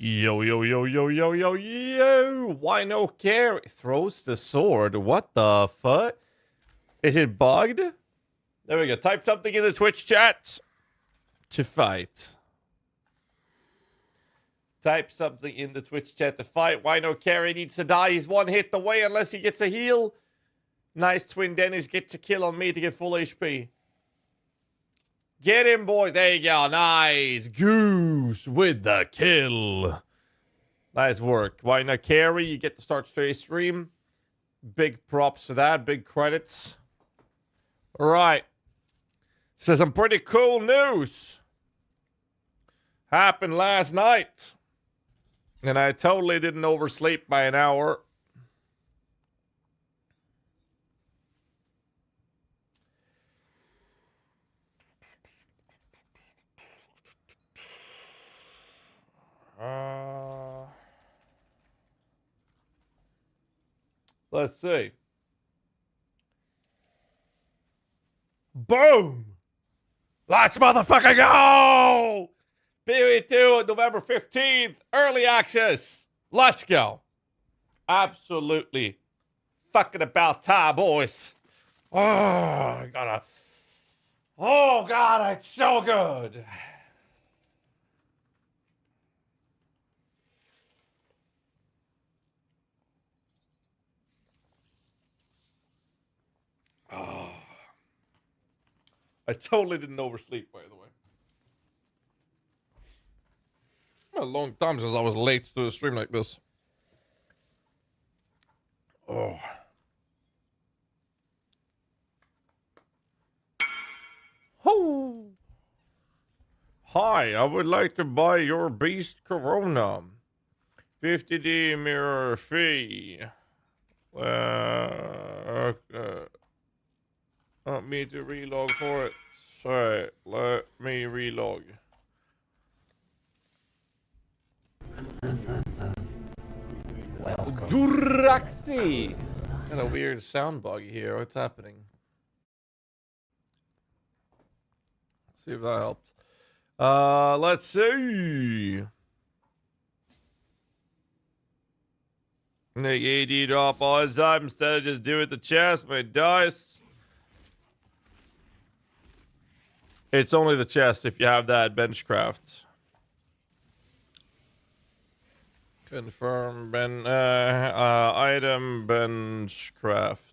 Yo, yo, yo, yo, yo, yo, yo. Why no care? Throws the sword. What the fuck? Is it bugged? There we go. Type something in the Twitch chat to fight. Type something in the Twitch chat to fight. Why no care? He needs to die. He's one hit away unless he gets a heal. Nice twin Dennis gets a kill on me to get full HP. Get him, boys. There you go. Nice. Goose with the kill. Nice work. Why not carry? You get to start straight stream. Big props for that. Big credits. All right. So some pretty cool news happened last night. And I totally didn't oversleep by an hour. Let's see. Boom! Let's motherfucking go! PoE2 November 15th. Early access. Let's go. Absolutely fucking about time, boys. Oh, I gotta... Oh, God, it's so good. Oh. I totally didn't oversleep, by the way. A long time since I was late to a stream like this. Oh. Oh. Hi, I would like to buy your beast Corona. 50D mirror fee. Want me to relog for it? Sorry, let me relog. Welcome. Duraxi! Got a weird sound bug here. What's happening? Let's see if that helps. Let's see. Make AD drop all the time instead of just do it the chest, my dice. It's only the chest if you have that benchcraft. Confirm item benchcraft.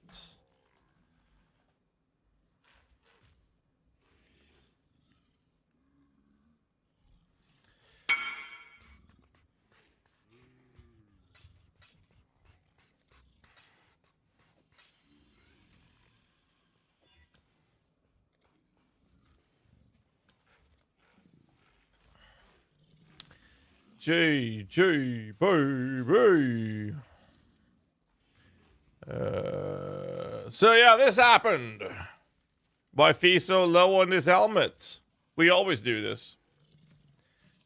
GG, baby. So yeah, this happened. Why fee so low on this helmet? We always do this.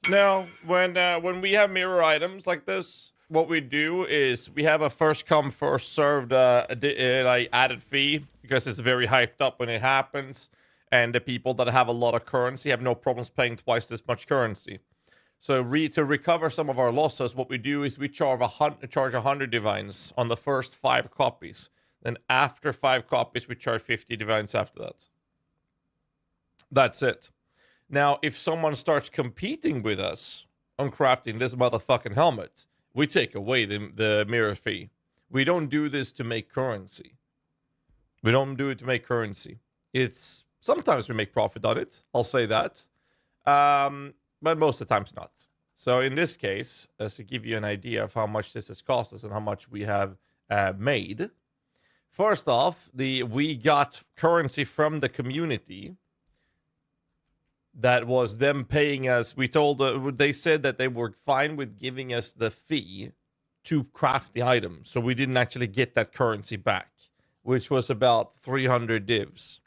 Now, when we have mirror items like this, what we do is we have a first come first served like added fee because it's very hyped up when it happens, and the people that have a lot of currency have no problems paying twice this much currency. So to recover some of our losses, what we do is we charge 100 divines on the first 5 copies. Then after 5 copies, we charge 50 divines after that. That's it. Now, if someone starts competing with us on crafting this motherfucking helmet, we take away the mirror fee. We don't do this to make currency. We don't do it to make currency. It's sometimes we make profit on it. I'll say that. But most of the times not. So in this case, as to give you an idea of how much this has cost us and how much we have made. First off, we got currency from the community. That was them paying us. They said that they were fine with giving us the fee to craft the item. So we didn't actually get that currency back, which was about 300 divs.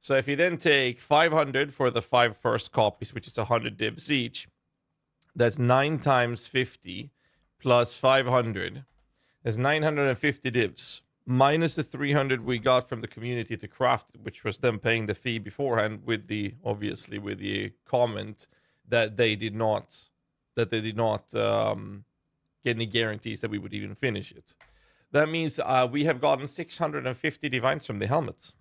So if you then take 500 for the 5 first copies, which is 100 divs each, that's 9 times 50 plus 500. That's 950 divs. Minus the 300 we got from the community to craft, which was them paying the fee beforehand with the, obviously, with the comment that they did not that they did not get any guarantees that we would even finish it. That means we have gotten 650 divines from the helmet.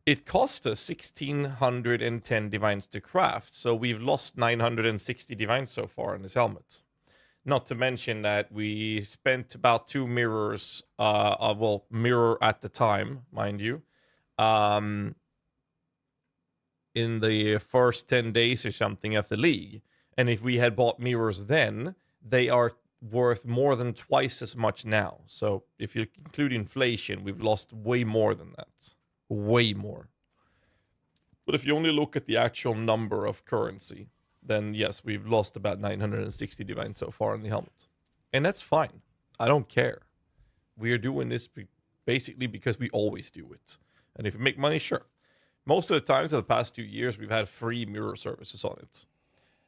It cost us 1,610 divines to craft, so we've lost 960 divines so far in this helmet. Not to mention that we spent about 2 mirrors, well, mirror at the time, mind you, in the first 10 days or something of the league. And if we had bought mirrors then, they are worth more than twice as much now. So if you include inflation, we've lost way more than that. Way more. But if you only look at the actual number of currency, then yes, we've lost about 960 divines so far in the helmet. And that's fine. I don't care. We are doing this basically because we always do it. And if we make money, sure. Most of the times in the past 2 years, we've had free mirror services on it.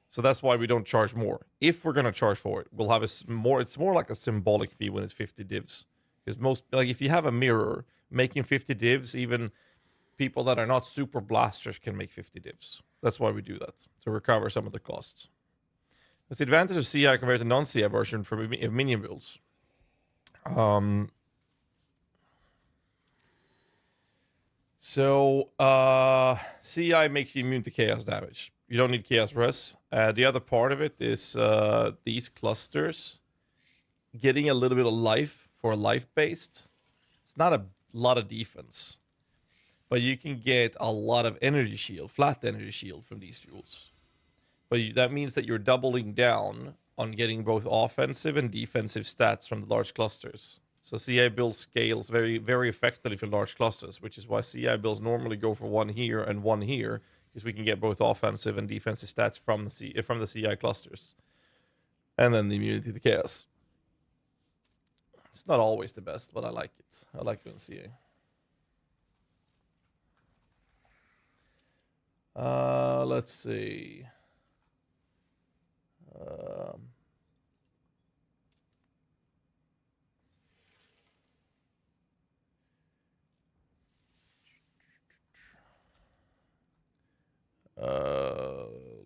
So that's why we don't charge more. If we're going to charge for it, we'll have it's more like a symbolic fee when it's 50 divs. Because most, like if you have a mirror, making 50 divs, even people that are not super blasters can make 50 divs. That's why we do that, to recover some of the costs. What's the advantage of CI compared to non-CI version for minion builds? So CI makes you immune to chaos damage. You don't need chaos res. The other part of it is these clusters getting a little bit of life for life-based. It's not a lot of defense, but you can get a lot of energy shield, flat energy shield from these jewels. But that means that you're doubling down on getting both offensive and defensive stats from the large clusters. So CI builds scales very, very effectively for large clusters, which is why CI builds normally go for one here and one here, because we can get both offensive and defensive stats from the CI clusters. And then the immunity to chaos. It's not always the best, but I like it. I like doing CA. Let's see.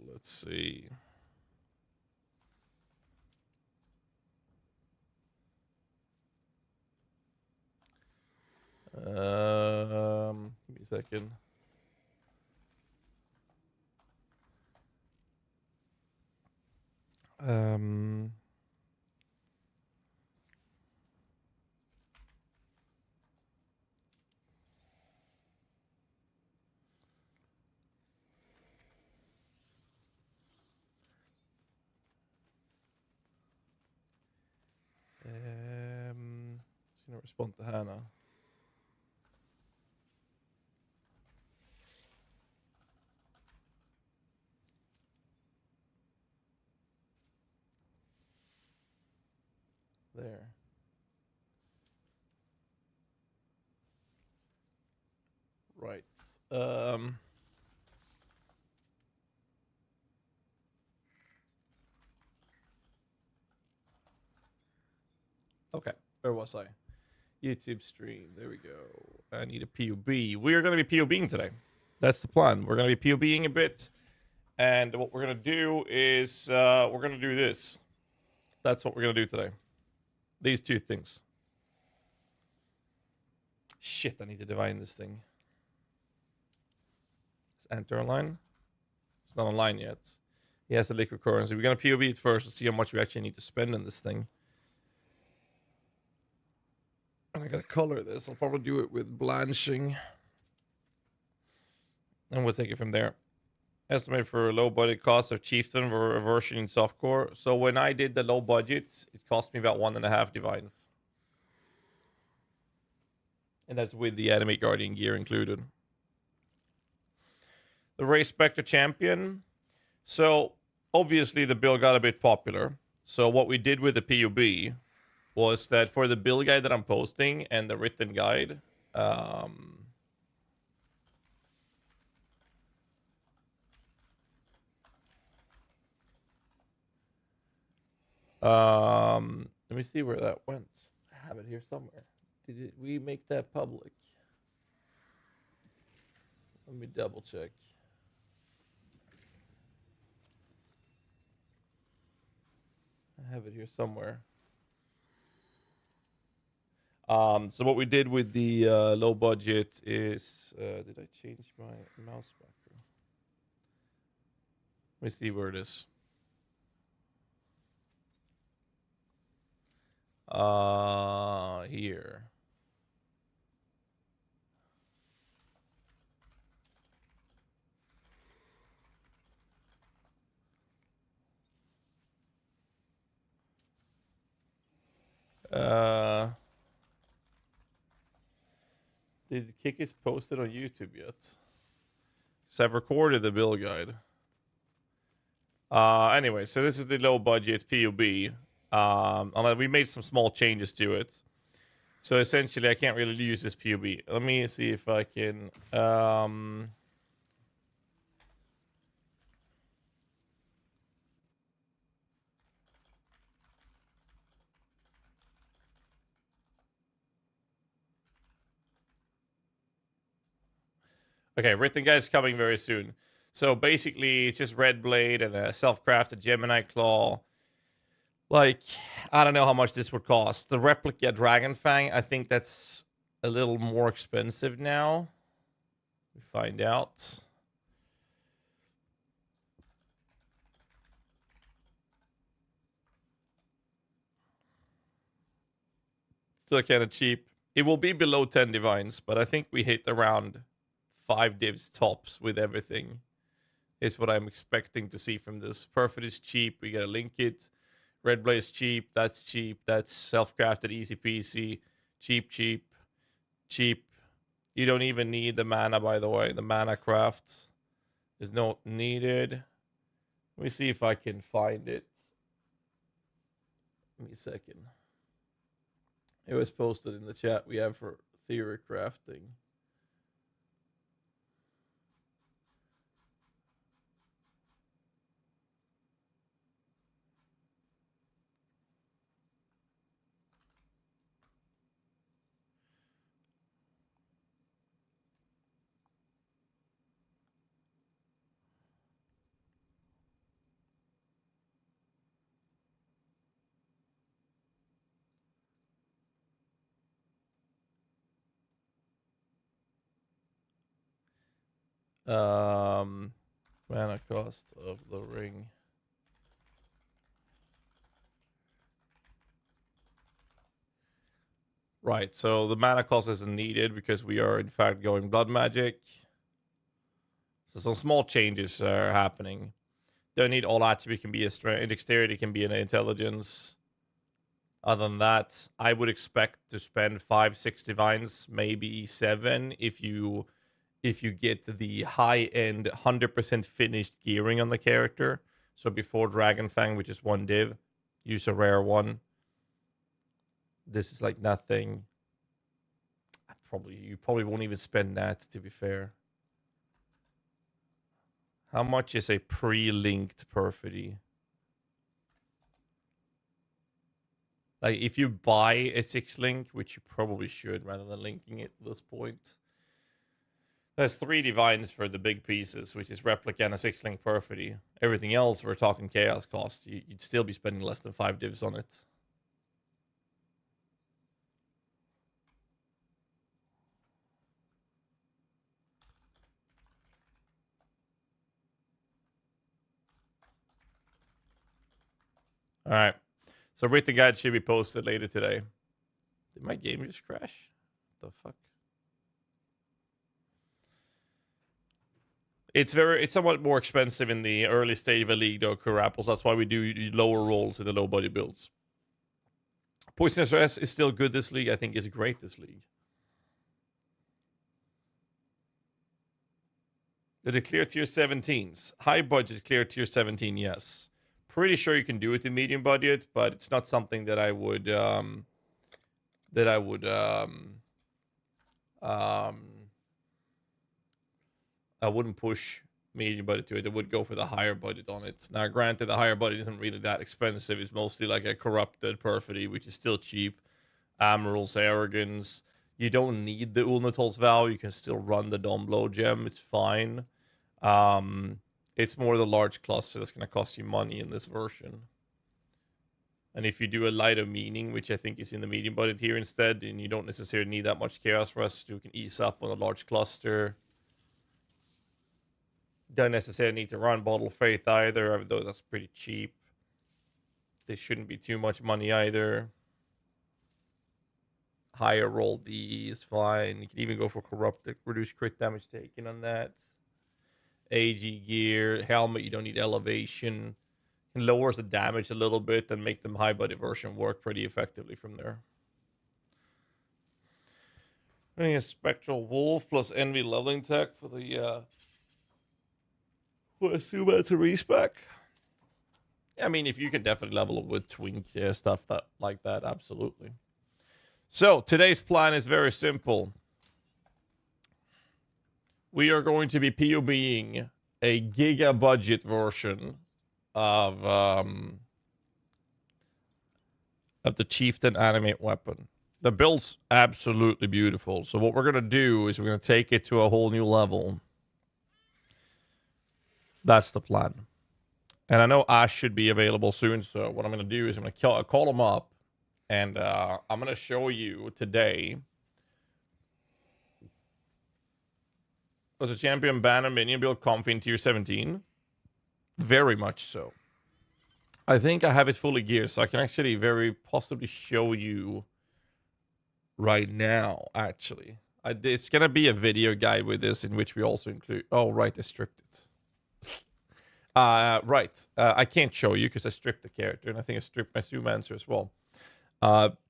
Let's see. Give me a second. Ska nog respond to Hannah. There. Right. Okay, where was I? YouTube stream. There we go. I need a POB. We are going to be POBing today. That's the plan. We're going to be POBing a bit. And what we're going to do is we're going to do this. That's what we're going to do today. These two things. Shit, I need to divine this thing. Is Enter online? It's not online yet. He has a liquid currency. We're going to POB it first to see how much we actually need to spend on this thing. And I got to color this. I'll probably do it with blanching. And we'll take it from there. Estimate for low budget cost of Chieftain version in softcore. So when I did the low budget, it cost me about 1.5 divines. And that's with the Animate Guardian gear included. The Race Spectre Champion. So obviously the build got a bit popular. So what we did with the PUB was that for the build guide that I'm posting and the written guide, let me see where that went. I have it here somewhere. Did we make that public? Let me double check. I have it here somewhere. So what we did with the low budget is, did I change my mouse backer? Let me see where it is. Here. Did Kick is posted on YouTube yet? Because I've recorded the build guide. Anyway, so this is the low budget PUB. We made some small changes to it. So essentially, I can't really use this PUB. Let me see if I can. Okay, written guide is coming very soon. So basically, it's just Red Blade and a self-crafted Gemini Claw. Like, I don't know how much this would cost. The replica Dragon Fang, I think that's a little more expensive now. We find out. Still kind of cheap. It will be below 10 divines, but I think we hit around 5 divs tops with everything. Is what I'm expecting to see from this. Perfect is cheap. We gotta link it. Red Blade is cheap. That's cheap. That's self-crafted, easy peasy. Cheap, cheap, cheap. You don't even need the mana, by the way. The mana craft is not needed. Let me see if I can find it. Give me a second. It was posted in the chat we have for theory crafting. Mana cost of the ring. Right, so the mana cost isn't needed because we are in fact going blood magic. So some small changes are happening. Don't need all attribute, can be a strength, dexterity can be an intelligence. Other than that, I would expect to spend 5-6 divines, maybe 7 if you get the high-end 100% finished gearing on the character. So before Dragon Fang, which is 1 div, use a rare one. This is like nothing. You probably won't even spend that, to be fair. How much is a pre-linked perfidy? Like, if you buy a 6-link, which you probably should rather than linking it at this point, there's 3 divines for the big pieces, which is replica and a 6-link perfidy. Everything else, we're talking chaos cost. You'd still be spending less than 5 divs on it. All right. So written guide should be posted later today. Did my game just crash? What the fuck? It's somewhat more expensive in the early stage of a league, though, Curapples. That's why we do lower rolls in the low body builds. Poisonous S is still good this league. I think is great this league. Did it clear tier 17s? High budget clear tier 17, yes. Pretty sure you can do it in medium budget, but it's not something that I would I wouldn't push medium budget to it. I would go for the higher budget on it. Now, granted, the higher budget isn't really that expensive. It's mostly like a corrupted perfidy, which is still cheap. Amaryl's arrogance. You don't need the Ulnatol's vow. You can still run the Domblow gem. It's fine. It's more the large cluster that's going to cost you money in this version. And if you do a lighter meaning, which I think is in the medium budget here instead, then you don't necessarily need that much chaos rust. You can ease up on a large cluster. Don't necessarily need to run Bottle Faith either, though that's pretty cheap. They shouldn't be too much money either. Higher roll D is fine. You can even go for Corrupted, reduce crit damage taken on that. AG gear, helmet, you don't need elevation. It lowers the damage a little bit and make them high budget version work pretty effectively from there. Running a Spectral Wolf plus Envy leveling tech for the I assume that's a respec. I mean, if you can definitely level up with twink stuff like that, absolutely. So today's plan is very simple. We are going to be POBing a giga budget version of the Chieftain animate weapon. The build's absolutely beautiful. So what we're gonna do is we're gonna take it to a whole new level. That's the plan. And I know Ash should be available soon, so what I'm going to do is I'm going to call him up, and I'm going to show you today. Was a champion banner minion build comfy in tier 17? Very much so. I think I have it fully geared, so I can actually very possibly show you right now, actually. It's going to be a video guide with this in which we also include... Oh, right, I stripped it. Right. I can't show you because I stripped the character, and I think I stripped my Zoomancer as well.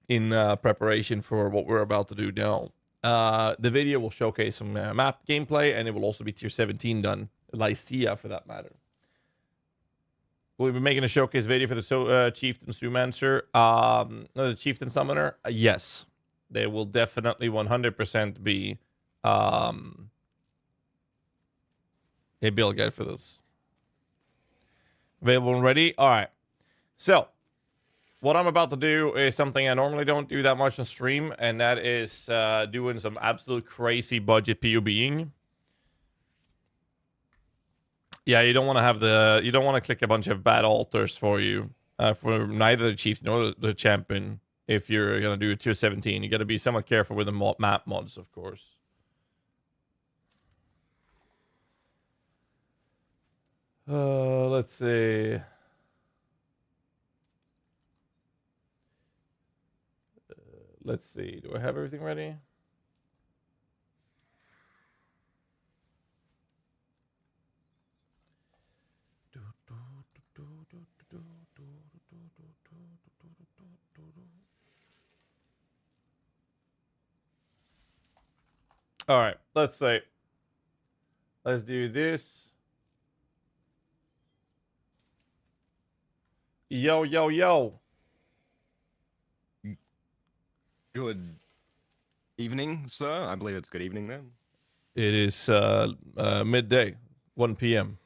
In preparation for what we're about to do now. The video will showcase some map gameplay, and it will also be tier 17 done. Lycia, for that matter. We'll be making a showcase video for the Chieftain Zoomancer. The Chieftain Summoner. Yes. They will definitely 100% be a build guide for this. Available and ready? All right. So, what I'm about to do is something I normally don't do that much on stream, and that is doing some absolute crazy budget PUBing. Yeah, you don't want to have you don't want to click a bunch of bad altars for you, for neither the chief nor the champion. If you're gonna do tier 17, you got to be somewhat careful with the map mods, of course. Let's see. Let's see. Do I have everything ready? All right. Let's say. Let's do this. Yo, yo, yo. Good evening, sir. I believe it's good evening then. It is midday, 1 p.m.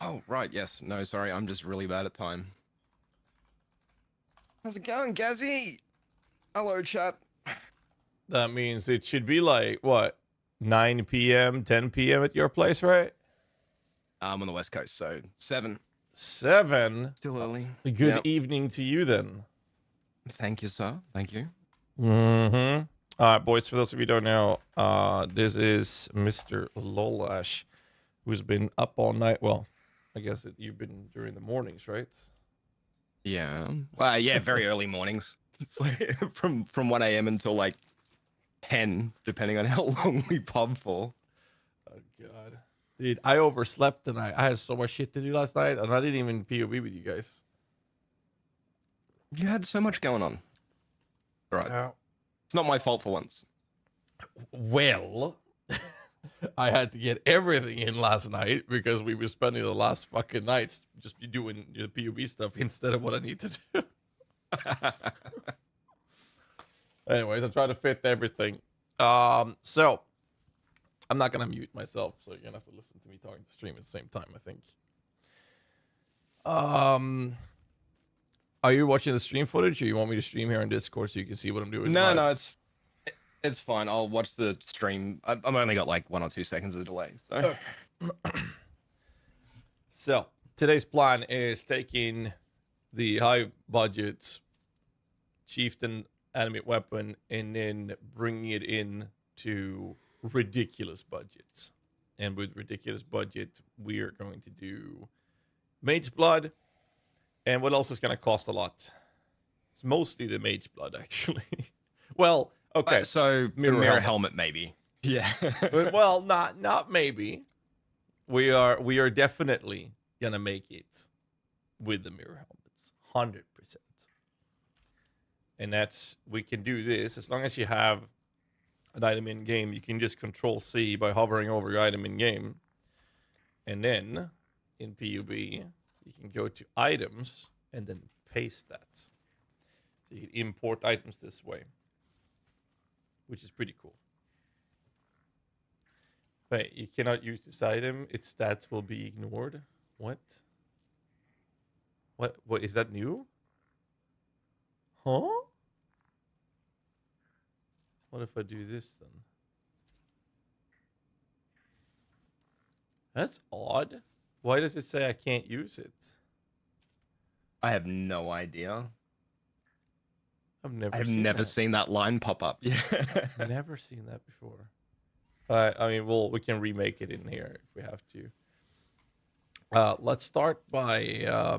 Oh, right. Yes. No, sorry. I'm just really bad at time. How's it going, GHAZZY? Hello, chat. That means it should be like, what, 9 p.m., 10 p.m. at your place, right? I'm on the West Coast, so 7. 7? Still early. Good evening to you, then. Thank you, sir. Thank you. Mm-hmm. All right, boys, for those of you who don't know, this is Mr. Lolash, who's been up all night. Well, I guess you've been during the mornings, right? Yeah. Well, yeah, very early mornings. It's like from 1 a.m. until like 10, depending on how long we pub for. Oh, God. Dude, I overslept tonight. I had so much shit to do last night, and I didn't even POV with you guys. You had so much going on. All right. It's not my fault for once. Well, I had to get everything in last night because we were spending the last fucking nights just doing the POV stuff instead of what I need to do. Anyways, I try to fit everything. So I'm not gonna mute myself, so you're gonna have to listen to me talking to stream at the same time, I think. Are you watching the stream footage, or you want me to stream here on Discord so you can see what I'm doing? No, no, it's fine. I'll watch the stream. I've only got like 1 or 2 seconds of delay. So, so today's plan is taking the high budget chieftain animate weapon and then bringing it in to ridiculous budgets. And with ridiculous budget, we are going to do mage blood. And what else is going to cost a lot? It's mostly the mage blood, actually. Well, okay. So Mirror the mirror helmets. helmet, maybe. Yeah. Well, not maybe. We are definitely gonna make it with the mirror helmets, 100%. And that's, we can do this as long as you have an item in game. You can just Control C by hovering over your item in game, and then in PUB you can go to items and then paste that. So you can import items this way, which is pretty cool. Wait, you cannot use this item. Its stats will be ignored. What? What is that new? Huh? What if I do this then? That's odd. Why does it say I can't use it? I have no idea. I've I've seen never that. seen that line pop up. Yeah. Never seen that before. I mean, we can remake it in here if we have to. Let's start by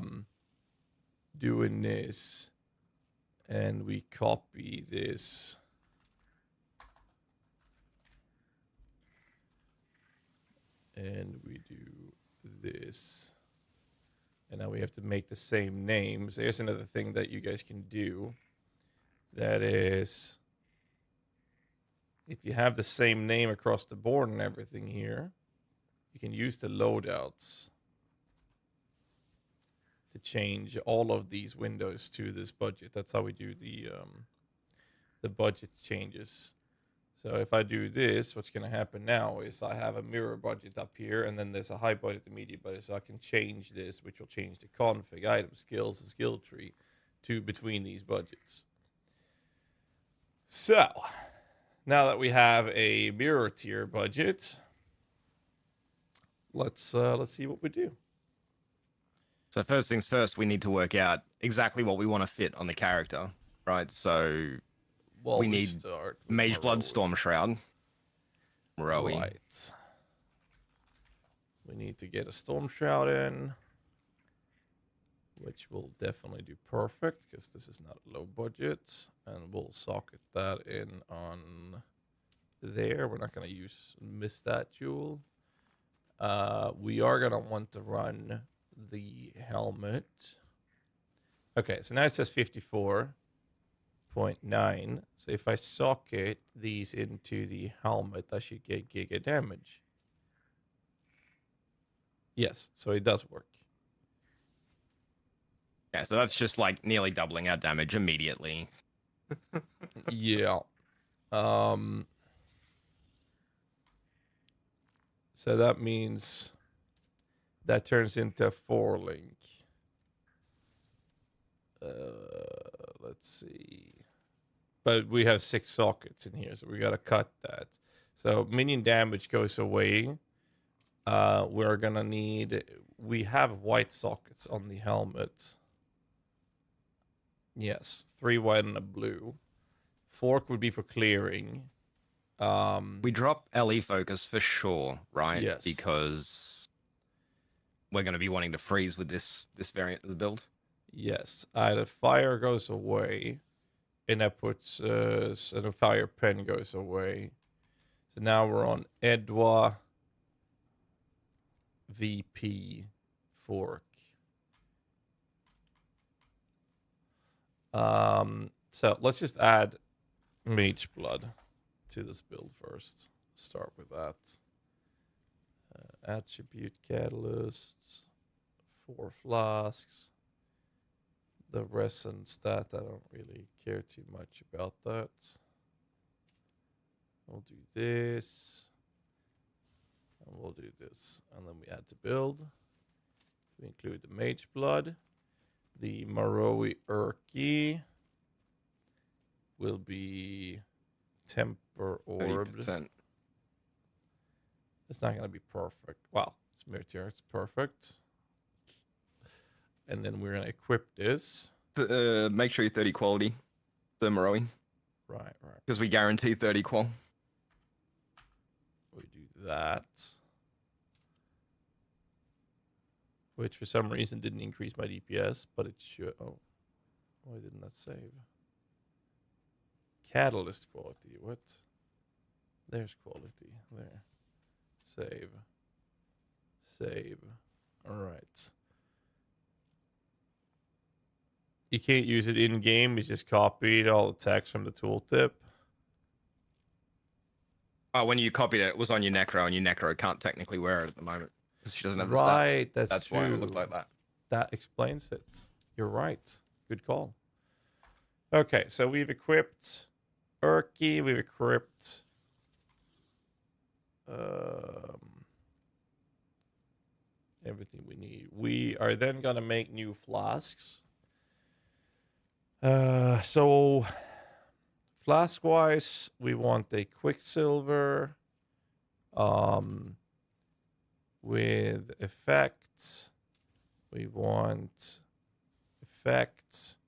doing this, and we copy this. And we do this. And now we have to make the same names. There's another thing that you guys can do. That is, if you have the same name across the board and everything here, you can use the loadouts to change all of these windows to this budget. That's how we do the budget changes. So if I do this, what's going to happen now is I have a mirror budget up here, and then there's a high budget, immediate budget. So I can change this, which will change the config, item, skills, and skill tree to between these budgets. So now that we have a mirror tier budget, let's see what we do. So first things first, we need to work out exactly what we want to fit on the character, right? So Well, we need start with Mage Blood, Morrowind. Storm Shroud, Morrowind. Right. We need to get a Storm Shroud in, which will definitely do perfect because this is not low budget, and we'll socket that in on there. We're not going to miss that jewel. We are going to want to run the helmet. Okay, so now it says 54.9. So if I socket these into the helmet, I should get giga damage. Yes, so it does work. Yeah, so that's just like nearly doubling our damage immediately. Yeah. So that means that turns into 4-link. Let's see. But we have 6 sockets in here, so we got to cut that. So minion damage goes away. We're going to need... We have white sockets on the helmet. Yes, 3 white and a blue. Fork would be for clearing. We drop LE focus for sure, right? Yes. Because we're going to be wanting to freeze with this variant of the build. Yes, the fire goes away, and that puts and the fire pen goes away. So now we're on Edwa VP Fork. So let's just add Mage Blood to this build first. Start with that. Attribute catalysts, 4 flasks. The resin stat, I don't really care too much about that. We'll do this. And we'll do this. And then we add to build. We include the Mage Blood. The Morrowind Urki will be Temper Orbed. 30%. It's not going to be perfect. Well, it's mirror tier. It's perfect. And then we're gonna equip this. Make sure you're 30 quality. The Moroi. Right. Because we guarantee 30 qual. We do that. Which for some reason didn't increase my DPS, but it should. Oh, why didn't that save? Catalyst quality. What? There's quality. There. Save. Save. All right. You can't use it in game. You just copied all the text from the tooltip. Oh, when you copied it, it was on your Necro, and your Necro can't technically wear it at the moment because she doesn't have the stats. Right, That's true. why it looked like that. That explains it. You're right. Good call. Okay, so we've equipped Urki. We've equipped everything we need. We are then gonna make new flasks. So flask wise, we want a Quicksilver with effects. We want effects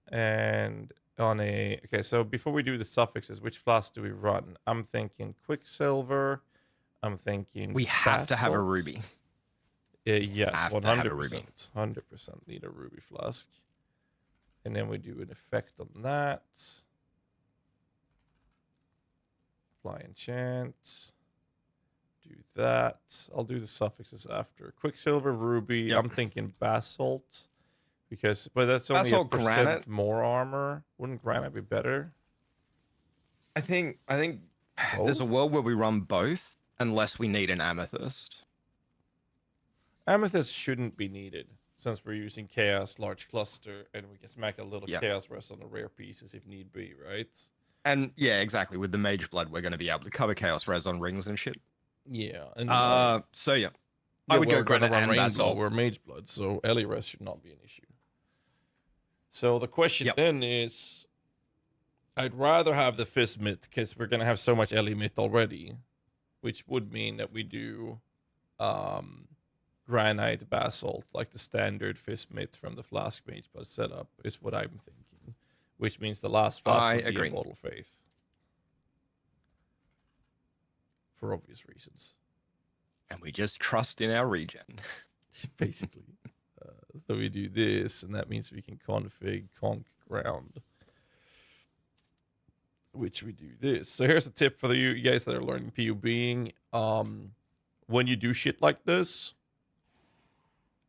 and on a okay. So before we do the suffixes, which flask do we run? I'm thinking Quicksilver. I'm thinking We have to have a Basalt. ruby. Yes, Have to 100%. have a ruby. 100% need a ruby flask. And then we do an effect on that. Apply enchant. Do that. I'll do the suffixes after. Quicksilver, ruby. Yep. I'm thinking basalt. But that's only Basalt, a percent granite. more armor. Wouldn't granite be better? I think there's a world where we run both unless we need an amethyst. Amethyst shouldn't be needed since we're using chaos large cluster and we can smack a little chaos rest on the rare pieces if need be, right? And yeah, exactly. With the mage blood, we're going to be able to cover chaos res on rings and shit. Yeah. And so yeah, I would go granite and basalt. We're mage blood, so Ellie rest should not be an issue. So the question then is, I'd rather have the fist myth because we're gonna have so much Ellie myth already, which would mean that we do granite basalt, like the standard fist myth from the flask mage blood setup, is what I'm thinking. Which means the last flask would be Immortal Faith. For obvious reasons. And we just trust in our regen. Basically. So we do this, and that means we can config conk ground. Which we do this. So here's a tip for you guys that are learning PUBing. When you do shit like this,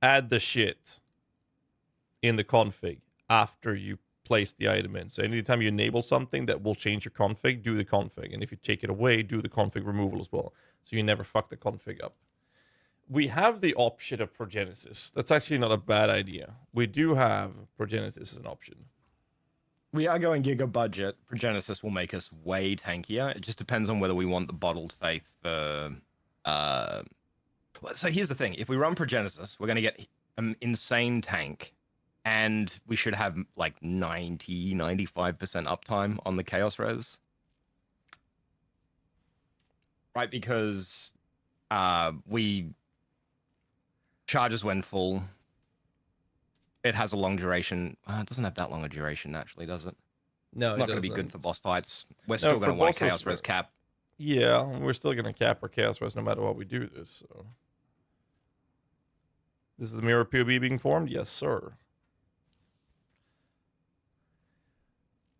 add the shit in the config after you place the item in. So anytime you enable something that will change your config, do the config. And if you take it away, do the config removal as well. So you never fuck the config up. We have the option of Progenesis. That's actually not a bad idea. We do have Progenesis as an option. We are going giga budget. Progenesis will make us way tankier. It just depends on whether we want the bottled faith for... So here's the thing. If we run Progenesis, we're going to get an insane tank. And we should have like 90, 95% uptime on the Chaos Res. Right, because we charges when full. It has a long duration. It doesn't have that long a duration, actually, does it? No, it's not going to be good for boss fights. We're still going to want a Chaos Res cap. Yeah, we're still going to cap our Chaos Res no matter what we do this. So. This is the Mirror POB being formed? Yes, sir.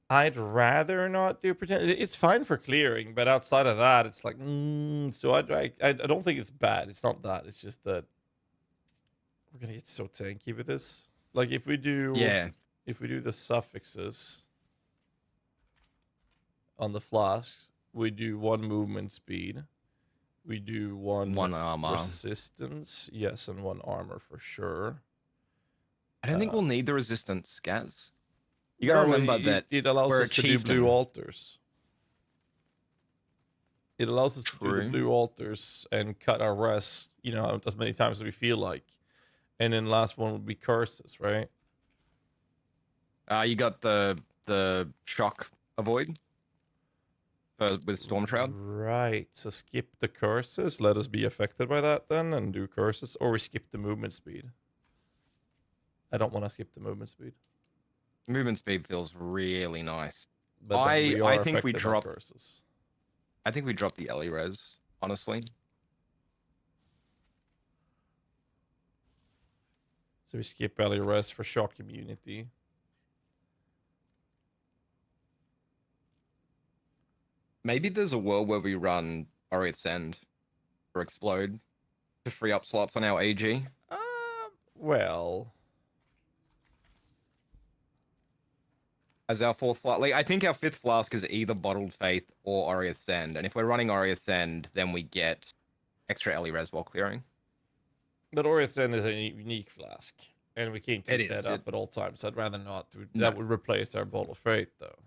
I'd rather not do pretend. It's fine for clearing, but outside of that, it's like, so I don't think it's bad. It's not that. It's just that we're gonna get so tanky with this. Like if we do the suffixes on the flasks, we do 1 movement speed, we do 1 armor resistance, yes, and 1 armor for sure. I don't think we'll need the resistance, Gaz. You gotta remember that it allows us to do blue altars. It allows us to do the blue altars and cut our rest, as many times as we feel like. And then the last one would be curses, right? You got the shock avoid with Storm Shroud. Right. So skip the curses. Let us be affected by that then and do curses, or we skip the movement speed. I don't want to skip the movement speed. Movement speed feels really nice. But then we are I think we affected by dropped. curses. I think we dropped the Ellie res, honestly. So we skip Ellie res for shock immunity. Maybe there's a world where we run Orieth's End or Explode to free up slots on our AG. Well, As our fourth flask. Like, I think our fifth flask is either Bottled Faith or Orieth's End. And if we're running Orieth's End, then we get extra Ellie res while clearing. but Orieth's End is a unique flask. And we can't keep It that is, up at all times. I'd rather not. No. That would replace our Bottle of Fate, though.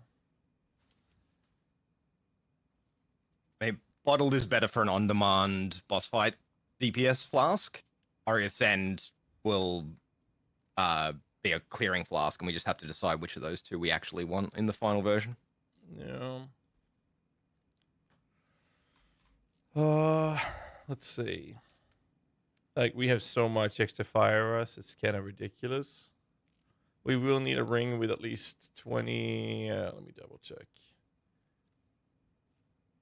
Maybe Bottled is better for an on-demand boss fight DPS flask. Orieth's End will be a clearing flask, and we just have to decide which of those two we actually want in the final version. Yeah. Let's see. Like, we have so much extra fire us, it's kind of ridiculous. We will need a ring with at least 20. Let me double check.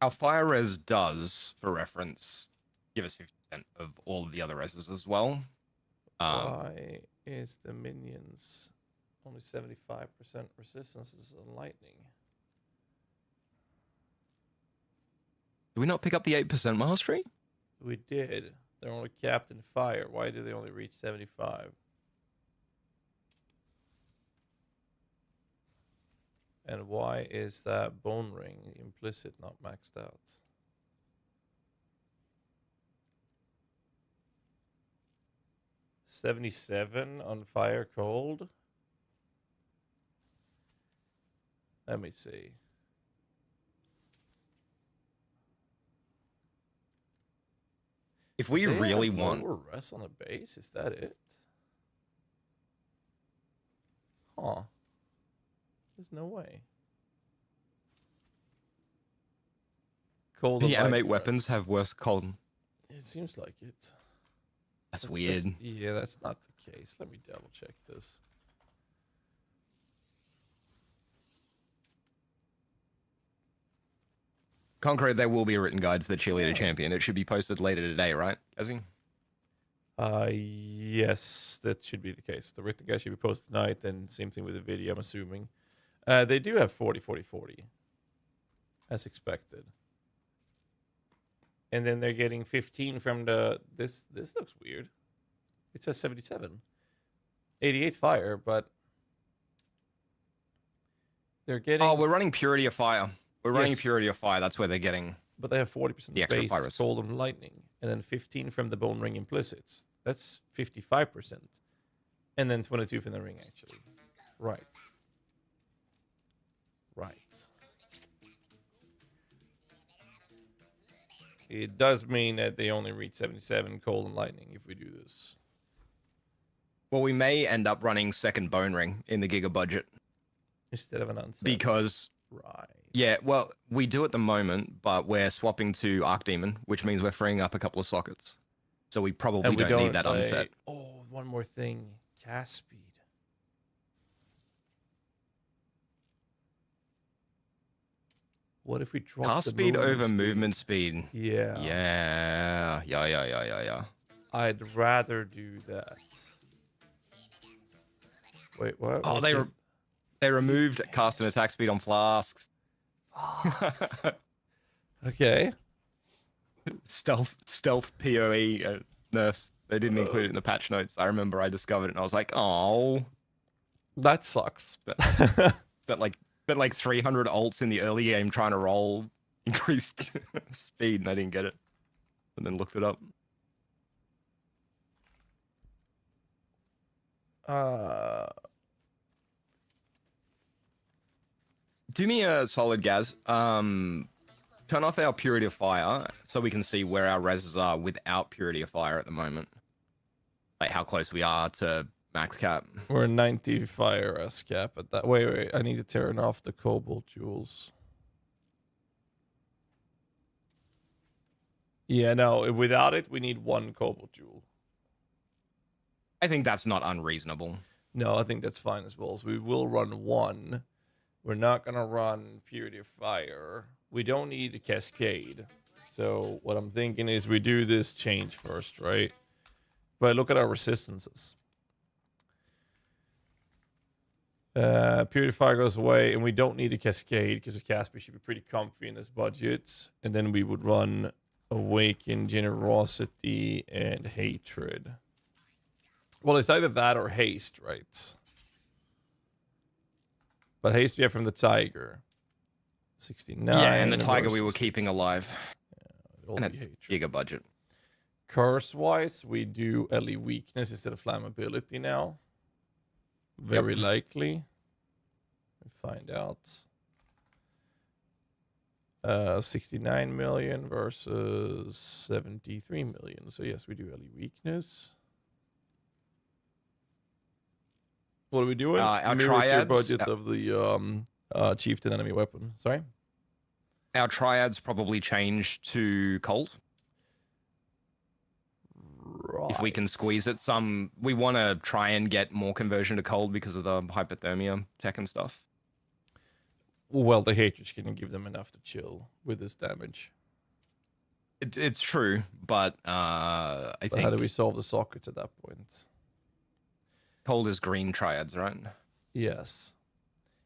Our fire res does, for reference, give us 50% of all of the other reses as well. Why is the minions only 75% resistances on lightning? Do we not pick up the 8% mastery? We did. They're only capped in fire. Why do they only reach 75? And why is that bone ring implicit not maxed out? $77 on fire cold. Let me see. If we They really have want, lower rest on the base, is that it? Huh. There's no way. Cold the and animate lightning weapons rest. have worse cold. It seems like it. That's weird. Yeah, that's not the case. Let me double check this. Concrete, there will be a written guide for the cheerleader champion. It should be posted later today, right, GHAZZY? Yes, that should be the case. The written guide should be posted tonight, and same thing with the video, I'm assuming. They do have 40, 40, 40, as expected. And then they're getting 15 from the... This looks weird. It says 77. 88 fire, but... They're getting... Oh, we're running Purity of Fire. We're running Yes. Purity of Fire. That's where they're getting... But they have 40% The extra base, virus. cold and lightning. And then 15 from the bone ring implicits. That's 55%. And then 22 from the ring, actually. Right. Right. It does mean that they only reach 77 cold and lightning if we do this. Well, we may end up running second Bone Ring in the Giga budget. Instead of an unset. Because... Right. Yeah, well, we do at the moment, but we're swapping to Archdemon, which means we're freeing up a couple of sockets. So we probably And we don't need that unset. Oh, one more thing. Cast speed. What if we drop Cast the speed over speed? movement speed. Yeah. Yeah. I'd rather do that. Wait, what? Oh, What they removed cast and attack speed on flasks. Okay. Stealth PoE nerfs. They didn't include it in the patch notes. I remember I discovered it and I was like, oh. That sucks. But like 300 ults in the early game trying to roll increased speed and I didn't get it. And then looked it up. Do me a solid, Gaz. Turn off our Purity of Fire so we can see where our reses are without Purity of Fire at the moment. Like how close we are to max cap. We're 90 fire S cap at that. Wait. I need to turn off the cobalt jewels. Yeah, no. Without it, we need one cobalt jewel. I think that's not unreasonable. No, I think that's fine as well. So we will run one. We're not going to run Purity of Fire. We don't need a Cascade. So what I'm thinking is we do this change first, right? But look at our resistances. Purity of Fire goes away, and we don't need a Cascade because a Casper should be pretty comfy in this budget. And then we would run Awaken, Generosity, and Hatred. Well, it's either that or Haste, right? But Haste we have from the Tiger. 69. Yeah, and the Tiger we were versus keeping alive. Yeah, And it's giga budget. Curse-wise, we do LE Weakness instead of Flammability now. Very likely. We find out. 69 million versus 73 million. So yes, we do LE Weakness. What are we doing? Our Mirror to your triads, budget of the chieftain enemy weapon. Sorry? Our triads probably change to cold. Right. If we can squeeze it some, we want to try and get more conversion to cold because of the hypothermia tech and stuff. Well, the hatred can give them enough to chill with this damage. It's true, but I think How do we solve the sockets at that point? cold is green triads, right? Yes.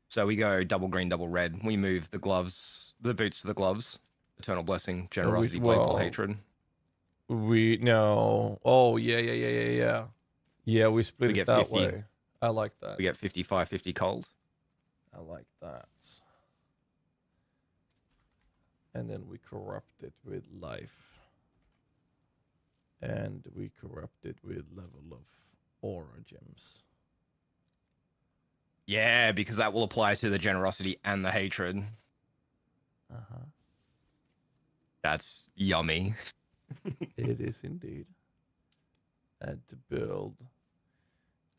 So we go double green, double red. We move the gloves, the boots to the gloves. Eternal blessing, generosity, playful hatred. No. Oh, yeah. Yeah, we split We it get that 50. way. I like that. We get 55-50 cold. I like that. And then we corrupt it with life. And we corrupt it with level of aura gems. Yeah, because that will apply to the generosity and the hatred. Uh-huh. That's yummy. It is indeed. And to build.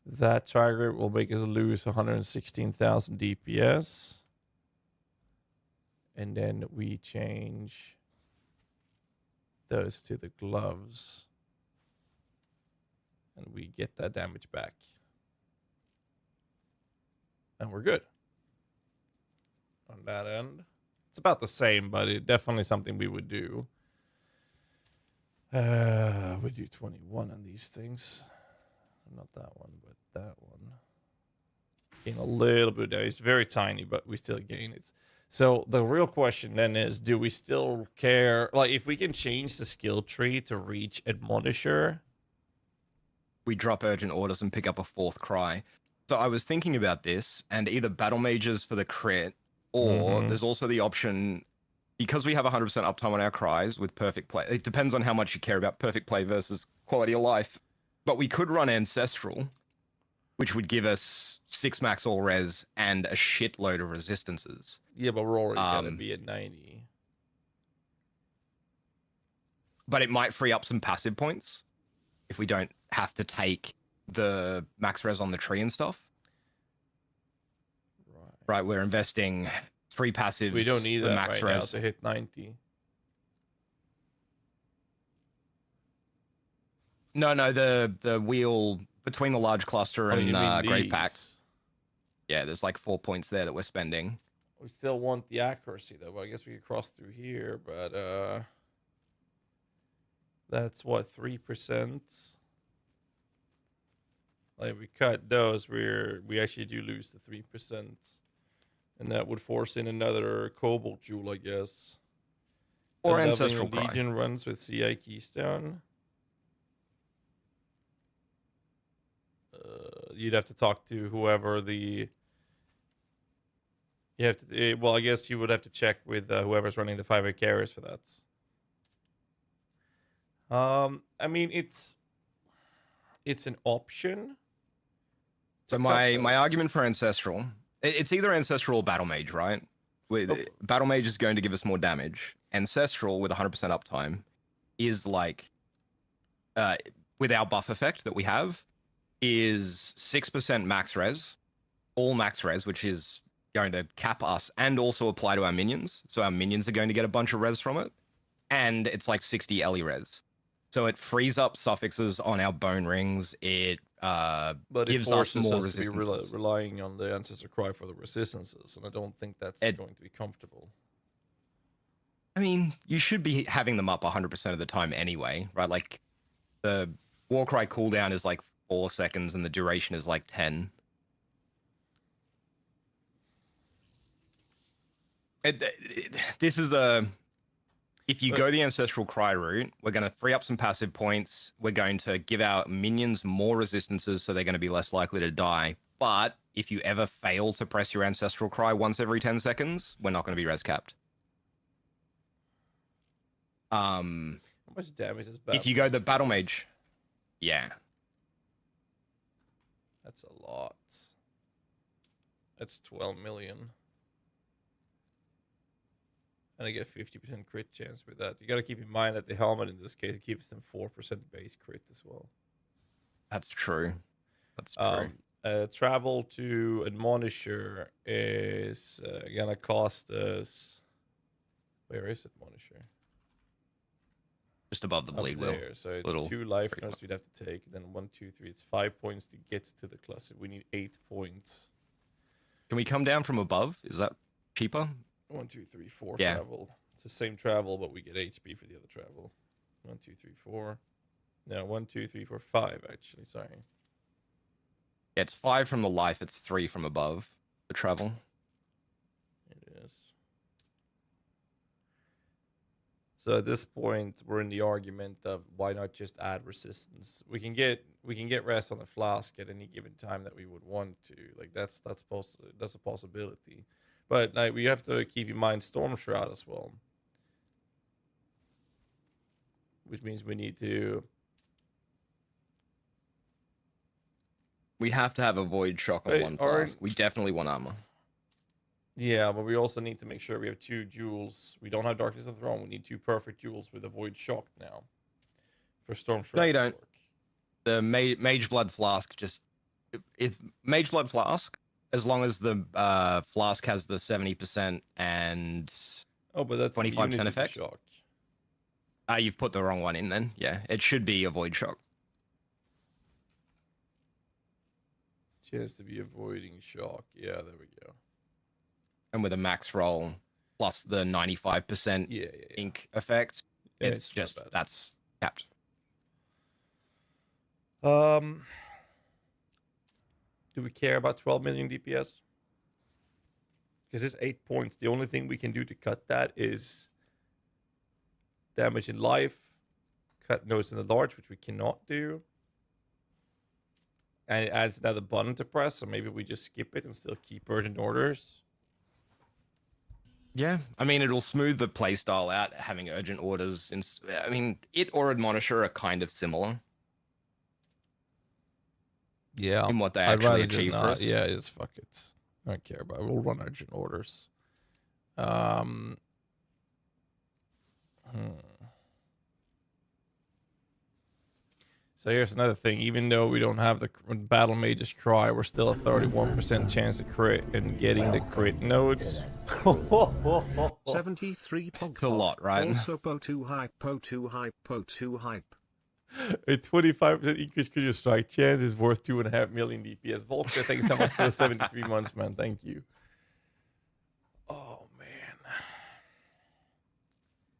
That target will make us lose 116,000 DPS. And then we change those to the gloves. And we get that damage back. And we're good. On that end. It's about the same, but it's definitely something we would do. We do 21 on these things. Not that one, but that one. Gain a little bit there. It's very tiny, but we still gain it. So the real question then is, do we still care? Like, if we can change the skill tree to reach Admonisher. We drop urgent orders and pick up a fourth cry. So I was thinking about this, and either battle mages for the crit, or there's also the option, because we have 100% uptime on our cries with perfect play. It depends on how much you care about perfect play versus quality of life. But we could run Ancestral, which would give us 6 max all res and a shitload of resistances. Yeah, but we're already going to be at 90. But it might free up some passive points if we don't have to take the max res on the tree and stuff. Right, we're investing 3 passives. We don't need for that max right res now to hit 90. No, the wheel between the large cluster and Grave Pack. Yeah, there's like 4 points there that we're spending. We still want the accuracy though. I guess we could cross through here, but that's what, 3%. Like, we cut those, we actually do lose the 3%, and that would force in another Cobalt Jewel, I guess. Or And Ancestral Leveling Cry. Legion runs with CI Keystone. You'd have to talk to whoever the. You have to. Well, I guess you would have to check with whoever's running the 5A carriers for that. I mean, it's an option. So my argument for Ancestral, it's either Ancestral or Battle Mage, right? Battle Mage is going to give us more damage. Ancestral with 100% uptime is like, with our buff effect that we have, is 6% max res, all max res, which is going to cap us and also apply to our minions. So our minions are going to get a bunch of res from it. And it's like 60 LE res. So it frees up suffixes on our bone rings. It But it gives us forces more us to be resistances. relying on the Ancestor Cry for the resistances, and I don't think that's going to be comfortable. I mean, you should be having them up 100% of the time anyway, right? Like, the Warcry cooldown is like 4 seconds, and the duration is like 10. This is the... If you go the Ancestral Cry route, we're going to free up some passive points. We're going to give our minions more resistances, so they're going to be less likely to die. But if you ever fail to press your Ancestral Cry once every 10 seconds, we're not going to be res capped. How much damage is Battle If you go the Battle Mage, yeah. That's a lot. That's 12 million. And I get 50% crit chance with that. You got to keep in mind that the helmet in this case gives them 4% base crit as well. That's true. That's true. Travel to Admonisher is gonna cost us. Where is Admonisher? Just above the bleed wheel. So it's 2 life points we'd have to take. Then 1, 2, 3. It's 5 points to get to the cluster. We need 8 points. Can we come down from above? Is that cheaper? 1, 2, 3, 4 yeah. travel. It's the same travel, but we get HP for the other travel. 1, 2, 3, 4. No, 1, 2, 3, 4, 5. Actually, sorry. Yeah, it's 5 from the life. It's 3 from above the travel. It is. So at this point, we're in the argument of why not just add resistance? We can get rest on the flask at any given time that we would want to. Like that's a possibility. But like we have to keep in mind Storm Shroud as well, which means we need to. We have to have a Void Shock on one flask. We definitely want armor. Yeah, but we also need to make sure we have 2 jewels. We don't have Darkness on the Throne. We need 2 perfect jewels with a Void Shock now for Storm Shroud. No, you don't. The Mage Blood Flask just... If Mage Blood Flask, as long as the flask has the 70% and but that's 25% effect. Shock. You've put the wrong one in then. Yeah, it should be a Void Shock. Chance to be avoiding shock. Yeah, there we go. And with a max roll plus the 95% ink effect, it's just that's capped. Do we care about 12 million DPS? Because it's 8 points. The only thing we can do to cut that is damage in life, cut nodes in the large, which we cannot do. And it adds another button to press, so maybe we just skip it and still keep urgent orders. Yeah, I mean, it'll smooth the playstyle out, having urgent orders. I mean, it or Admonisher are kind of similar. Yeah. In what they actually achieve for us. Yeah, it's fuck it. I don't care about it. We'll run urgent orders. So here's another thing. Even though we don't have the Battle Mage's Cry, we're still a 31% chance to crit and getting the crit nodes. 73 pog. It's a lot, right? Also Po2 hype, Po2 hype, Po2 hype. A 25% increase critical strike chance is worth 2.5 million DPS. Volker, thank you so much for the 73 months, man. Thank you. Oh man.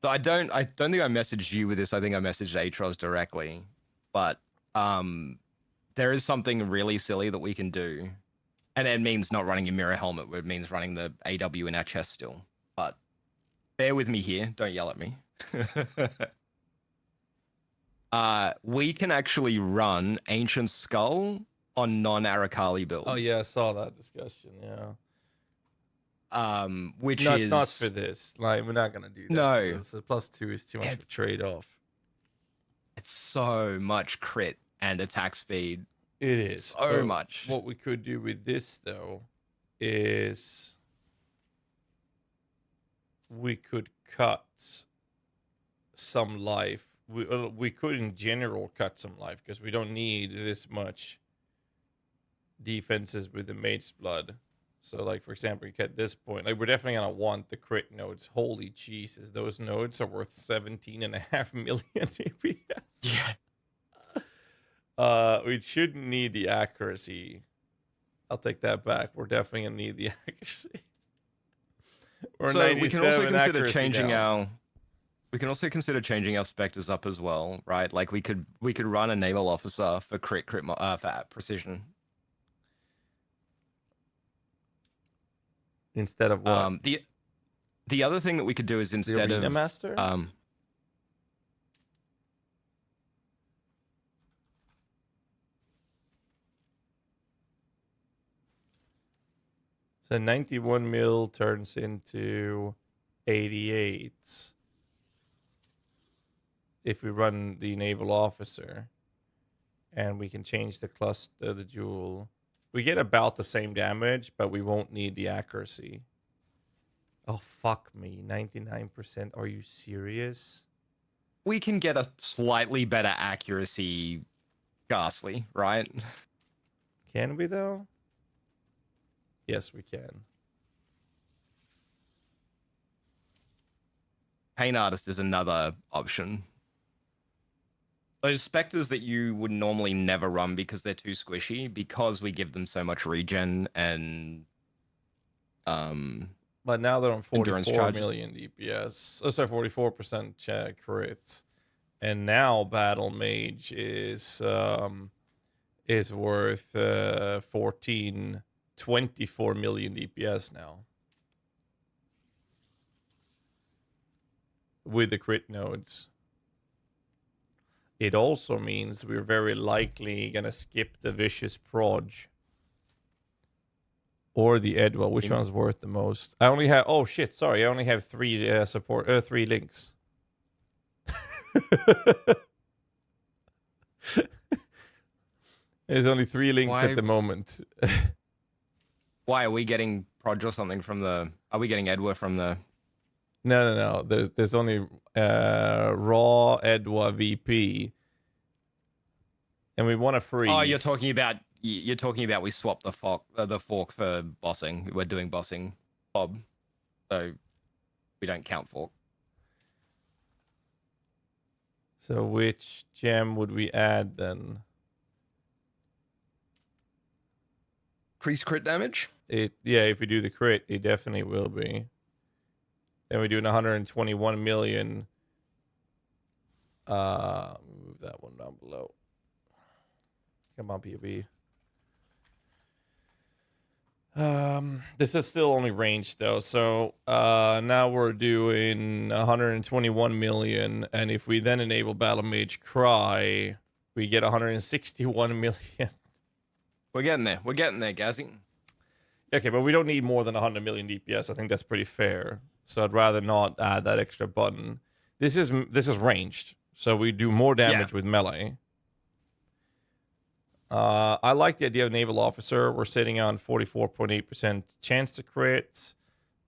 So I don't think I messaged you with this. I think I messaged Atros directly. But there is something really silly that we can do. And it means not running your mirror helmet, it means running the AW in our chest still. But bear with me here, don't yell at me. We can actually run Ancient Skull on non-Arakali builds. Oh yeah, I saw that discussion, yeah. Which not, is... Not for this. Like, we're not going to do that. No. The +2 is too much of a trade-off. It's so much crit and attack speed. It is. So much. What we could do with this, though, is we could cut some life. We could, in general, cut some life, because we don't need this much defenses with the Mage's Blood. So, like, for example, you cut this point. Like, we're definitely going to want the crit nodes. Holy Jesus, those nodes are worth 17.5 million DPS. Yeah. We shouldn't need the accuracy. I'll take that back. We're definitely gonna need the accuracy. We're So we can also 97 consider accuracy changing now. our. We can also consider changing our specters up as well, right? Like we could run a naval officer for for precision. Instead of what? The other thing that we could do is instead Arena of Master? So 91 mil turns into 88 if we run the naval officer, and we can change the cluster, the jewel. We get about the same damage, but we won't need the accuracy. Oh, fuck me. 99%. Are you serious? we can get a slightly better accuracy Ghastly, right? Can we, though? Yes, we can. Paint Artist is another option. Those specters that you would normally never run because they're too squishy, because we give them so much regen and But now they're on endurance 44 charges. million DPS. Oh, sorry, 44% crits. And now Battle Mage is worth 24 million DPS now. With the crit nodes. It also means we're very likely gonna skip the Vicious Proj. Or the Edwa. Which one's worth the most? I only have... Oh, shit. Sorry. I only have 3 3 links. There's only 3 links at the moment. Why are we getting Proj or something from the... Are we getting Edwa from the... No. There's only raw Edwa VP. And we want to freeze. Oh, you're talking about we swapped the fork for bossing. We're doing bossing Bob. So we don't count fork. So which gem would we add then? Increase crit damage? Yeah, if we do the crit, it definitely will be. Then we're doing 121 million. Move that one down below. Come on, POB. This is still only range though. So now we're doing 121 million, and if we then enable Battle Mage Cry, we get 161 million. We're getting there. We're getting there, Gazzy. Okay, but we don't need more than 100 million DPS. I think that's pretty fair. So I'd rather not add that extra button. This is ranged, so we do more damage with melee. I like the idea of Naval Officer. We're sitting on 44.8% chance to crit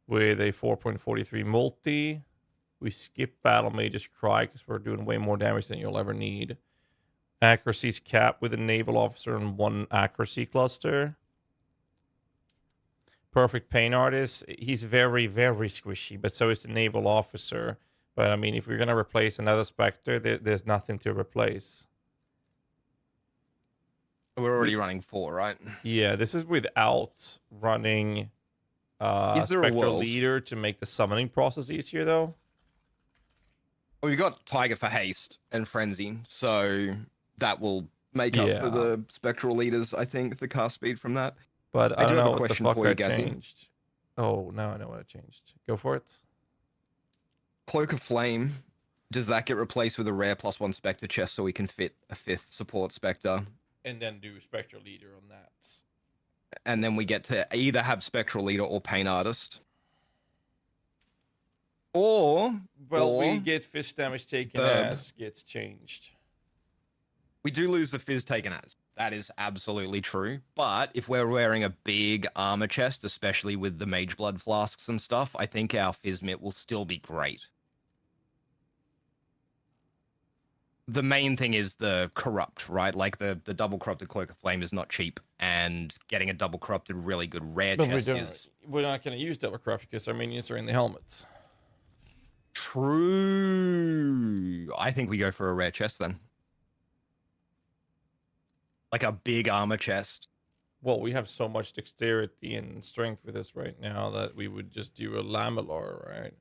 with a 4.43 multi. We skip Battle Mage's Cry because we're doing way more damage than you'll ever need. Accuracy's capped with a Naval Officer and 1 accuracy cluster. Perfect Paint Artist. He's very, very squishy, but so is the Naval Officer. But I mean, if we're going to replace another Spectre, there's nothing to replace. We're already running 4, right? Yeah, this is without running Is there a Spectral world? Leader to make the summoning process easier, though. Well, we've got Tiger for haste and frenzy, so that will make up for the spectral leaders. I think the cast speed from that. But I don't know have a what the question fuck for you, I Gazzy. changed. Oh, now I know what I changed. Go for it. Cloak of Flame. Does that get replaced with a rare +1 Spectre chest so we can fit a 5th support Spectre? And then do Spectral Leader on that. And then we get to either have Spectral Leader or Paint Artist. Or... we get Fizz damage taken as gets changed. We do lose the Fizz taken as. That is absolutely true. But if we're wearing a big armor chest, especially with the Mage Blood flasks and stuff, I think our Fizzmit will still be great. The main thing is the corrupt, right? Like the double corrupted Cloak of Flame is not cheap, and getting a double corrupted really good rare chest is... We're not going to use double corrupt because our minions are in the helmets. True. I think we go for a rare chest then. Like a big armor chest. Well, we have so much dexterity and strength with this right now that we would just do a lamellar, right?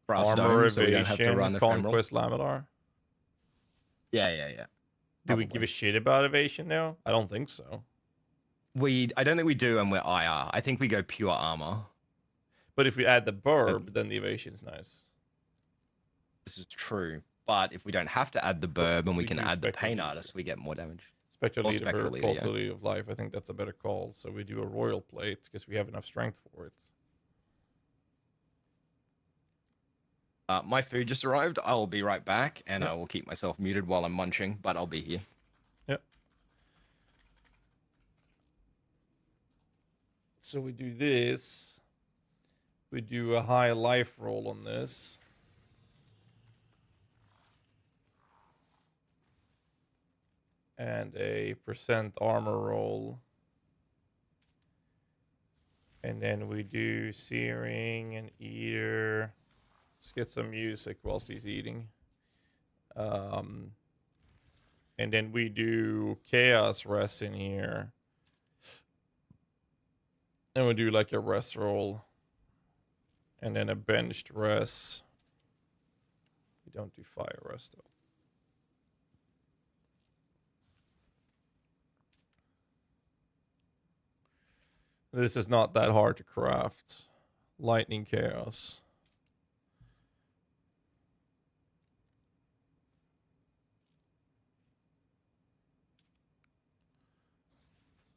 Brass Armor dome, so we don't have to evasion, run ephemeral. conquest lamellar. Yeah. Do we give a shit about evasion now? I don't think so. I don't think we do, and we're IR. I think we go pure armor. But if we add the burb, then the evasion's nice. This is true. But if we don't have to add the burb and we can do add the spectral pain leader. artist, we get more damage. Spectral Or leader, spectral leader, yeah. quality of life. I think that's a better call. So we do a royal plate because we have enough strength for it. My food just arrived. I'll be right back, and I will keep myself muted while I'm munching, but I'll be here. Yep. So we do this. We do a high life roll on this. And a % armor roll. And then we do searing and eater. Let's get some music whilst he's eating. And then we do chaos rest in here. And we do like a rest roll. And then a benched rest. We don't do fire rest though. This is not that hard to craft. Lightning chaos.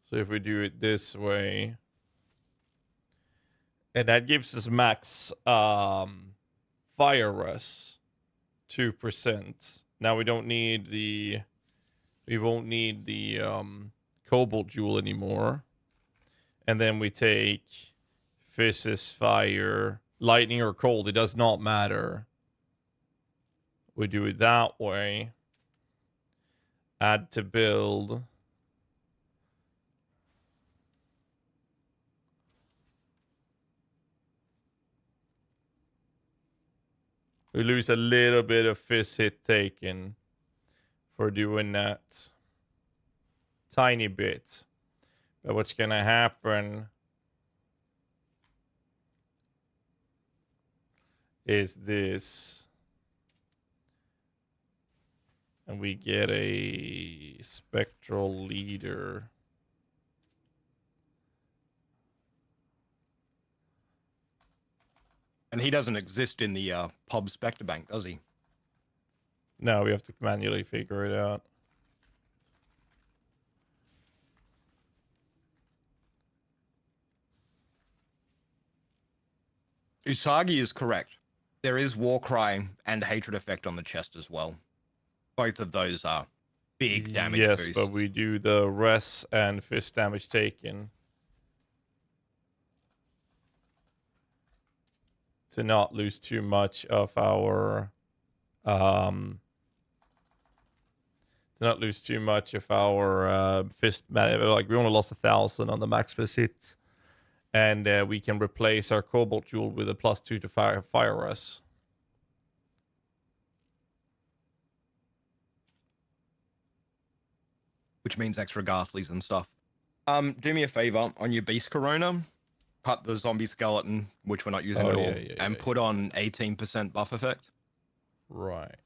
So if we do it this way, and that gives us max fire rest 2%. Now we won't need the cobalt jewel anymore. And then we take Physis, fire, lightning, or cold. It does not matter. We do it that way. Add to build. We lose a little bit of fizz hit taken for doing that. Tiny bit. But what's going to happen is this. And we get a spectral leader. And he doesn't exist in the pub Spectre Bank, does he? No, we have to manually figure it out. Usagi is correct. There is Warcry and Hatred effect on the chest as well. Both of those are big damage boosts. Yes, but we do the rest and fist damage taken. To not lose too much of our fist. Like we only lost 1,000 on the max fist hit, and we can replace our cobalt jewel with a +2 to fire rest. Which means extra ghastlies and stuff. Do me a favor on your beast corona. Cut the zombie skeleton, which we're not using at all, and put on 18% buff effect. Right.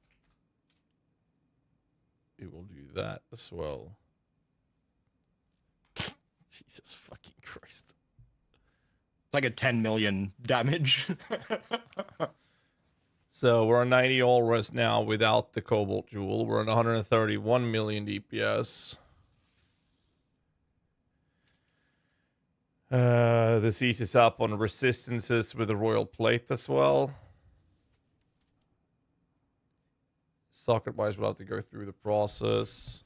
We will do that as well. Jesus fucking Christ. It's like a 10 million damage. So we're on 90 all rest now without the cobalt jewel. We're on 131 million DPS. This eases up on resistances with the royal plate as well. Socket wise, we'll have to go through the process.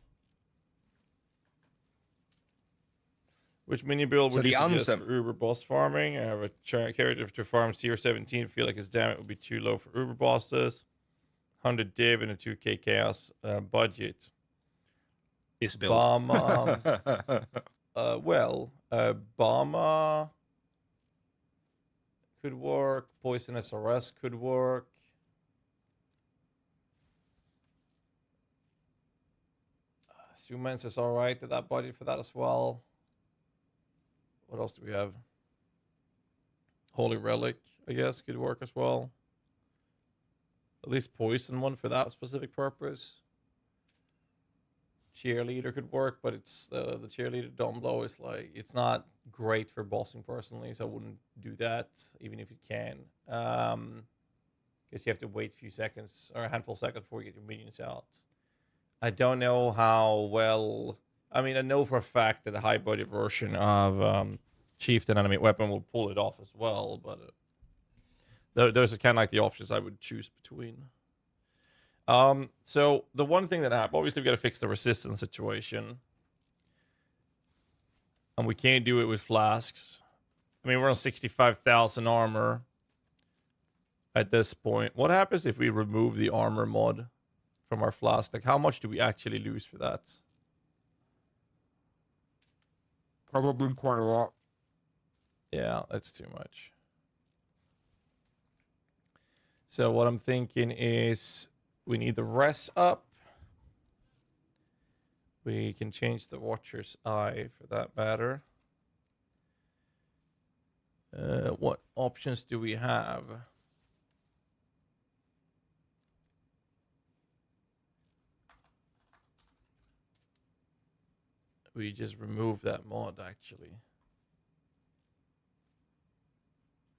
Which mini build would you suggest for Uber boss farming? I have a character to farm tier 17. Feel like his damage would be too low for Uber bosses. 100 div and a 2k chaos budget. This build. Bama could work. Poison SRS could work. Humans is alright at that budget for that as well. What else do we have? Holy Relic, I guess, could work as well. At least Poison one for that specific purpose. Cheerleader could work, but it's the cheerleader dumb blow is like, it's not great for bossing personally, so I wouldn't do that even if you can. Because you have to wait a few seconds or a handful of seconds before you get your minions out. I don't know how well. I mean, I know for a fact that a high budget version of Chieftain Enemy Weapon will pull it off as well, but those are kind of like the options I would choose between. So the one thing that happened, obviously we got to fix the resistance situation. And we can't do it with flasks. I mean, we're on 65,000 armor at this point. What happens if we remove the armor mod from our flask? Like, how much do we actually lose for that? Probably quite a lot. Yeah, that's too much. So what I'm thinking is we need the res up. We can change the Watcher's Eye for that matter. What options do we have? We just remove that mod actually.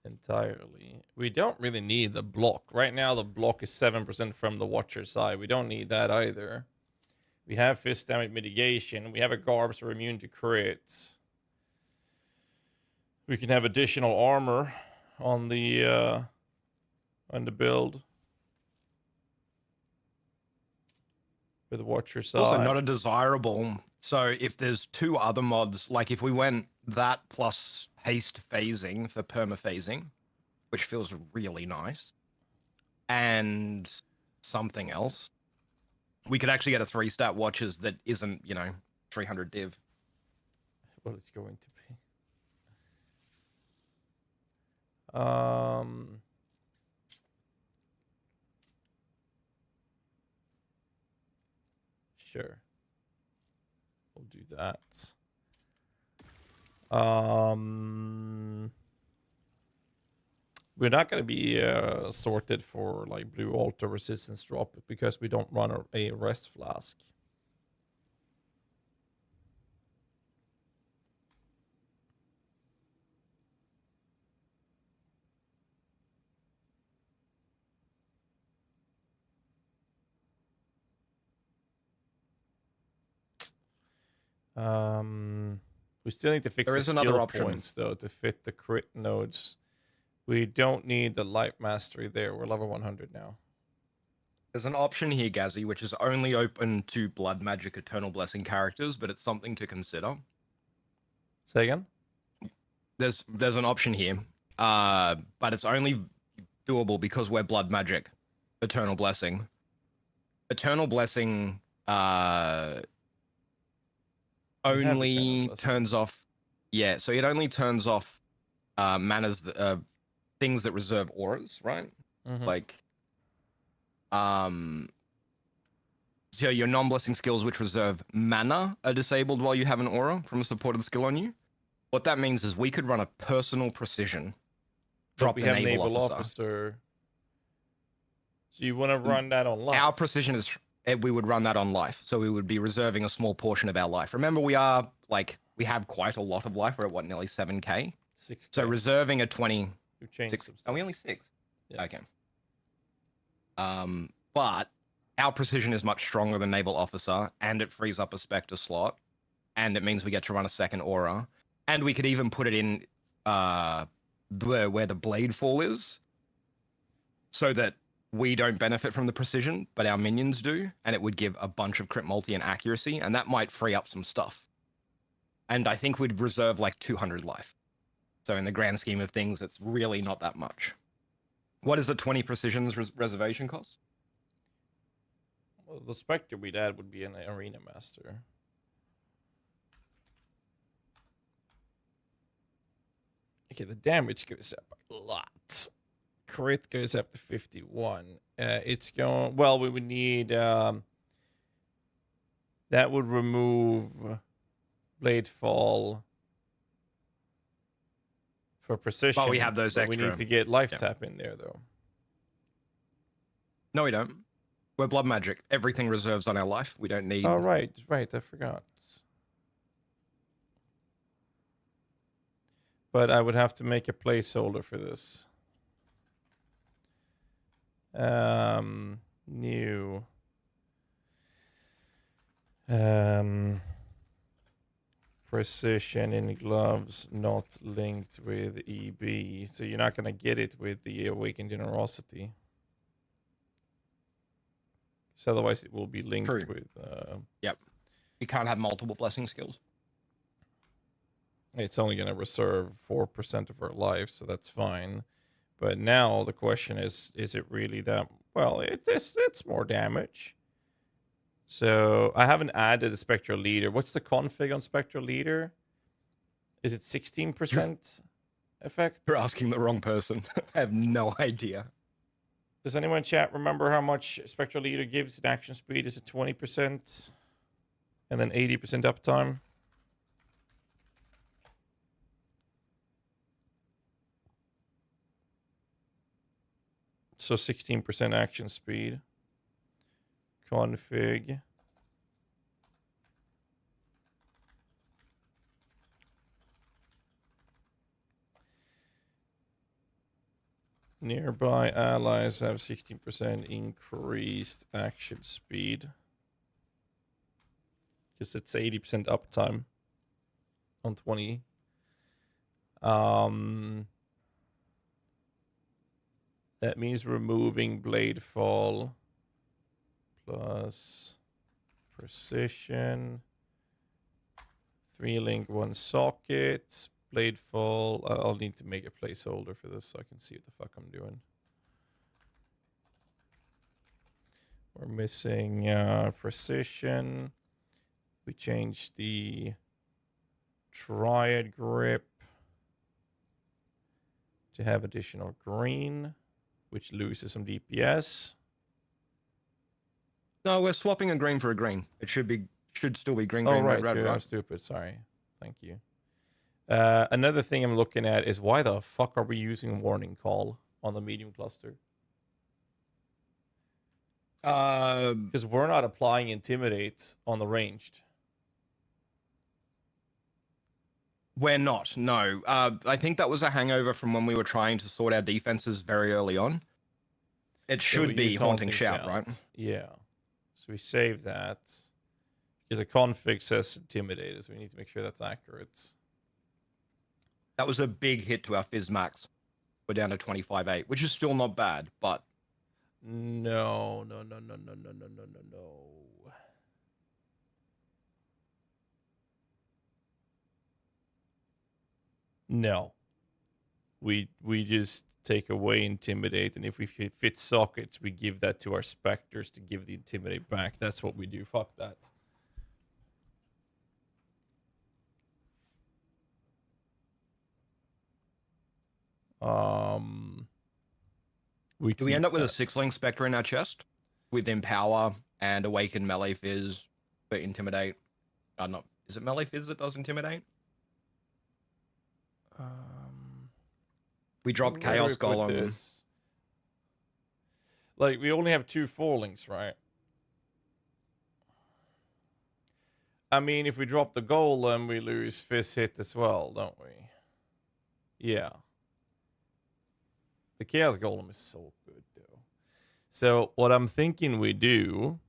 Entirely. We don't really need the block. Right now the block is 7% from the Watcher's side. We don't need that either. We have fist damage mitigation. We have a garb, so we're immune to crits. We can have additional armor on the build. For the Watcher's side. Also not a desirable. So if there's two other mods, like if we went that plus haste phasing for permaphasing, which feels really nice, and something else, we could actually get a 3-stat Watchers that isn't, 300 div. What it's going to be. Sure. We'll do that. We're not going to be sorted for like blue altar resistance drop because we don't run a rest flask. We still need to fix There the is another skill option. points though to fit the crit nodes. We don't need the light mastery there. We're level 100 now. There's an option here, GHAZZY, which is only open to Blood Magic Eternal Blessing characters, but it's something to consider. Say again? There's an option here, but it's only doable because we're Blood Magic Eternal Blessing. Eternal Blessing only turns off. Yeah, so it only turns off manners, things that reserve auras, right? Mm-hmm. Like, so your non-blessing skills which reserve mana are disabled while you have an aura from a supported skill on you. What that means is we could run a personal precision, drop we the have naval officer. So you want to run that on life? Our precision is, we would run that on life. So we would be reserving a small portion of our life. Remember, we have quite a lot of life. We're at what, nearly 7k? 6K. So reserving a 20. We've changed 6, some stuff. are we only 6? Yes. Okay. But our precision is much stronger than naval officer, and it frees up a specter slot, and it means we get to run a second aura, and we could even put it in where the blade fall is, so that we don't benefit from the precision, but our minions do, and it would give a bunch of crit multi and accuracy, and that might free up some stuff. And I think we'd reserve like 200 life. So in the grand scheme of things, it's really not that much. What is a 20 precisions reservation cost? Well, the Spectre we'd add would be an Arena Master. Okay, the damage goes up a lot. Crit goes up to 51. It's going... Well, we would need... That would remove Blade Fall for precision. Well, we have those but we extra. need to get Life Yeah. Tap in there, though. No, we don't. We're blood magic. Everything reserves on our life. We don't need. Oh, right. I forgot. But I would have to make a placeholder for this. New. Precision in gloves not linked with EB. So you're not going to get it with the Awakened Generosity. So otherwise it will be linked True. with... Yep. You can't have multiple blessing skills. It's only going to reserve 4% of our life, so that's fine. But now the question is it really that... Well, it's more damage. So I haven't added a Spectral Leader. What's the config on Spectral Leader? Is it 16% effect? You're asking the wrong person. I have no idea. Does anyone in chat remember how much Spectral Leader gives in action speed? Is it 20%? And then 80% uptime? So 16% action speed. Config. Nearby allies have 16% increased action speed. Because it's 80% uptime on 20. That means removing Blade Fall plus precision. 3 link, 1 socket. Blade Fall. I'll need to make a placeholder for this so I can see what the fuck I'm doing. We're missing precision. We changed the Triad Grip to have additional green, which loses some DPS. No, we're swapping a green for a green. It should still be green, Oh, green, right, red, red, I'm right? stupid. Sorry. Thank you. Another thing I'm looking at is why the fuck are we using Warning Call on the medium cluster? Because we're not applying Intimidate on the ranged. We're not, no. I think that was a hangover from when we were trying to sort our defenses very early on. It So we should be used Haunting Shout, right? Yeah. So we save that. Because a config says Intimidate, so we need to make sure that's accurate. That was a big hit to our Fizz Max. We're down to 25.8, which is still not bad, but... No. No. We just take away Intimidate, and if we fit sockets, we give that to our Spectres to give the Intimidate back. That's what we do. Fuck that. Do we end up with a 6-link Spectre in our chest? With Empower and Awaken Melee Fizz for Intimidate? Is it Melee Fizz that does Intimidate? We dropped Chaos Golem. Like, we only have 2 4-links, right? I mean, if we drop the Golem, we lose Fizz hit as well, don't we? Yeah. The Chaos Golem is so good, though. So, what I'm thinking we do...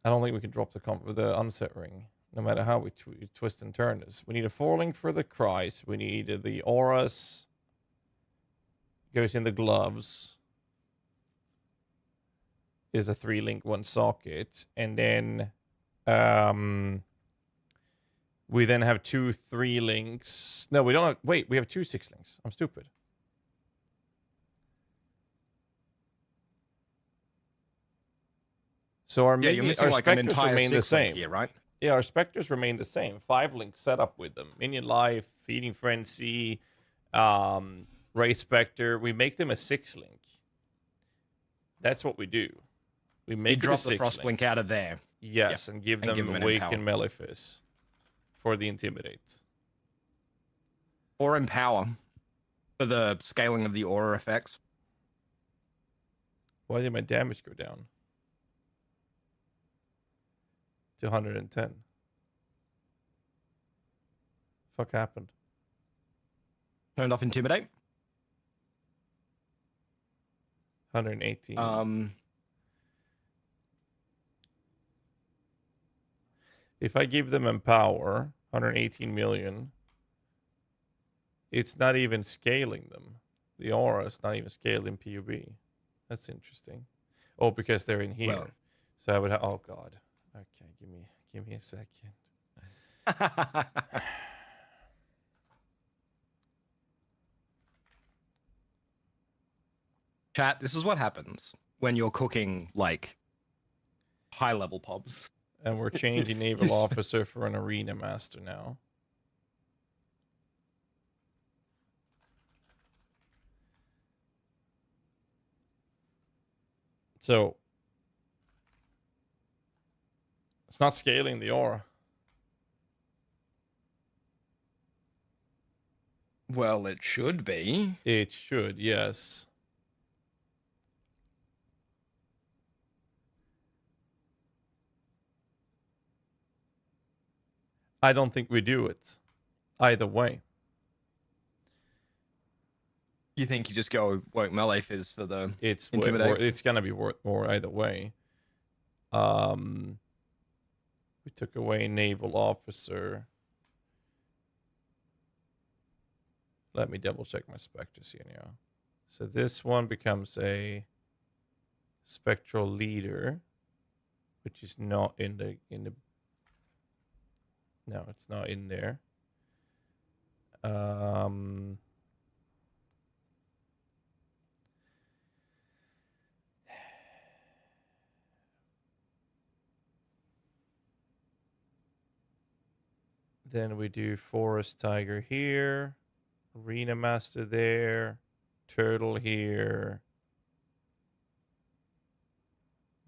I don't think we can drop the Unset Ring, no matter how we twist and turn this. We need a 4-link for the Christ. We need the Auras. Goes in the gloves. Is a 3-link, 1 socket. And then... we then have 2 3-links. No, we don't have... Wait, we have 2 6-links. I'm stupid. So our you're missing our like an Spectres entire remain the 6-link same. here, right? Yeah, our Spectres remain the same. 5-link setup with them. Minion Life, Feeding Frenzy, Ray Spectre. We make them a 6-link. That's what we do. We You make it a drop the 6 frost link. blink out of there. Yes, and give and them give them an Awaken Empower. Malefice for the Intimidate. Or Empower for the scaling of the aura effects. Why did my damage go down to 110? Fuck happened? Turned off Intimidate. 118. If I give them Empower, 118 million, it's not even scaling them. The aura is not even scaled in PUB. That's interesting. Oh, because they're in here. Well. So I would have. Oh God. Okay, give me a second. Chat, this is what happens when you're cooking like high level pubs. And we're changing naval officer for an arena master now. So it's not scaling the aura. Well, it should be. It should, yes. I don't think we do it either way. You think you just go woke melee fizz for the It's Intimidate? it's gonna be worth more either way. We took away naval officer. Let me double check my specters here now. So this one becomes a spectral leader, which is not in the no, it's not in there. Then we do Forest Tiger here, Arena Master there, Turtle here,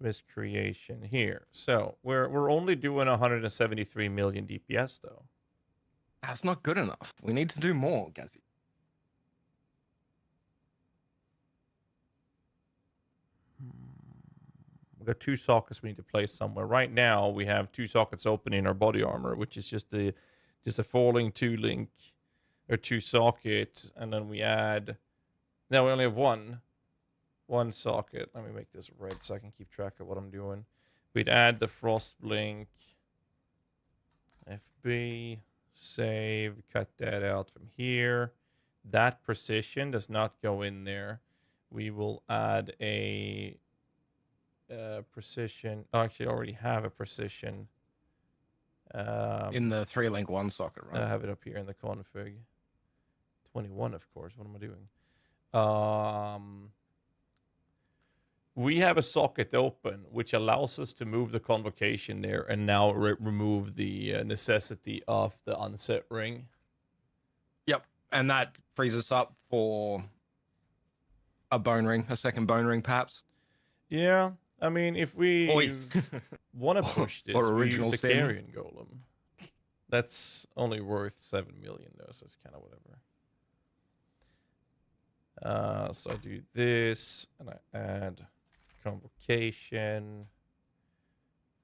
Miscreation here. So we're only doing 173 million DPS though. That's not good enough. We need to do more, GHAZZY. We've got 2 sockets we need to place somewhere. Right now, we have 2 sockets open in our body armor, which is just a falling 2 link or 2 socket, and then we add. Now we only have one socket. Let me make this red so I can keep track of what I'm doing. We'd add the frost blink. FB, save, cut that out from here. That precision does not go in there. We will add a precision. Oh, actually, I already have a precision. In the 3-link 1 socket, right? I have it up here in the config. 21, of course. What am I doing? We have a socket open, which allows us to move the convocation there and now remove the necessity of the unset ring. Yep, and that frees us up for a bone ring, a second bone ring, perhaps. Yeah, I mean, if we want to push this, or we original use a sin. carrion golem. That's only worth 7 million, though, so it's kind of whatever. So I do this, and I add convocation.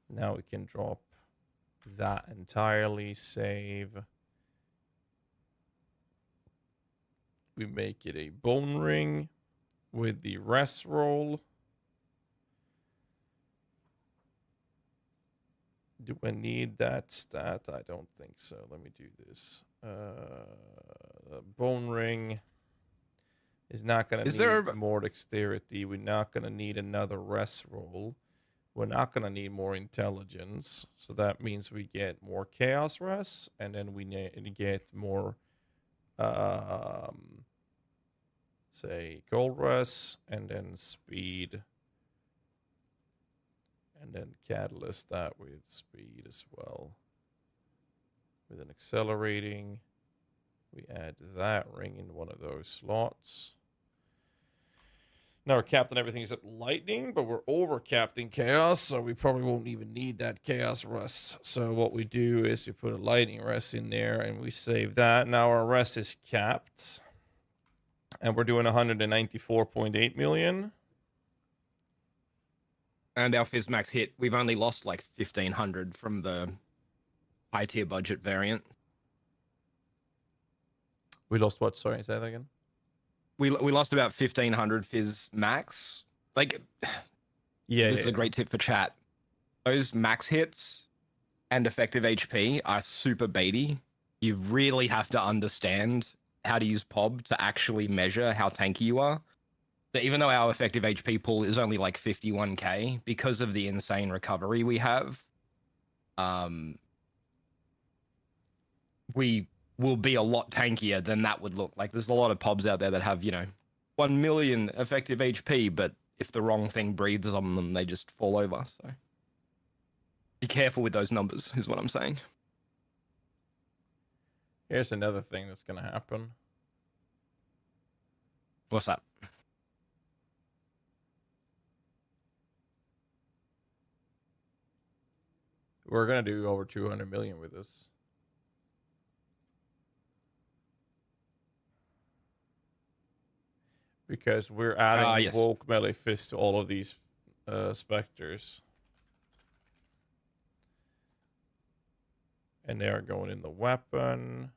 Now we can drop that entirely, save. We make it a bone ring with the rest roll. Do I need that stat? I don't think so. Let me do this. Bone ring is not going to need more dexterity. We're not going to need another rest roll. We're not going to need more intelligence. So that means we get more chaos rest, and then we get more, say, gold rest, and then speed. And then catalyst that with speed as well. With an accelerating, we add that ring in one of those slots. Now we're capped on everything except lightning, but we're over capped in chaos, so we probably won't even need that chaos rest. So what we do is we put a lightning rest in there and we save that. Now our rest is capped. And we're doing 194.8 million. And our Fizz Max hit, we've only lost like 1,500 from the high tier budget variant. We lost what? Sorry, say that again. We lost about 1,500 Fizz Max. Like, yeah, this is a great tip for chat. Those max hits and effective HP are super baity. You really have to understand how to use POB to actually measure how tanky you are. So even though our effective HP pool is only like 51k, because of the insane recovery we have, we will be a lot tankier than that would look. Like there's a lot of POBs out there that have, 1 million effective HP, but if the wrong thing breathes on them, they just fall over. So be careful with those numbers, is what I'm saying. Here's another thing that's going to happen. What's that? We're going to do over 200 million with this. Because we're adding woke melee fist to all of these specters. And they are going in the weapon.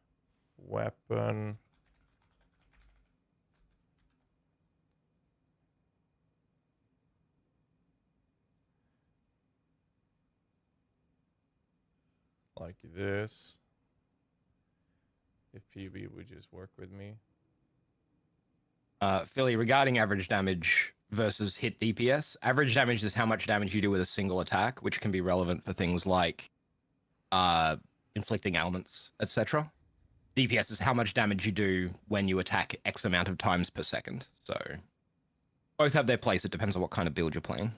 Like this. If PB would just work with me. Philly, regarding average damage versus hit DPS, average damage is how much damage you do with a single attack, which can be relevant for things like inflicting ailments, etc. DPS is how much damage you do when you attack X amount of times per second. So both have their place. It depends on what kind of build you're playing.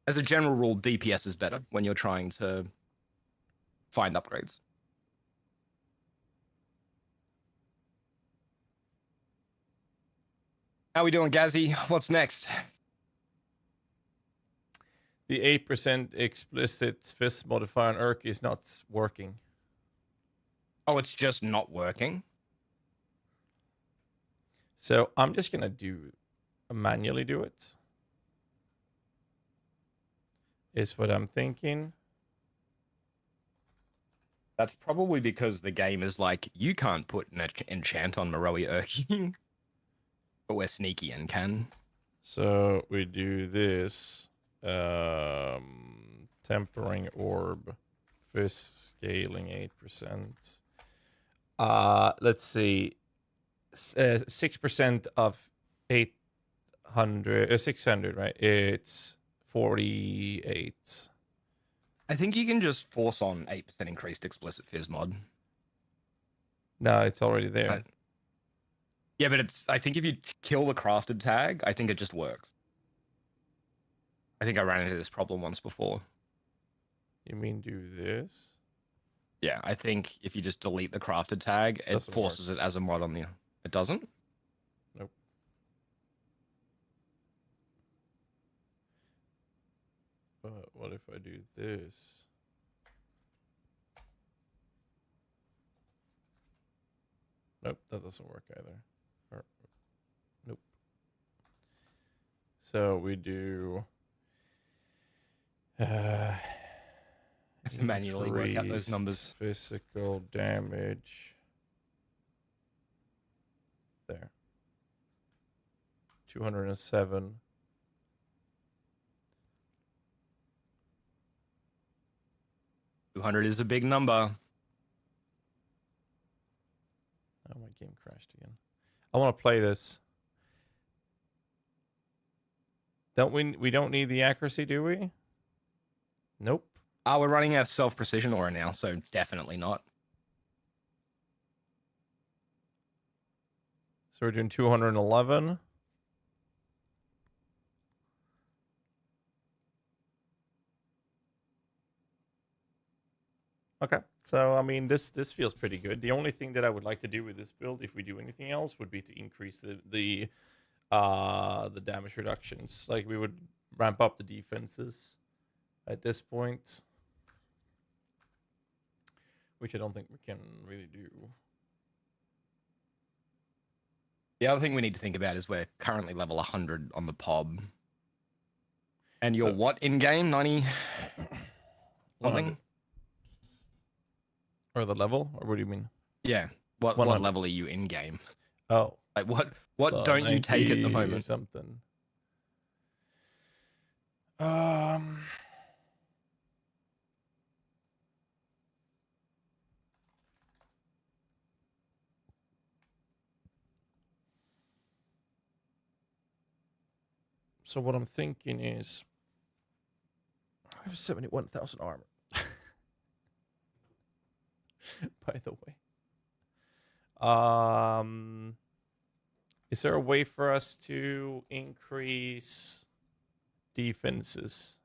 As a general rule, DPS is better when you're trying to find upgrades. How we doing, GHAZZY? What's next? The 8% explicit fist modifier on Urk is not working. Oh, it's just not working? So I'm just going to manually do it. Is what I'm thinking. That's probably because the game is like, you can't put an enchant on Moroi Urki. But we're sneaky and can. So we do this. Tempering orb. Fist scaling 8%. Let's see. 6% of 800, 600, right? It's 48. I think you can just force on 8% increased explicit fizz mod. No, it's already there. Yeah, but I think if you kill the crafted tag, I think it just works. I think I ran into this problem once before. You mean do this? Yeah, I think if you just delete the crafted tag, it forces it as a mod on the... It doesn't? Nope. But what if I do this? Nope, that doesn't work either. Nope. So we do... I have to manually work out those numbers. Physical damage. There. 207. $200 is a big number. Oh, my game crashed again. I want to play this. We don't need the accuracy, do we? Nope. We're running our self-precision aura now, so definitely not. So we're doing 211. Okay. So, I mean, this feels pretty good. The only thing that I would like to do with this build, if we do anything else, would be to increase the the damage reductions. Like we would ramp up the defenses at this point, which I don't think we can really do. The other thing we need to think about is we're currently level 100 on the POB. And you're what in game? 90 something? Or the level? Or what do you mean? Yeah. What 100. level are you in game? Oh. Like what don't you take at the 90 moment? Something. So what I'm thinking is, I have 71,000 armor. By the way. Is there a way for us to increase defenses?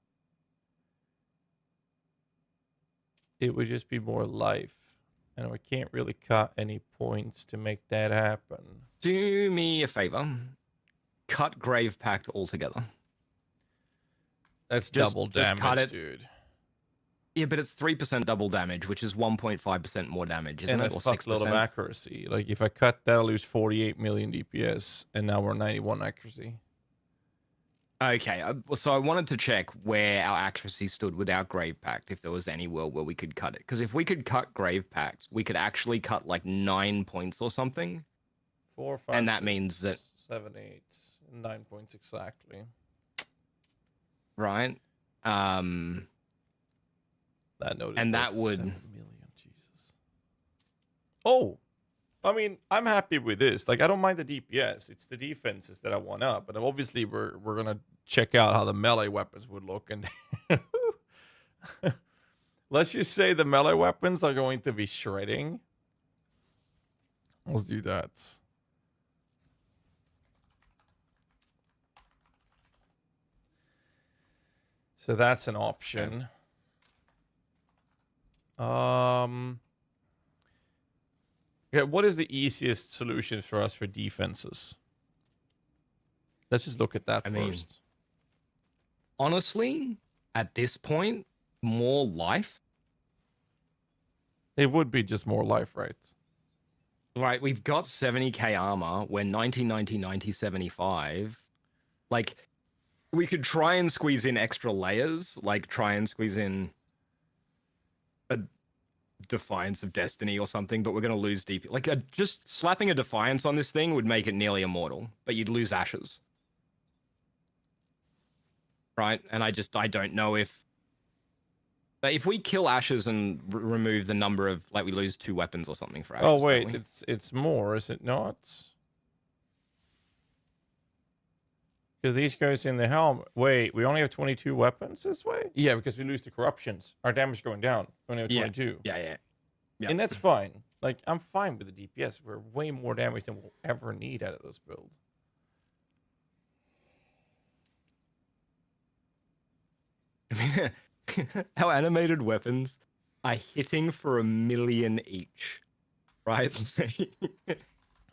It would just be more life. And we can't really cut any points to make that happen. Do me a favor. Cut Grave Pact altogether. That's Just- double just damage, cut it. dude. Yeah, but it's 3% double damage, which is 1.5% more damage, isn't And it? a Or fuckload of 6%? accuracy. Like, if I cut that, I'll lose 48 million DPS, and now we're 91 accuracy. Okay, so I wanted to check where our accuracy stood without Grave Pact, if there was any world where we could cut it. Because if we could cut Grave Pact, we could actually cut like 9 points or something. 4, 5, And that 6, means that- 7, 8, 9 points exactly. Right? That note is And that worth would- 7 million. Jesus. Oh, I mean, I'm happy with this. Like, I don't mind the DPS. It's the defenses that I want up. But obviously, we're gonna check out how the melee weapons would look. And let's just say the melee weapons are going to be shredding. Let's do that. So that's an option. Yeah, what is the easiest solution for us for defenses? Let's just look at that I mean- first. Honestly, at this point, more life. It would be just more life, right? Right, we've got 70k armor. We're 90, 90, 90, 75. Like, we could try and squeeze in extra layers, like try and squeeze in a Defiance of Destiny or something, but we're going to lose DP. Like, just slapping a Defiance on this thing would make it nearly immortal, but you'd lose Ashes. Right? And I don't know if... But if we kill Ashes and remove the number of... Like, we lose 2 weapons or something for Ashes. Oh don't wait, we? it's more, is it not? Because these guys in the helm. Wait, we only have 22 weapons this way? Yeah, because we lose the corruptions. Our damage is going down. We only have 22. Yeah. And that's fine. Like, I'm fine with the DPS. We're way more damage than we'll ever need out of this build. I mean, our animated weapons are hitting for 1 million each, right?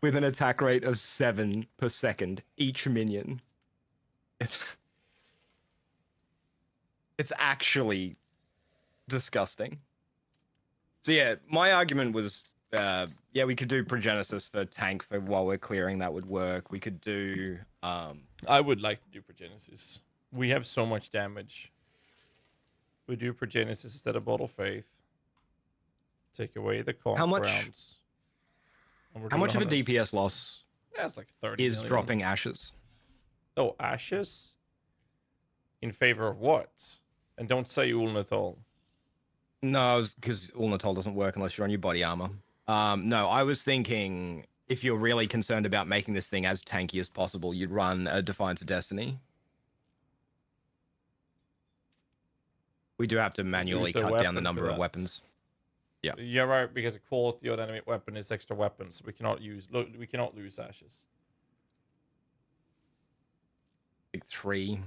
With an attack rate of 7 per second each minion. It's actually disgusting. So yeah, my argument was, yeah, we could do Progenesis for tank for while we're clearing. That would work. We could do. I would like to do Progenesis. We have so much damage. We do Progenesis instead of Bottle Faith. Take away the How much- rounds. And we're How doing much of a 100. DPS loss Yeah, it's like 30 is million. dropping Ashes? Oh, Ashes? In favor of what? And don't say Ulnathol. No, because Ulnathol doesn't work unless you're on your body armor. No, I was thinking if you're really concerned about making this thing as tanky as possible, you'd run a Defiance of Destiny. We do have to manually Use a cut down the weapon number for of that. weapons. Yeah. Yeah, right. Because the quality of the enemy weapon is extra weapons. We cannot use. We cannot lose Ashes. Like three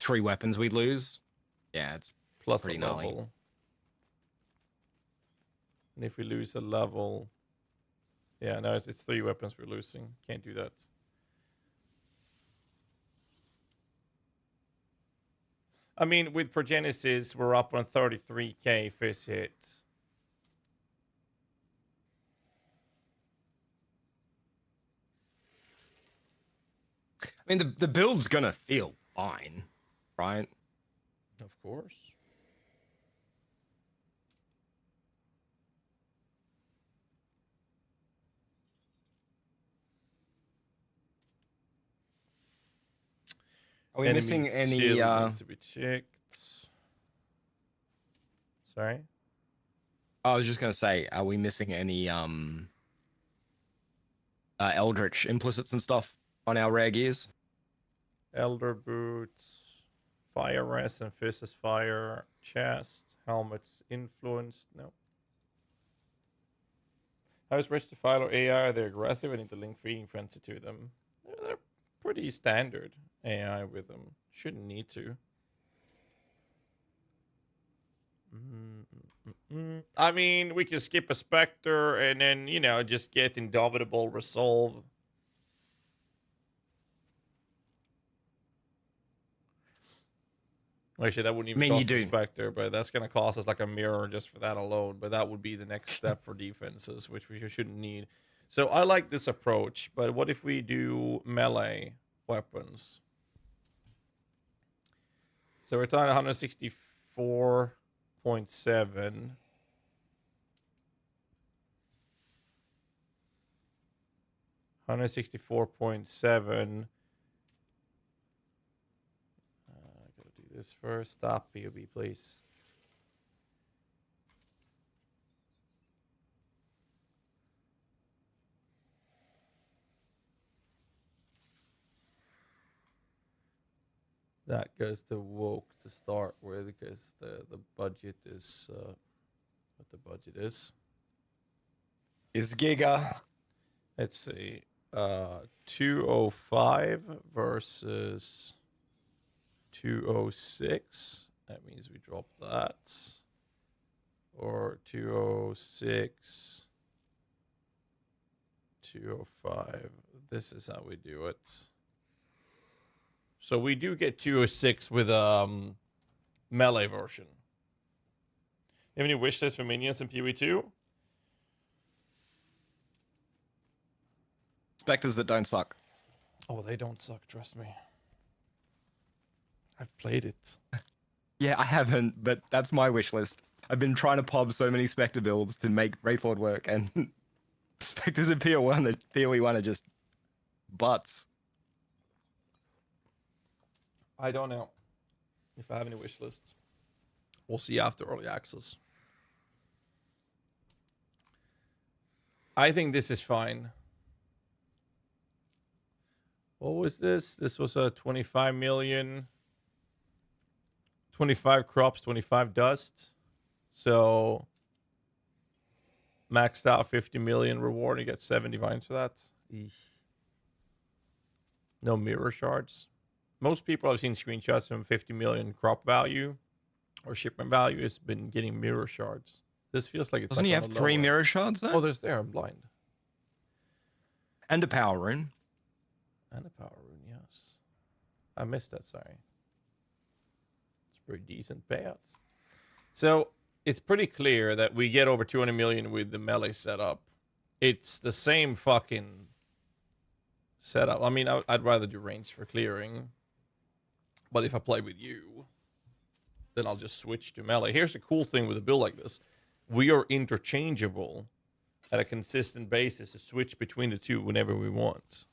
weapons we lose. Yeah, it's Plus Pretty a gnarly. level. And if we lose a level, yeah, no, it's 3 weapons we're losing. Can't do that. I mean, with Progenesis, we're up on 33k first hits. I mean, the build's gonna feel fine, right? Of course. Are we missing Enemies any? shield needs to be checked. Sorry? I was just gonna say, are we missing any Eldritch implicits and stuff on our rare gears? Elder boots, fire rest and versus fire, chest, helmets, influenced. No. How is Rich to Philo AI? They're aggressive. I need to link feeding frenzy to them. They're pretty standard AI with them. Shouldn't need to. I mean, we can skip a Spectre and then, you know, just get Indomitable Resolve. Actually, that wouldn't even cost a Spectre, but that's going to cost us like a mirror just for that alone. But that would be the next step for defenses, which we shouldn't need. So I like this approach, but what if we do melee weapons? So we're talking 164.7. 164.7. This first. Stop POB, please. That goes to woke to start with because the budget is what the budget is. Is Giga. Let's see. 205 versus 206. That means we drop that. Or 206, 205. This is how we do it. So we do get 206 with melee version. You have any wish lists for minions in PoE2? Spectres that don't suck. Oh, they don't suck, trust me. I've played it. Yeah, I haven't, but that's my wish list. I've been trying to pub so many Spectre builds to make Wraithlord work, and Spectres in PoE1 are just butts. I don't know if I have any wish lists. We'll see after early access. I think this is fine. What was this? This was a 25 million. 25 crops, 25 dust. So maxed out 50 million reward. You get 70 vines for that. Eesh. No mirror shards. Most people I've seen screenshots from 50 million crop value or shipment value has been getting mirror shards. This feels like it's Doesn't like he have 3 mirror shards though? Oh, there's there. I'm blind. And a power rune. And a power rune, yes. I missed that, sorry. It's pretty decent payouts. So it's pretty clear that we get over 200 million with the melee setup. It's the same fucking setup. I mean, I'd rather do range for clearing. But if I play with you, then I'll just switch to melee. Here's the cool thing with a build like this. We are interchangeable at a consistent basis to switch between the two whenever we want.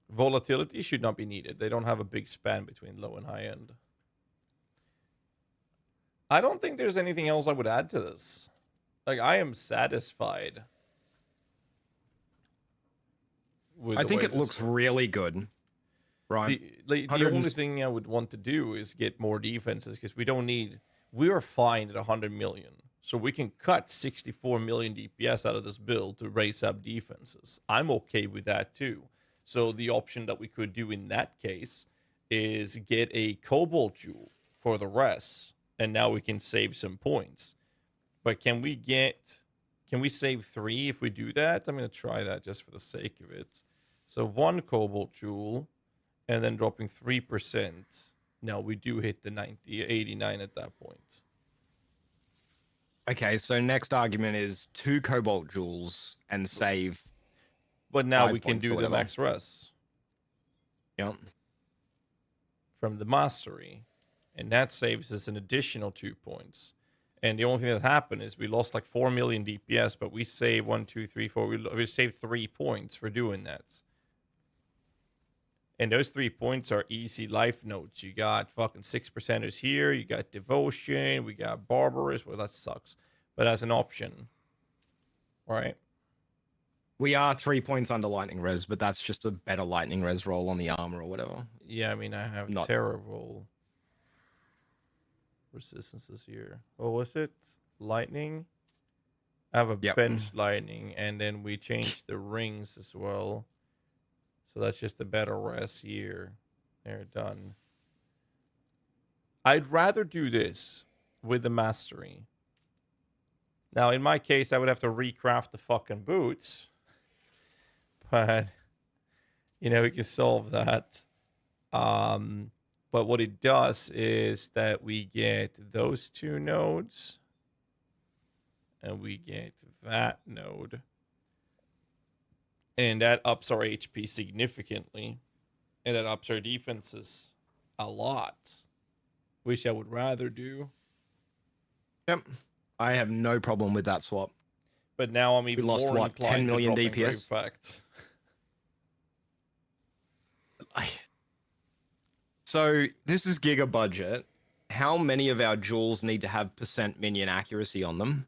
Volatility should not be needed. They don't have a big span between low and high end. I don't think there's anything else I would add to this. Like, I am satisfied with I think it looks really good. Right. The only thing I would want to do is get more defenses because we are fine at 100 million. So we can cut 64 million DPS out of this build to raise up defenses. I'm okay with that too. So the option that we could do in that case is get a Cobalt Jewel for the rest. And now we can save some points. But can we save 3 if we do that? I'm going to try that just for the sake of it. So 1 Cobalt Jewel and then dropping 3%. No, we do hit the 89 at that point. Okay, so next argument is 2 cobalt jewels and save. But now 5 we can points or do the whatever. max res Yep. from the mastery, and that saves us an additional 2 points. And the only thing that happened is we lost like 4 million DPS, but we saved 1, 2, 3, 4. We saved 3 points for doing that. And those 3 points are easy life notes. You got fucking 6%ers here. You got devotion. We got barbarous. Well, that sucks, but as an option, right? We are 3 points under lightning res, but that's just a better lightning res roll on the armor or whatever. Yeah, I mean, I have Not- terrible resistances here. What was it? Lightning? I have a Yep. bench lightning, and then we changed the rings as well. So that's just a better res here. They're done. I'd rather do this with the mastery. Now, in my case, I would have to recraft the fucking boots. But, you know, we can solve that. But what it does is that we get those 2 nodes. And we get that node. And that ups our HP significantly. And that ups our defenses a lot. Which I would rather do. Yep. I have no problem with that swap. But now I'm even lost, more what, inclined 10 million to drop Engrave DPS? Pact. So this is Giga budget. How many of our jewels need to have % minion accuracy on them?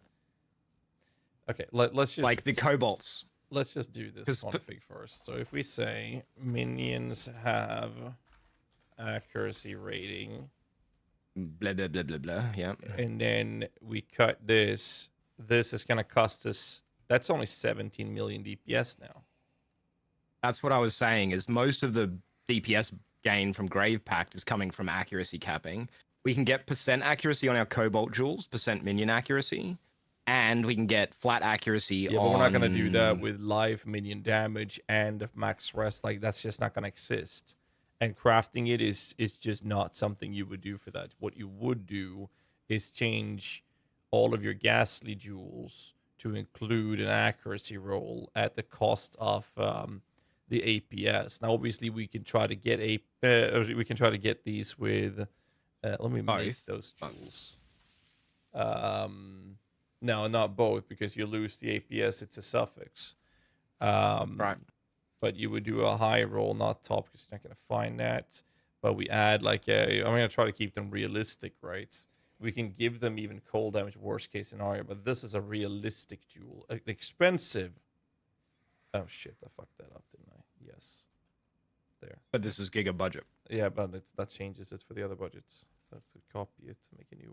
Okay, let's just Like the cobalts. let's just do this config first. So if we say minions have accuracy rating, Blah blah blah blah blah. Yeah. and then we cut this, this is gonna cost us. That's only 17 million DPS now. That's what I was saying. Is most of the DPS gain from Grave Pact is coming from accuracy capping. We can get % accuracy on our cobalt jewels, % minion accuracy, and we can get flat accuracy Yeah, on... but we're not gonna do that with live minion damage and max rest. Like that's just not gonna exist. And crafting it is just not something you would do for that. What you would do is change all of your ghastly jewels to include an accuracy roll at the cost of the APS. Now, obviously, we can try to get we can try to get these with. Let me make those jewels. No, not both, because you lose the APS. It's a suffix. Right. But you would do a high roll, not top, because you're not going to find that. But we add like a. I'm going to try to keep them realistic, right? We can give them even cold damage, worst case scenario. But this is a realistic jewel, expensive. Oh shit! I fucked that up, didn't I? Yes. There. But this is Giga budget. Yeah, but that changes it for the other budgets. So I have to copy it to make a new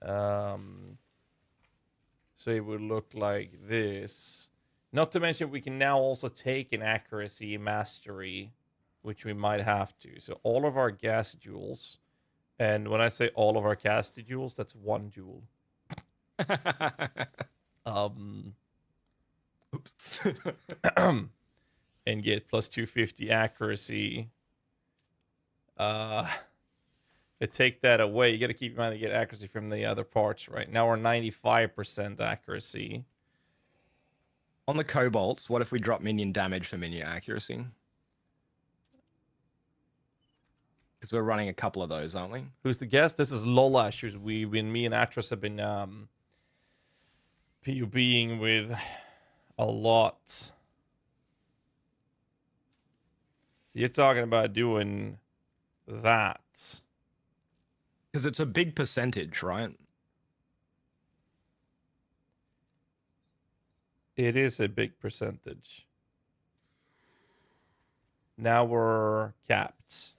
one. So it would look like this. Not to mention, we can now also take an accuracy mastery, which we might have to. So all of our gas jewels, and when I say all of our gas jewels, that's 1 jewel. Oops. And get plus 250 accuracy. To take that away, you got to keep in mind to get accuracy from the other parts, right? Now we're 95% accuracy. On the cobalts, what if we drop minion damage for minion accuracy? Because we're running a couple of those, aren't we? Who's the guest? This is Lolash, who's me and Atros have been PUBing with a lot. You're talking about doing that. Because it's a big percentage, right? It is a big percentage. Now we're capped.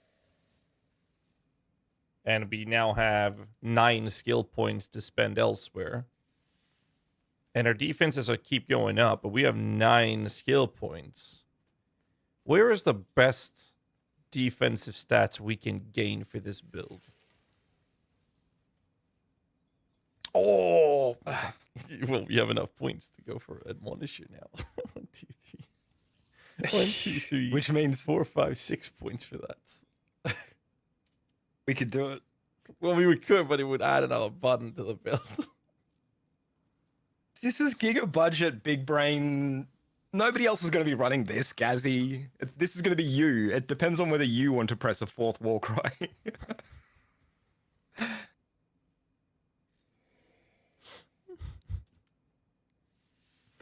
And we now have 9 skill points to spend elsewhere. And our defenses are keep going up, but we have 9 skill points. Where is the best defensive stats we can gain for this build? Oh, well, we have enough points to go for Admonisher now. 1, 2, 3. 1, 2, 3, Which means 4, 5, 6 points for that. we could do it. Well, we could, but it would add another button to the build. This is giga budget, big brain. Nobody else is going to be running this, GHAZZY. This is going to be you. It depends on whether you want to press a 4th war cry.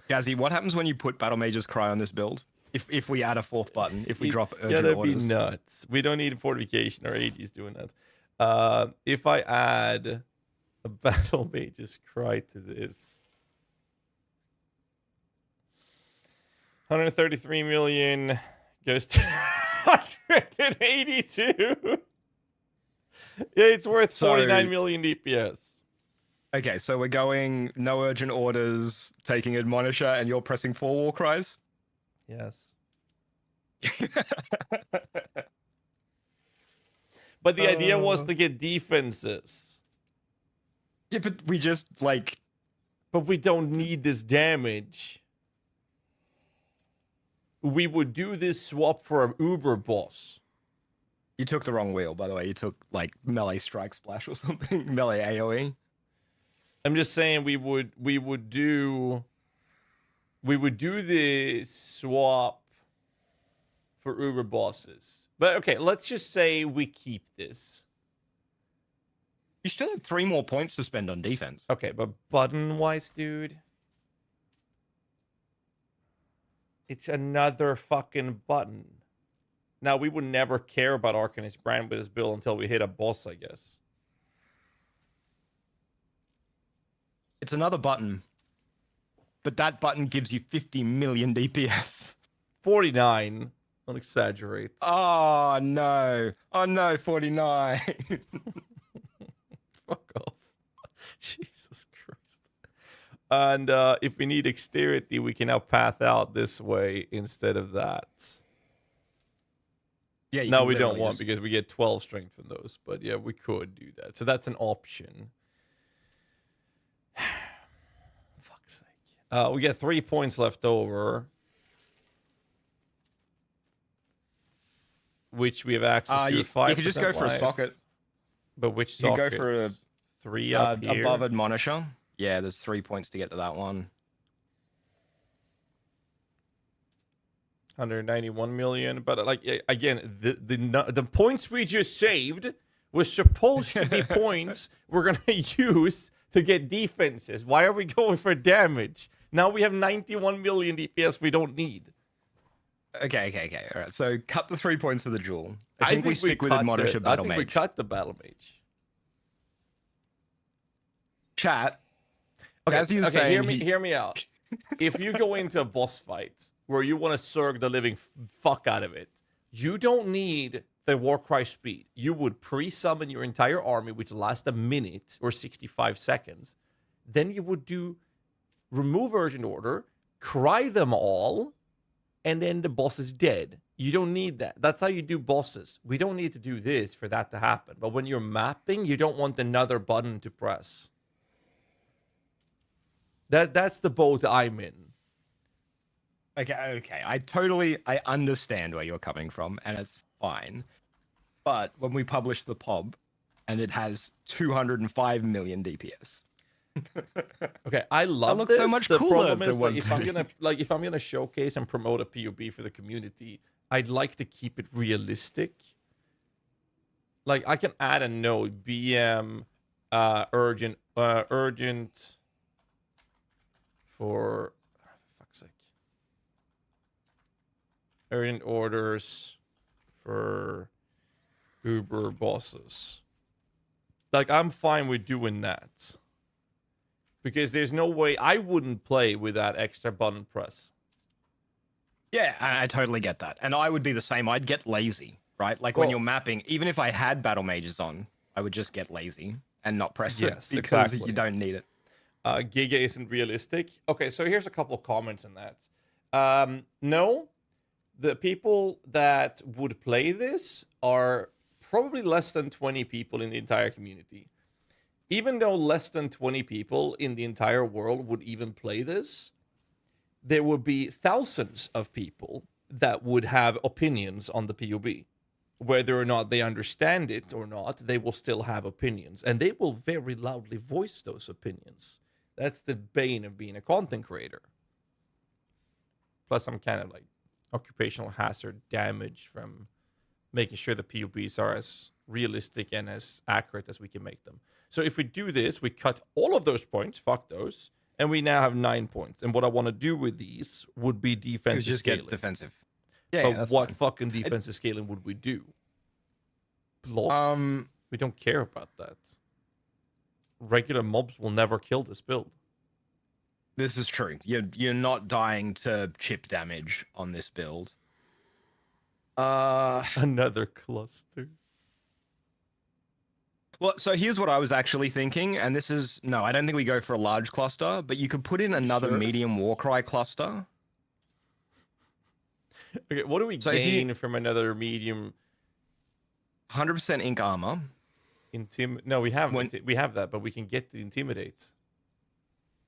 GHAZZY, what happens when you put Battle Mage's Cry on this build? If we add a 4th button, if we drop urgent orders. orders. Be nuts. We don't need fortification or AG's doing that. If I add a Battle Mage's Cry to this, 133 million goes to 182. Yeah, it's worth 49 million DPS. Okay, so we're going no urgent orders, taking Admonisher, and you're pressing 4 war cries? Yes. But the idea was to get defenses. Yeah, but we just, like... But we don't need this damage. We would do this swap for an Uber boss. You took the wrong wheel, by the way. You took, like, melee strike splash or something. Melee AoE. I'm just saying we would do the swap for Uber bosses. But okay, let's just say we keep this. You still have 3 more points to spend on defense. Okay, but button-wise, dude, it's another fucking button. Now, we would never care about Arcanist Brand with this build until we hit a boss, I guess. It's another button. But that button gives you 50 million DPS. 49. Don't exaggerate. Oh, no. Oh, no, 49. Fuck off. Jesus Christ. And if we need dexterity, we can now path out this way instead of that. Yeah, no, we don't want because we get 12 strength from those. But yeah, we could do that. So that's an option. Fuck's sake. We get 3 points left over. Which we have access to. 5%. You could just go for a socket. But which socket? You go for a 3 up here. Above Admonisher. Yeah, there's 3 points to get to that one. 191 million. But like again, the points we just saved was supposed to be points we're gonna use to get defenses. Why are we going for damage? Now we have 91 million DPS we don't need. Okay. All right. So cut the 3 points for the jewel. I think we stick with Admonisher Battle Mage. I think we cut the Battle Mage. Chat. Okay, as you saying, hear me out. If you go into a boss fight where you want to surg the living fuck out of it, you don't need the Warcry speed. You would pre-summon your entire army, which lasts a minute or 65 seconds. Then you would do remove urgent order, cry them all, and then the boss is dead. You don't need that. That's how you do bosses. We don't need to do this for that to happen. But when you're mapping, you don't want another button to press. That's the boat I'm in. Okay. I understand where you're coming from, and it's fine. But when we publish the POB, and it has 205 million DPS. Okay, I love that looks so much cooler. The problem is that if I'm gonna showcase and promote a POB for the community, I'd like to keep it realistic. Like I can add a node BM urgent for fuck's sake. Urgent orders for Uber bosses. Like I'm fine with doing that. Because there's no way I wouldn't play with that extra button press. Yeah, I totally get that. And I would be the same. I'd get lazy, right? Like when you're mapping, even if I had Battle Mages on, I would just get lazy and not press it because exactly. You don't need it. Giga isn't realistic. Okay, so here's a couple of comments on that. No, the people that would play this are probably less than 20 people in the entire community. Even though less than 20 people in the entire world would even play this, there would be thousands of people that would have opinions on the POB. Whether or not they understand it or not, they will still have opinions, and they will very loudly voice those opinions. That's the bane of being a content creator. Plus, I'm kind of like occupational hazard damage from making sure the POBs are as realistic and as accurate as we can make them. So if we do this, we cut all of those points, fuck those, and we now have 9 points. And what I want to do with these would be defensive Just scaling. get defensive. Yeah, But that's what fine. fucking defensive scaling would we do? Block? We don't care about that. Regular mobs will never kill this build. This is true. You're not dying to chip damage on this build. Another cluster. Well, so here's what I was actually thinking, and this is no, I don't think we go for a large cluster, but you could put in another Sure. medium Warcry cluster. Okay, what do we So if you- gain from another medium 100% ink armor. No, we have When- we have that, but we can get the intimidate,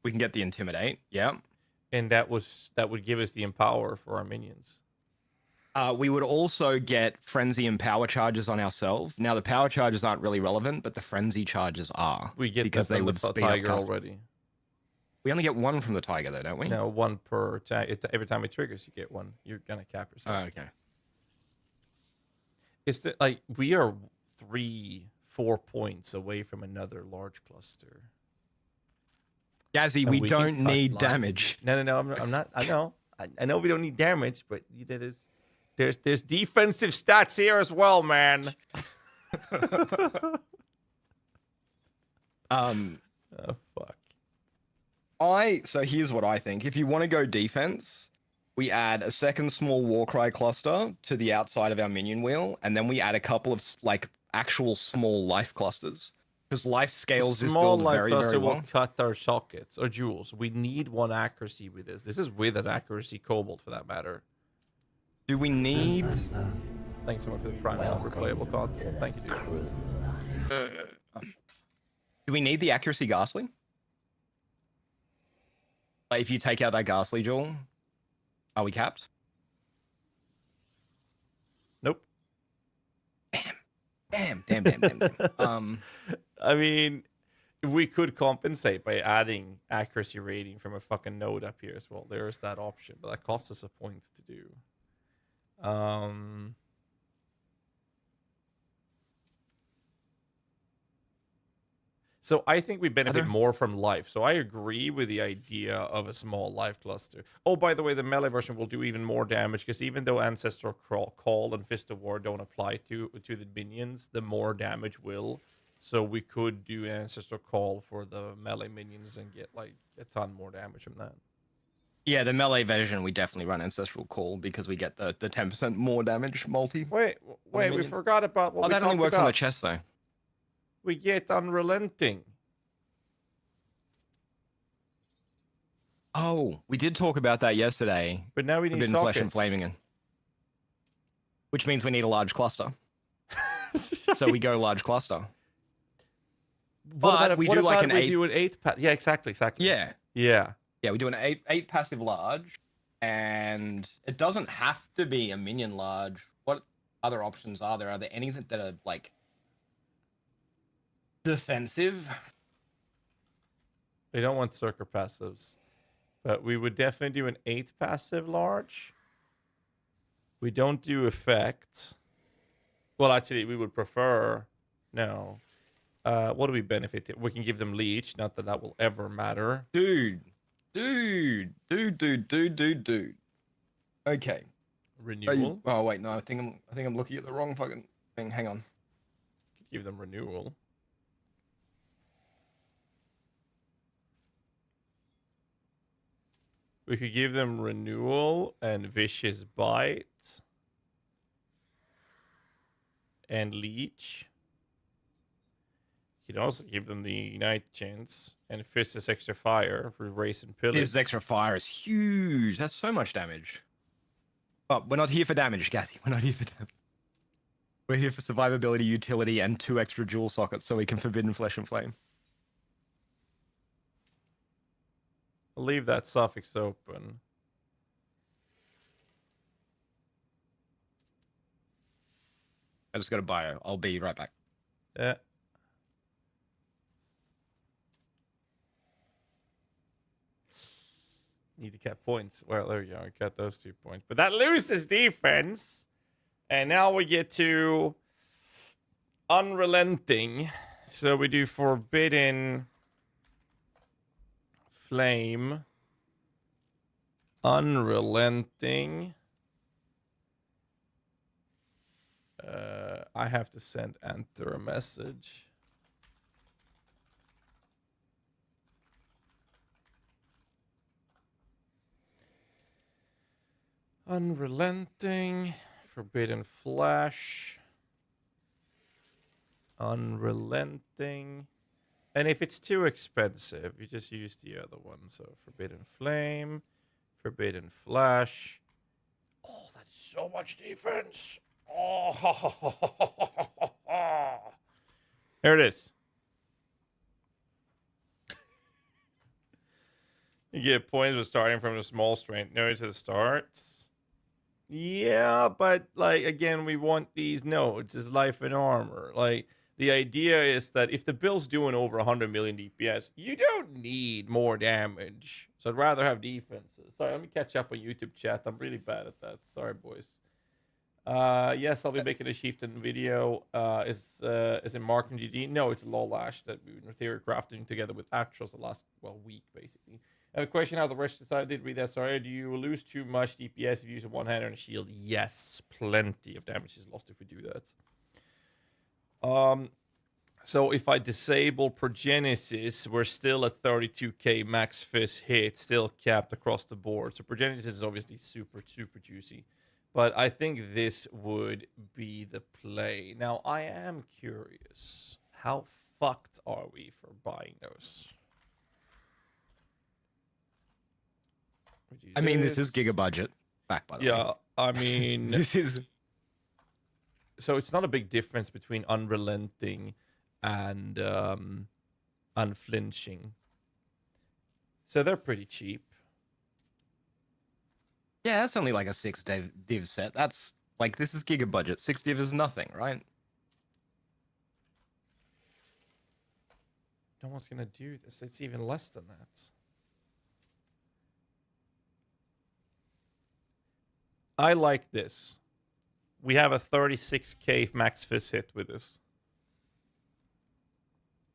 We can get the intimidate. Yeah. and that would give us the empower for our minions. We would also get frenzy and power charges on ourselves. Now the power charges aren't really relevant, but the frenzy charges are. We get because that they from would the speed up tiger cast. already. We only get one from the tiger though, don't we? No, one per every time it triggers, you get one. You're gonna cap yourself. Oh, okay. It's like we are 3-4 points away from another large cluster. GHAZZY, And we can don't cut need lines. damage. No, I'm not. I know. I know we don't need damage, but you know, there's defensive stats here as well, man. Oh fuck. So here's what I think. If you want to go defense, we add a second small Warcry cluster to the outside of our minion wheel, and then we add a couple of like actual small life clusters. Because life scales this Small build life very, cluster very will well. cut our sockets or jewels. We need one accuracy with this. This is with an accuracy cobalt for that matter. Do we need Thanks so much for the prime sub replayable content. Thank you, dude. do we need the accuracy ghastly? Like if you take out that ghastly jewel, are we capped? Nope. Damn. I mean, we could compensate by adding accuracy rating from a fucking node up here as well. There is that option, but that costs us a point to do. So I think we benefit more from life. So I agree with the idea of a small life cluster. Oh, by the way, the melee version will do even more damage because even though Ancestral Call and Fist of War don't apply to the minions, the more damage will. So we could do Ancestral Call for the melee minions and get like a ton more damage from that. Yeah, the melee version, we definitely run Ancestral Call because we get the 10% more damage multi. Wait, we minions. forgot about what we that only talked works on the about. chest though. We get Unrelenting. Oh, we did talk about that yesterday. But now we need Forbidden sockets. Flesh and Flaming. Which means we need a large cluster. So we go large cluster. But we do like an 8. do an 8 Yeah, exactly. Yeah. Yeah. Yeah, we do an 8 passive large. And it doesn't have to be a minion large. What other options are there? Are there any that are like defensive? We don't want circle passives. But we would definitely do an 8 passive large. We don't do effects. Well, actually, we would prefer... No. What do we benefit? We can give them leech. Not that that will ever matter. Dude. Okay. Renewal. Oh wait, no, I think I'm looking at the wrong fucking thing. Hang on. Give them renewal. We could give them renewal and vicious bite and leech. You can also give them the Unite chance and fist this extra fire for race and pillage. This extra fire is huge. That's so much damage. But we're not here for damage, GHAZZY. We're not here for damage. We're here for survivability, utility, and 2 extra jewel sockets so we can Forbidden Flesh and Flame. I'll leave that suffix open. I just got a bio. I'll be right back. Yeah. Need to get points. Well, there you go. I got those 2 points. But that loses defense. And now we get to unrelenting. So we do forbidden flame. Unrelenting. I have to send enter a message. Unrelenting. Forbidden flash. Unrelenting. And if it's too expensive, you just use the other one. So forbidden flame. Forbidden flash. Oh, that's so much defense. Oh, here it is. You get points for starting from the small strength. Notice it starts. Yeah, but like again, we want these nodes as life and armor. Like the idea is that if the build's doing over 100 million DPS, you don't need more damage. So I'd rather have defenses. Sorry, let me catch up on YouTube chat. I'm really bad at that. Sorry, boys. Yes, I'll be making a chieftain video. Is it Mark and GD? No, it's Lolash that we were theory crafting together with Atros the last week basically. I have a question how the rest decided. Did read that. Sorry, do you lose too much DPS if you use a one-hander and a shield? Yes, plenty of damage is lost if we do that. So if I disable Progenesis, we're still at 32k max fist hit, still capped across the board. So Progenesis is obviously super juicy. But I think this would be the play. Now, I am curious. How fucked are we for buying those? I mean, this is Giga budget. Back, by the way. Yeah, I mean... This is... So it's not a big difference between unrelenting and unflinching. So they're pretty cheap. Yeah, that's only like a 6 div set. That's like, this is Giga budget. 6 div is nothing, right? No one's going to do this. It's even less than that. I like this. We have a 36k max fist hit with this.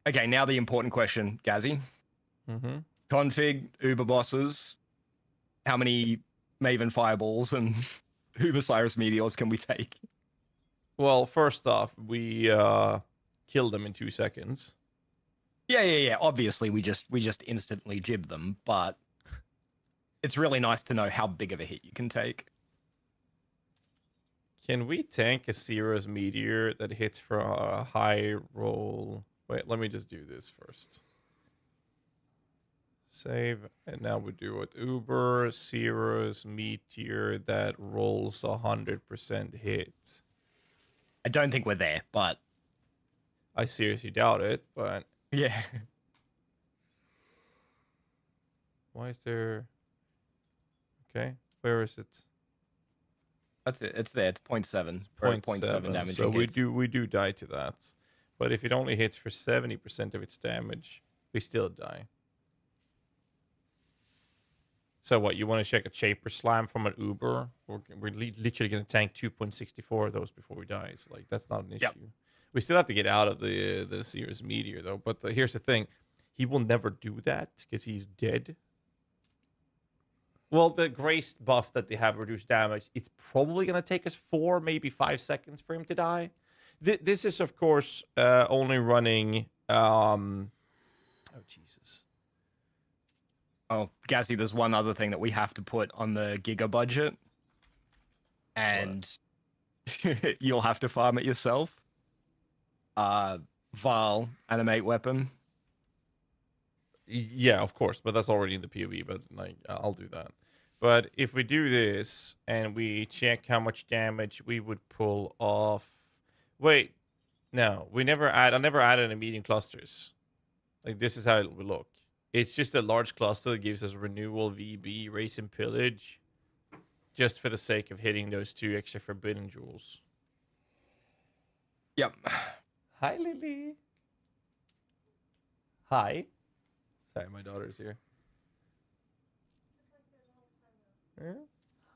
Okay, now the important question, GHAZZY. Mm-hmm. Config, Uber bosses, how many Maven fireballs and Uber Cyrus meteors can we take? Well, first off, we kill them in 2 seconds. Yeah. Obviously, we just instantly jib them, but it's really nice to know how big of a hit you can take. Can we tank a Cirrus meteor that hits for a high roll? Wait, let me just do this first. Save, and now we do it. Uber Cirrus meteor that rolls 100% hit. I don't think we're there, but I seriously doubt it, but yeah. Why is there... Okay, where is it? That's it. It's there. It's 0.7. 0.7 damage. So we do die to that. But if it only hits for 70% of its damage, we still die. So what, you want to check a Chaper Slam from an Uber? We're literally going to tank 2.64 of those before we die. So like, that's not an issue. Yep. We still have to get out of the Cirrus Meteor, though. But here's the thing. He will never do that because he's dead. Well, the Grace buff that they have reduced damage, it's probably going to take us 4, maybe 5 seconds for him to die. This is, of course, only running... Oh, Jesus. Oh, GHAZZY, there's one other thing that we have to put on the Giga budget. And you'll have to farm it yourself. Val, animate weapon. Yeah, of course, but that's already in the PoE, but like I'll do that. But if we do this and we check how much damage we would pull off... Wait, no, I never added any medium clusters. Like, this is how it will look. It's just a large cluster that gives us renewal, VB, race, and pillage. Just for the sake of hitting those 2 extra forbidden jewels. Yep. Hi, Lily. Hi. Sorry, my daughter's here. Yeah?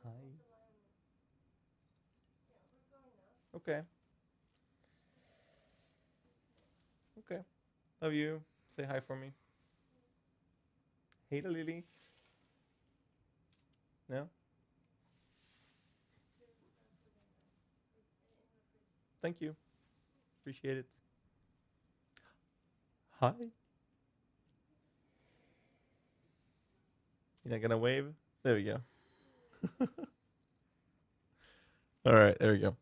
Hi. Okay. Okay. Love you. Say hi for me. Hey, Lily. No? Thank you. Appreciate it. Hi. You're not gonna wave? There we go. All right, there we go.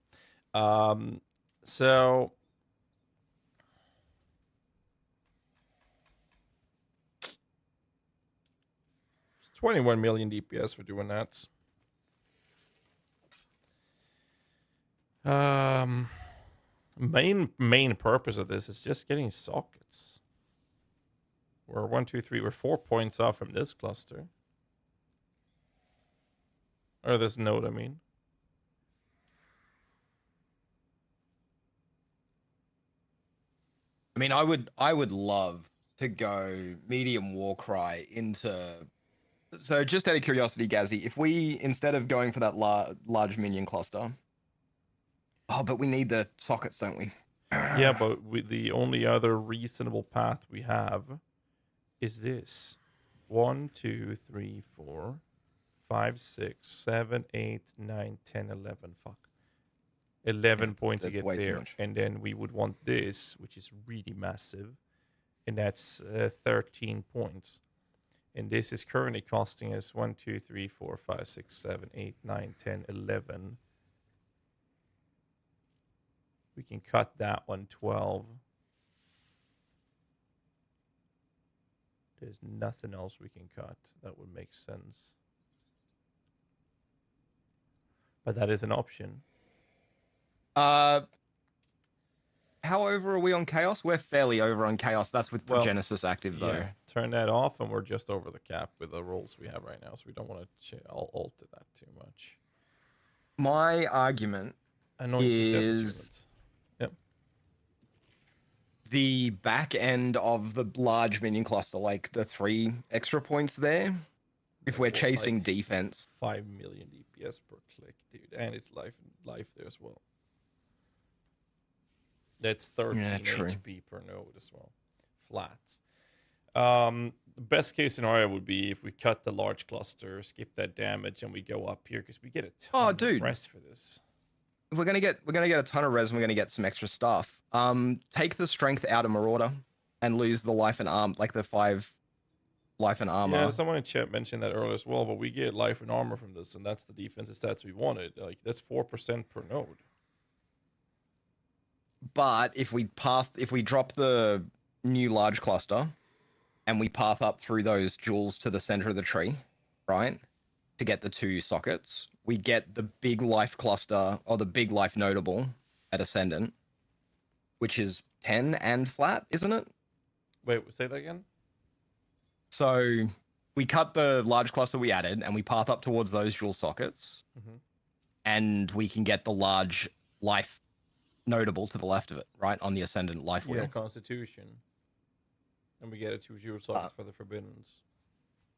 So it's 21 million DPS for doing that. Main purpose of this is just getting sockets. We're 1, 2, 3. We're 4 points off from this cluster, or this node. I mean, I would love to go medium war cry into. So just out of curiosity, GHAZZY, if we instead of going for that large minion cluster, but we need the sockets, don't we? yeah, but the only other reasonable path we have is this: 1, 2, 3, 4, 5, 6, 7, 8, 9, 10, 11. Fuck. 11 points to That's get way too there. much. And then we would want this, which is really massive. And that's 13 points. And this is currently costing us 1, 2, 3, 4, 5, 6, 7, 8, 9, 10, 11. We can cut that one 12. There's nothing else we can cut that would make sense. But that is an option. How over are we on Chaos? We're fairly over on Chaos. That's with Genesis active, though. Yeah, turn that off, and we're just over the cap with the rolls we have right now, so we don't want to alter that too much. My argument is yep. The back end of the large minion cluster, like the 3 extra points there, if we're chasing like defense. 5 million DPS per click, dude, and it's life there as well. That's 13 HP per node as well, flat. The best case scenario would be if we cut the large cluster, skip that damage, and we go up here because we get a ton of rest for this. We're gonna get a ton of res, and we're gonna get some extra stuff. Take the strength out of Marauder and lose the life and arm, like the 5 life and armor. Yeah, someone in chat mentioned that earlier as well, but we get life and armor from this, and that's the defensive stats we wanted. Like that's 4% per node. But if we drop the new large cluster and we path up through those jewels to the center of the tree, right, to get the 2 sockets, we get the big life cluster, or the big life notable at Ascendant, which is 10 and flat, isn't it? Wait, say that again? So we cut the large cluster we added and we path up towards those jewel sockets, and we can get the large life notable to the left of it, right, on the Ascendant life wheel. Yeah, Constitution. And we get a 2 jewel sockets for the Forbiddens.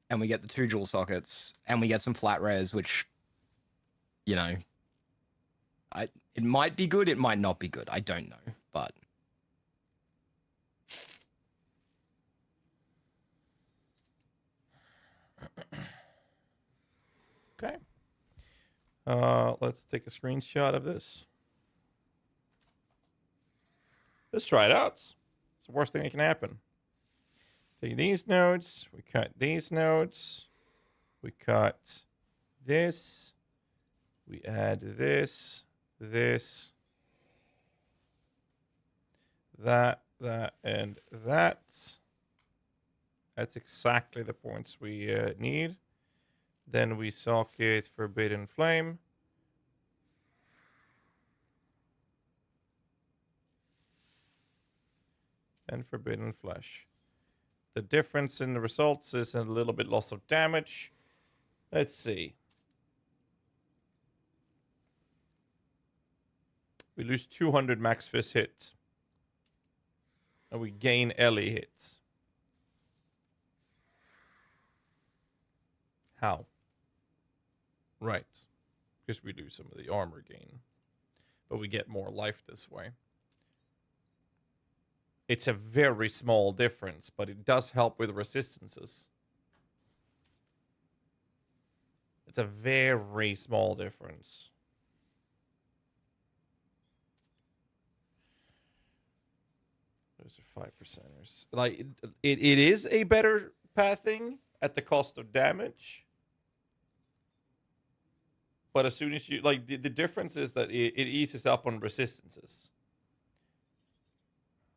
And we get the 2 jewel sockets, and we get some flat rares, which, you know, it might be good, it might not be good. I don't know, but okay. Let's take a screenshot of this. Let's try it out. It's the worst thing that can happen. Take these nodes, we cut these nodes, we cut this, we add this, that, and that. That's exactly the points we need. Then we socket Forbidden Flame. And Forbidden Flesh. The difference in the results is a little bit loss of damage. Let's see. We lose 200 max fist hits. And we gain Ellie hits. How? Right. Because we lose some of the armor gain. But we get more life this way. It's a very small difference, but it does help with resistances. It's a very small difference. Those are 5%ers. Like, it is a better pathing at the cost of damage. But as soon as you, like, the difference is that it eases up on resistances.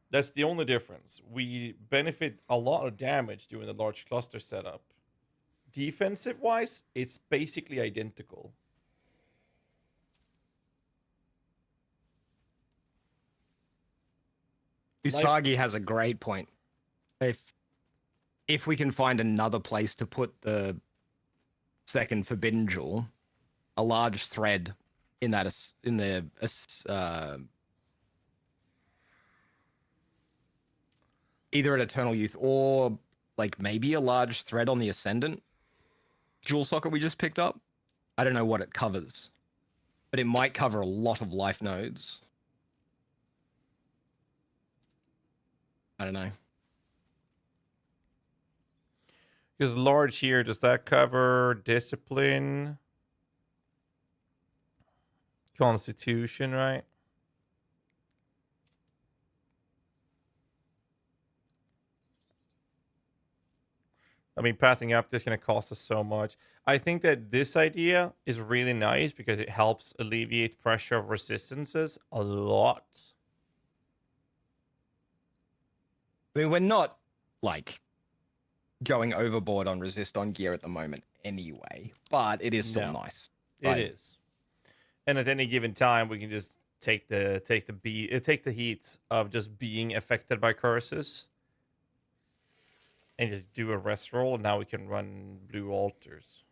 That's the only difference. We benefit a lot of damage doing the large cluster setup. Defensive-wise, it's basically identical. Usagi has a great point. If we can find another place to put the second Forbidden Jewel, a large thread in that either at Eternal Youth or like maybe a large thread on the Ascendant jewel socket we just picked up. I don't know what it covers, but it might cover a lot of life nodes. I don't know. Because large here, does that cover discipline? Constitution, right? I mean, pathing up is going to cost us so much. I think that this idea is really nice because it helps alleviate pressure of resistances a lot. I mean, we're not like going overboard on resist on gear at the moment anyway, but it is still nice. It is. And at any given time, we can just take the heat of just being affected by curses. And just do a rest roll, and now we can run blue altars.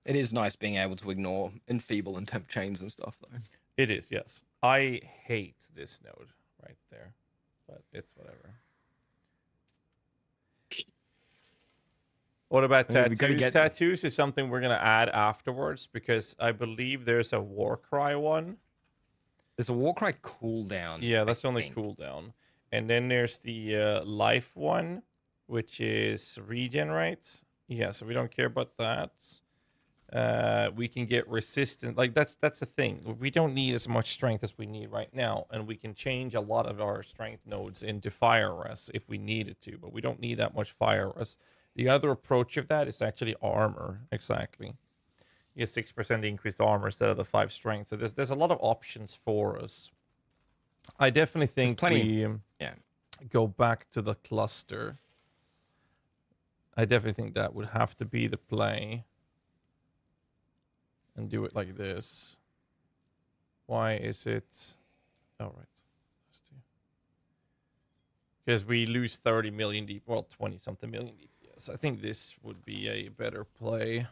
It is nice being able to ignore enfeeble and temp chains and stuff, though. It is, yes. I hate this node right there, but it's whatever. What about tattoos? Tattoos is something we're going to add afterwards because I believe there's a Warcry one. There's a Warcry cooldown. Yeah, that's the only cooldown. And then there's the life one, which is regenerate. Yeah, so we don't care about that. We can get resistant. Like, that's the thing. We don't need as much strength as we need right now. And we can change a lot of our strength nodes into fire rest if we needed to. But we don't need that much fire rest. The other approach of that is actually armor. Exactly. You get 6% increased armor instead of the 5 strength. So there's a lot of options for us. I definitely think we go back to the cluster. I definitely think that would have to be the play. And do it like this. Why is it... Oh, right. Because we lose 30 million deep... Well, 20-something million DPS. I think this would be a better play.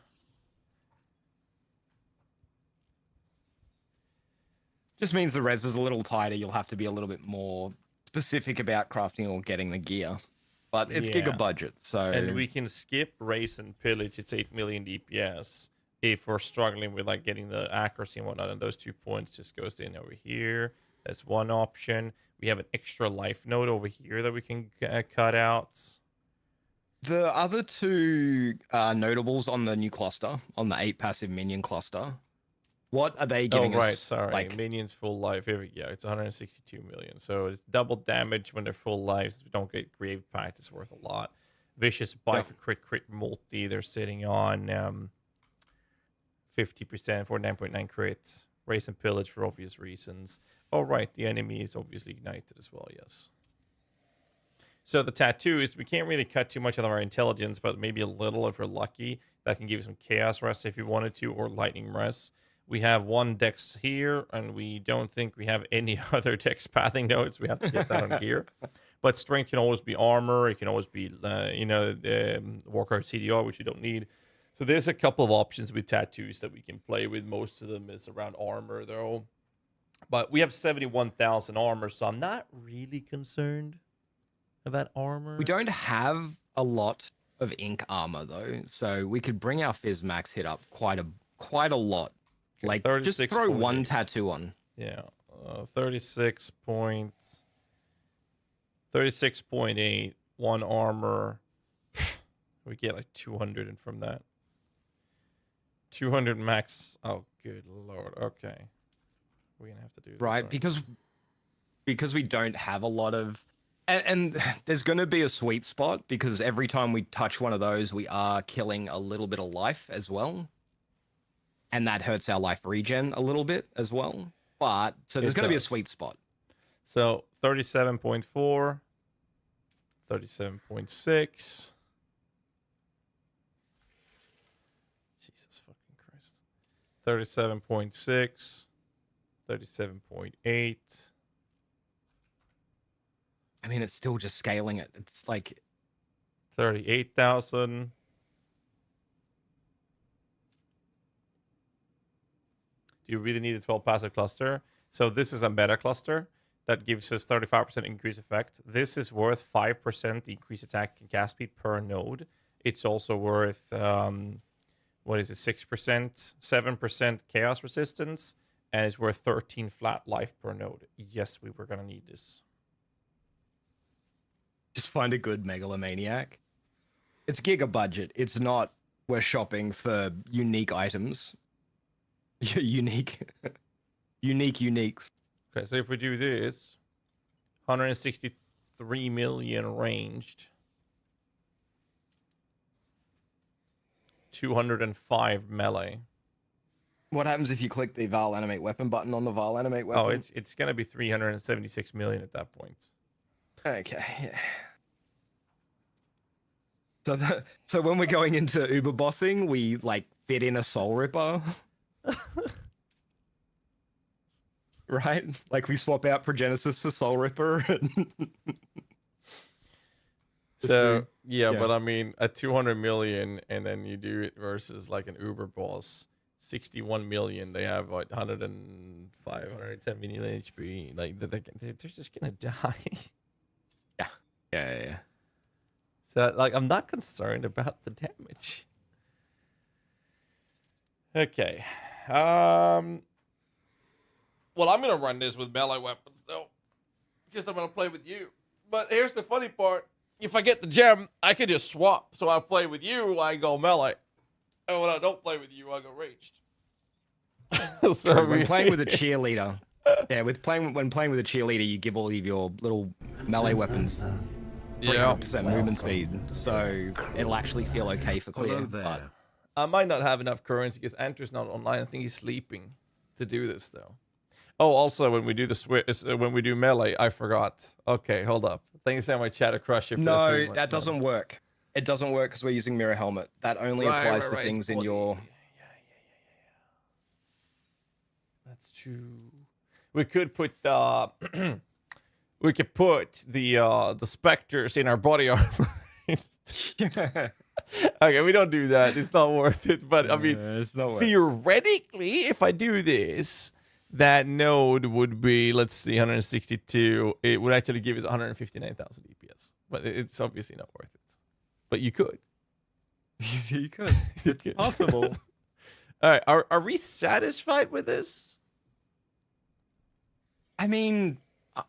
Just means the res is a little tighter. You'll have to be a little bit more specific about crafting or getting the gear. But it's giga budget, so... And we can skip race and pillage. It's 8 million DPS. If we're struggling with like getting the accuracy and whatnot, and those 2 points just goes in over here. That's one option. We have an extra life node over here that we can cut out. The other two notables on the new cluster, on the 8 passive minion cluster, what are they giving us? Oh, right, sorry. Like... Minions full life. Here we go. It's 162 million. So it's double damage when they're full lives. We don't get Grave Pact. It's worth a lot. Vicious Bite for crit multi. They're sitting on 50%, 49.9 crits. Race and Pillage for obvious reasons. Oh, right. The enemy is obviously ignited as well, yes. So the tattoos, we can't really cut too much of our intelligence, but maybe a little if we're lucky. That can give some Chaos Rest if you wanted to, or Lightning Rest. We have one Dex here, and we don't think we have any other Dex pathing nodes. We have to get that on here. But strength can always be armor. It can always be, Warcraft CDR, which you don't need. So there's a couple of options with tattoos that we can play with. Most of them is around armor, though. But we have 71,000 armor, so I'm not really concerned about armor. We don't have a lot of ink armor though, so we could bring our Fizz max hit up quite a lot. Okay, Like just throw one tattoo on. Yeah, 36.8, one armor. We get like 200 in from that. 200 max. Oh, good lord. Okay, we're gonna have to do this, Right, because we don't have a lot of, and there's going to be a sweet spot because every time we touch one of those, we are killing a little bit of life as well, and that hurts our life regen a little bit as well. But so there's going to be a sweet spot. So 37.4, 37.6. Jesus fucking Christ. 37.6, 37.8. I mean, it's still just scaling it. It's like 38,000. Do you really need a 12 passive cluster? So this is a meta cluster that gives us 35% increase effect. This is worth 5% increase attack and cast speed per node. It's also worth, 6%, 7% chaos resistance, and it's worth 13 flat life per node. Yes, we were going to need this. just find a good megalomaniac. It's giga budget. It's not we're shopping for unique items. uniques. Okay, so if we do this, 163 million ranged, 205 melee. What happens if you click the Val animate weapon button on the Val animate weapon? Oh, it's gonna be 376 million at that point. Okay. Yeah. So when we're going into Uber bossing, we like fit in a Soul Ripper. Right? Like we swap out Progenesis for Soul Ripper. So yeah, but I mean, at 200 million, and then you do it versus like an Uber boss, 61 million. They have like 105, 110 million HP. Like they're just gonna die. Yeah. So like, I'm not concerned about the damage. Okay. Well, I'm gonna run this with melee weapons though, because I'm gonna play with you. But here's the funny part: if I get the gem, I can just swap. So I play with you, I go melee, and when I don't play with you, I go ranged. So when playing with a cheerleader, when playing with a cheerleader, you give all of your little melee weapons 300% movement speed, so it'll actually feel okay for clear. But I might not have enough currency because Andrew's not online. I think he's sleeping to do this though. Oh, also when we do when we do melee, I forgot. Okay, hold up. Thank you so much, Chatter Crusher. No, that doesn't work. It doesn't work because we're using Mirror Helmet. That only applies to things in your. Yeah. That's true. We could put we could put the specters in our body armor. Okay, we don't do that. It's not worth it. But I mean, it's not theoretically, if I do this, that node would be, let's see, 162. It would actually give us 159,000 DPS. But it's obviously not worth it. But you could. You could. It's possible. All right. Are we satisfied with this? I mean,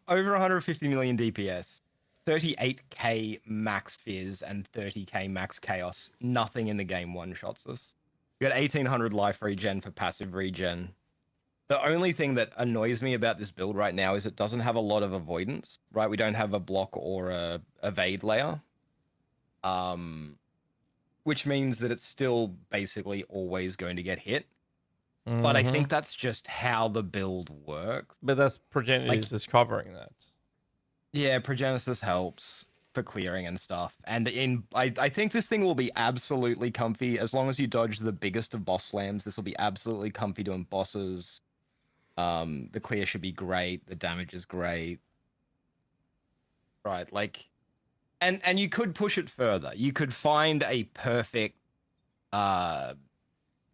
over 150 million DPS, 38k max Fizz, and 30k max Chaos. Nothing in the game one-shots us. We got 1800 life regen for passive regen. The only thing that annoys me about this build right now is it doesn't have a lot of avoidance, right? We don't have a block or a evade layer. Which means that it's still basically always going to get hit. But I think that's just how the build works. But that's Progenesis is covering that. Yeah, Progenesis helps for clearing and stuff. And I think this thing will be absolutely comfy as long as you dodge the biggest of boss slams. This will be absolutely comfy doing bosses. The clear should be great. The damage is great. right? Like, and you could push it further. You could find a perfect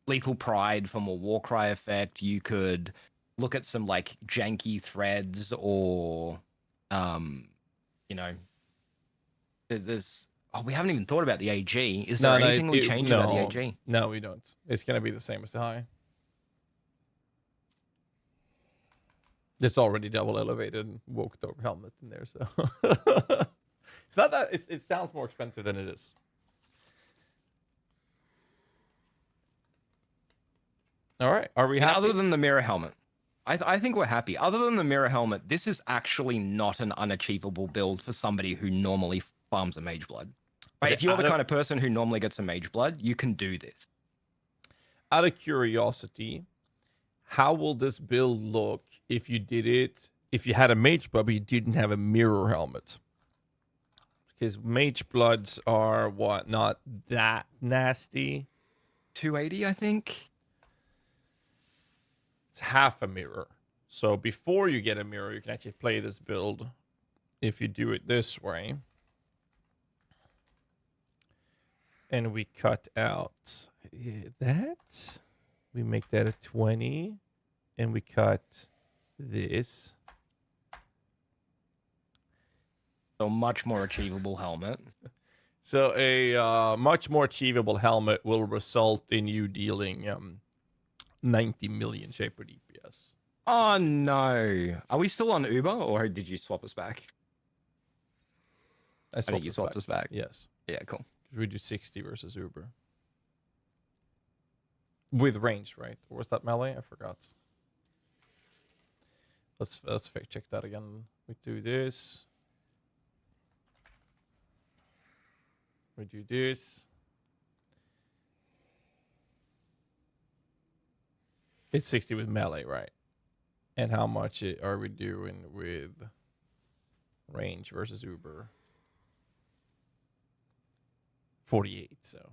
lethal pride from a Warcry effect. You could look at some like janky threads, or you know, there's we haven't even thought about the AG. Is there anything we change about the AG? No, we don't. It's gonna be the same as the high. It's already double elevated woke door helmet in there, so it's not that it sounds more expensive than it is. All right, are we happy? Other than the mirror helmet, I think we're happy. Other than the mirror helmet, this is actually not an unachievable build for somebody who normally farms a mage blood. Right? Okay, If you're the kind of person who normally gets a mage blood, you can do this. Out of curiosity, how will this build look if you did it, if you had a mage blood but you didn't have a mirror helmet? Because mage bloods are what, not that nasty. 280, I think. It's half a mirror. So before you get a mirror, you can actually play this build if you do it this way. And we cut out that. We make that a 20. And we cut this. So much more achievable helmet. So a much more achievable helmet will result in you dealing 90 million Shaper DPS. Oh no. Are we still on Uber, or did you swap us back? I think you swapped us back. Yes. Yeah, cool. We do 60 versus Uber. With range, right? Or was that melee? I forgot. Let's fact check that again. We do this. We do this. It's 60 with melee, right? And how much are we doing with range versus Uber? 48, so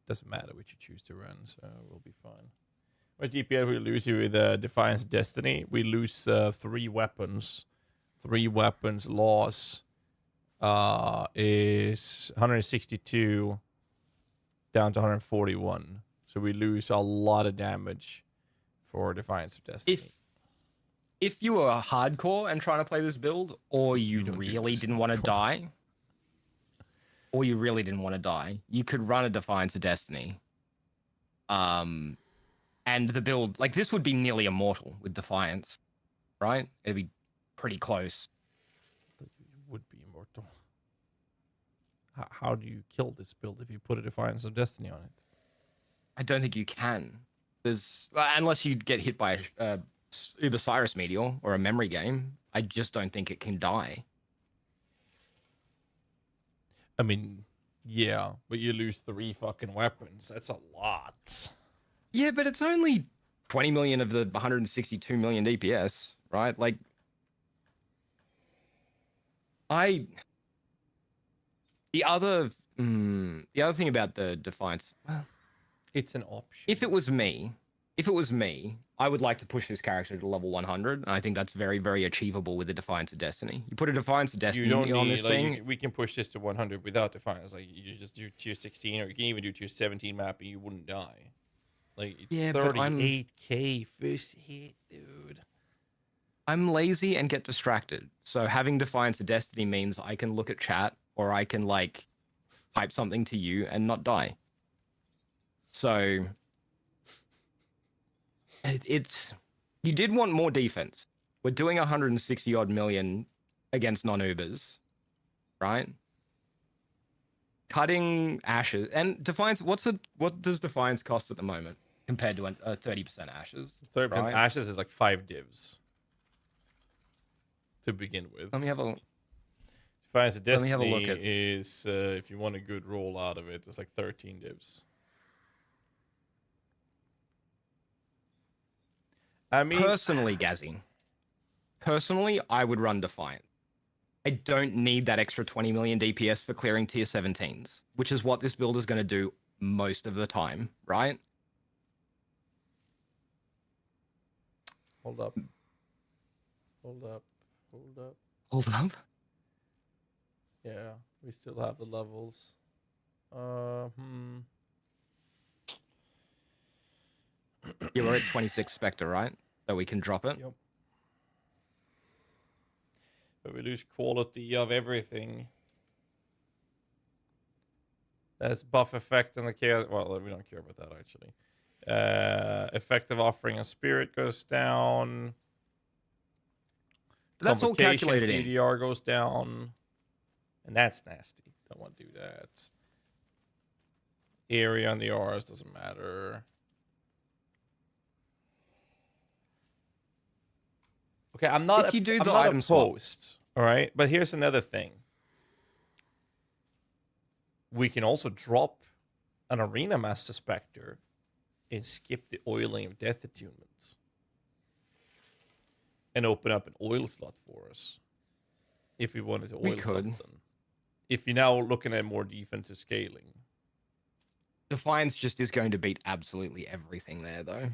doesn't matter which you choose to run, so we'll be fine. With DPS, we lose you with Defiance Destiny. We lose 3 weapons. 3 weapons loss is 162 down to 141. So we lose a lot of damage for Defiance of Destiny. If you were hardcore and trying to play this build, or you really didn't want to die, you could run a Defiance of Destiny. And the build, like, this would be nearly immortal with Defiance, right? It'd be pretty close. It would be immortal. How do you kill this build if you put a Defiance of Destiny on it? I don't think you can. Unless you get hit by a Uber Cyrus Meteor or a memory game, I just don't think it can die. I mean, yeah, but you lose 3 fucking weapons. That's a lot. Yeah, but it's only 20 million of the 162 million DPS, right? Like, the other thing about the Defiance, well, It's an option. if it was me, I would like to push this character to level 100, and I think that's very, very achievable with the Defiance of Destiny. You put a Defiance of Destiny on this thing. We can push this to 100 without Defiance. Like, you just do tier 16, or you can even do tier 17 map, and you wouldn't die. Like, it's 38k first hit, dude. I'm lazy and get distracted. So having Defiance of Destiny means I can look at chat, or I can, like, type something to you and not die. So it's you did want more defense. We're doing 160 odd million against non-Ubers, right? Cutting ashes and Defiance. What does Defiance cost at the moment compared to a 30% ashes? 30% right? ashes is like 5 divs to begin with. Let me have a Defiance of Destiny Let me have a look at- is if you want a good roll out of it, it's like 13 divs. I mean, personally, GHAZZY. Personally, I would run Defiant. I don't need that extra 20 million DPS for clearing tier 17s, which is what this build is going to do most of the time, right? hold up. Hold up. Hold up. Hold up. Yeah, we still have the levels. Yeah, we're at 26 Spectre, right? So we can drop it. Yep. But we lose quality of everything. That's buff effect and the chaos. Well, we don't care about that actually. Effective offering of spirit goes down. That's all Convocation calculated in. CDR goes down. And that's nasty. Don't want to do that. Area on the R's doesn't matter. Okay, I'm not. If you do I'm the not item swap. opposed. All right, but here's another thing. We can also drop an Arena Master Spectre and skip the oiling of death attunements and open up an oil slot for us if we wanted to oil something. If you're now looking at more defensive scaling. Defiance just is going to beat absolutely everything there, though.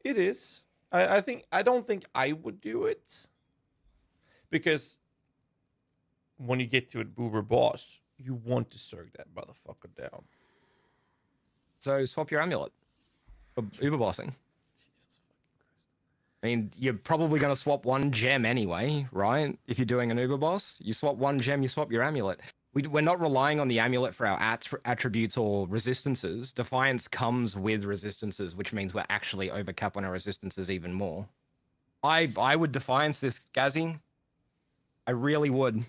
It is. I don't think I would do it. Because when you get to a boober boss, you want to surge that motherfucker down. So swap your amulet for uber bossing. Jesus fucking Christ. I mean, you're probably going to swap one gem anyway, right? If you're doing an uber boss, you swap one gem, you swap your amulet. We're not relying on the amulet for our attributes or resistances. Defiance comes with resistances, which means we're actually overcap on our resistances even more. I would Defiance this, GHAZZY. I really would.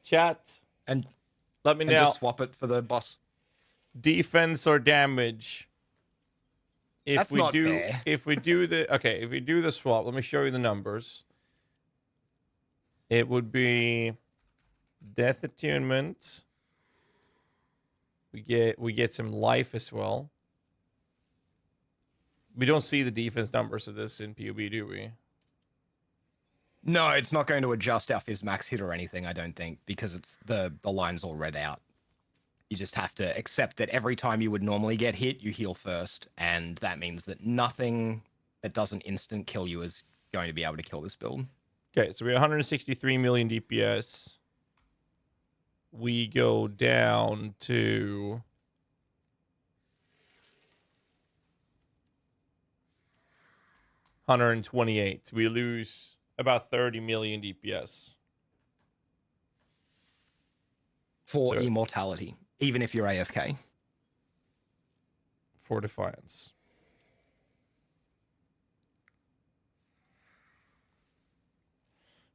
Chat. And let me and know. just swap it for the boss. Defense or damage. That's not fair. If we do the swap, let me show you the numbers. It would be death attunement. We get some life as well. We don't see the defense numbers of this in PoB, do we? No, it's not going to adjust our Fizz max hit or anything, I don't think, because it's the line's all read out. You just have to accept that every time you would normally get hit, you heal first, and that means that nothing that doesn't instant kill you is going to be able to kill this build. Okay, so we're 163 million DPS. We go down to 128. We lose about 30 million DPS. For immortality, even if you're AFK. For Defiance.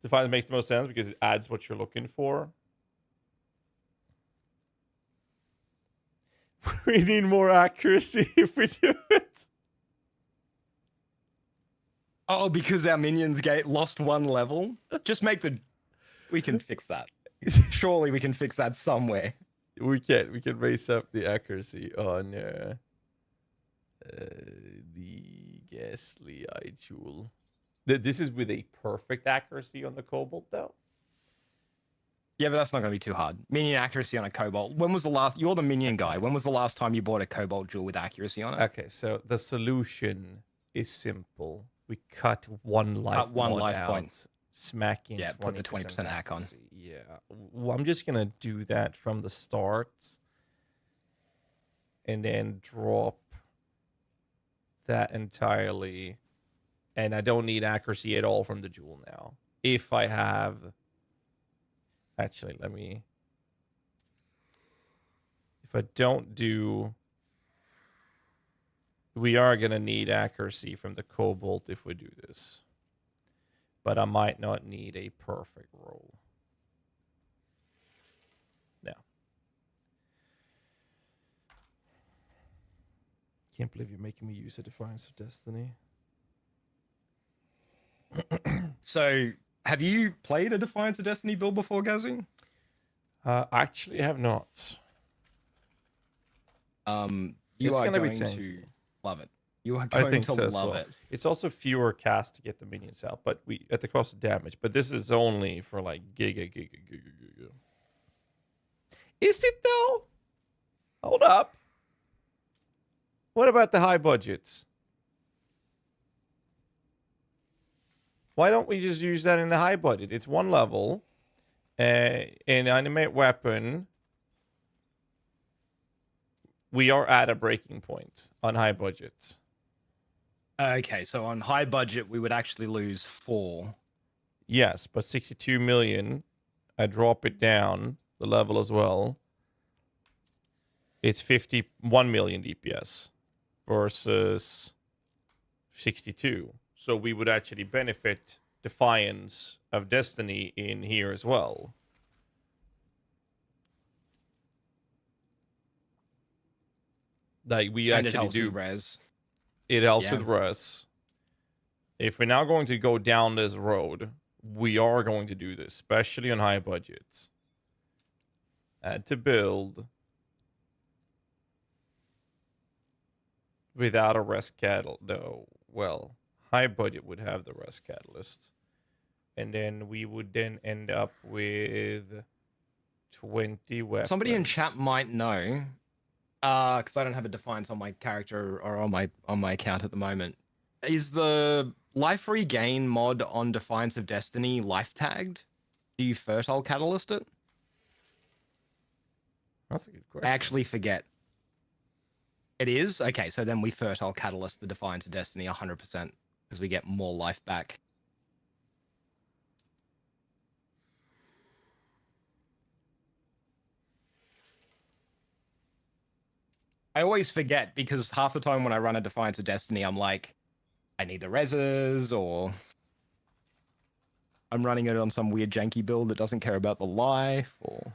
Defiance makes the most sense because it adds what you're looking for. We need more accuracy if we do it. Oh, because our minions lost one level? Just make the... We can fix that. Surely we can fix that somewhere. We can raise up the accuracy on the ghastly eye jewel. This is with a perfect accuracy on the Cobalt, though. Yeah, but that's not going to be too hard. Minion accuracy on a Cobalt. When was the last... You're the minion guy. When was the last time you bought a Cobalt jewel with accuracy on it? Okay, so the solution is simple. We cut one life point. Smacking. Yeah, put the 20% hack on. Yeah, well, I'm just gonna do that from the start, and then drop that entirely, and I don't need accuracy at all from the jewel now. If I have, actually, if I don't do, we are gonna need accuracy from the Cobalt if we do this. But I might not need a perfect roll. No. Can't believe you're making me use a Defiance of Destiny. So, have you played a Defiance of Destiny build before, GHAZZY? Actually, I have not. You are going to love it. You are going to love it. It's also fewer casts to get the minions out, but at the cost of damage. But this is only for like giga. Is it though? Hold up. What about the high budgets? Why don't we just use that in the high budget? It's one level. An animate weapon. We are at a breaking point on high budgets. Okay, so on high budget, we would actually lose 4. Yes, but 62 million. I drop it down the level as well. It's 51 million DPS versus 62. So we would actually benefit Defiance of Destiny in here as well. Like we And it actually helps do. with res. It helps Yeah. with res. If we're now going to go down this road, we are going to do this, especially on high budgets. Add to build. Without a rest catalyst. No, well, high budget would have the rest catalyst. And then we would then end up with 20 weapons. Somebody in chat might know, because I don't have a Defiance on my character or on my account at the moment. Is the life regain mod on Defiance of Destiny life tagged? Do you fertile catalyst it? That's a good question. I actually forget. It is? Okay, so then we fertile catalyst the Defiance of Destiny 100% because we get more life back. I always forget because half the time when I run a Defiance of Destiny, I'm like, I need the reses, or I'm running it on some weird janky build that doesn't care about the life, or...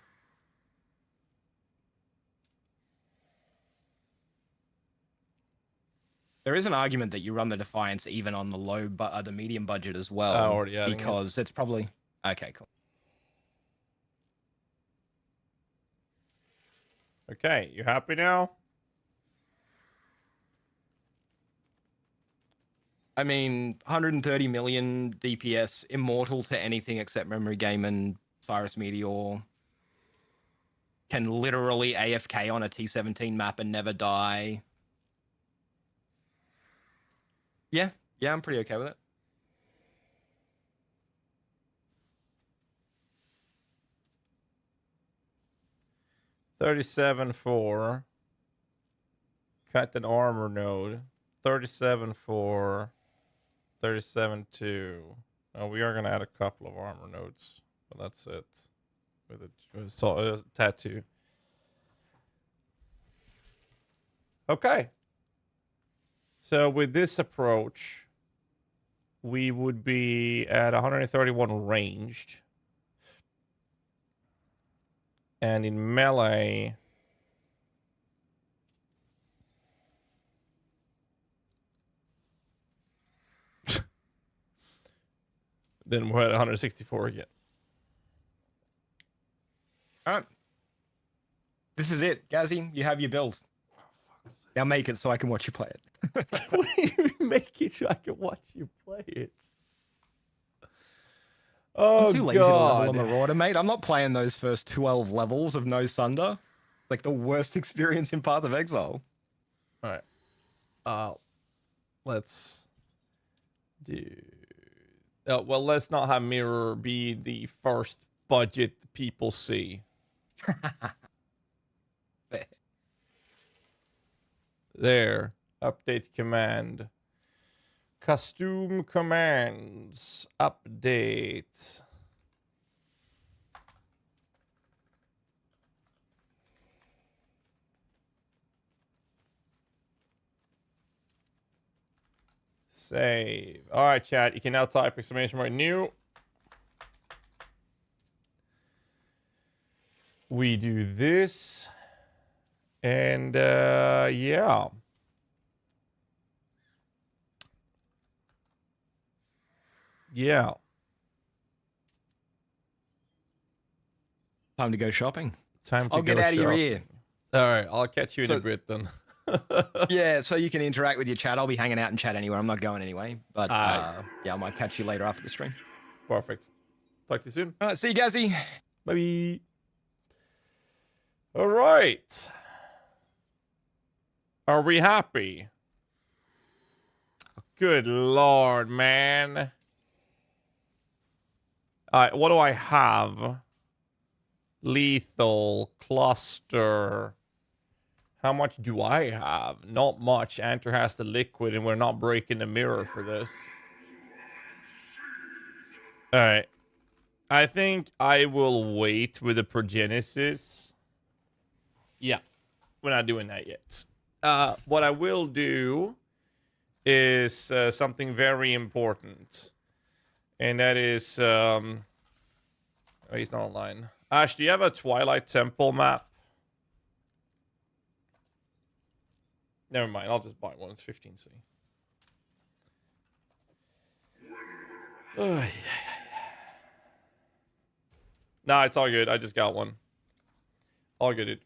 There is an argument that you run the Defiance even on the low, but the medium budget as well, already adding it. because it's probably okay. Cool. Okay, you happy now? I mean, 130 million DPS, immortal to anything except Memory Game and Cyrus Meteor. Can literally AFK on a T17 map and never die. Yeah, I'm pretty okay with it. $37.4. Cut an armor node. $37.4. 37.2. We are gonna add a couple of armor nodes, but that's it. With a tattoo. Okay. So with this approach, we would be at 131 ranged. And in melee, then we're at 164 again. All right. This is it, Gazzy. You have your build. Now make it so I can watch you play it. What do you mean make it so I can watch you play it? Oh, I'm too lazy to level a Marauder, mate. I'm not playing those first 12 levels of No Sunder. Like the worst experience in Path of Exile. All right. Let's do... well, let's not have Mirror be the first budget people see. There. Update command. Custom commands. Update. Save. All right, chat. You can now type exclamation mark new. We do this. And, yeah. Yeah. Time to go shopping. Time to I'll get out of your shopping. ear. All right. I'll catch you in a bit then. Yeah, so you can interact with your chat. I'll be hanging out in chat anywhere. I'm not going anyway. But yeah, I might catch you later after the stream. Perfect. Talk to you soon. All right, see you, Gazzy. Bye. All right. Are we happy? Good lord, man. Alright, what do I have? Lethal, cluster. How much do I have? Not much. Enter has the liquid, and we're not breaking the mirror for this. Alright. I think I will wait with the progenesis. Yeah. We're not doing that yet. What I will do is something very important. And that is... oh, he's not online. Ash, do you have a Twilight Temple map? Never mind, I'll just buy one. It's 15C. Nah, it's all good. I just got one. All good, dude.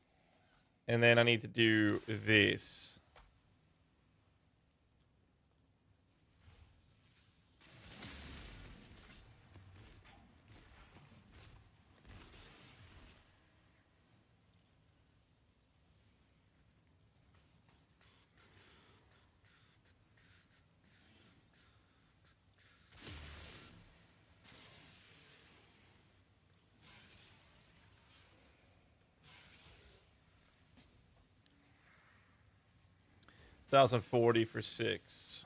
And then I need to do this. $1,040 for 6.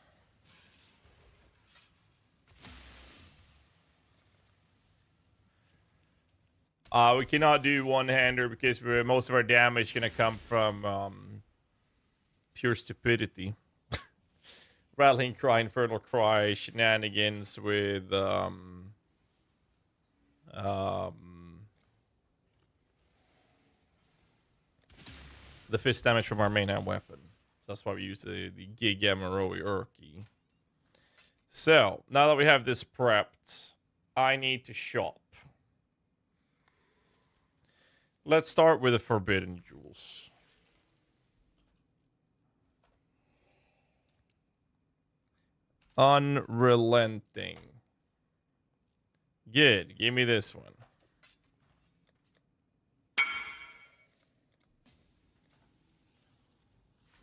We cannot do one-hander because most of our damage is gonna come from pure stupidity. Rattling Cry, Infernal Cry, shenanigans with the fist damage from our main hand weapon. So that's why we use the Gigamaroi Urki. So, now that we have this prepped, I need to shop. Let's start with the Forbidden Jewels. Unrelenting. Good. Give me this one.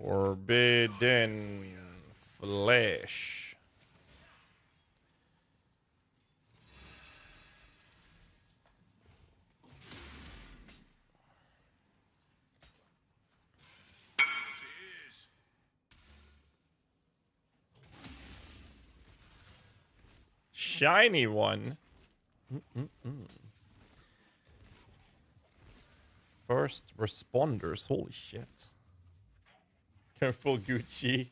Forbidden Flesh. Cheers. Shiny one. First responders. Holy shit. Careful, Gucci.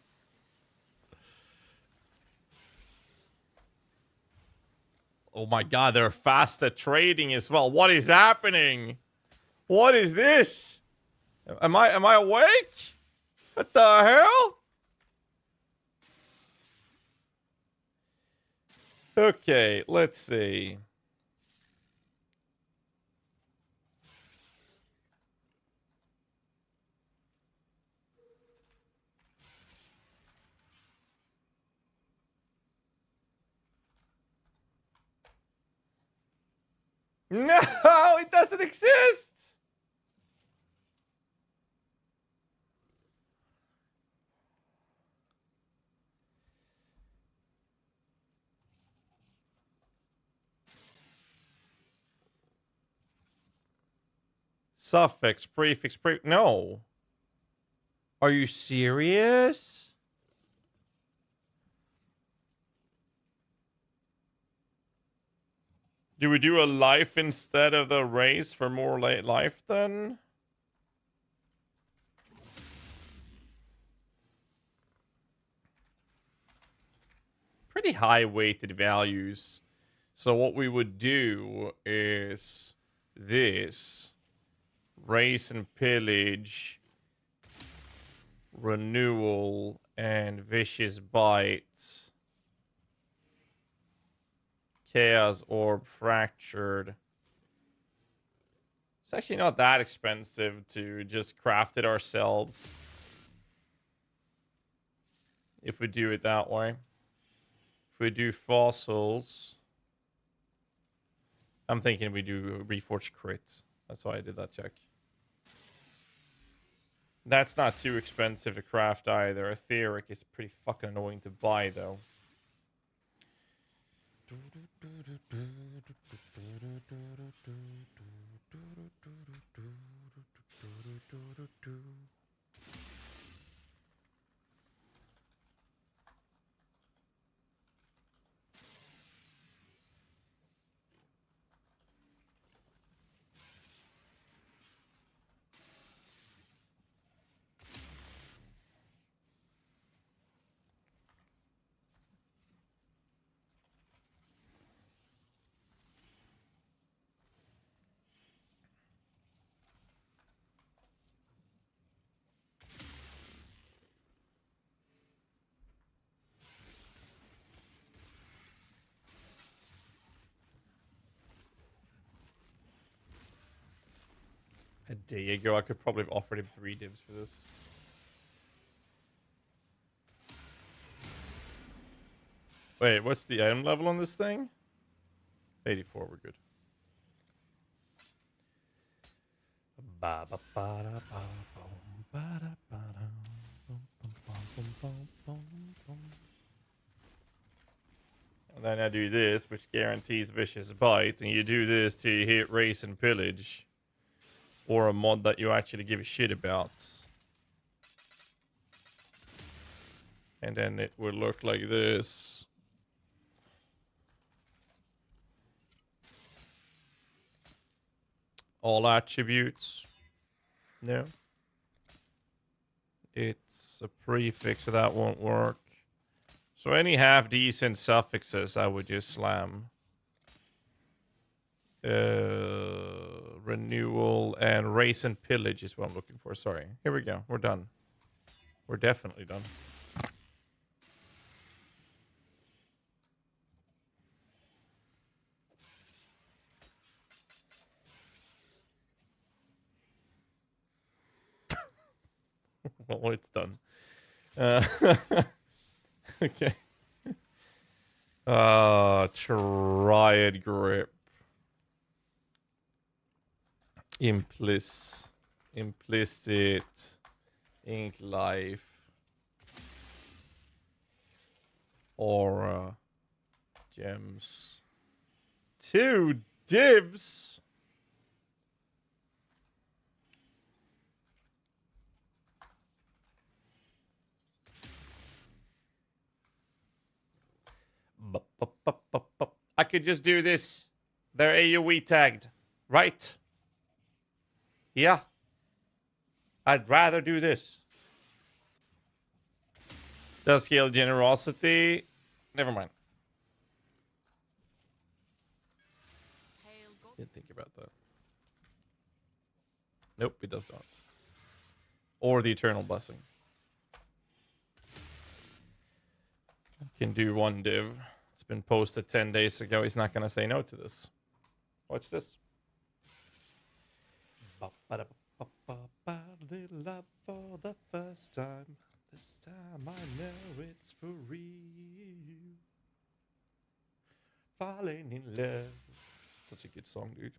Oh my god, they're fast at trading as well. What is happening? What is this? Am I awake? What the hell? Okay, let's see. No, it doesn't exist. Suffix, prefix, no. Are you serious? Do we do a life instead of the race for more late life then? Pretty high weighted values. So what we would do is this. Race and pillage. Renewal and vicious bites. Chaos Orb Fractured. It's actually not that expensive to just craft it ourselves. If we do it that way. If we do fossils. I'm thinking we do Reforged crits. That's why I did that check. That's not too expensive to craft either. Etheric is pretty fucking annoying to buy, though. A day ago, I could probably have offered him 3 divs for this. Wait, what's the item level on this thing? 84, we're good. And then I do this, which guarantees vicious bite, and you do this till you hit race and pillage. Or a mod that you actually give a shit about. And then it would look like this. All attributes. No. It's a prefix, so that won't work. So any half-decent suffixes I would just slam. Renewal and race and pillage is what I'm looking for. Sorry. Here we go. We're done. We're definitely done. Well, it's done. Okay. Triad grip. Implicit. Ink life. Aura. Gems. 2 divs. I could just do this. They're AoE tagged, right? Yeah. I'd rather do this. Does scale generosity? Never mind. Didn't think about that. Nope, it does not. Or the Eternal Blessing. Can do 1 div. It's been posted 10 days ago. He's not going to say no to this. Watch this. Little love for the first time. This time I know it's for real. Falling in love. Such a good song, dude.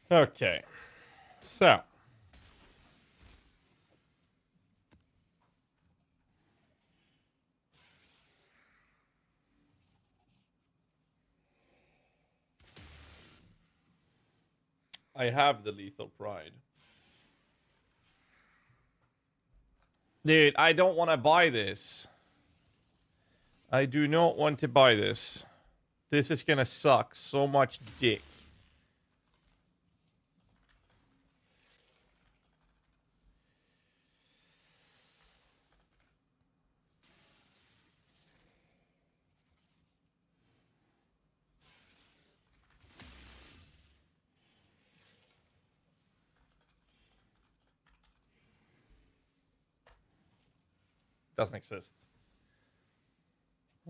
Okay. So. I have the Lethal Pride. Dude, I don't want to buy this. I do not want to buy this. This is gonna suck so much dick. Doesn't exist.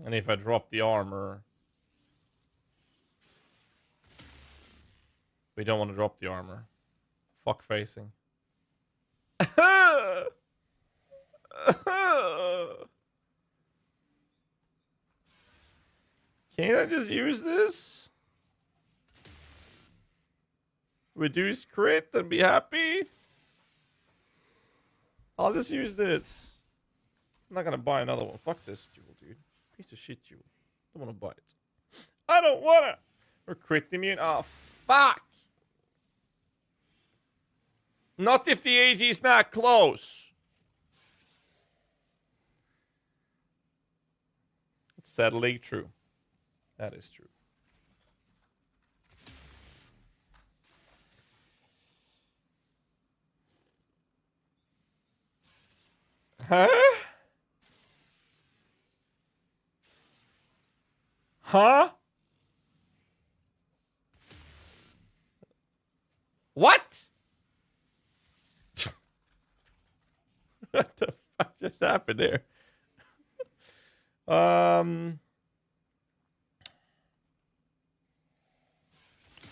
And if I drop the armor, We don't want to drop the armor. Fuck facing. Can't I just use this? Reduce crit and be happy? I'll just use this. I'm not gonna buy another one. Fuck this jewel, dude. Piece of shit jewel. Don't wanna buy it. I don't wanna! We're crit immune. Oh, fuck! Not if the AG is not close. It's sadly true. That is true. Huh? Huh? What? What the fuck just happened there? What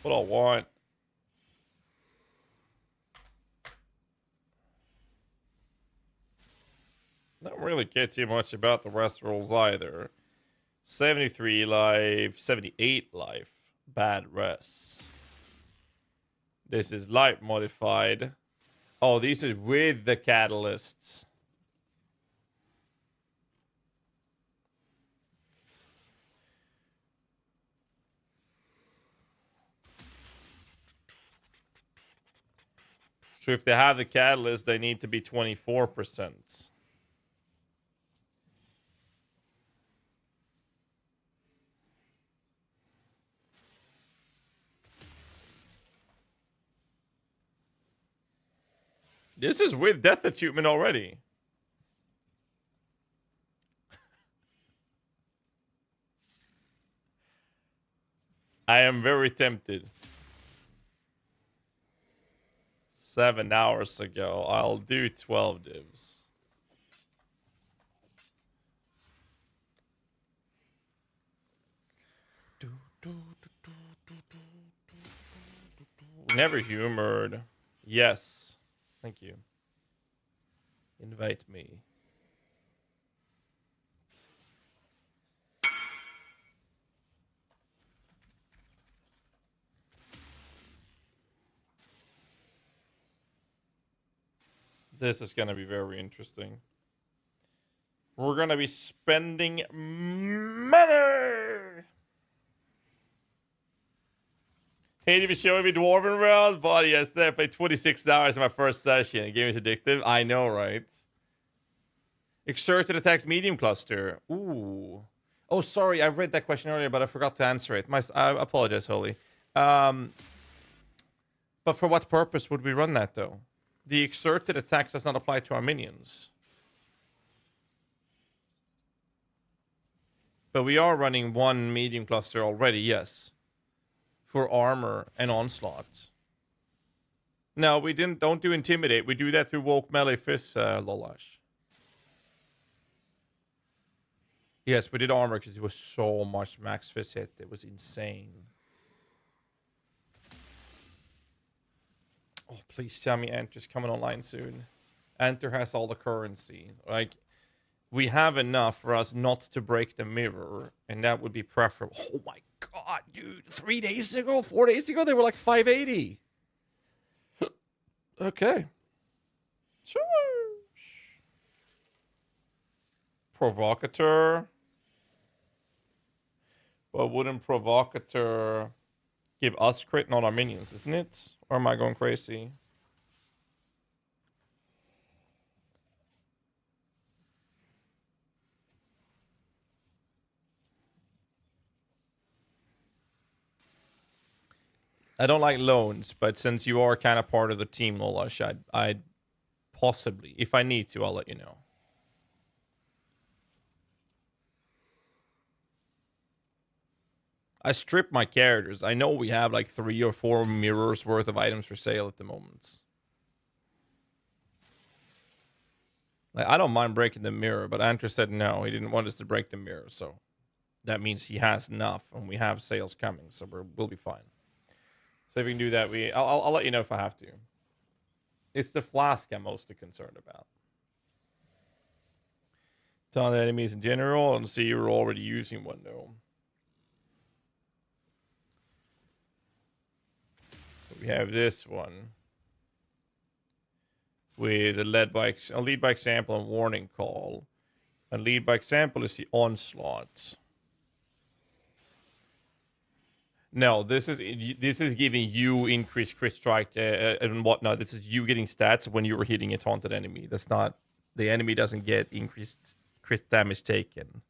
I want. Don't really care too much about the rest rules either. 73 life, 78 life. Bad rest. This is light modified. Oh, these are with the catalysts. So if they have the catalyst, they need to be 24%. This is with death achievement already. I am very tempted. 7 hours ago. I'll do 12 divs. Never humored. Yes. Thank you. Invite me. This is going to be very interesting. We're going to be spending money. Hey, did you show me Dwarven World? But yes, I played 26 hours in my first session. The game is addictive. I know, right? Exerted attacks medium cluster. Ooh. Oh, sorry. I read that question earlier, but I forgot to answer it. I apologize, Holy. But for what purpose would we run that, though? The exerted attacks does not apply to our minions. But we are running one medium cluster already, yes. For armor and onslaught. No, we don't do intimidate. We do that through woke melee fists, Lolash. Yes, we did armor because it was so much max fist hit. It was insane. Oh, please tell me Enter's coming online soon. Enter has all the currency. Like, we have enough for us not to break the mirror, and that would be preferable. Oh my god, dude. 3 days ago, 4 days ago, they were like 580. Okay. Sure. Provocateur. But wouldn't Provocateur give us crit, not our minions, isn't it? Or am I going crazy? I don't like loans, but since you are kind of part of the team, Lolash, I'd possibly, if I need to, I'll let you know. I strip my characters. I know we have like 3 or 4 mirrors worth of items for sale at the moment. Like, I don't mind breaking the mirror, but Andrew said no. He didn't want us to break the mirror, so that means he has enough, and we have sales coming, so we'll be fine. So if we can do that, I'll let you know if I have to. It's the flask I'm mostly concerned about. Tell the enemies in general and see you're already using one though. We have this one with a lead lead by example and warning call. And lead by example is the onslaught. No, this is giving you increased crit strike and whatnot. This is you getting stats when you were hitting a taunted enemy. That's not, the enemy doesn't get increased crit damage taken.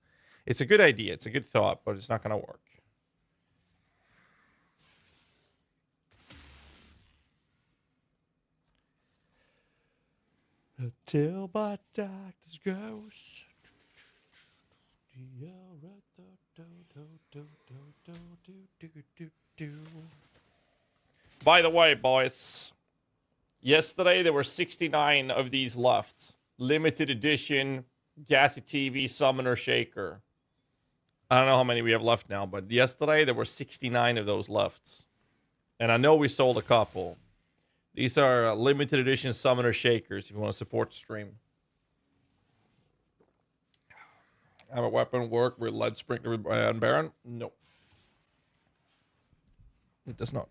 It's a good idea. It's a good thought, but it's not gonna work. Till my darkness goes. By the way, boys, yesterday there were 69 of these left. Limited edition GHAZZY TV Summoner Shaker. I don't know how many we have left now, but yesterday there were 69 of those left. And I know we sold a couple. These are limited edition Summoner Shakers if you want to support the stream. Have a weapon work with lead sprinkler and Baron? No. It does not.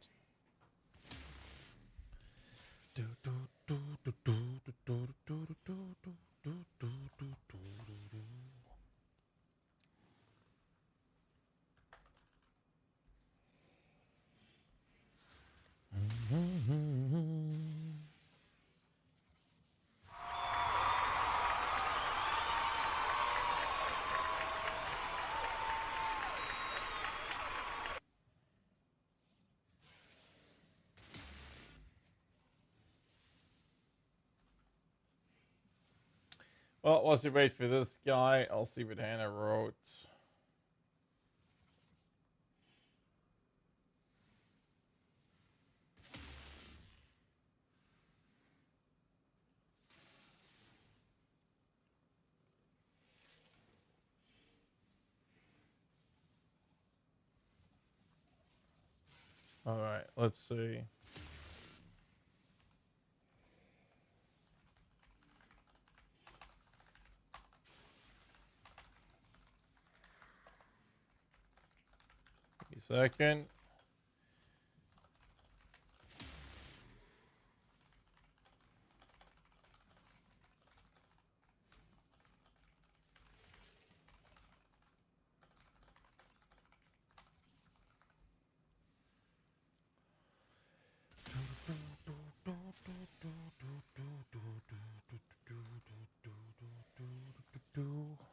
Well, whilst we wait for this guy, I'll see what Hannah wrote. All right, let's see. Give me a second.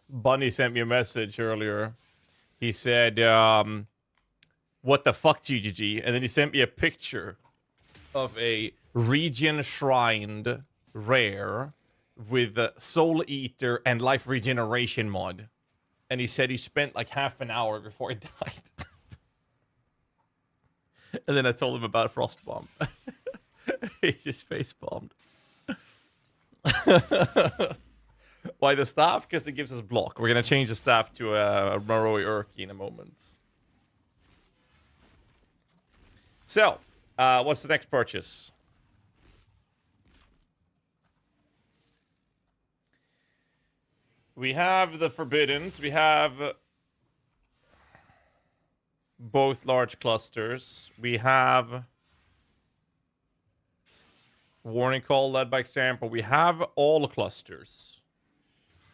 Bunny sent me a message earlier. He said, what the fuck, GGG? And then he sent me a picture of a region shrined rare with Soul Eater and Life Regeneration mod. And he said he spent like half an hour before he died. And then I told him about Frostbomb. He just face bombed. Why the staff? Because it gives us block. We're gonna change the staff to a Moroi Urki in a moment. So, what's the next purchase? We have the Forbiddens. We have both large clusters. We have Warning Call led by example. We have all clusters.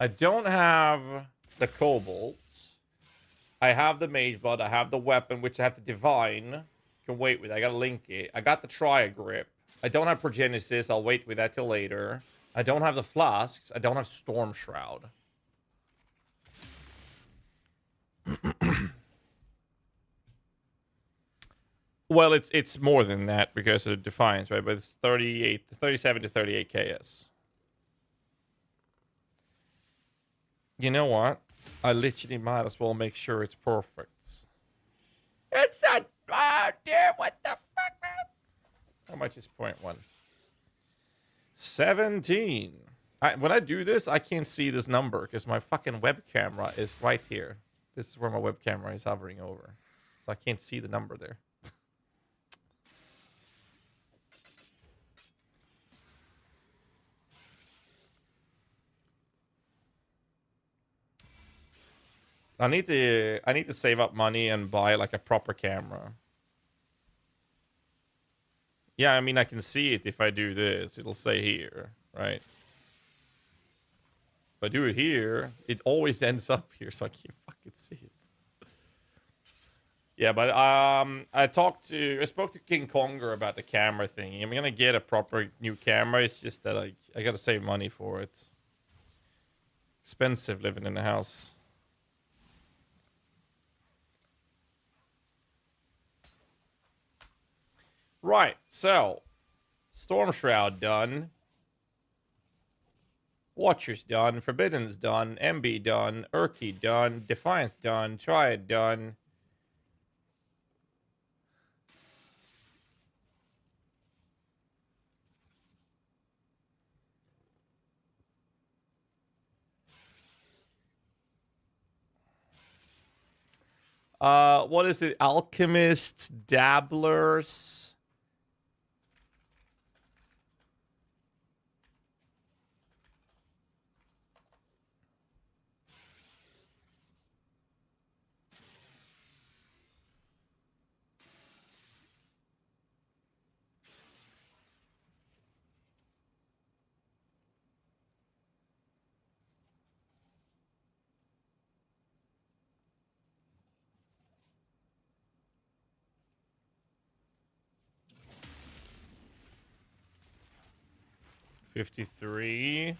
I don't have the Kobolds. I have the Mage Blood. I have the weapon, which I have to divine. Can wait with. I gotta link it. I got the Tri-Grip. I don't have Progenesis. I'll wait with that till later. I don't have the Flasks. I don't have Storm Shroud. Well, it's more than that because of Defiance, right? But it's 37 to 38 KS. You know what? I literally might as well make sure it's perfect. It's a... Oh, dear, what the fuck, man? How much is 0.1? 17. When I do this, I can't see this number because my fucking web camera is right here. This is where my web camera is hovering over. So I can't see the number there. I need to save up money and buy like a proper camera. Yeah, I mean I can see it if I do this. It'll say here, right? If I do it here, it always ends up here, so I can't fucking see it. Yeah, but I spoke to King Konger about the camera thing. I'm gonna get a proper new camera. It's just that I gotta save money for it. Expensive living in a house. Right, so Storm Shroud done. Watcher's done. Forbidden's done. MB done. Urki done. Defiance done. Triad done. What is it? Alchemists, Dabblers. $53.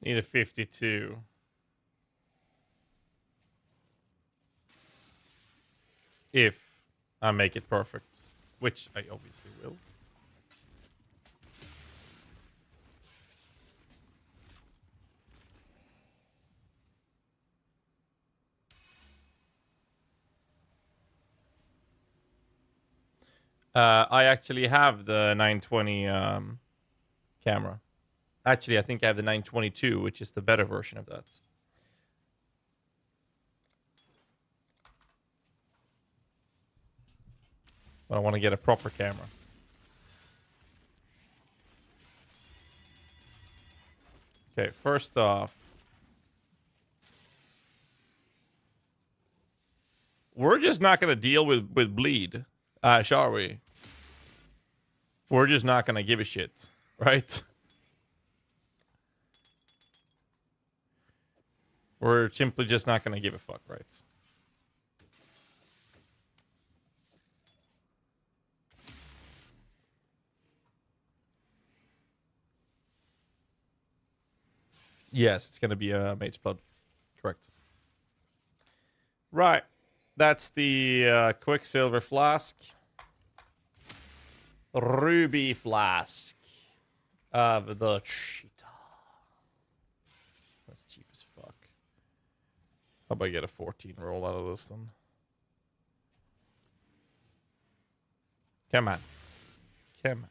Need a 52. If I make it perfect, which I obviously will. I actually have the 920 camera. Actually, I think I have the 922, which is the better version of that. But I want to get a proper camera. Okay, first off, we're just not going to deal with bleed, shall we? We're just not going to give a shit, right? We're simply just not going to give a fuck, right? Yes, it's going to be a Mate's Blood. Correct. Right. That's the Quicksilver Flask. Ruby Flask of the Cheetah. That's cheap as fuck. How about I get a 14 roll out of this then? Come on. Come on.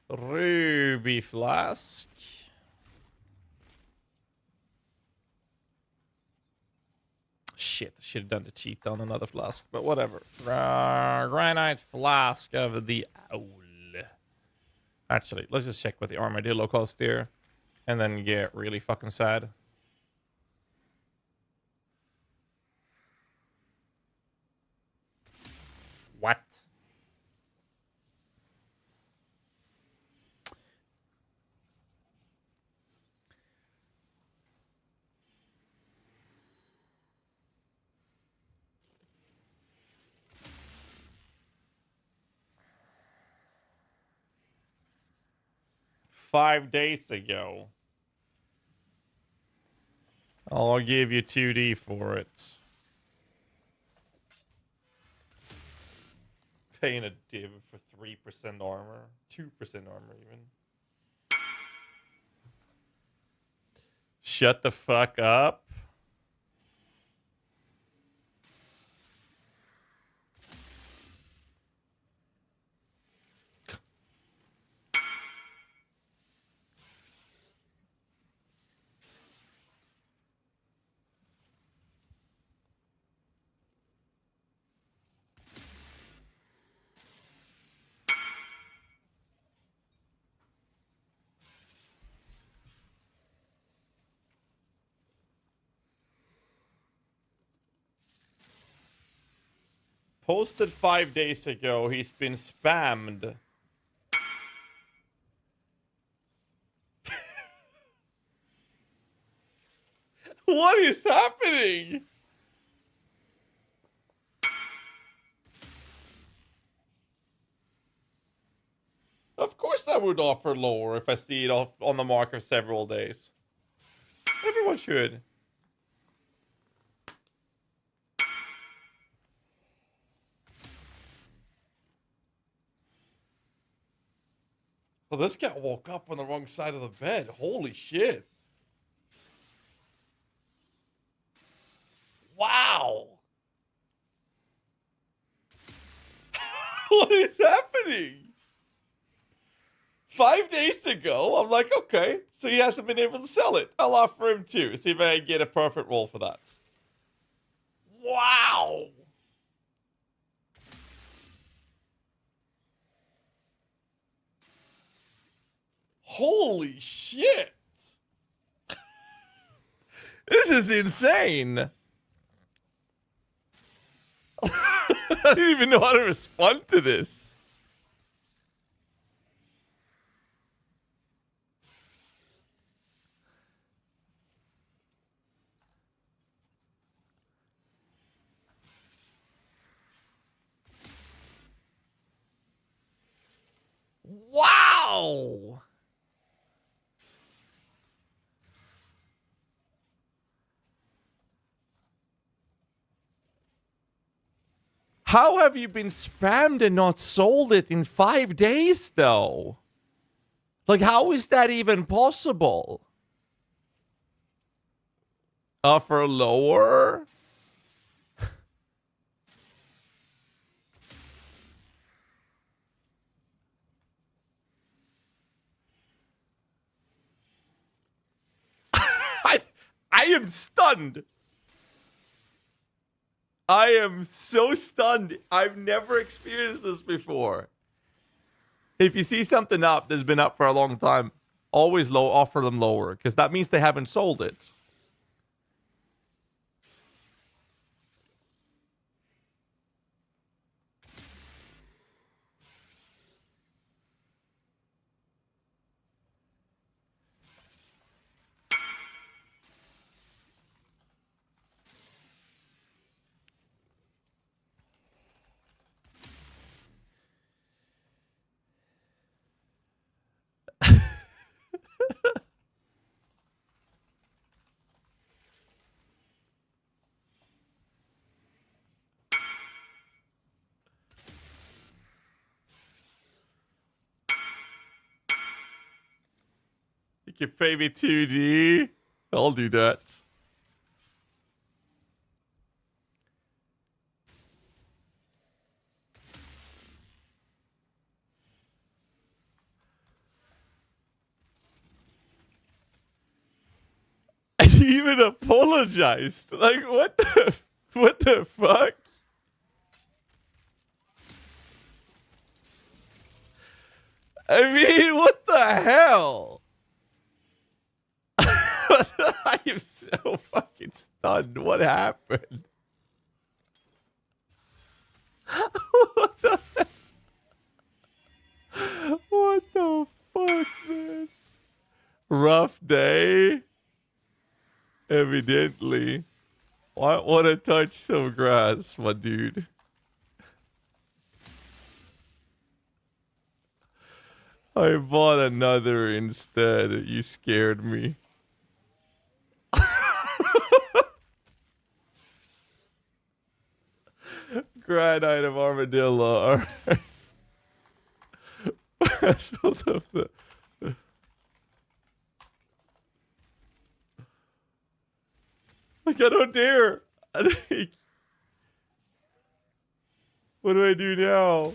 Ruby Flask. Shit, I should have done the cheat on another flask, but whatever. Granite Flask of the Owl. Actually, let's just check what the armadillo cost here. And then get really fucking sad. What? Five days ago. I'll give you 2D for it. Paying a div for 3% armor. 2% armor even. Shut the fuck up. Posted 5 days ago. He's been spammed. What is happening? Of course I would offer lower if I see it off on the mark of several days. Everyone should. Well, this guy woke up on the wrong side of the bed. Holy shit. Wow. What is happening? 5 days ago, I'm like, okay, so he hasn't been able to sell it. I'll offer him 2. See if I can get a perfect roll for that. Wow. Holy shit. This is insane. I didn't even know how to respond to this. Wow. How have you been spammed and not sold it in 5 days, though? Like, how is that even possible? Offer lower? I am stunned. I am so stunned. I've never experienced this before. If you see something up that's been up for a long time, always offer them lower, because that means they haven't sold it. You can pay me 2D. I'll do that. I even apologized. Like, what the fuck? I mean, what the hell? I am so fucking stunned. What happened? What the heck? What the fuck, man? Rough day? Evidently. I want to touch some grass, my dude. I bought another instead. You scared me. Grind item armadillo. Alright. Sort of the. Like, I don't dare. I think. What do I do now?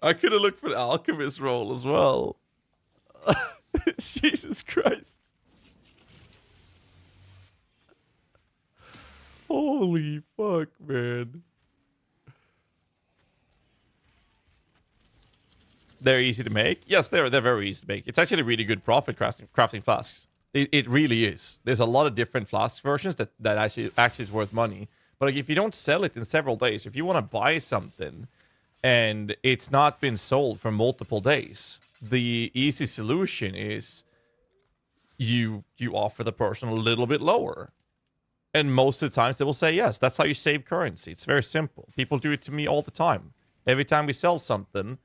I could have looked for the alchemist role as well. Jesus Christ. Holy fuck, man. They're easy to make. Yes, they're very easy to make. It's actually really good profit crafting flasks. It really is. There's a lot of different flask versions that actually is worth money. But like, if you don't sell it in several days, if you want to buy something and it's not been sold for multiple days, the easy solution is you offer the person a little bit lower. And most of the times they will say yes. That's how you save currency. It's very simple. People do it to me all the time. Every time we sell something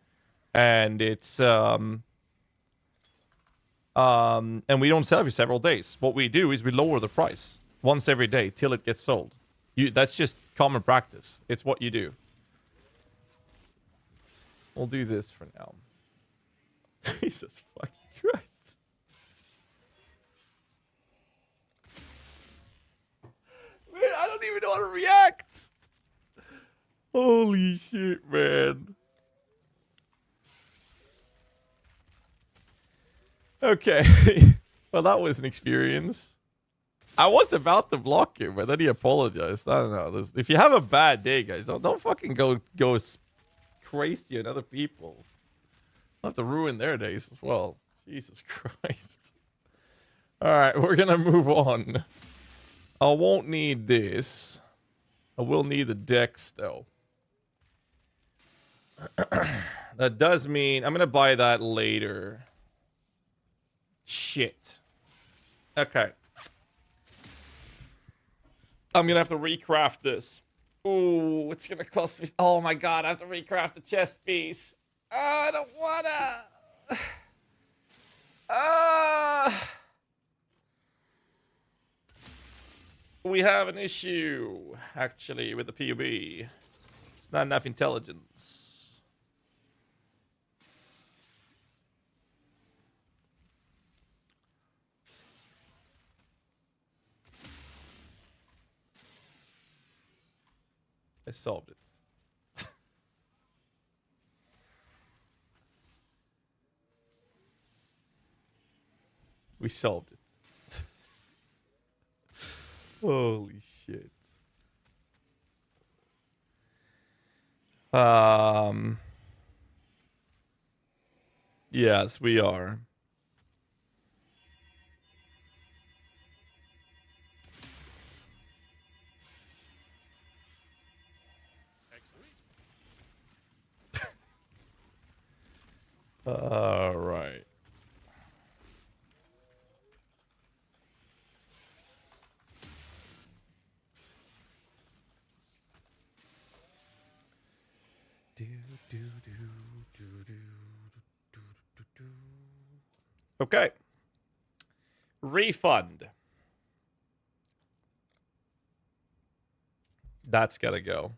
and it's and we don't sell it for several days, what we do is we lower the price once every day till it gets sold. That's just common practice. It's what you do. We'll do this for now. Jesus fucking Christ. Man, I don't even know how to react. Holy shit, man. Okay. Well, that was an experience. I was about to block him, but then he apologized. I don't know. If you have a bad day, guys, don't fucking go crazy on other people. I'll have to ruin their days as well. Jesus Christ. All right, we're gonna move on. I won't need this. I will need the dex though. That does mean I'm gonna buy that later. Shit. Okay. I'm gonna have to recraft this. Ooh, it's gonna cost me. Oh my god, I have to recraft the chest piece. Oh, I don't wanna. We have an issue, actually, with the PUB. It's not enough intelligence. I solved it. We solved it. Holy shit. Yes, we are. All right. Okay. Refund. That's gotta go.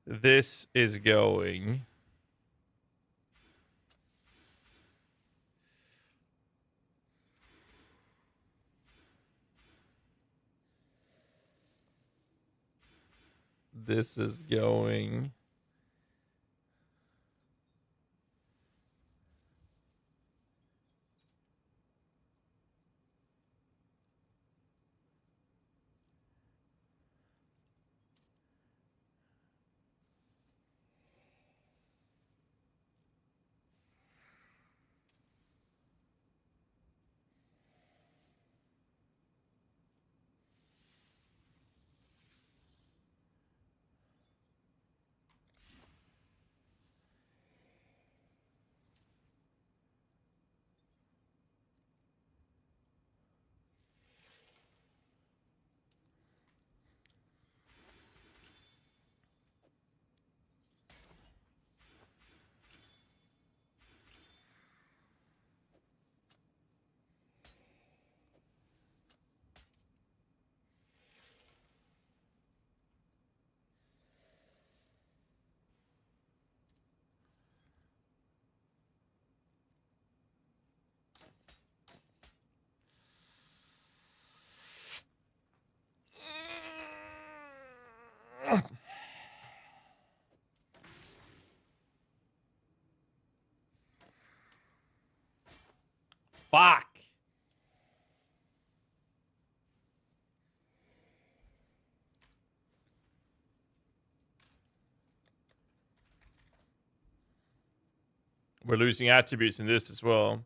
This is going. This is going. Fuck. We're losing attributes in this as well.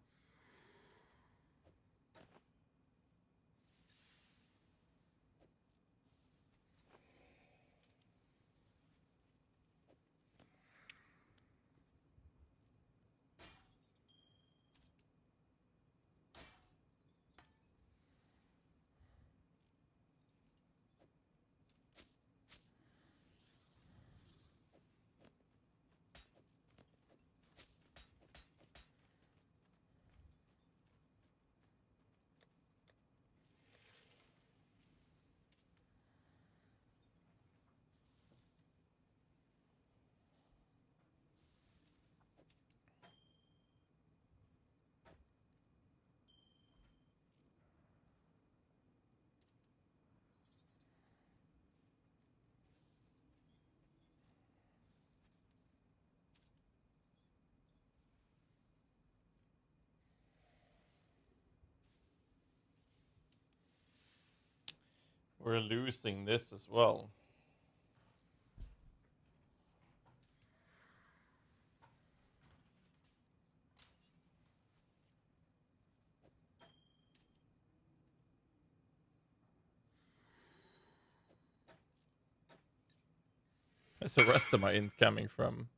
We're losing this as well. Where's the rest of my int coming from?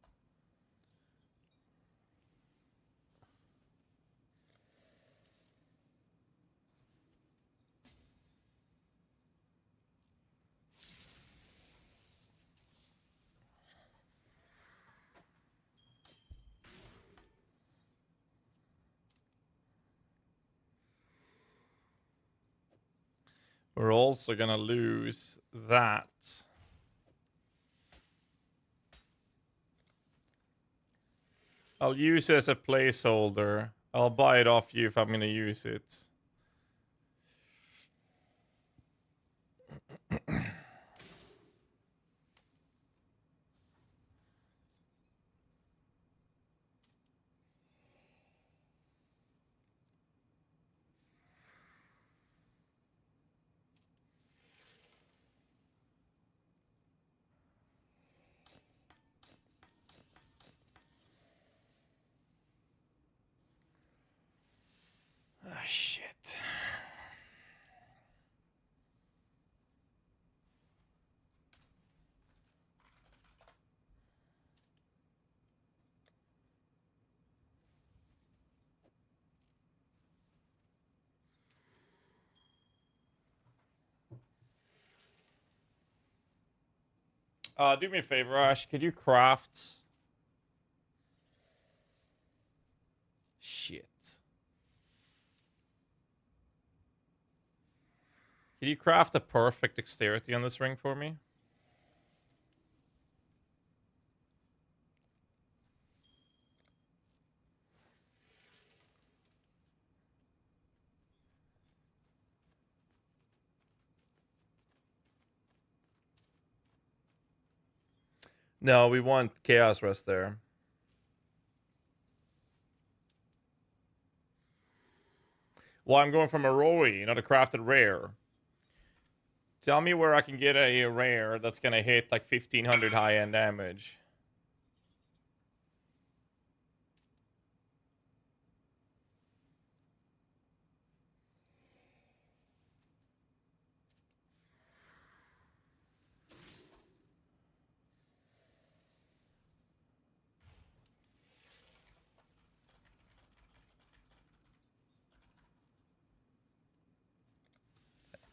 We're also gonna lose that. I'll use it as a placeholder. I'll buy it off you if I'm gonna use it. Ah, shit. Do me a favor, Ash. Could you craft? Shit. Can you craft a perfect dexterity on this ring for me? No, we want Chaos Rest there. Well, I'm going from a Roy, not a crafted rare. Tell me where I can get a rare that's gonna hit like 1500 high-end damage.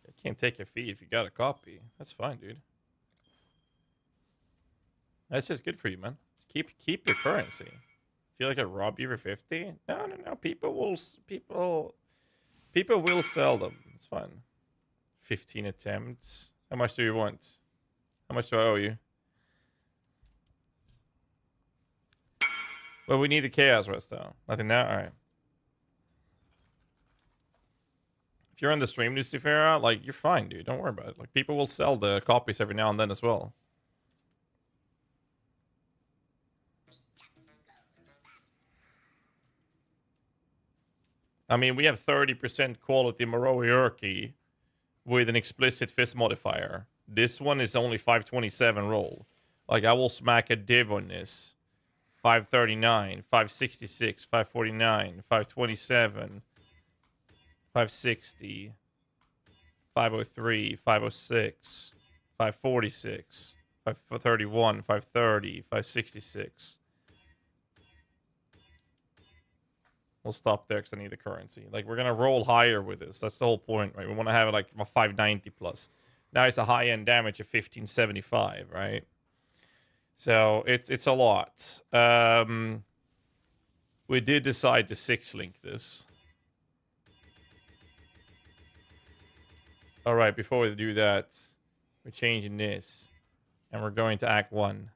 I can't take a fee if you got a copy. That's fine, dude. That's just good for you, man. Keep your currency. Feel like I rob you for 50? No. People will sell them. It's fine. 15 attempts. How much do you want? How much do I owe you? Well, we need the Chaos Rest though. Nothing now? Alright. If you're on the stream, Lucifera, like, you're fine, dude. Don't worry about it. Like, people will sell the copies every now and then as well. I mean, we have 30% quality Moroi Urki with an explicit fizz modifier. This one is only 527 roll. Like, I will smack a div on this. 539, 566, 549, 527, 560, 503, 506, 546, 531, 530, 566. We'll stop there because I need the currency. Like, we're going to roll higher with this. That's the whole point, right? We want to have, like, a 590 plus. Now it's a high-end damage of 1575, right? So it's a lot. We did decide to 6-link this. All right, before we do that, we're changing this. And we're going to Act 1.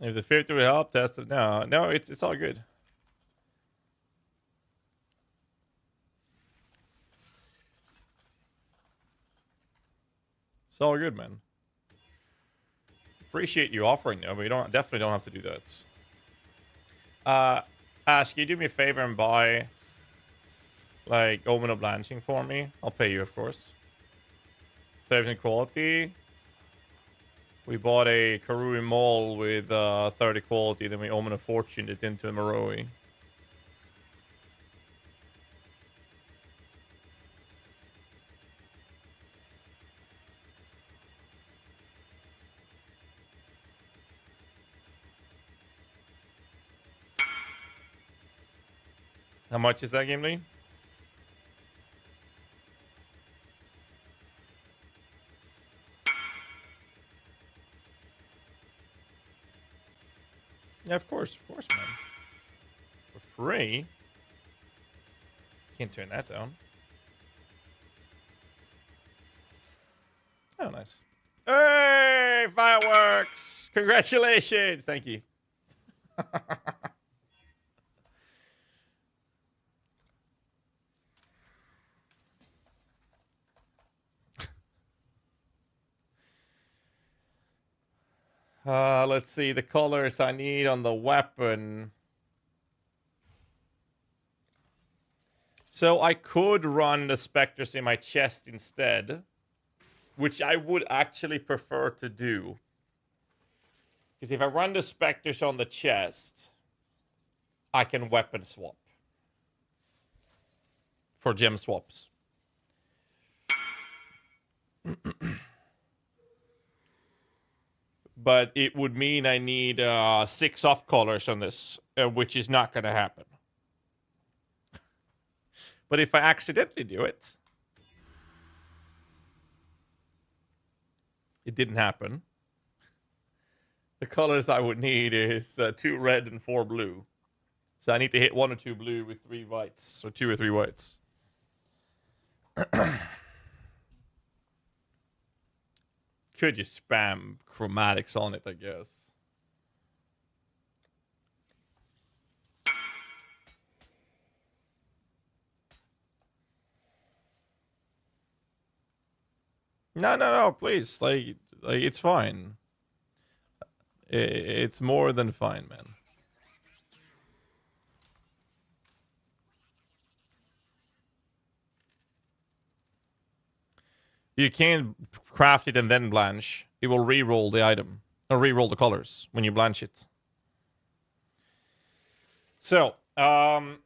If the 50 would help, test it. No, it's all good. It's all good, man. Appreciate you offering though, but you definitely don't have to do that. Ash, can you do me a favor and buy like Omen of Blanching for me? I'll pay you, of course. 30% quality. We bought a Karui Mall with 30 quality, then we Omen of Fortune it into a Moroi. How much is that, Gimli? Yeah, of course, man. For free? Can't turn that down. Oh, nice. Hey, fireworks! Congratulations! Thank you. Let's see the colors I need on the weapon. So I could run the specters in my chest instead, which I would actually prefer to do. Because if I run the specters on the chest, I can weapon swap for gem swaps. But it would mean I need 6 off colors on this, which is not going to happen. But if I accidentally do it, it didn't happen. The colors I would need is 2 red and 4 blue. So I need to hit 1 or 2 blue with 3 whites, or 2 or 3 whites. Could just spam chromatics on it, I guess. No, please. Like it's fine. It's more than fine, man. You can't craft it and then blanch. It will re-roll the item. Or re-roll the colors when you blanch it. So, I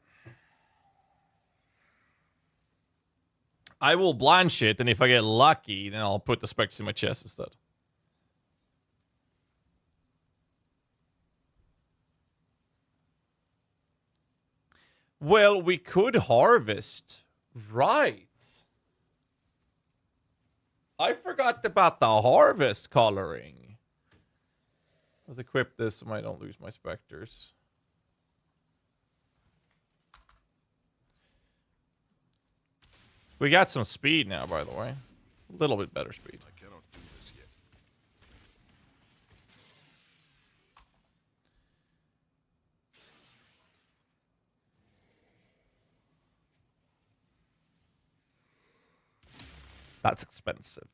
will blanch it, and if I get lucky, then I'll put the specters in my chest instead. Well, we could harvest. Right. I forgot about the harvest coloring. Let's equip this so I don't lose my specters. We got some speed now, by the way. A little bit better speed. I cannot do this yet. That's expensive.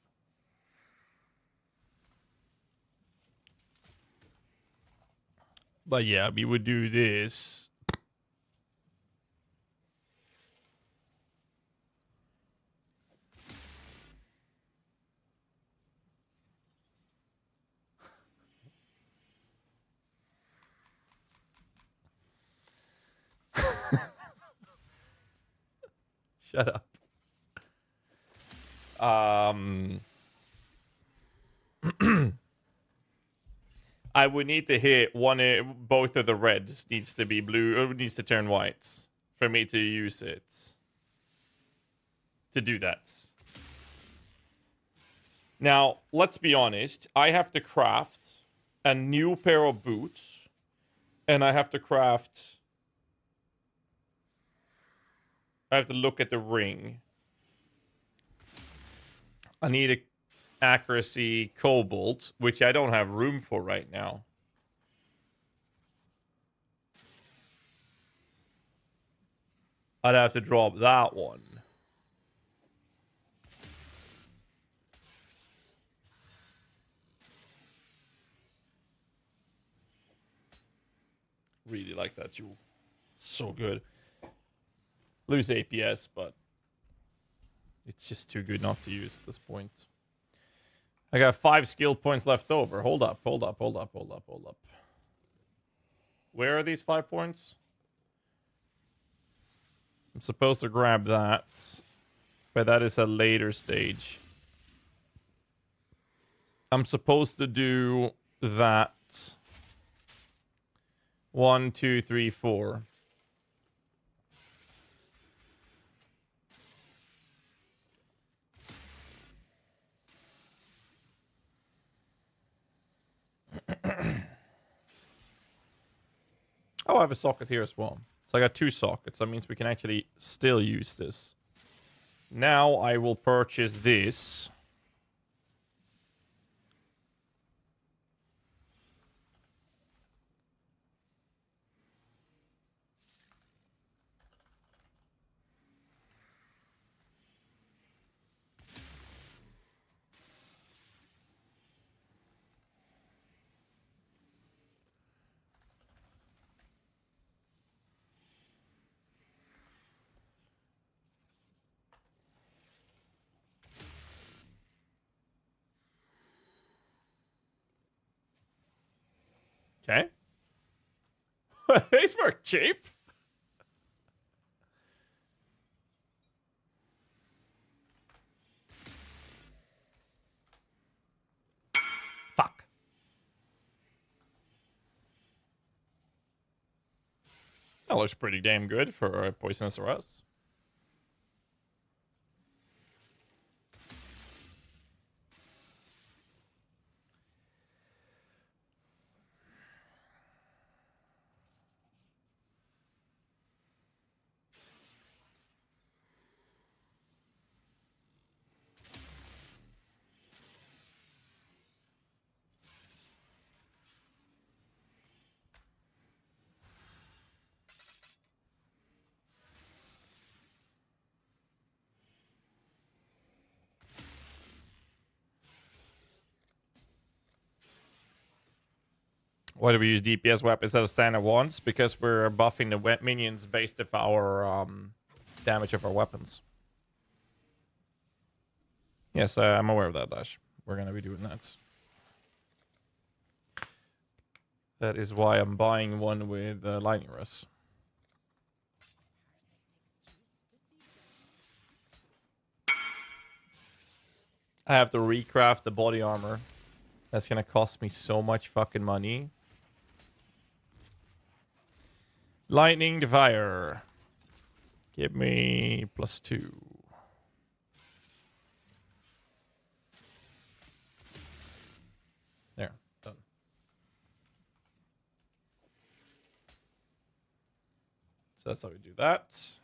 But yeah, we would do this. Shut up. I would need to hit both of the reds needs to be blue, or needs to turn white for me to use it. To do that. Now, let's be honest. I have to craft a new pair of boots, and I have to craft. I have to look at the ring. I need a accuracy cobalt, which I don't have room for right now. I'd have to drop that one. Really like that jewel. So good. Lose APS, but it's just too good not to use at this point. I got 5 skill points left over. Hold up. Where are these 5 points? I'm supposed to grab that, but that is a later stage. I'm supposed to do that. 1, 2, 3, 4. Oh, I have a socket here as well. So I got 2 sockets. That means we can actually still use this. Now I will purchase this. Okay. These were cheap. Fuck. That looks pretty damn good for a poisonous rust. Why do we use DPS weapons instead of standard ones? Because we're buffing the minions based off our damage of our weapons. Yes, I'm aware of that, Dash. We're going to be doing that. That is why I'm buying one with lightning rust. I have to recraft the body armor. That's going to cost me so much fucking money. Lightning to fire. Give me +2. There. Done. So that's how we do that.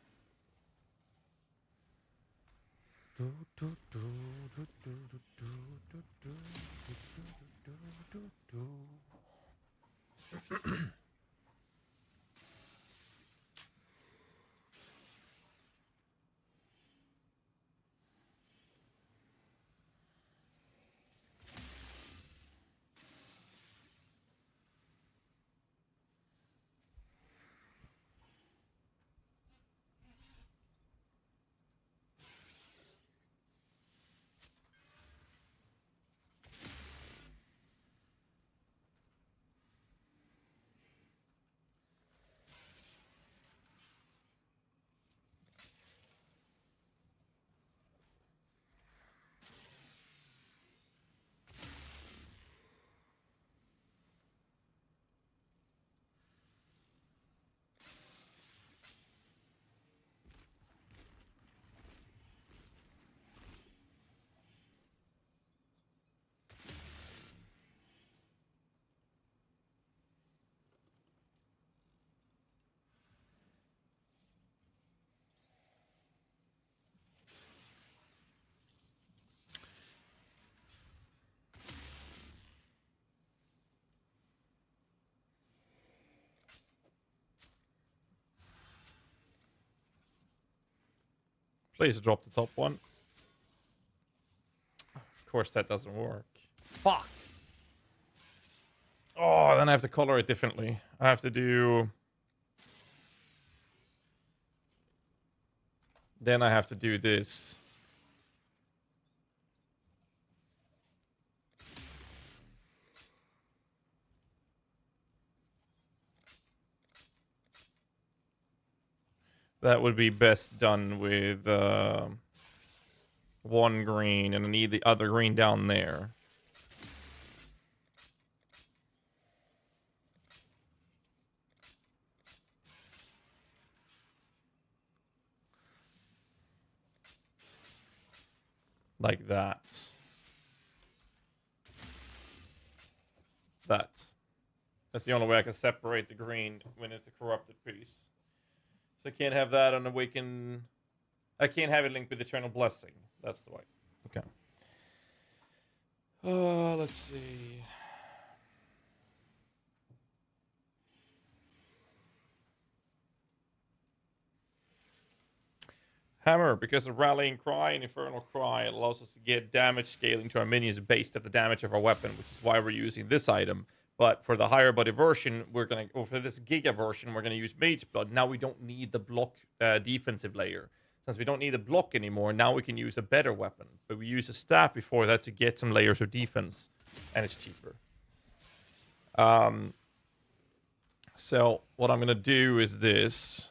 Please drop the top one. Of course, that doesn't work. Fuck. Oh, then I have to color it differently. I have to do... Then I have to do this. That would be best done with one green, and I need the other green down there. Like that. That's the only way I can separate the green when it's a corrupted piece. So I can't have that on Awaken. I can't have it linked with Eternal Blessing. That's the way. Okay. Let's see. Hammer, because of Rallying Cry and Infernal Cry, it allows us to get damage scaling to our minions based off the damage of our weapon, which is why we're using this item. But for the higher body version, or for this Giga version, we're gonna use Mage Blood. Now we don't need the block defensive layer. Since we don't need a block anymore, now we can use a better weapon. But we use a staff before that to get some layers of defense, and it's cheaper. So what I'm gonna do is this.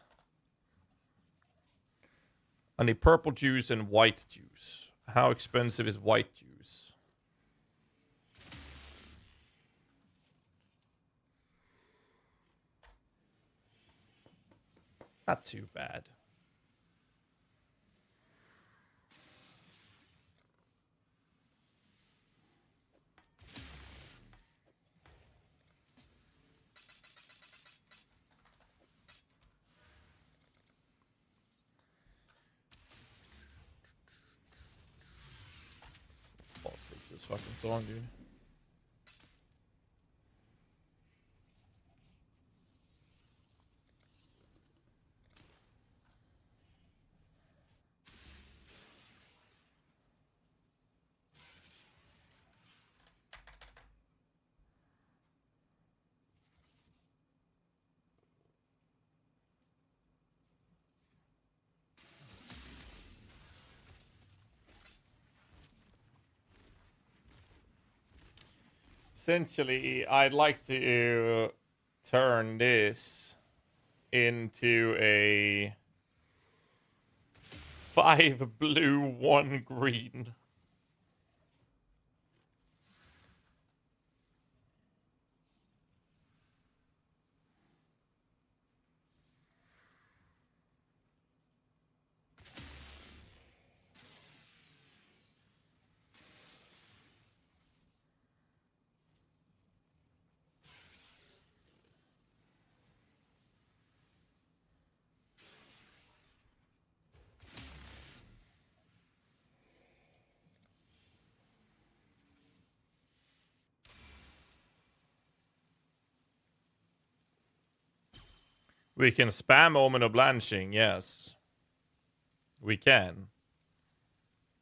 I need purple juice and white juice. How expensive is white juice? Not too bad. Fall asleep to this fucking song, dude. Essentially, I'd like to turn this into a 5 blue, 1 green. We can spam Omen of Blanching, yes. We can.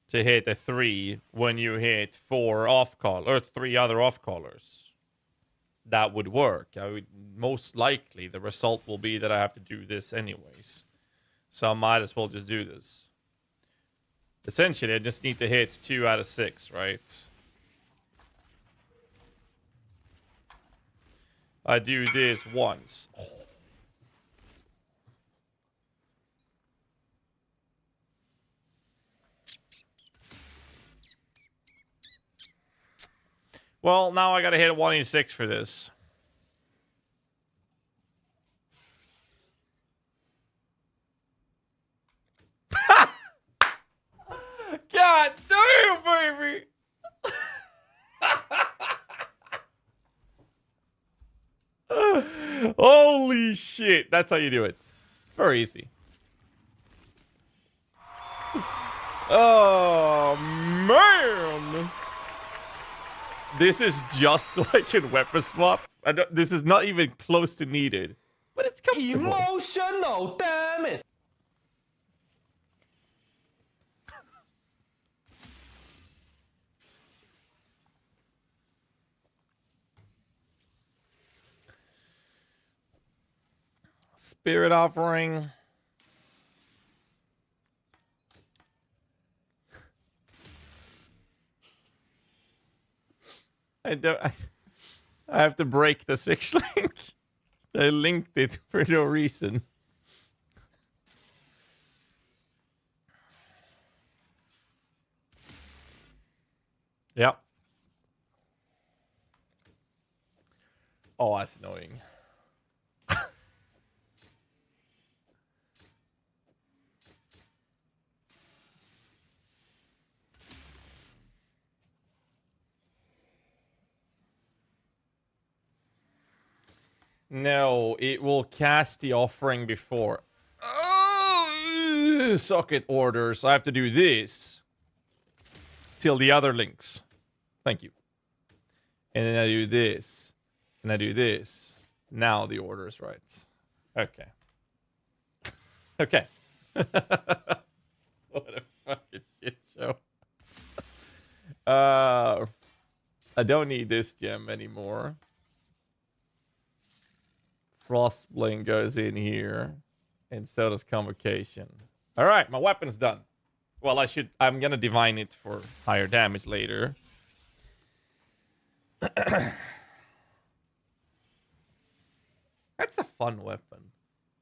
To hit a 3 when you hit 4 off-call, or 3 other off-callers. That would work. Most likely, the result will be that I have to do this anyways. So I might as well just do this. Essentially, I just need to hit 2 out of 6, right? I do this once. Oh. Well, now I gotta hit 1 in 6 for this. God damn, baby! Holy shit, that's how you do it. It's very easy. Oh, man! This is just so I can weapon swap. This is not even close to needed. But it's comfortable. Emotional, damn it! Spirit offering. I have to break the 6 link. I linked it for no reason. Yep. Oh, that's annoying. No, it will cast the offering before. Oh, socket orders. I have to do this till the other links. Thank you. And then I do this. And I do this. Now the order is right. Okay. Okay. What a fucking shit show. I don't need this gem anymore. Frostblade goes in here. And so does Convocation. Alright, my weapon's done. Well, I'm gonna divine it for higher damage later. That's a fun weapon.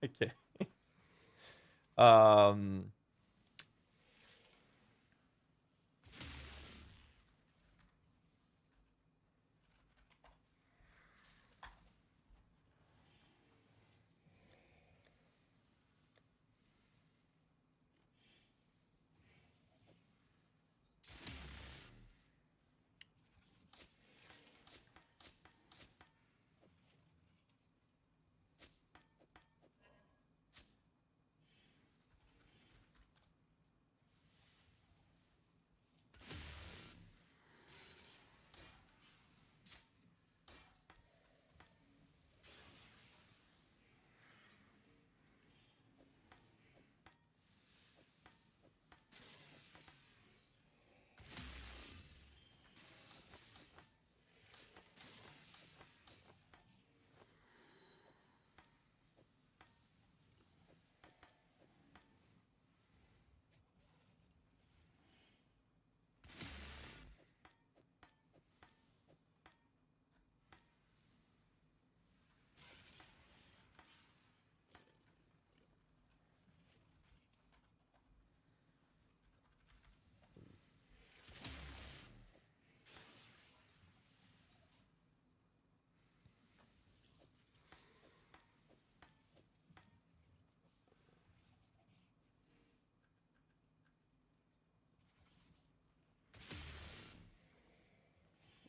Okay.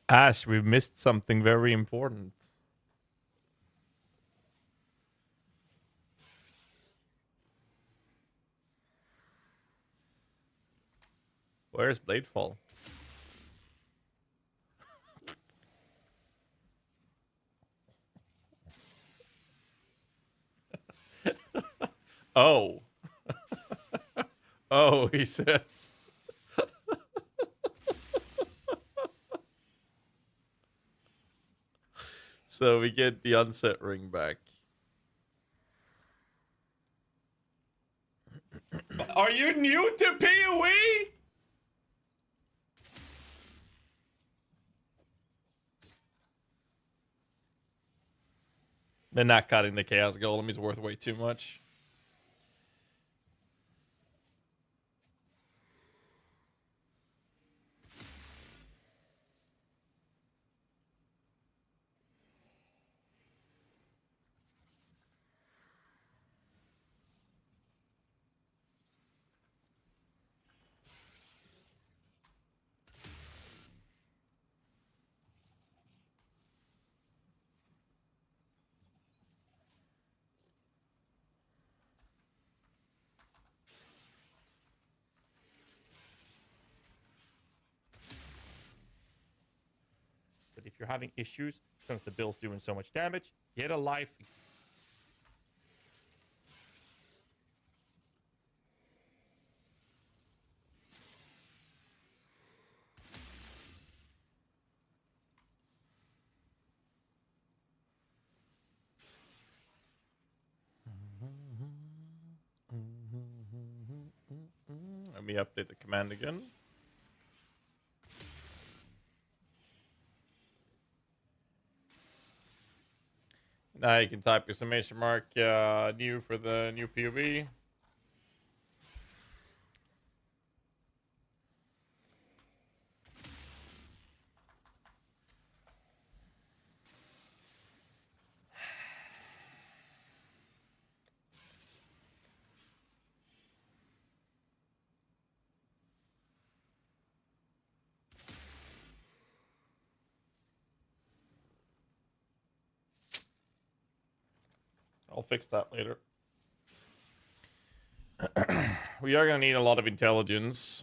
Ash, we've missed something very important. Where's Bladefall? Oh. Oh, he says. So we get the unset ring back. Are you new to PoE? They're not cutting the Chaos Golem. He's worth way too much. But if you're having issues, since the bill's doing so much damage, get a life. me update the command again. Now you can type exclamation mark new for the new POV. I'll fix that later. We are going to need a lot of intelligence.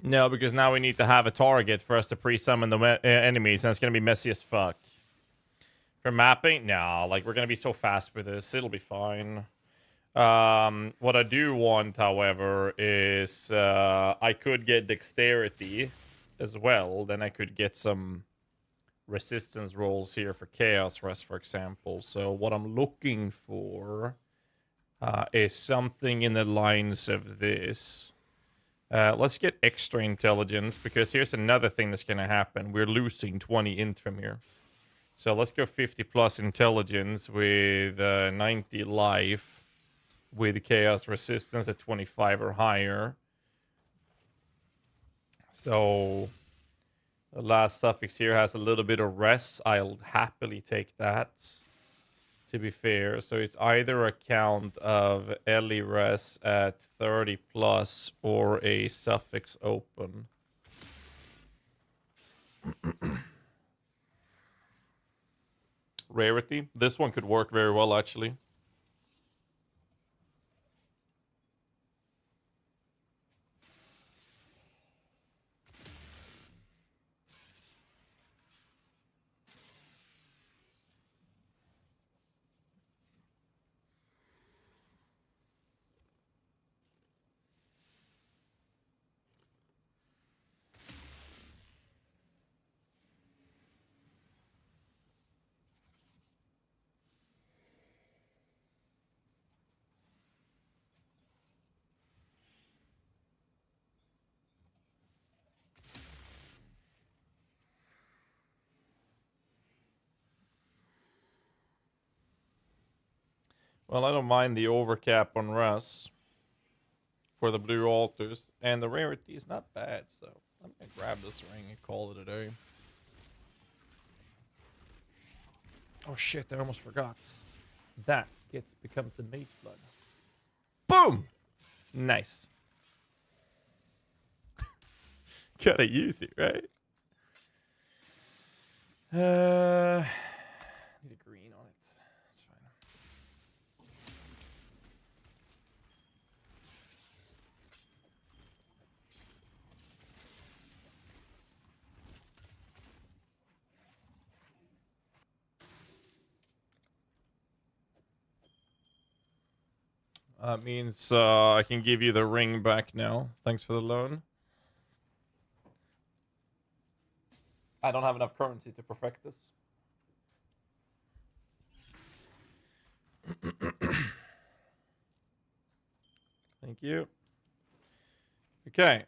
No, because now we need to have a target for us to pre-summon the enemies, and it's going to be messy as fuck. For mapping? No, like, we're going to be so fast with this. It'll be fine. What I do want, however, is I could get dexterity as well. Then I could get some resistance rolls here for Chaos Rest, for example. So what I'm looking for is something in the lines of this. Let's get extra intelligence, because here's another thing that's going to happen. We're losing 20 int from here. So let's go 50 plus intelligence with 90 life, with chaos resistance at 25 or higher. So the last suffix here has a little bit of rest. I'll happily take that, to be fair. So it's either a count of Ellie res at 30 plus or a suffix open. Rarity. This one could work very well, actually. Well, I don't mind the overcap on Russ for the blue altars, and the rarity is not bad, so I'm gonna grab this ring and call it a day. Oh shit, I almost forgot. That becomes the mate blood. Boom! Nice. Gotta use it, right? Need a green on it. That's fine. That means I can give you the ring back now. Thanks for the loan. I don't have enough currency to perfect this. Thank you. Okay.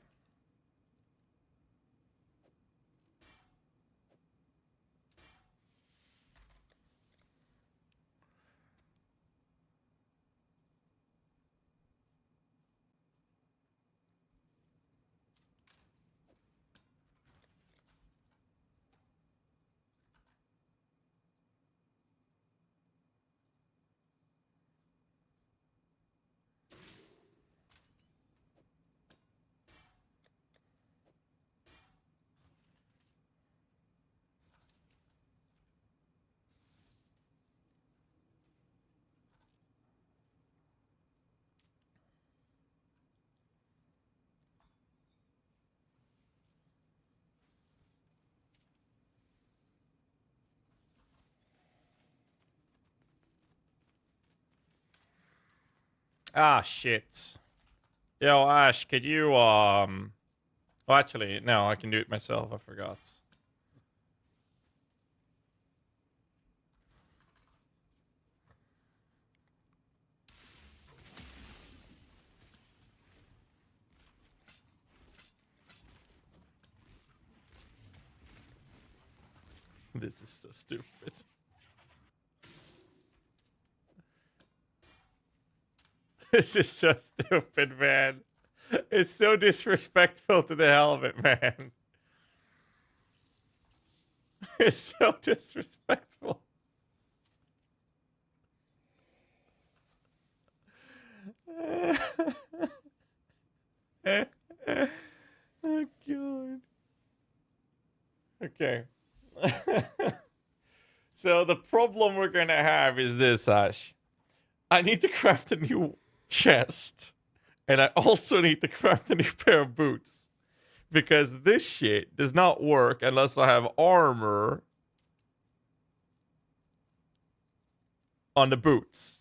Ah, shit. Yo, Ash, could you, Oh, actually, no, I can do it myself. I forgot. This is so stupid. This is so stupid, man. It's so disrespectful to the helmet, man. It's so disrespectful. Oh, God. Okay. So the problem we're gonna have is this, Ash. I need to craft a new chest. And I also need to craft a new pair of boots. Because this shit does not work unless I have armor on the boots.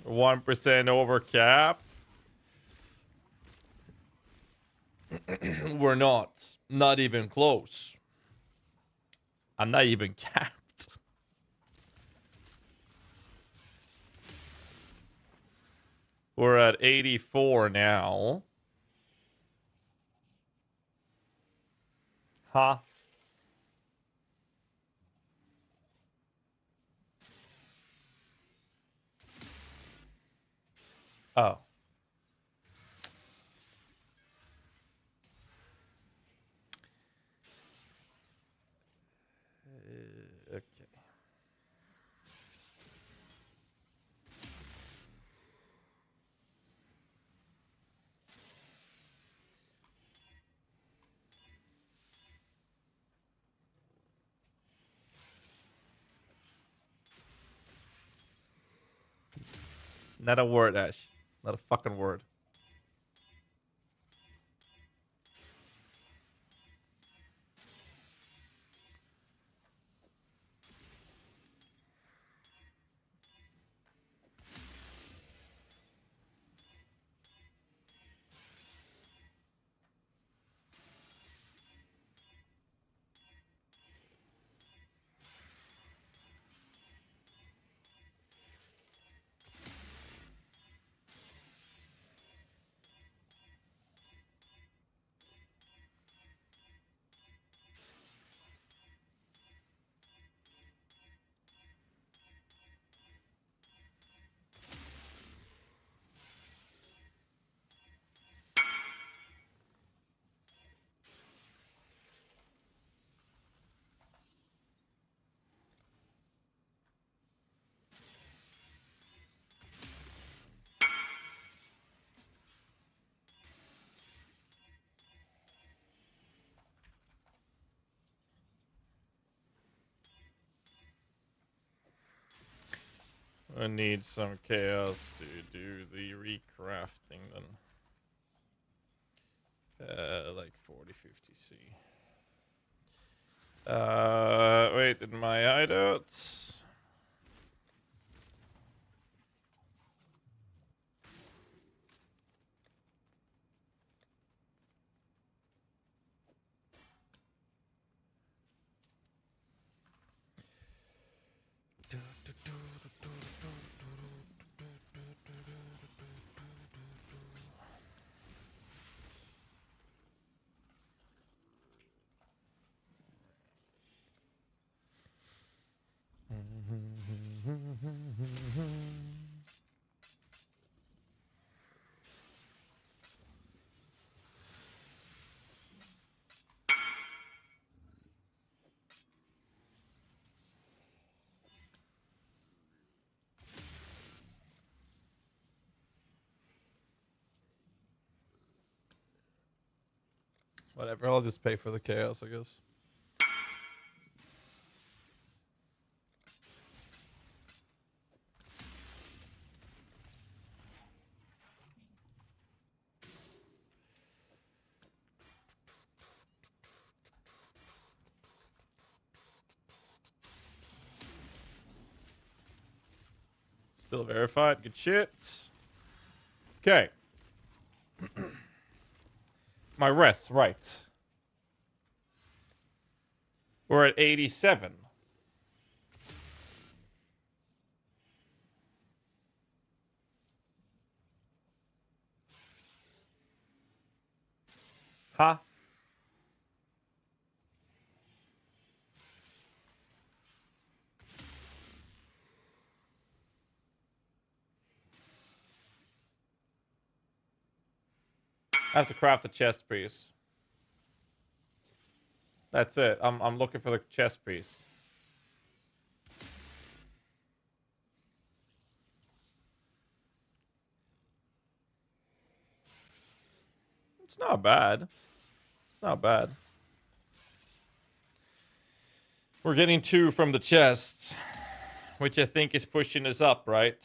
%1 over cap. We're not. Not even close. I'm not even capped. We're at 84 now. Huh? Oh. Okay. Not a word, Ash. Not a fucking word. I need some chaos to do the recrafting then. Like 40-50 C. Wait, in my hideouts. Whatever, I'll just pay for the chaos, I guess. Still verified. Good shit. Okay. My rest, right. We're at 87. Huh? I have to craft a chest piece. That's it. I'm looking for the chest piece. It's not bad. It's not bad. We're getting 2 from the chest, which I think is pushing us up, right?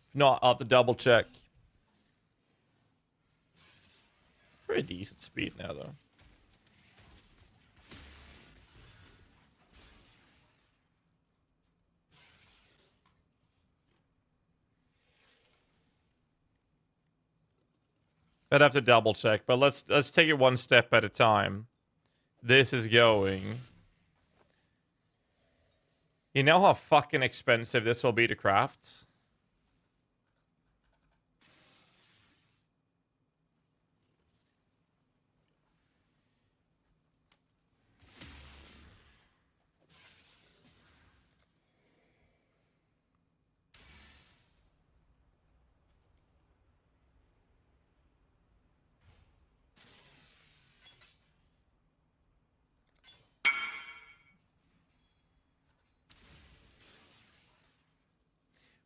If not, I'll have to double check. Pretty decent speed now, though. I'd have to double check, but let's take it one step at a time. This is going. You know how fucking expensive this will be to craft?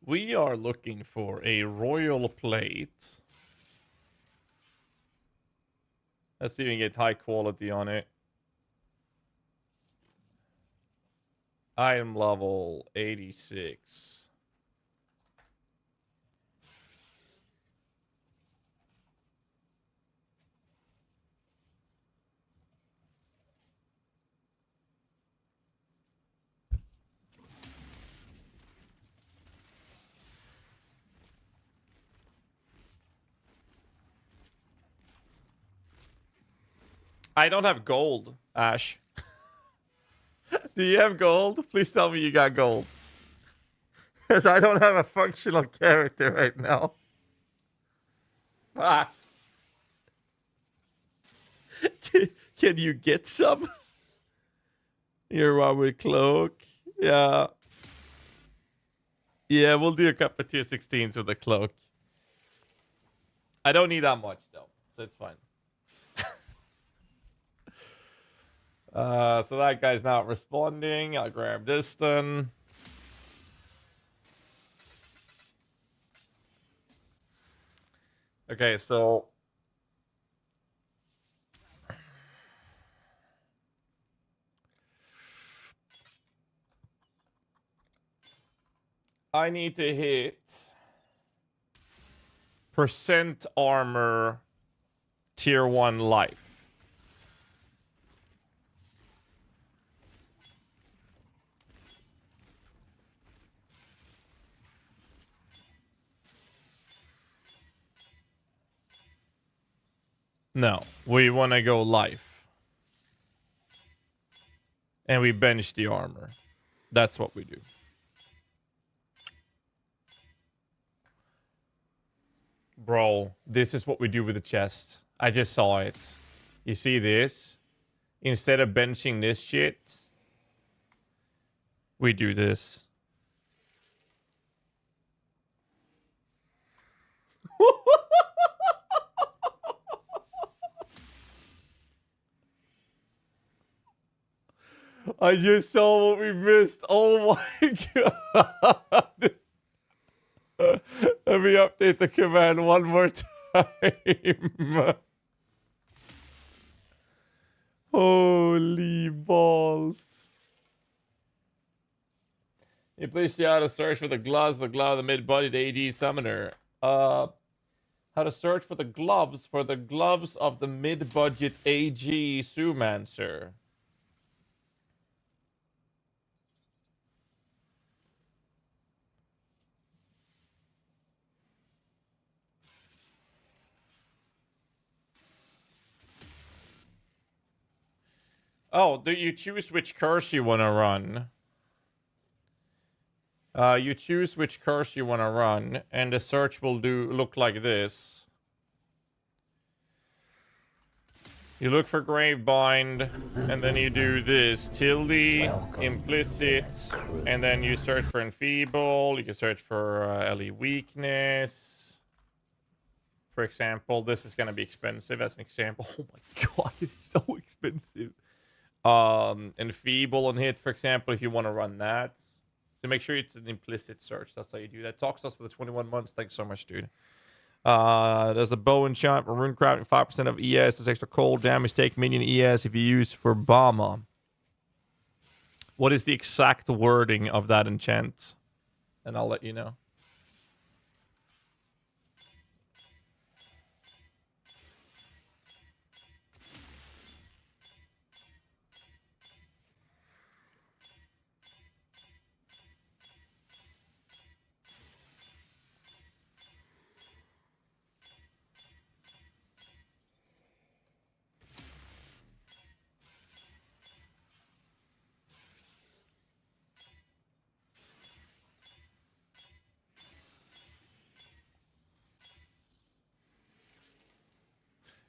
We are looking for a royal plate. Let's see if we can get high quality on it. Item level 86. I don't have gold, Ash. Do you have gold? Please tell me you got gold. Because I don't have a functional character right now. Ah. Can you get some? You're one with cloak. Yeah. Yeah, we'll do a couple of tier 16s with a cloak. I don't need that much, though. So it's fine. So that guy's not responding. I'll grab this then. Okay, so I need to hit percent armor tier 1 life. No, we want to go life. And we bench the armor. That's what we do. Bro, this is what we do with the chest. I just saw it. You see this? Instead of benching this shit, we do this. I just saw what we missed. Oh my god. Let me update the command one more time. Holy balls. You please see how to search for the gloves of the mid-bodied AG summoner. How to search for the gloves of the mid-budget AG Sumancer. Oh, do you choose which curse you want to run? You choose which curse you want to run, and the search will look like this. You look for Gravebind, and then you do this tilde, implicit, and then you search for Enfeeble. You can search for LE weakness. For example, this is going to be expensive as an example. Oh my god, it's so expensive. Enfeeble and hit, for example, if you want to run that. So make sure it's an implicit search. That's how you do that. Talks to us for the 21 months. Thanks so much, dude. There's the bow enchant for rune crafting, 5% of ES. There's extra cold damage, take minion ES if you use for Bama. What is the exact wording of that enchant? And I'll let you know.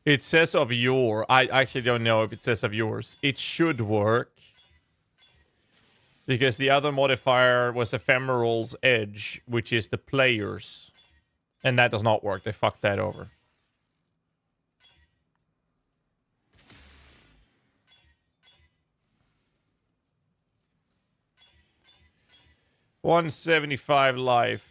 It says of your. I actually don't know if it says of yours. It should work. Because the other modifier was Ephemeral's Edge, which is the players. And that does not work. They fucked that over. $175 life.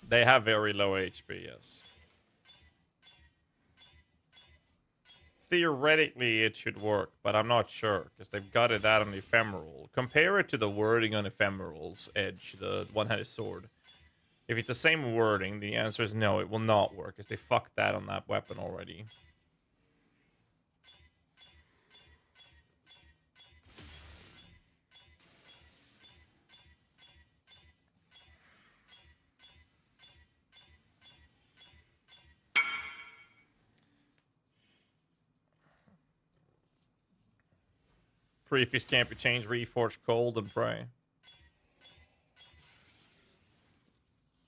They have very low HP, yes. Theoretically, it should work, but I'm not sure, because they've got it out on Ephemeral. Compare it to the wording on Ephemeral's Edge, the one-handed sword. If it's the same wording, the answer is no, it will not work, because they fucked that on that weapon already. Prefix can't be changed, reforged cold, and pray.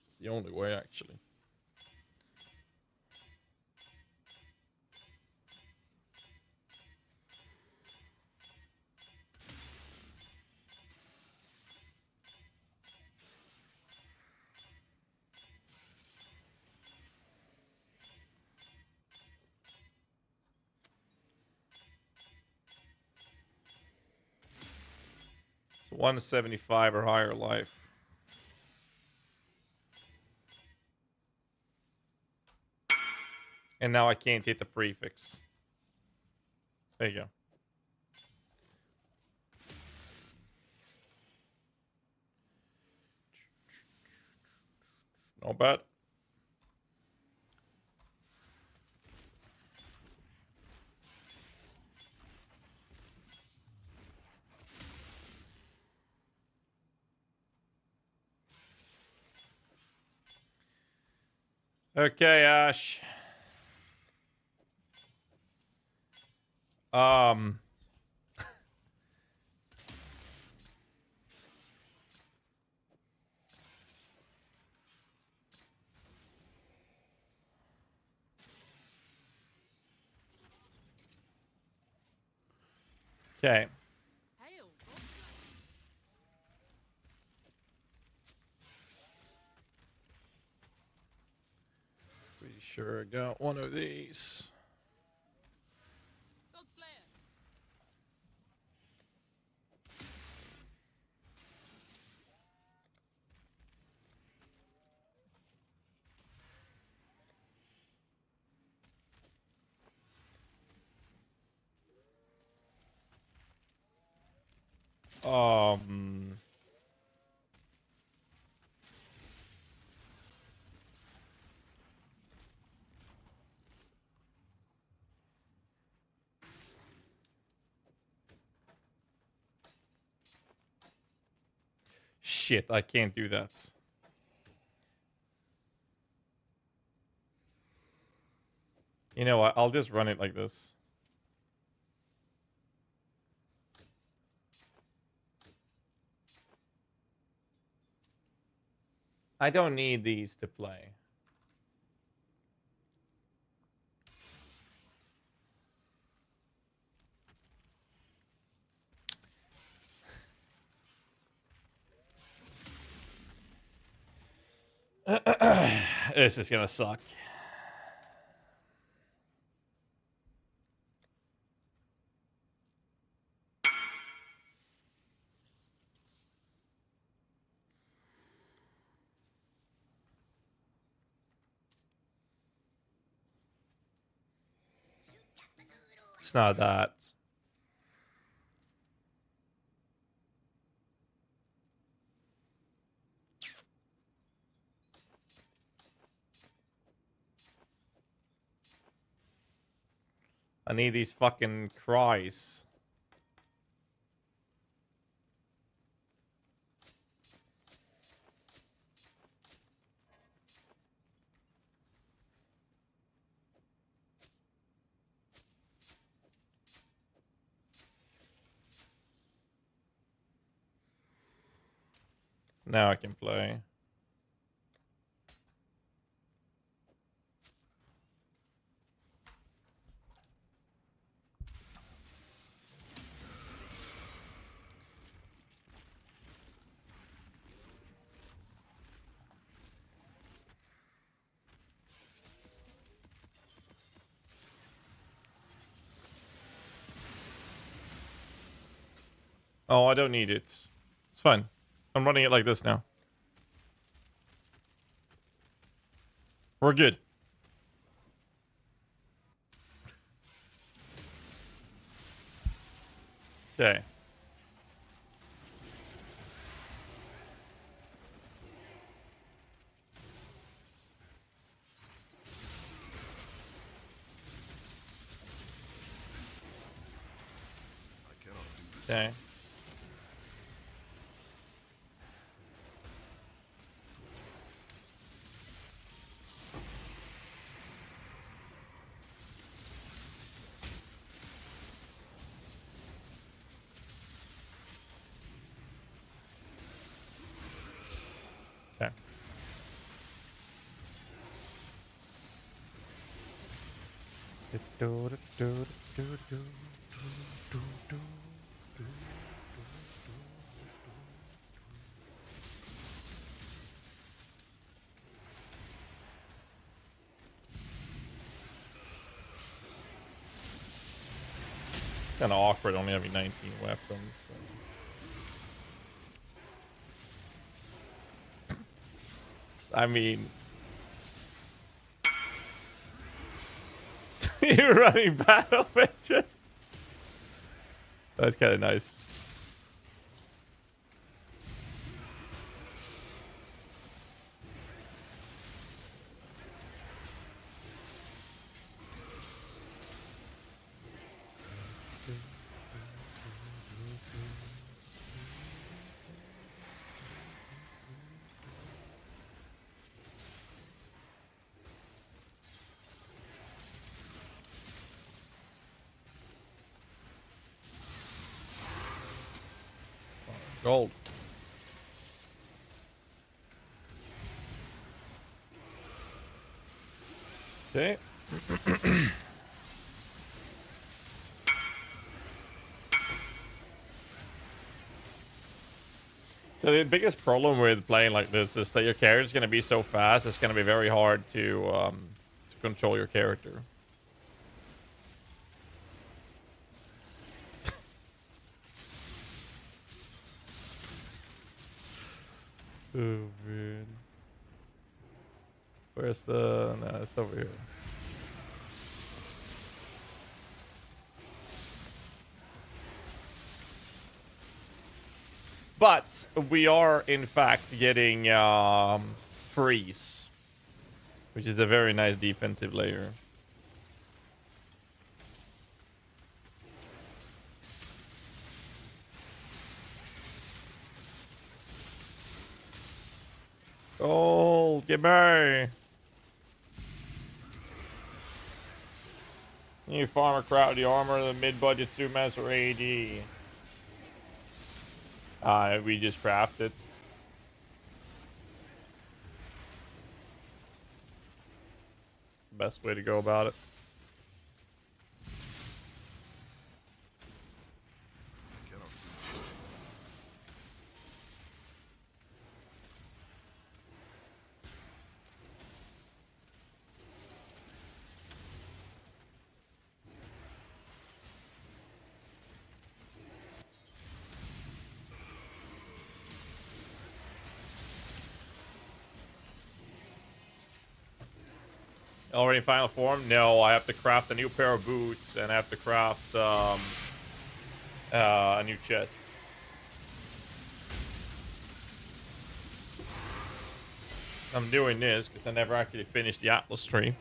It's the only way, actually. It's 175 or higher life. And now I can't hit the prefix. There you go. Not bad. Okay, Ash. Okay. Pretty sure I got one of these. Um. Shit, I can't do that. You know what? I'll just run it like this. I don't need these to play. This is gonna suck. It's not that. I need these fucking cries. Now I can play. Oh, I don't need it. It's fine. I'm running it like this now. We're good. Okay. I cannot do this. Okay. Okay. Kind of awkward only having 19 weapons. But... I mean... You're running battle matches? That's kind of nice. Gold. Okay. So the biggest problem with playing like this is that your character is going to be so fast, it's going to be very hard to control your character. Oh, man. Where's the... No, it's over here. But we are, in fact, getting freeze, which is a very nice defensive layer. Oh, get me! New farmer crowd the armor, the mid-budget Suitmaster AD. We just crafted. Best way to go about it. Already in final form? No, I have to craft a new pair of boots and I have to craft a new chest. I'm doing this because I never actually finished the Atlas tree.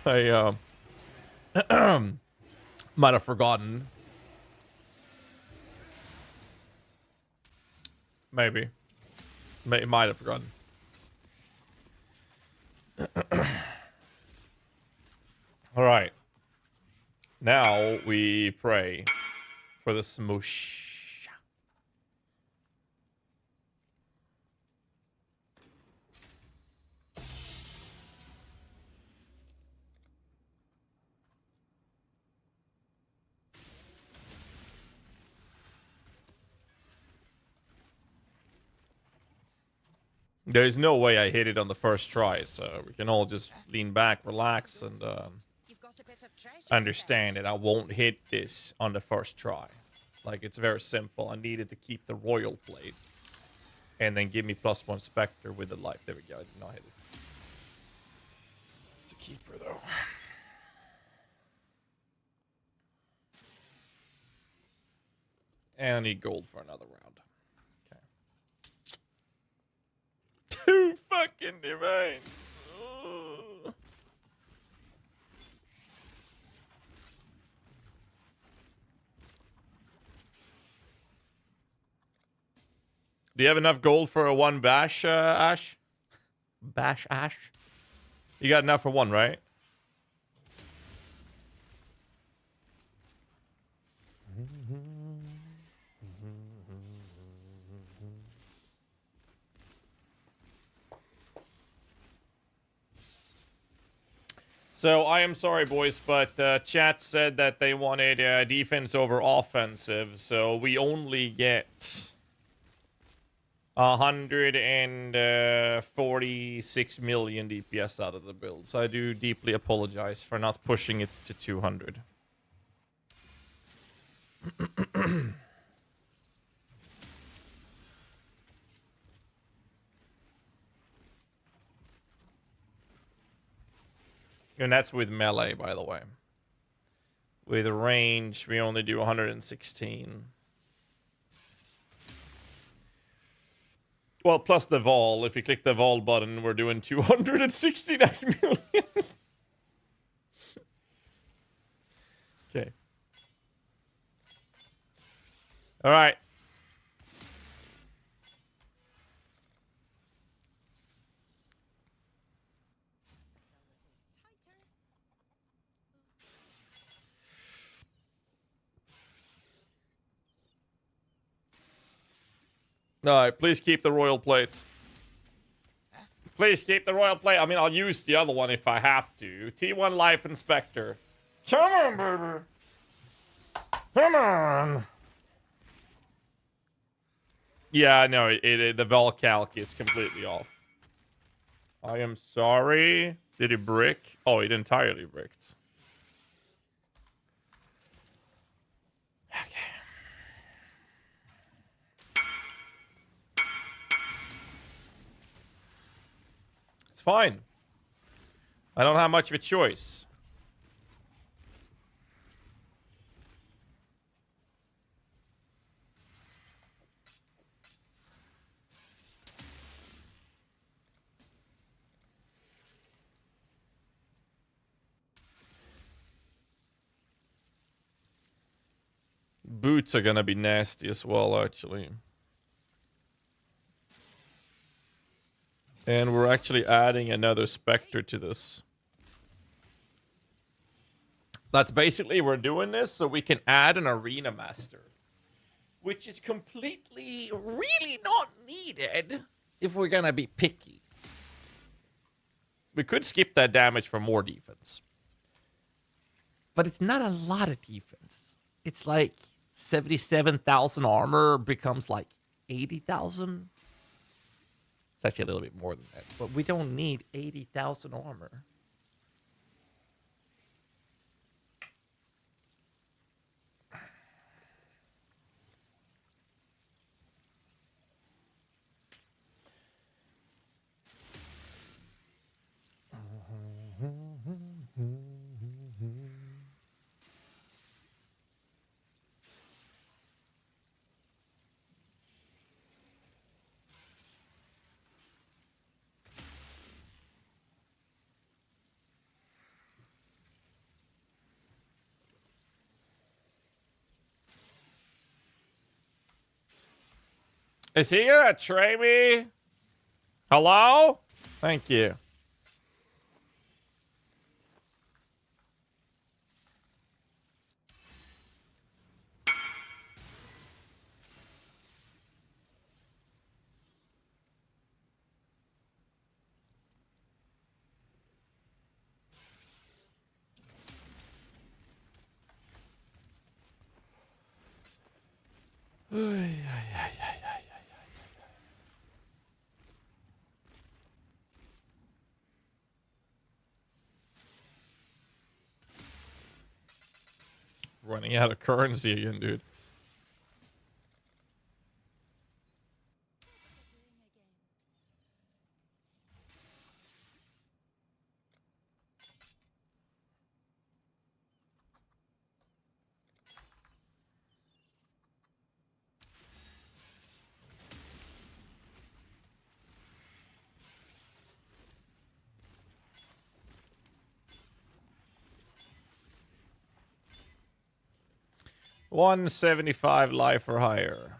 I might have forgotten. Maybe. Might have forgotten. All right. Now we pray for the smoosh. There's no way I hit it on the first try, so we can all just lean back, relax, and understand that I won't hit this on the first try. Like, it's very simple. I needed to keep the royal plate, and then give me +1 Spectre with the life. There we go. I did not hit it. It's a keeper, though. And I need gold for another round. 2 fucking divines. Ugh. Do you have enough gold for a 1 bash, Ash? Bash Ash? You got enough for 1, right? So, I am sorry, boys, but chat said that they wanted defense over offensive, so we only get 146 million DPS out of the build. So I do deeply apologize for not pushing it to 200. And that's with melee, by the way. With range, we only do 116. Well, plus the vol. If you click the vol button, we're doing 269 million. Okay. All right. All right, please keep the royal plate. Please keep the royal plate. I mean, I'll use the other one if I have to. T1 Life Inspector. Come on, baby. Come on. Yeah, no, the vol calc is completely off. I am sorry. Did it brick? Oh, it entirely bricked. Okay. It's fine. I don't have much of a choice. boots are gonna be nasty as well, actually. And we're actually adding another Spectre to this. That's basically, we're doing this so we can add an Arena Master. Which is completely, really not needed if we're gonna be picky. We could skip that damage for more defense. But it's not a lot of defense. It's like 77,000 armor becomes like 80,000. It's actually a little bit more than that. But we don't need 80,000 armor. Is he gonna tray me? Hello? Thank you. Running out of currency again, dude. $175 life or higher.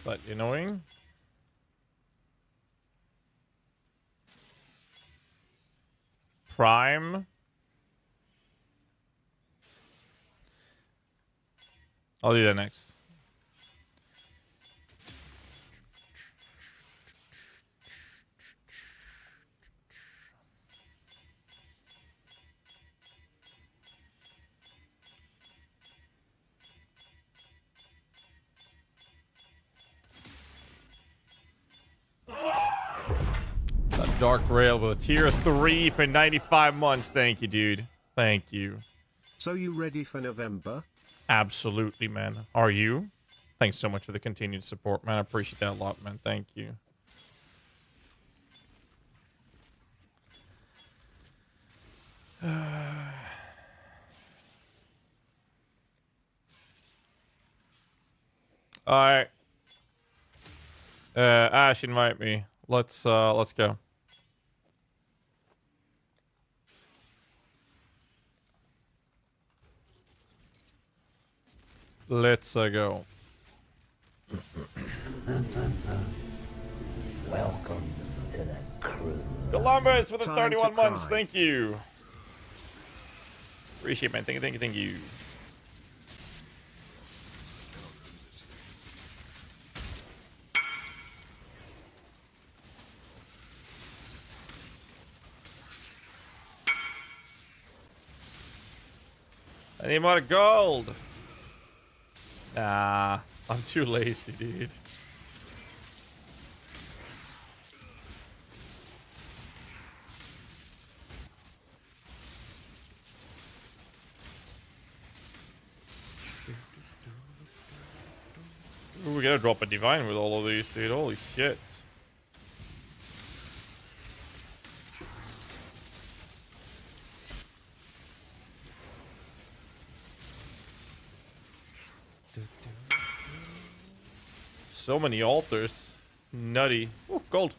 Slightly annoying. Prime. I'll do that next. That Dark Rail with a tier 3 for 95 months. Thank you, dude. Thank you. So you ready for November? Absolutely, man. Are you? Thanks so much for the continued support, man. I appreciate that a lot, man. Thank you. All right. Ash, invite me. Let's go. Let's go. Welcome to the crew. Columbus with the Time 31 to months. cry. Thank you. Appreciate it, man. Thank you. I need more gold. Nah, I'm too lazy, dude. Ooh, we gotta drop a divine with all of these, dude. Holy shit. So many altars. Nutty. Ooh, gold.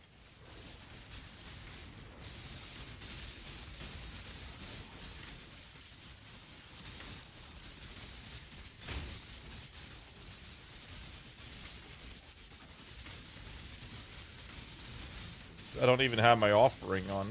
I don't even have my offering on.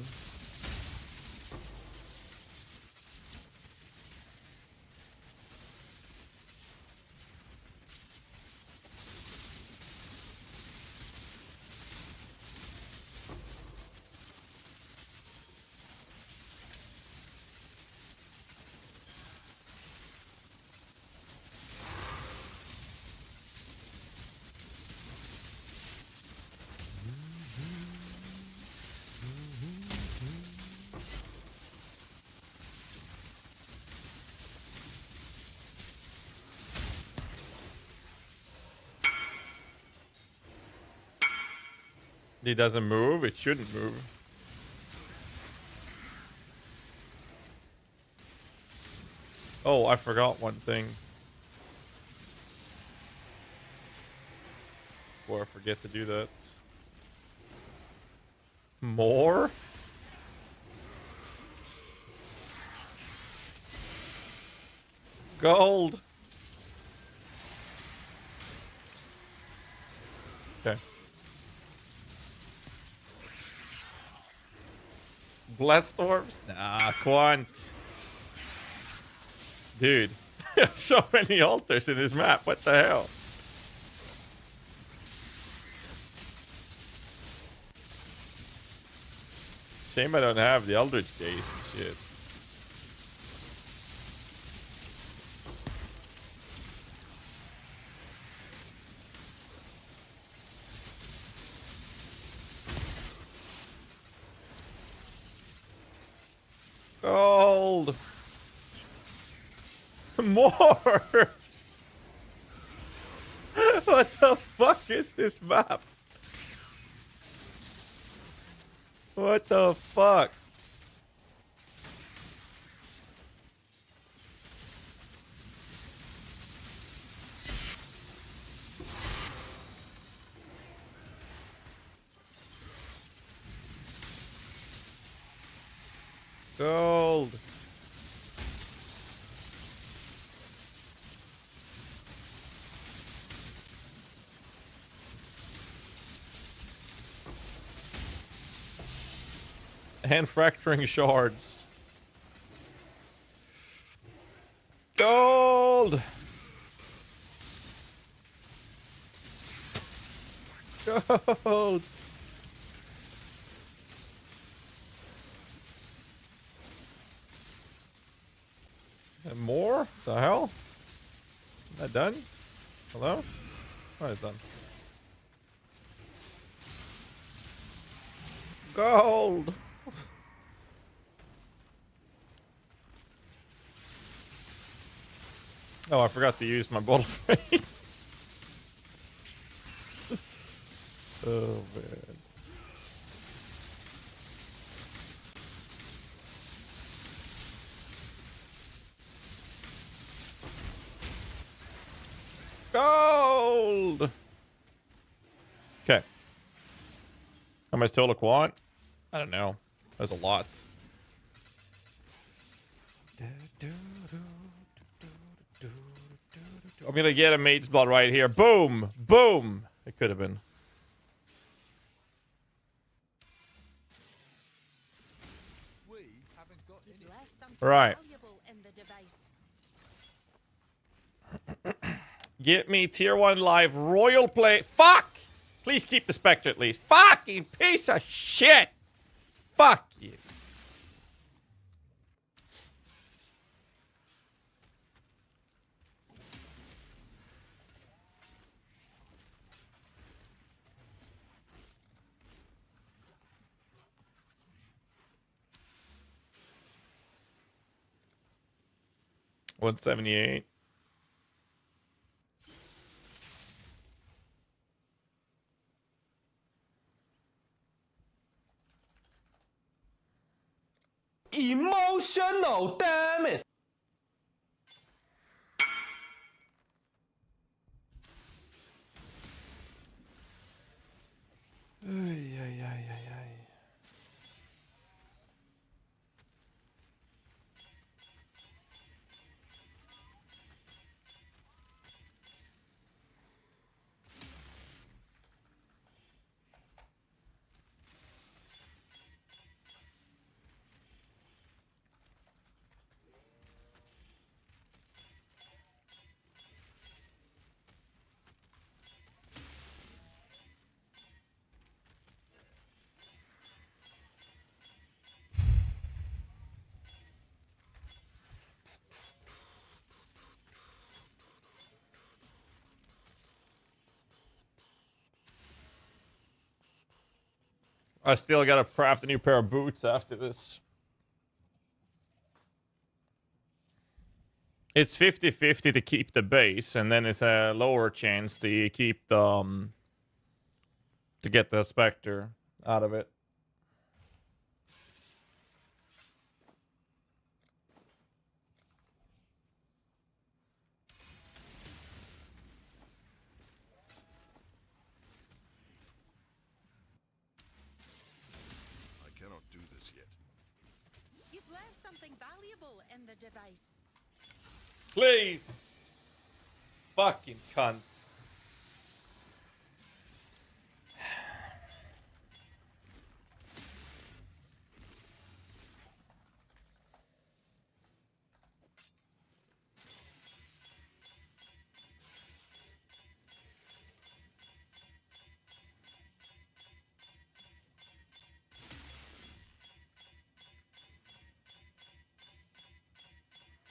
It doesn't move. It shouldn't move. Oh, I forgot one thing. Before I forget to do that. More? Gold. Okay. Blessed orbs? Nah, Quant. Dude. So many altars in his map. What the hell? Shame I don't have the Eldritch Days and shit. Gold. More. What the fuck is this map? What the fuck? Gold. And fracturing shards. Gold. Gold. And more? The hell? Is that done? Hello? Oh, it's done. Gold. Oh, I forgot to use my bottle frame. Oh, man. Gold. Okay. How much total quant? I don't know. That's a lot. I'm gonna get a mage blood right here. Boom! Boom! It could have been. Right. Get me tier 1 live royal play. Fuck! Please keep the Spectre at least. Fucking piece of shit! Fuck you. 178. Emotional, damn it! Ay, ay, ay, ay, ay. I still gotta craft a new pair of boots after this. It's 50-50 to keep the base, and then it's a lower chance to keep the to get the Spectre out of it. I cannot do this yet. You've left something valuable in the device. Please! Fucking cunt.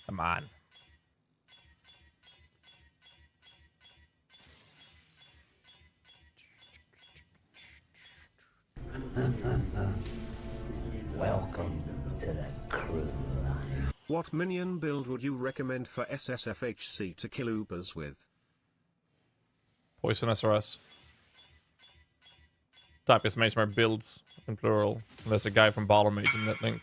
Come on. Welcome to the crew line. What minion build would you recommend for SSFHC to kill Ubers with? Poison SRS. Type is mage smart builds in plural. There's a guy from Baller Mage in that link.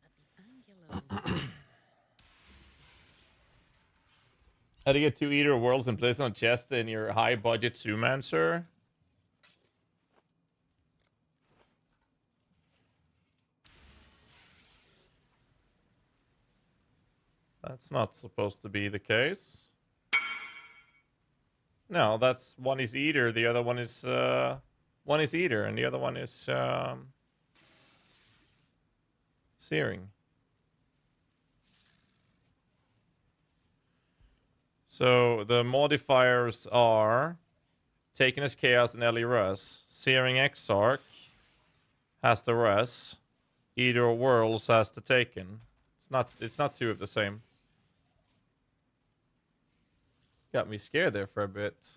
But the angular. How to get 2 Eater Worlds and place on chest in your high budget Zoomancer? That's not supposed to be the case. No, that's one is Eater, the other one is Eater, and the other one is Searing. So the modifiers are taken as Chaos and Ellie Russ. Searing Exarch has the Russ. Eater Worlds has the Taken. It's not 2 of the same. Got me scared there for a bit.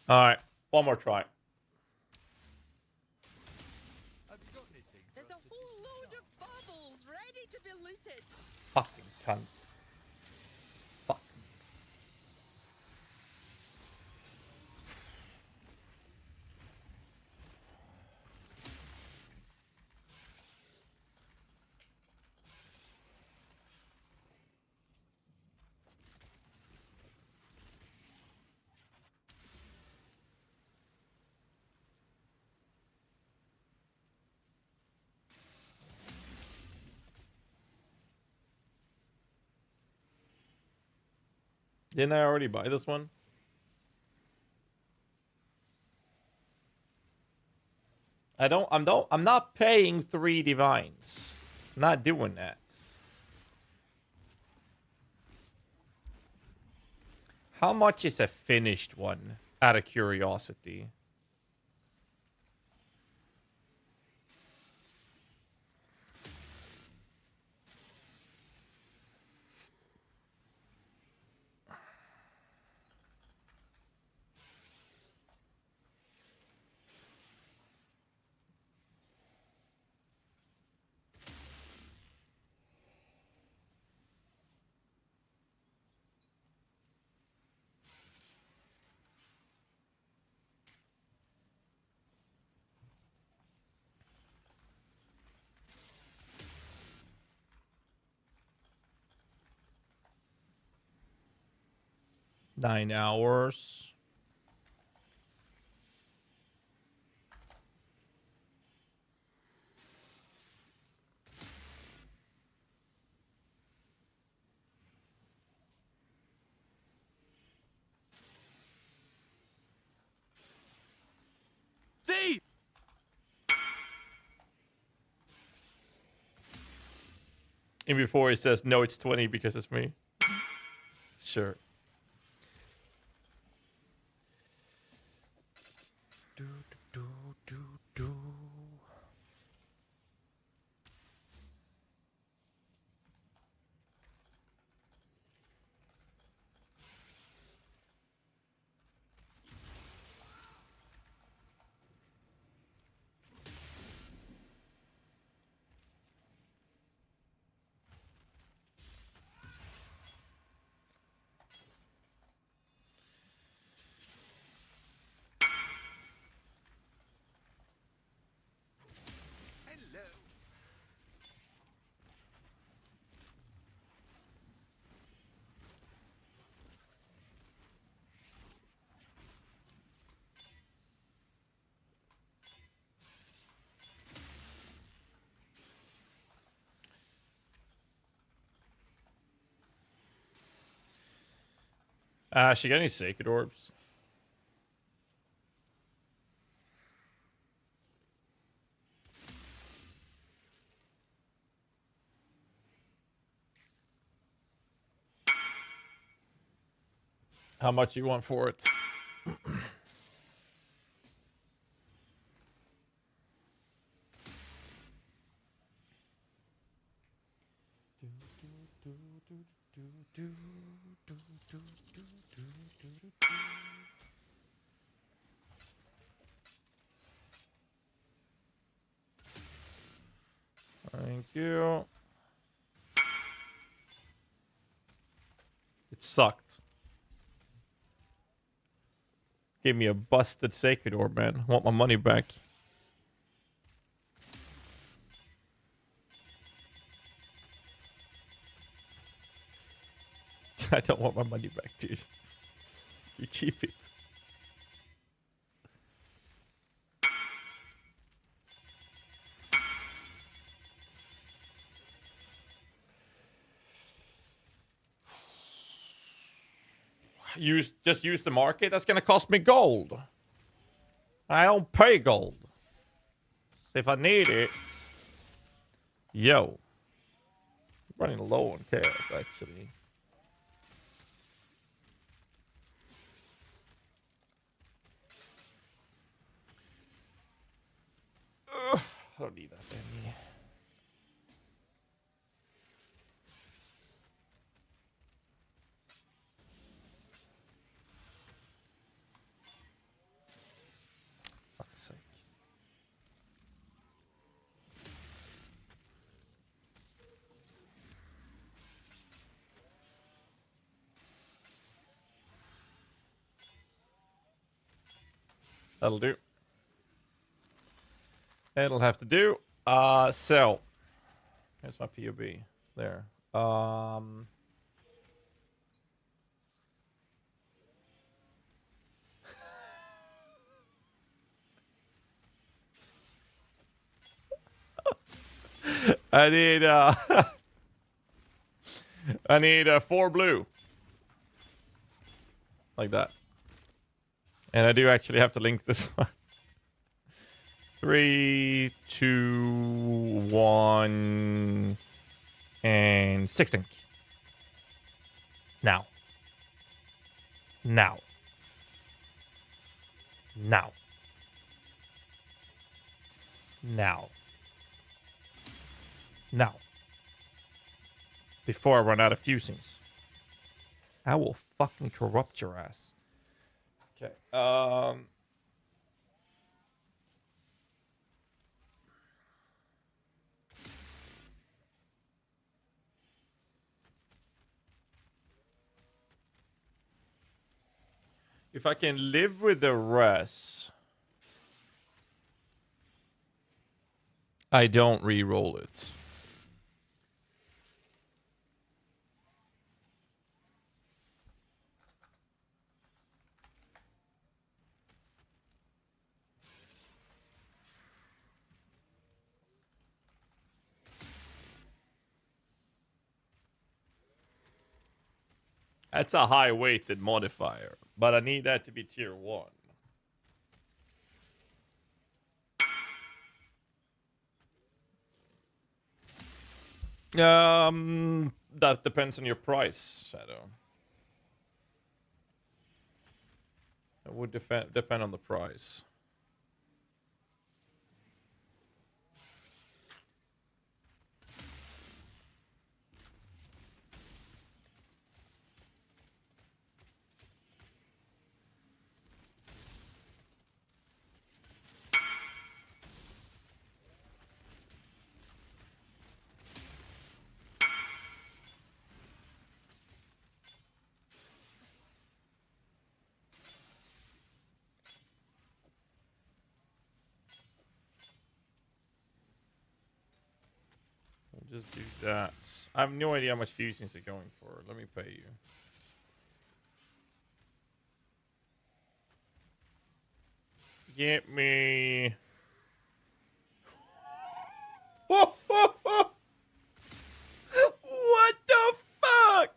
All right, one more try. Have you got anything? There's a whole load of baubles ready to be looted. Fucking cunt. Fuck. Didn't I already buy this one? I'm not paying 3 divines. I'm not doing that. How much is a finished one? Out of curiosity. $9 hours. Thief! And before he says, no, it's 20 because it's me. Sure. Hello. She got any sacred orbs? How much you want for it? Thank you. It sucked. Gave me a busted sacred orb, man. I want my money back. I don't want my money back, dude. You keep it. Just use the market. That's gonna cost me gold. I don't pay gold. So if I need it, yo, running low on cash actually. Ugh, I don't need that many. That'll do. It'll have to do. So here's my POB. There. I need I need 4 blue. Like that. And I do actually have to link this one. 3, 2, 1, and 16. Now. Now. Now. Now. Now. Before I run out of fusings. I will fucking corrupt your ass. Okay. If I can live with the rest, I don't re-roll it. That's a high weighted modifier, but I need that to be tier 1. That depends on your price, Shadow. It would depend on the price. We'll just do that. I have no idea how much fusings are going for. Let me pay you. Get me. What the fuck?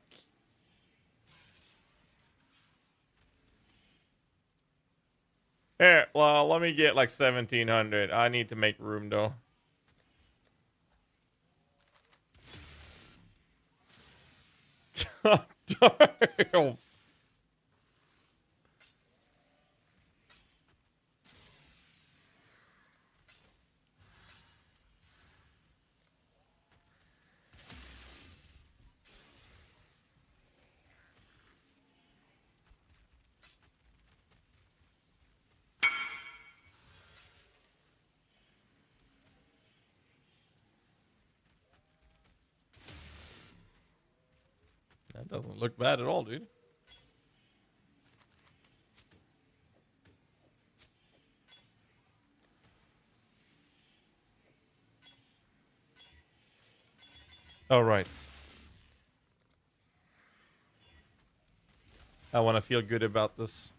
Here, well, let me get like 1700. I need to make room though. God damn. That doesn't look bad at all, dude. All right. I want to feel good about this.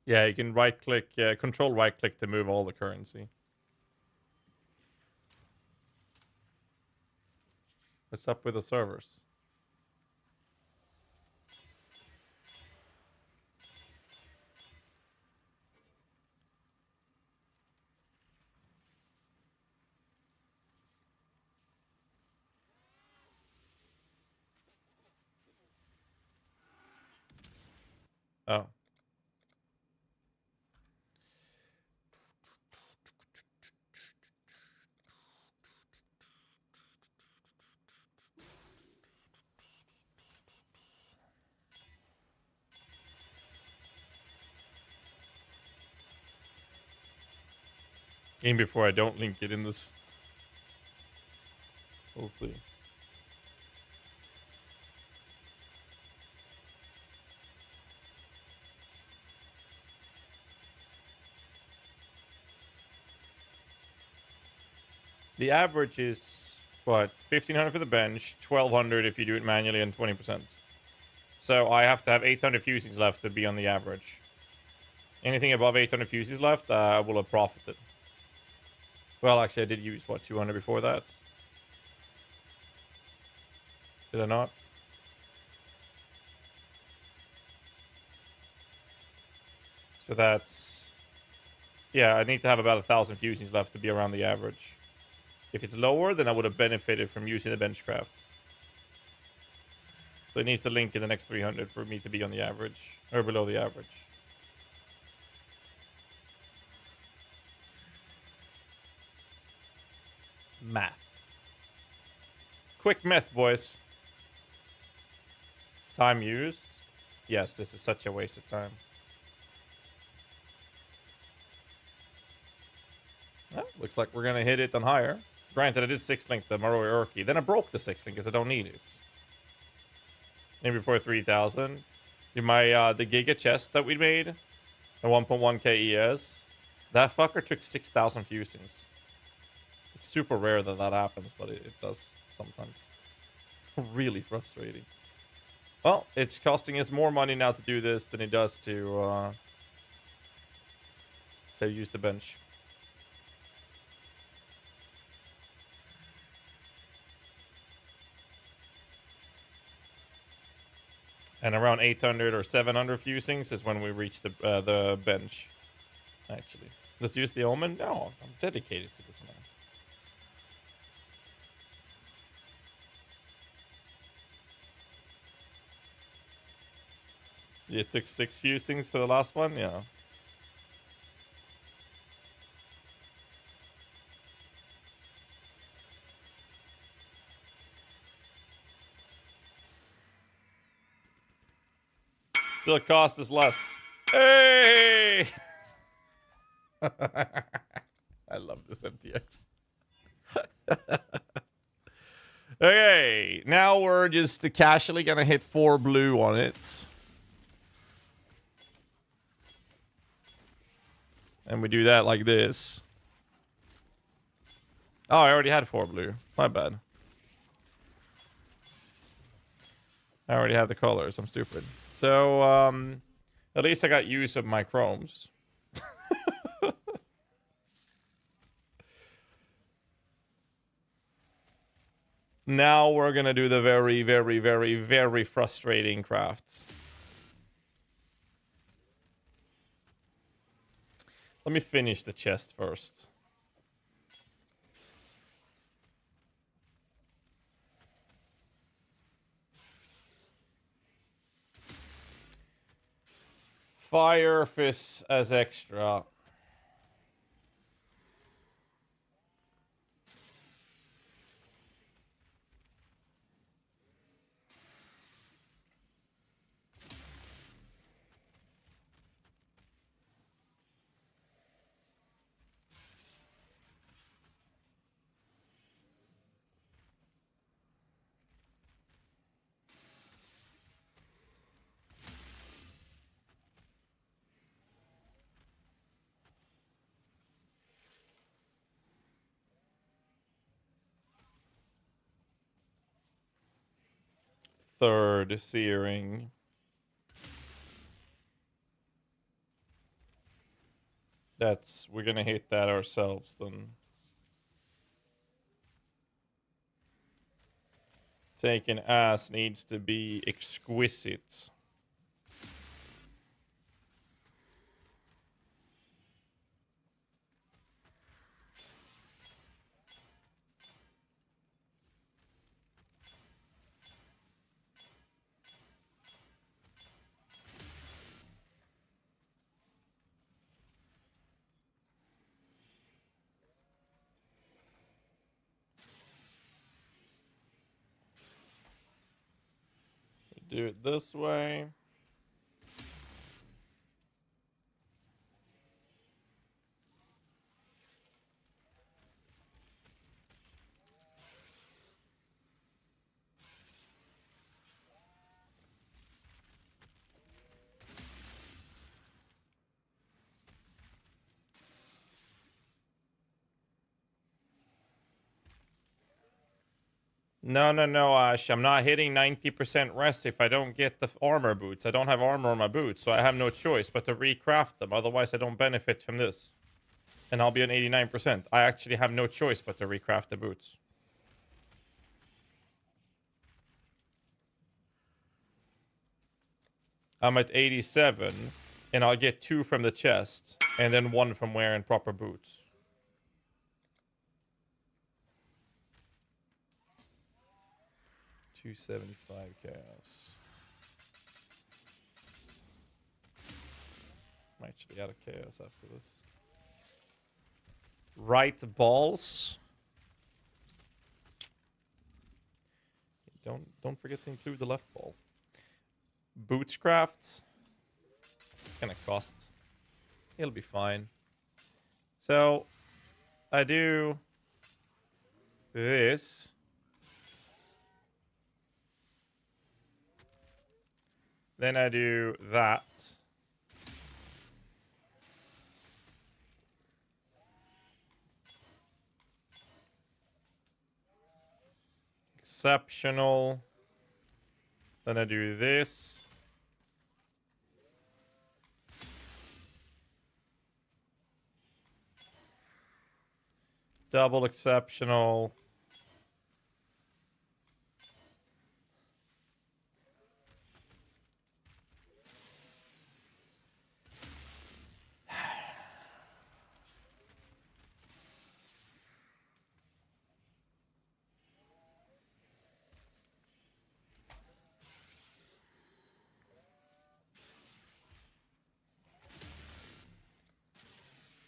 Yeah, you can right click, control right click to move all the currency. What's up with the servers? Oh. Even before I don't link it in this. We'll see. The average is, what, 1,500 for the bench, 1,200 if you do it manually, and 20%. So I have to have 800 fusings left to be on the average. Anything above 800 fusings left, I will have profited. Well, actually, I did use, what, 200 before that? Did I not? So that's... Yeah, I need to have about 1,000 fusings left to be around the average. If it's lower, then I would have benefited from using the bench crafts. So it needs to link in the next 300 for me to be on the average, or below the average. Math. Quick math, boys. Time used. Yes, this is such a waste of time. Well, looks like we're gonna hit it on higher. Granted, I did 6-link the Moroi Urki. Then I broke the 6-link because I don't need it. Maybe for 3,000. The Giga chest that we made, the 1.1k ES, that fucker took 6,000 fusings. It's super rare that that happens, but it does sometimes. Really frustrating. Well, it's costing us more money now to do this than it does to use the bench. And around 800 or 700 fusings is when we reach the bench. Actually, let's use the omen. No, I'm dedicated to this now. It took 6 fusings for the last one, yeah. Still cost us less. Hey! I love this MTX. Okay, now we're just casually gonna hit 4 blue on it. And we do that like this. Oh, I already had 4 blue. My bad. I already have the colors. I'm stupid. So, at least I got use of my chromes. Now we're gonna do the very, very, very, very frustrating crafts. Let me finish the chest first. Fire fist as extra. Third searing. We're gonna hit that ourselves then. Taking ass needs to be exquisite. Do it this way. No, Ash. I'm not hitting 90% rest if I don't get the armor boots. I don't have armor on my boots, so I have no choice but to recraft them. Otherwise, I don't benefit from this. And I'll be on 89%. I actually have no choice but to recraft the boots. I'm at 87, and I'll get 2 from the chest, and then 1 from wearing proper boots. $275 chaos. I'm actually out of chaos after this. Right balls. Don't forget to include the left ball. Bootscraft. It's gonna cost. It'll be fine. So I do this. Then I do that. Exceptional. Then I do this. Double exceptional.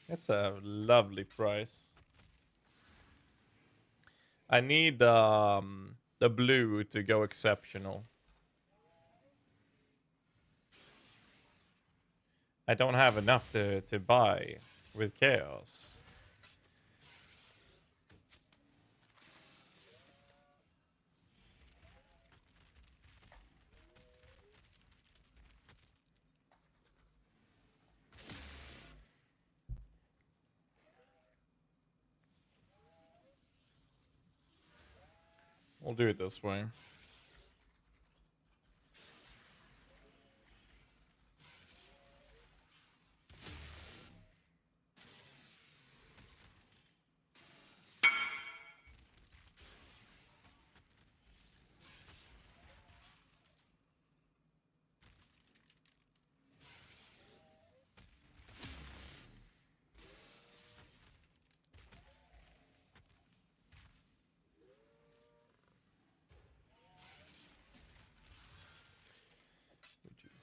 That's a lovely price. I need the blue to go exceptional. I don't have enough to buy with chaos. We'll do it this way.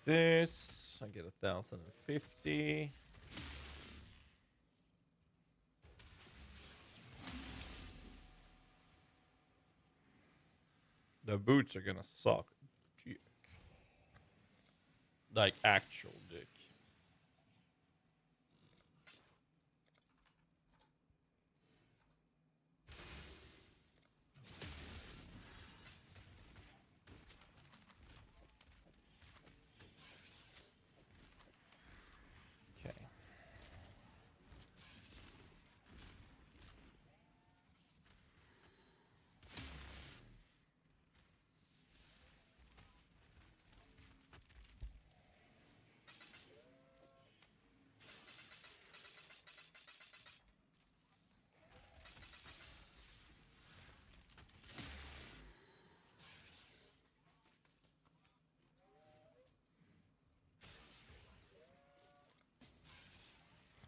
This, I get 1,050. The boots are gonna suck dick. Like actual dick. Okay.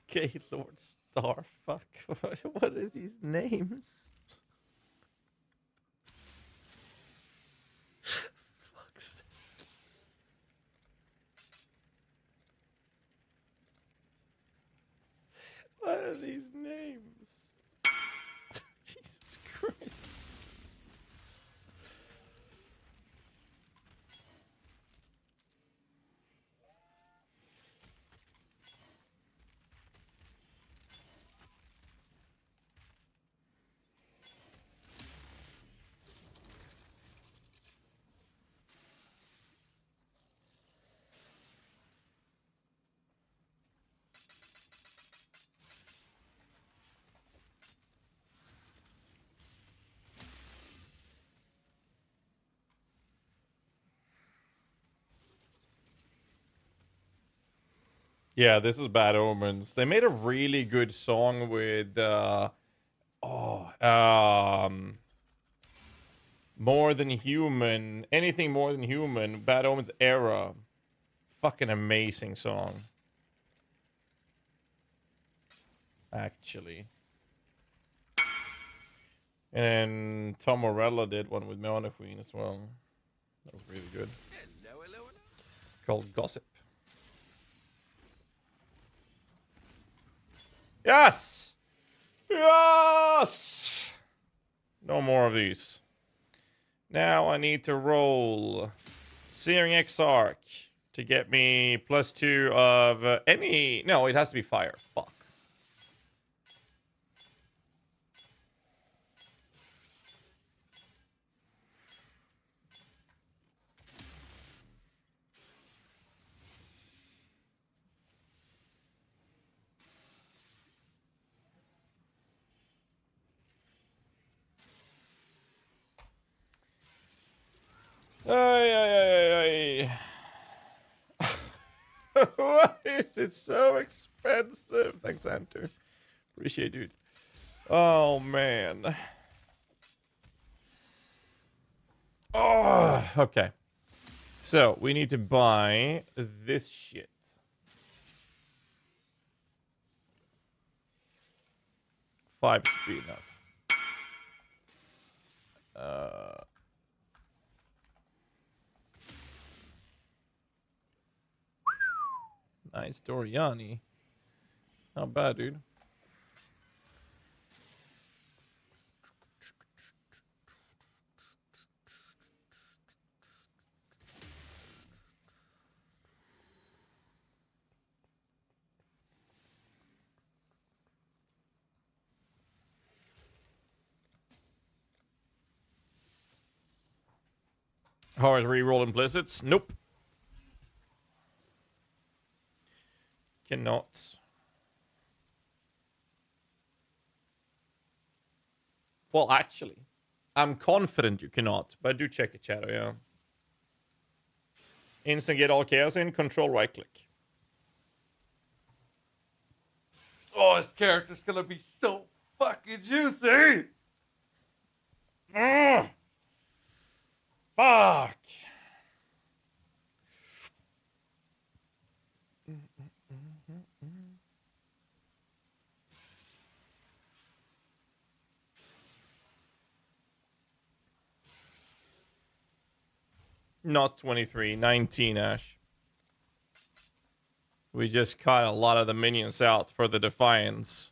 Gaylord Starfuck. What are these names? Fuck's sake. What are these names? Jesus Christ. Yeah, this is Bad Omens. They made a really good song with More Than Human. Anything More Than Human. Bad Omens era. Fucking amazing song. Actually. And Tom Morello did one with Melanie Queen as well. That was really good. Hello, hello, hello. Called Gossip. Yes! Yes! No more of these. Now I need to roll Searing Exarch to get me +2 of any... No, it has to be fire. Fuck. Ay. Why is it so expensive? Thanks, Andrew. Appreciate it, dude. Oh, man. Oh, okay. So, we need to buy this shit. 5 should be enough. Nice Doriani. Not bad, dude. Hard reroll implicits? Nope. Cannot. Well, actually, I'm confident you cannot, but do check it, Shadow, yeah. Instant get all chaos in, control right click. Oh, this character's gonna be so fucking juicy! Ugh. Fuck! Not 23, 19, Ash. We just cut a lot of the minions out for the Defiance.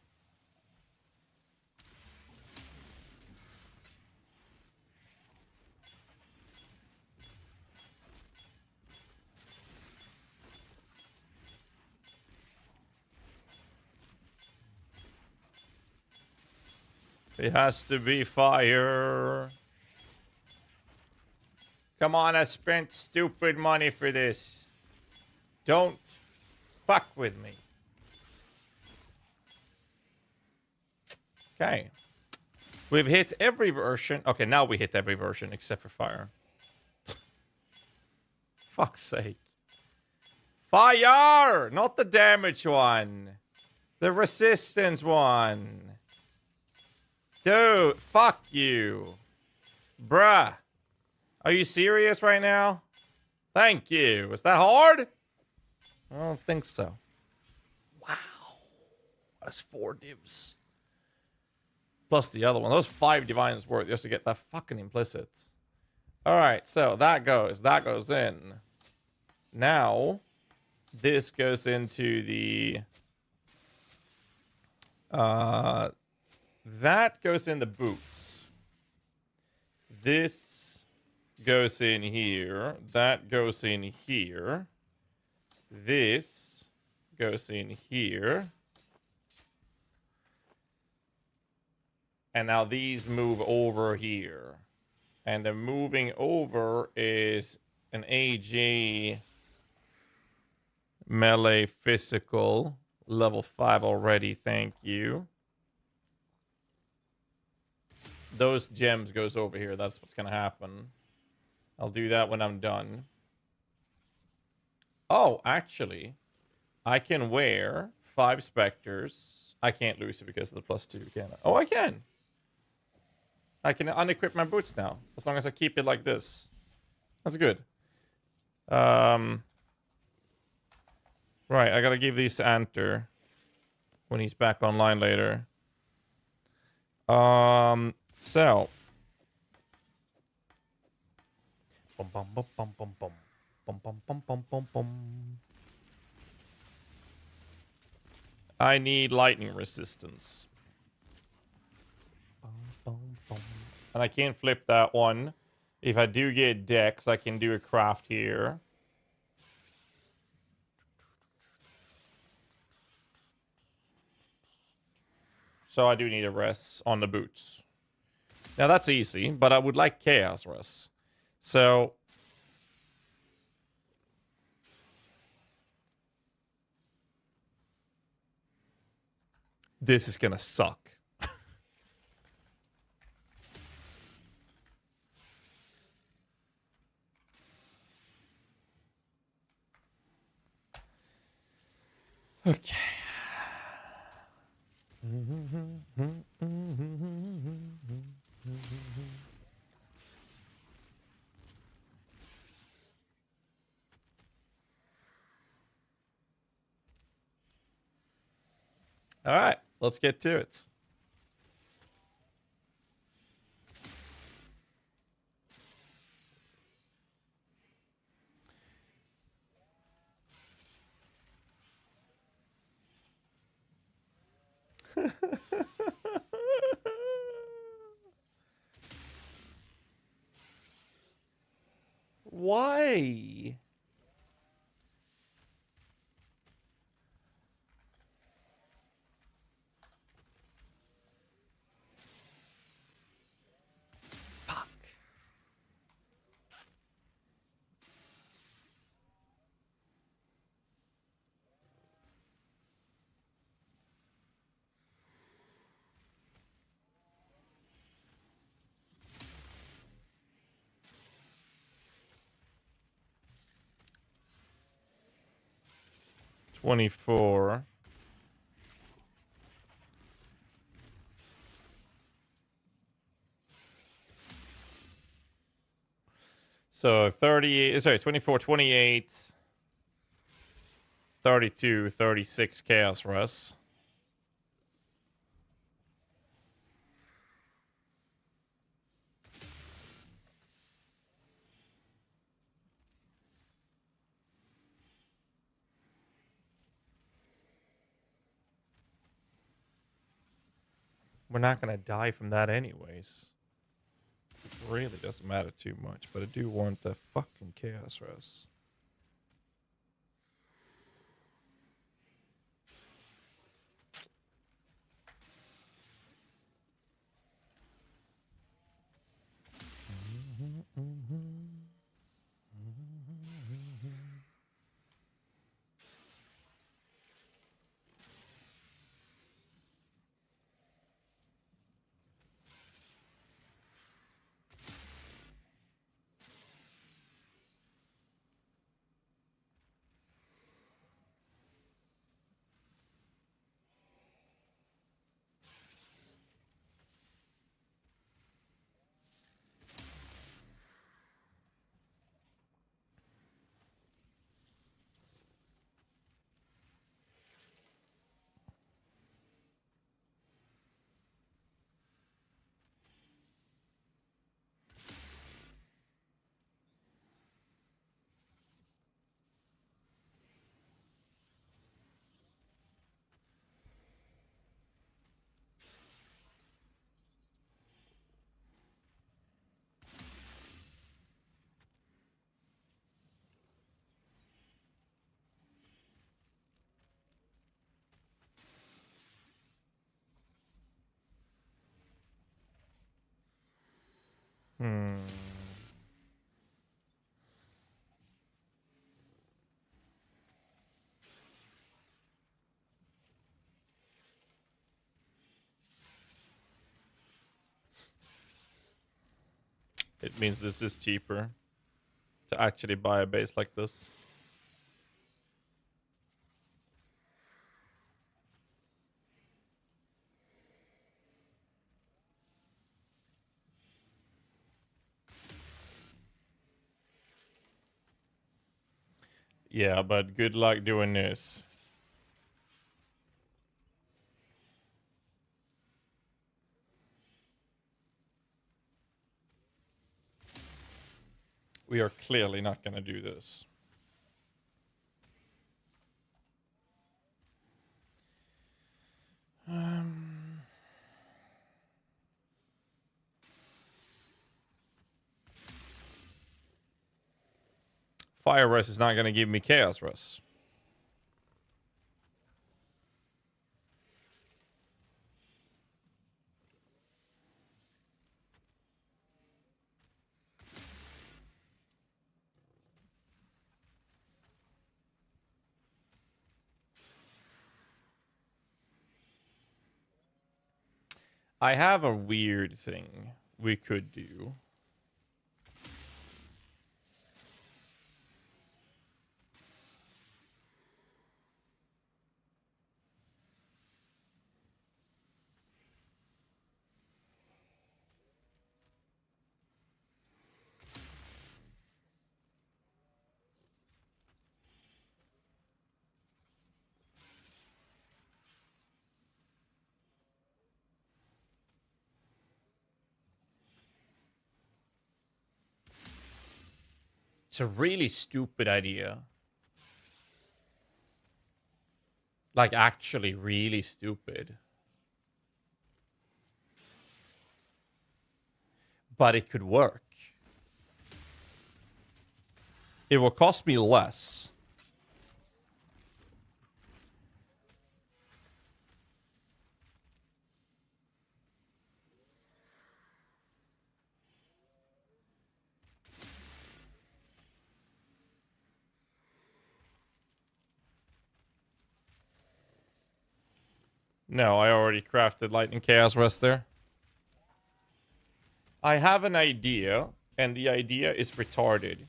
It has to be fire. Come on, I spent stupid money for this. Don't fuck with me. Okay. We've hit every version. Okay, now we hit every version except for fire. Fuck's sake. Fire! Not the damage one. The resistance one. Dude, fuck you. Bruh. Are you serious right now? Thank you. Is that hard? I don't think so. Wow. That's 4 divs. Plus the other one. Those 5 divines worth just to get that fucking implicits. Alright, so that goes. That goes in. Now, this goes into the... that goes in the boots. This goes in here. That goes in here. This goes in here. And now these move over here. And the moving over is an AG melee physical. Level 5 already, thank you. Those gems goes over here. That's what's going to happen. I'll do that when I'm done. Oh, actually, I can wear 5 specters. I can't lose it because of the +2, can I? Oh, I can. I can unequip my boots now, as long as I keep it like this. That's good. Right, I gotta give these to Anter when he's back online later. So. Bum, bum, bum, bum, bum, bum. Bum, bum, bum, bum, bum, bum. I need lightning resistance. Bum, bum, bum. And I can't flip that one. If I do get Dex, I can do a craft here. So I do need a rest on the boots. Now that's easy, but I would like chaos rest. So this is gonna suck. Okay. All right, let's get to it. Why? Fuck. $24. So 30, sorry, 24, 28, 32, 36 chaos rest. We're not gonna die from that anyways. It really doesn't matter too much, but I do want the fucking chaos rest. Hmm. It means this is cheaper to actually buy a base like this. Yeah, but good luck doing this. We are clearly not going to do this. Fire Rush is not going to give me Chaos Rush. I have a weird thing we could do. It's a really stupid idea. Like, actually really stupid. But it could work. It will cost me less. No, I already crafted Lightning Chaos Rest there. I have an idea, and the idea is retarded.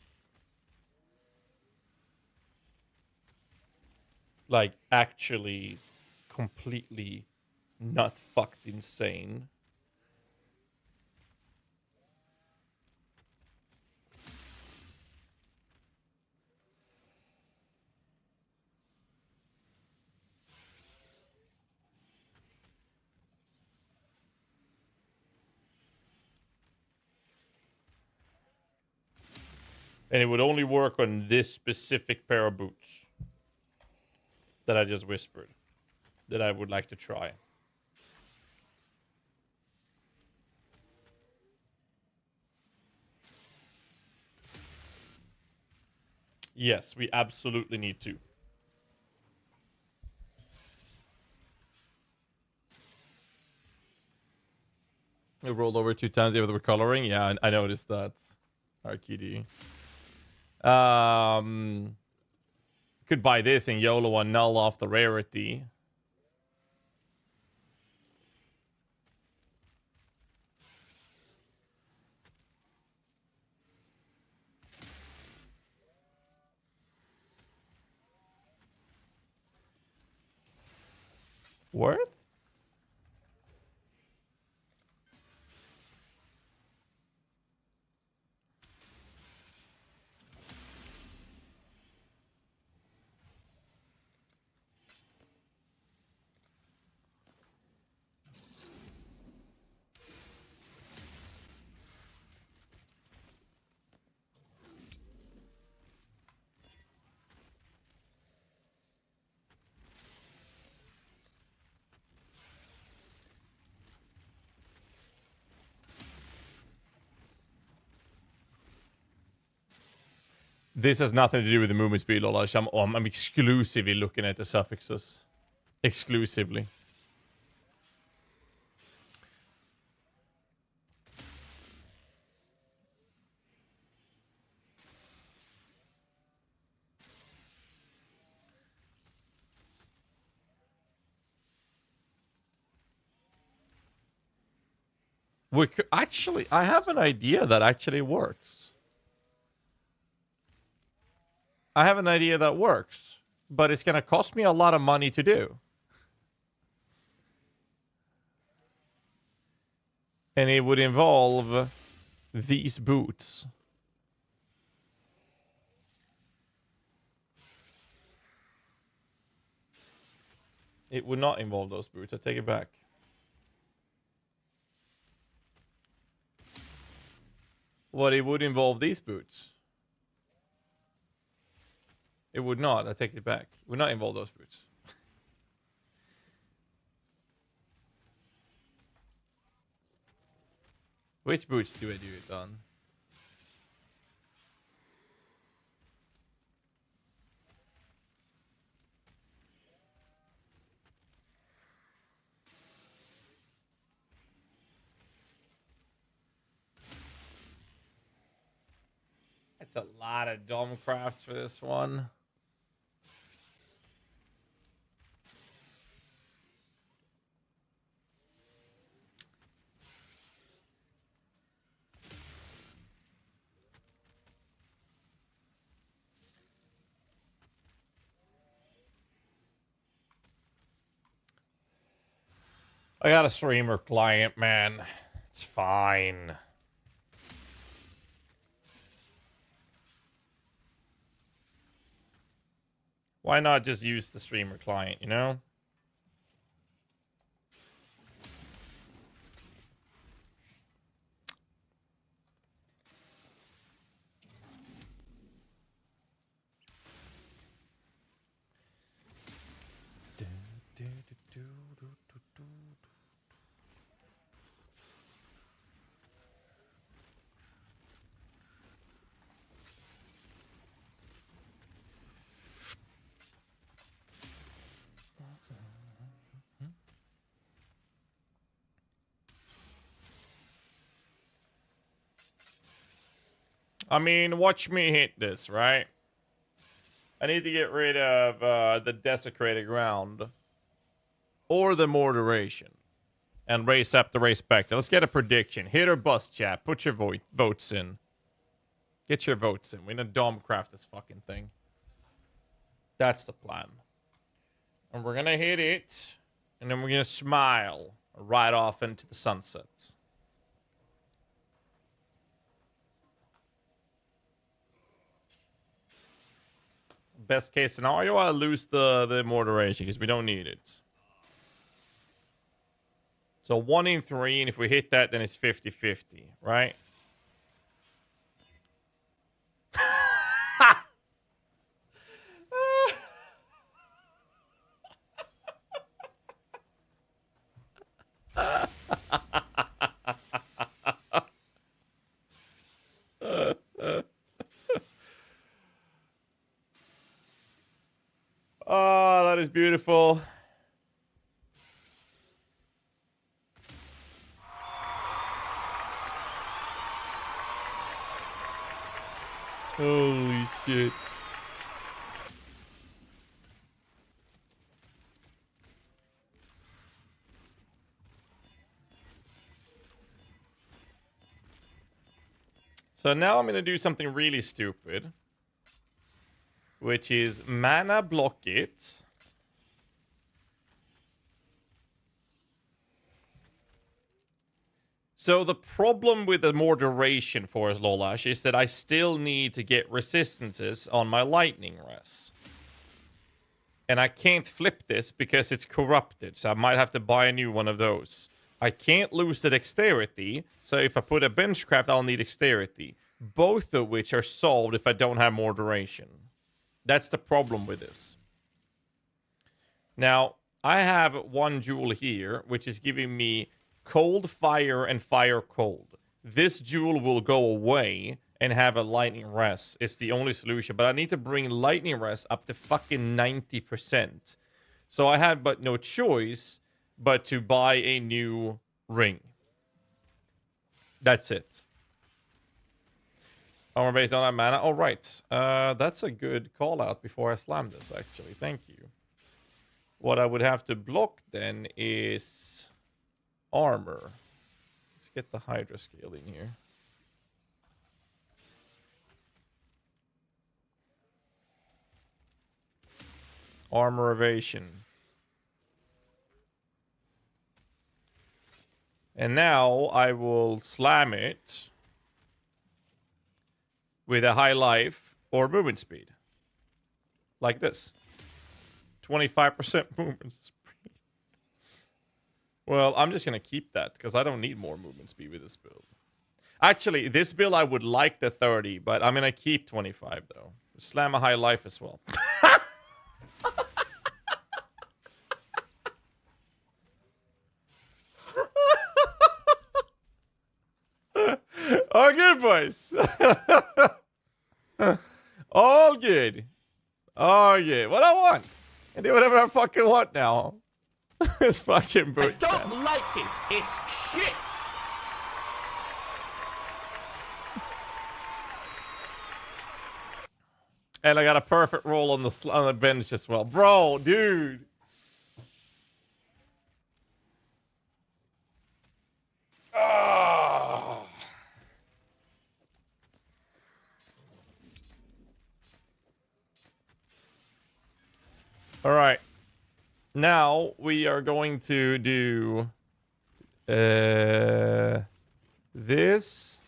Like, actually completely not fucked insane. And it would only work on this specific pair of boots that I just whispered that I would like to try. Yes, we absolutely need to. We rolled over 2 times with the coloring. Yeah, I noticed that. RKD. Could buy this in YOLO and null off the rarity. Worth? This has nothing to do with the movement speed, Lolash. I'm exclusively looking at the suffixes. Exclusively. We could, actually, I have an idea that actually works. I have an idea that works, but it's going to cost me a lot of money to do. And it would involve these boots. It would not involve those boots. I take it back. What, it would involve these boots? It would not. I take it back. It would not involve those boots. Which boots do I do it on? It's a lot of dome crafts for this one. I got a streamer client, man. It's fine. Why not just use the streamer client, you know? I mean, watch me hit this, right? I need to get rid of the desecrated ground or the mortaration and raise up the race back. Let's get a prediction. Hit or bust, chat. Put your votes in. Get your votes in. We're gonna domcraft this fucking thing. That's the plan. And we're gonna hit it, and then we're gonna smile right off into the sunsets. Best case scenario, I lose the mortaration because we don't need it. So 1 in 3, and if we hit that, then it's 50-50, right? Oh, that is beautiful. Holy shit. So now I'm going to do something really stupid, which is mana block it. So the problem with the mortaration for Lolash is that I still need to get resistances on my lightning res. And I can't flip this because it's corrupted, so I might have to buy a new one of those. I can't lose the dexterity, so if I put a benchcraft, I'll need dexterity. Both of which are solved if I don't have mortaration. That's the problem with this. Now, I have one jewel here, which is giving me cold fire and fire cold. This jewel will go away and have a lightning res. It's the only solution, but I need to bring lightning res up to fucking 90%. So I have but no choice but to buy a new ring. That's it. Armor based on that mana. All right. That's a good call out before I slam this, actually. Thank you. What I would have to block then is armor. Let's get the Hydra scale in here. Armor evasion. And now I will slam it with a high life or movement speed. Like this. 25% movement speed. Well, I'm just gonna keep that because I don't need more movement speed with this build. Actually, this build I would like the 30, but I'm gonna keep 25 though. Slam a high life as well. All good, boys. All good. Oh yeah, what I want. I do whatever I fucking want now. It's fucking boot camp. like it. It's shit. And I got a perfect roll on the bench as well, bro, dude. Ah. All right. Now we are going to do this.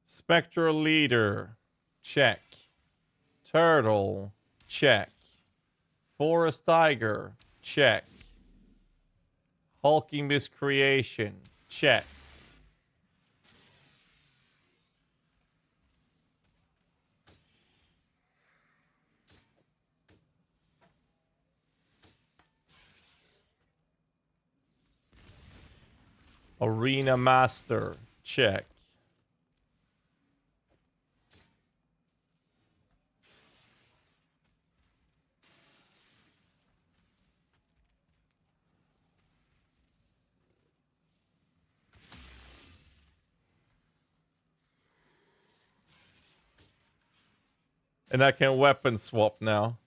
Spectral Leader, check. Turtle, check. Forest Tiger, check. Hulking Miscreation, check. Arena Master, check. And I can weapon swap now.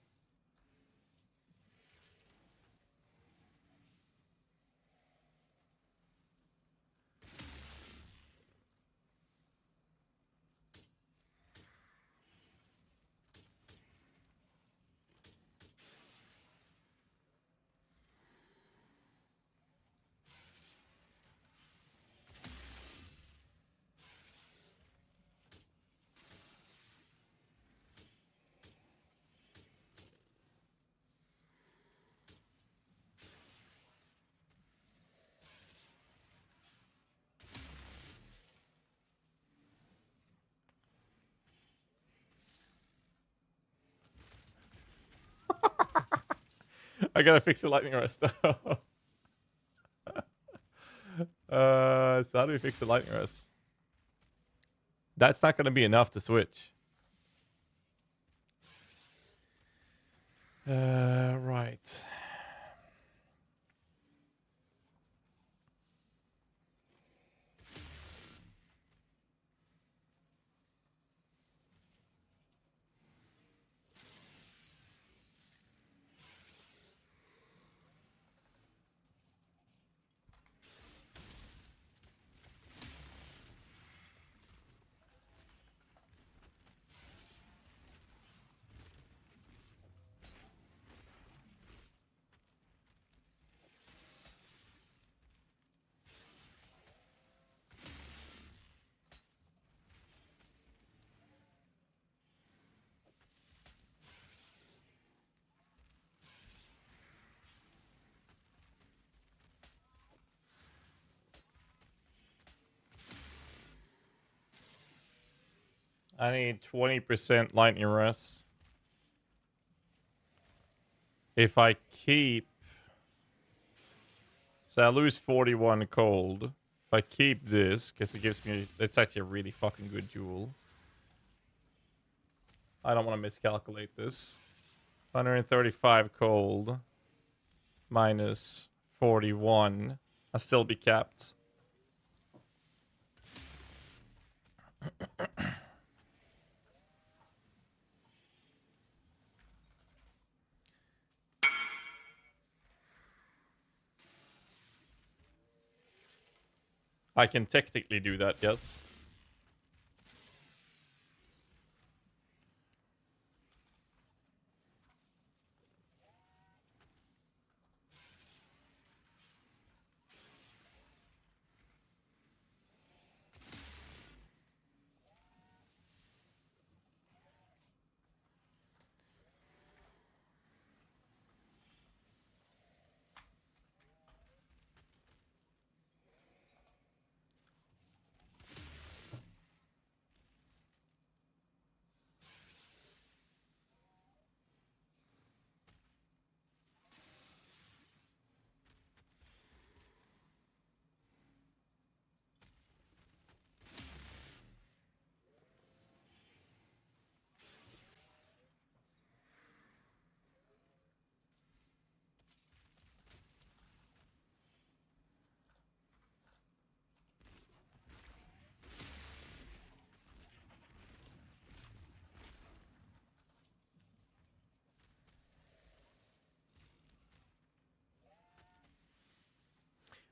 I gotta fix the lightning arrest though. So how do we fix the lightning arrest? That's not gonna be enough to switch. Right. I need 20% lightning arrest. If I keep... So I lose 41 cold. If I keep this, because it gives me... It's actually a really fucking good jewel. I don't want to miscalculate this. 135 cold. Minus 41. I'll still be capped. I can technically do that, yes.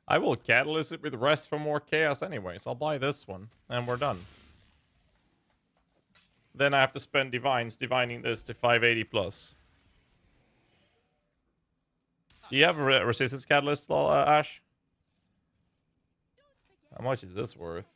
I will catalyst it with rest for more chaos anyways. I'll buy this one, and we're done. Then I have to spend divines divining this to 580 plus. Do you have a resistance catalyst, Ash? How much is this worth?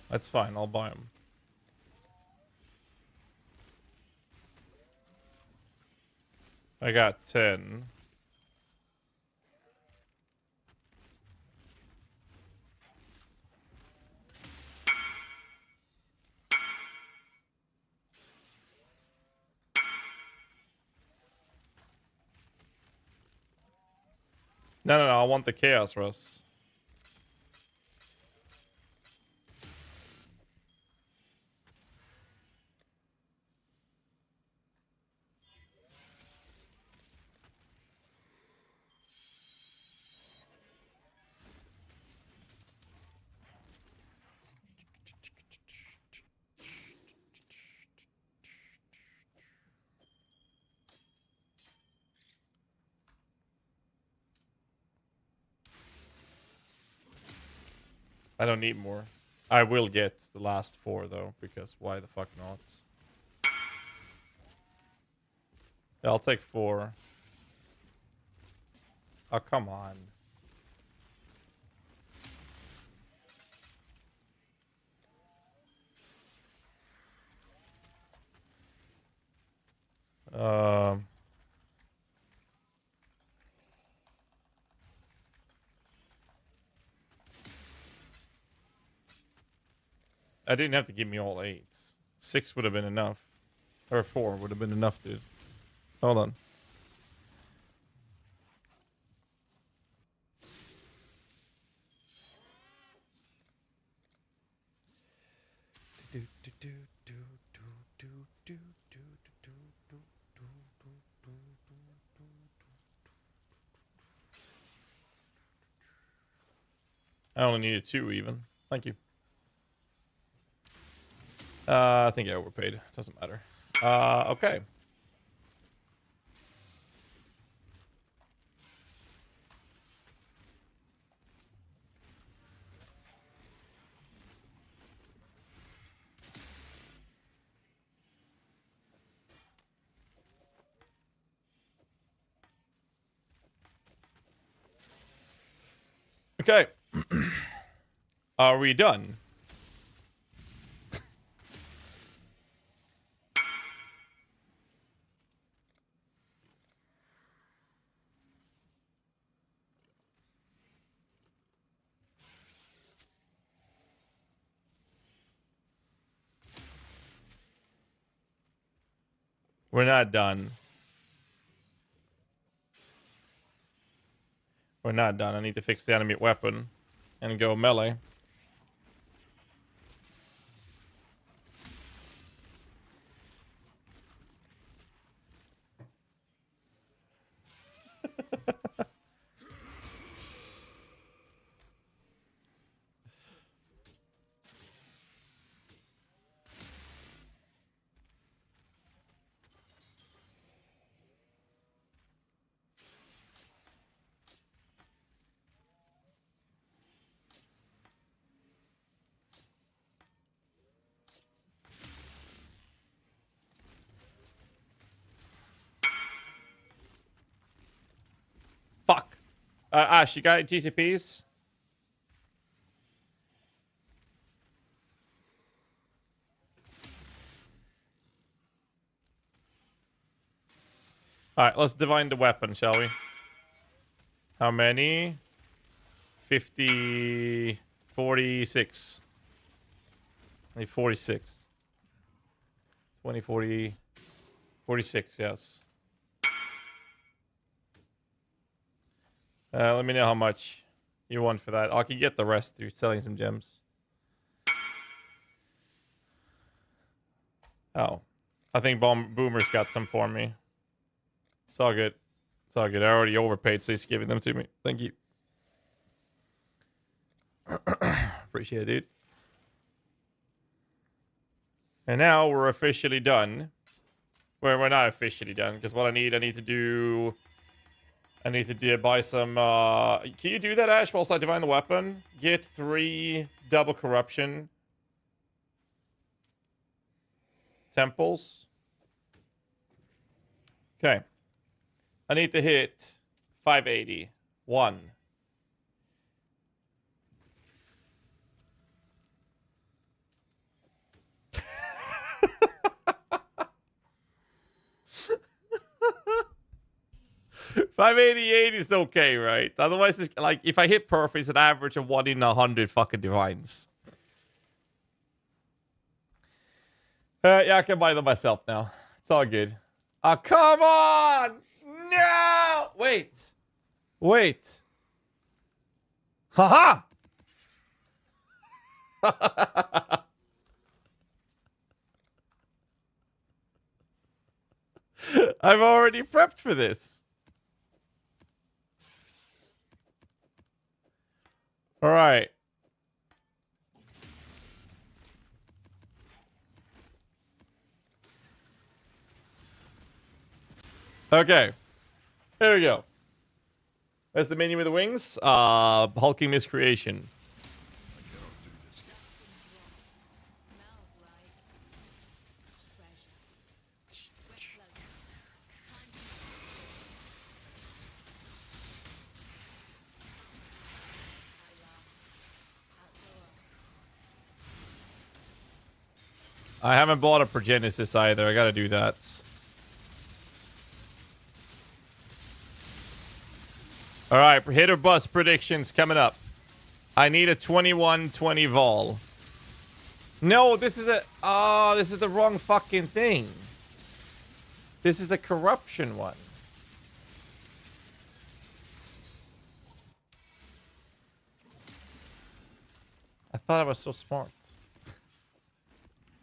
That's fine, I'll buy them. I got 10. No, I want the chaos, Russ. I don't need more. I will get the last 4 though, because why the fuck not? Yeah, I'll take 4. Oh, come on. I didn't have to give me all 8s. 6 would have been enough. Or 4 would have been enough, dude. Hold on. I only needed 2 even. Thank you. I think I overpaid. Doesn't matter. Okay. Okay. Are we done? We're not done. We're not done. I need to fix the enemy weapon and go melee. Fuck. Ash, you got TCPs? Alright, let's divine the weapon, shall we? How many? 50... 46. I need 46. 20, 40... 46, yes. Let me know how much you want for that. I can get the rest through selling some gems. Oh. I think Boomer's got some for me. It's all good. It's all good. I already overpaid, so he's giving them to me. Thank you. Appreciate it, dude. And now we're officially done. Well, we're not officially done, because what I need to do... I need to buy some... Can you do that, Ash, whilst I divine the weapon? Get 3 double corruption temples. Okay. I need to hit 580. 1. $588 is okay, right? Otherwise, it's like if I hit perfect, it's an average of 1 in 100 fucking divines. Yeah, I can buy them myself now. It's all good. Oh, come on! No! Wait. Haha! I've already prepped for this. All right. Okay. Here we go. There's the menu with the wings. Hulking miscreation. I haven't bought a Progenesis either. I gotta do that. Alright, hit or bust predictions coming up. I need a 21-20 vol. No, this is a... Oh, this is the wrong fucking thing. This is a corruption one. I thought I was so smart.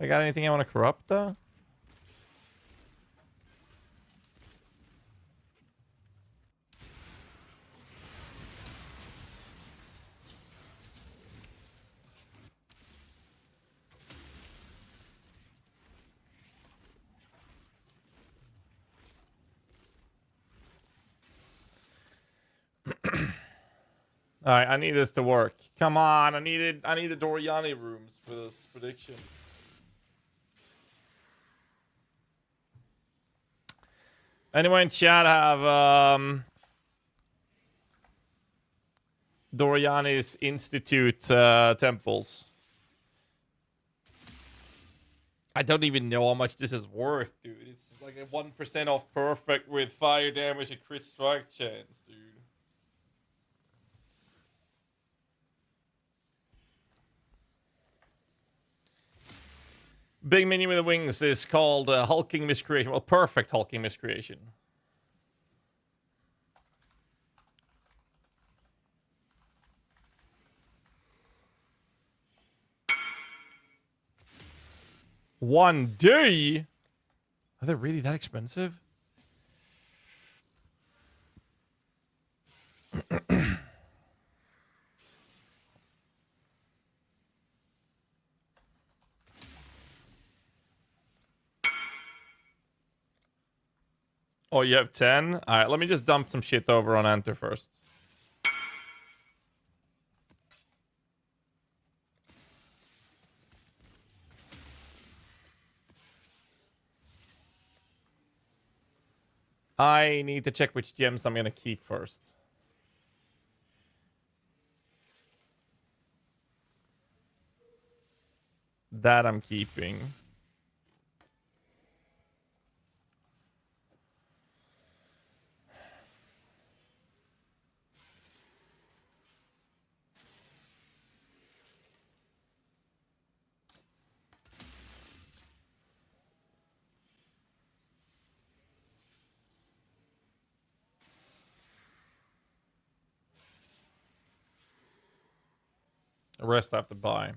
I got anything I want to corrupt, though? All right, I need this to work. Come on, I need the Doriani rooms for this prediction. Anyone in chat have Doriani's Institute temples? I don't even know how much this is worth, dude. It's like a 1% off perfect with fire damage and crit strike chance, dude. Big minion with the wings is called Hulking Miscreation. Well, perfect Hulking Miscreation. $1D? Are they really that expensive? Oh, you have 10? All right, let me just dump some shit over on Enter first. I need to check which gems I'm going to keep first. That I'm keeping. The rest I have to buy.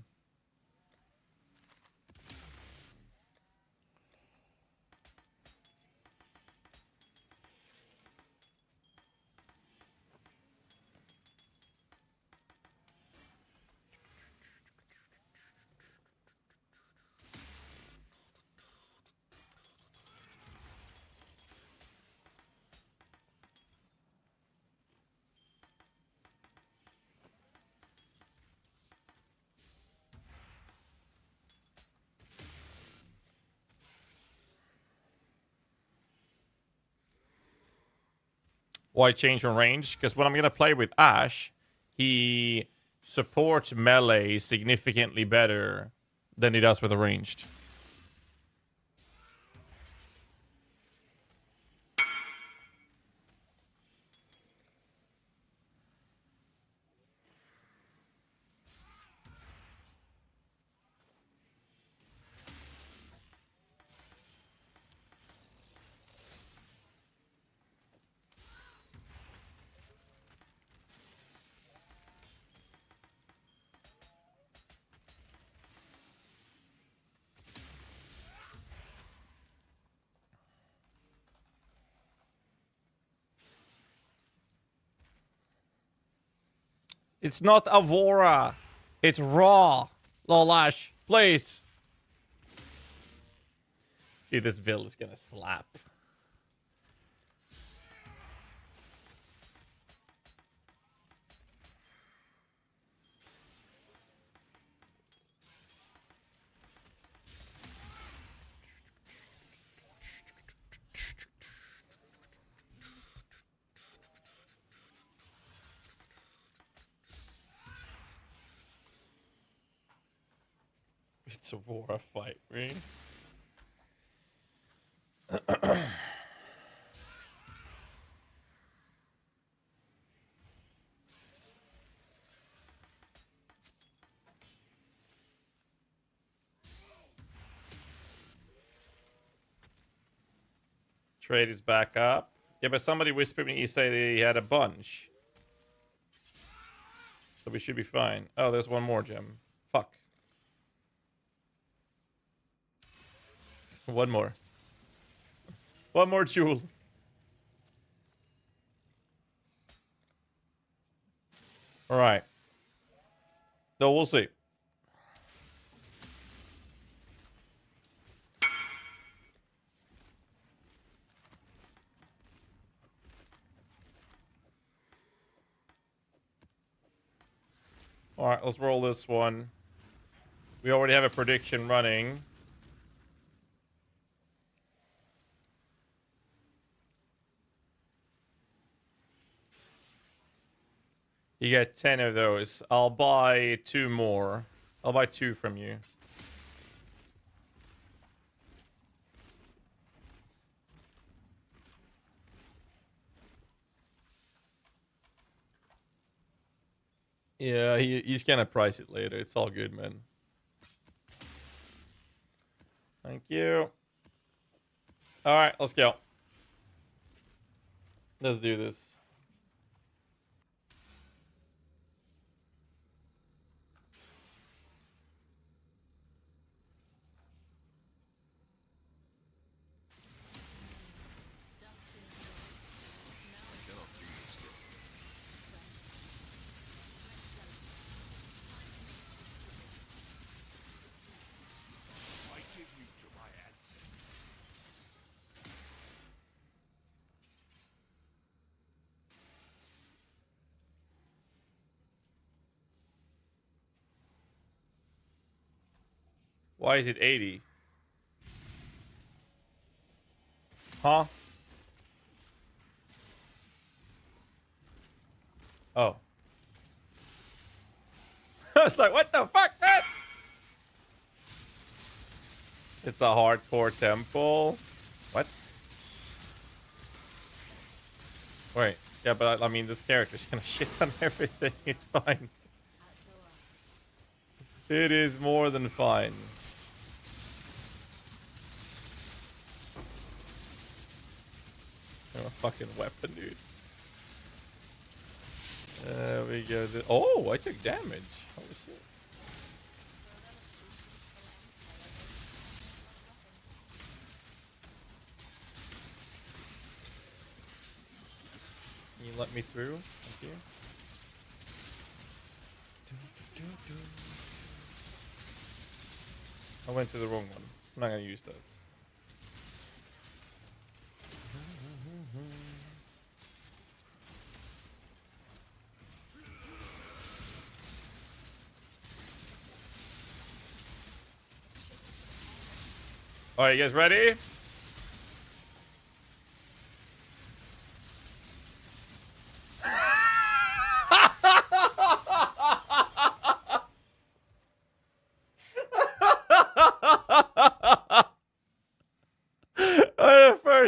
Why change from range? Because when I'm gonna play with Ash, he supports melee significantly better than he does with a ranged. It's not Avora. It's Raw. Lolash, please. Dude, this build is gonna slap. It's a war fight, right? Trade is back up. Yeah, but somebody whispered me, you say they had a bunch. So we should be fine. Oh, there's one more gem. Fuck. One more. One more jewel. Alright. So we'll see. Alright, let's roll this one. We already have a prediction running. You get 10 of those. I'll buy 2 more. I'll buy 2 from you. Yeah, he's gonna price it later. It's all good, man. Thank you. Alright, let's go. Let's do this. I give you to my ancestors. Why is it 80? Huh? Oh. I was like, what the fuck, man? It's a hardcore temple. What? Wait. Yeah, but I mean, this character's gonna shit on everything. It's fine. It is more than fine. I'm a fucking weapon, dude. There we go. Oh, I took damage. Holy shit. Can you let me through? Thank you. I went to the wrong one. I'm not gonna use that. Alright, you guys ready?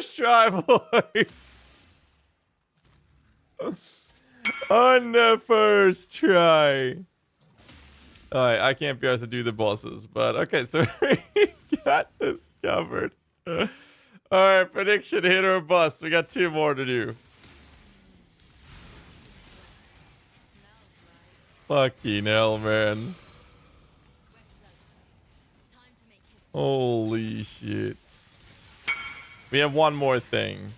first try, boys. On the first try. Alright, I can't be asked to do the bosses, but okay, so we got this covered. Alright, prediction hit or bust. We got 2 more to do. Fucking hell, man. Holy shit. We have 1 more thing.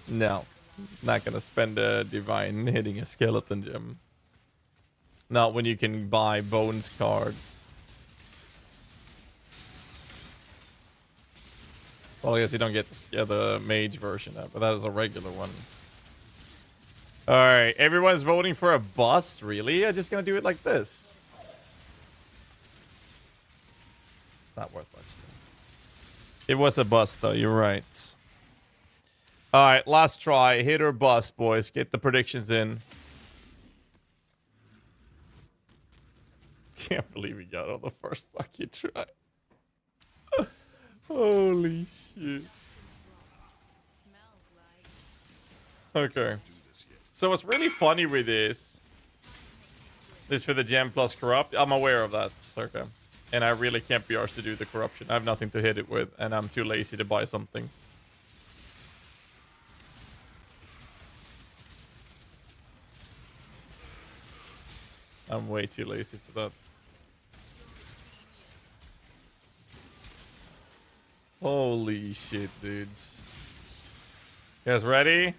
No. Not gonna spend a divine hitting a skeleton gem. Not when you can buy bones cards. Well, I guess you don't get the mage version of it, but that is a regular one. Alright, everyone's voting for a bust? Really? I'm just gonna do it like this. It's not worth much to me. It was a bust, though. You're right. Alright, last try. Hit or bust, boys. Get the predictions in. Can't believe we got on the first fucking try. Holy shit. Okay. So what's really funny with this for the gem plus corrupt. I'm aware of that. Okay. And I really can't be arsed to do the corruption. I have nothing to hit it with, and I'm too lazy to buy something. I'm way too lazy for that. Holy shit, dudes. You guys ready?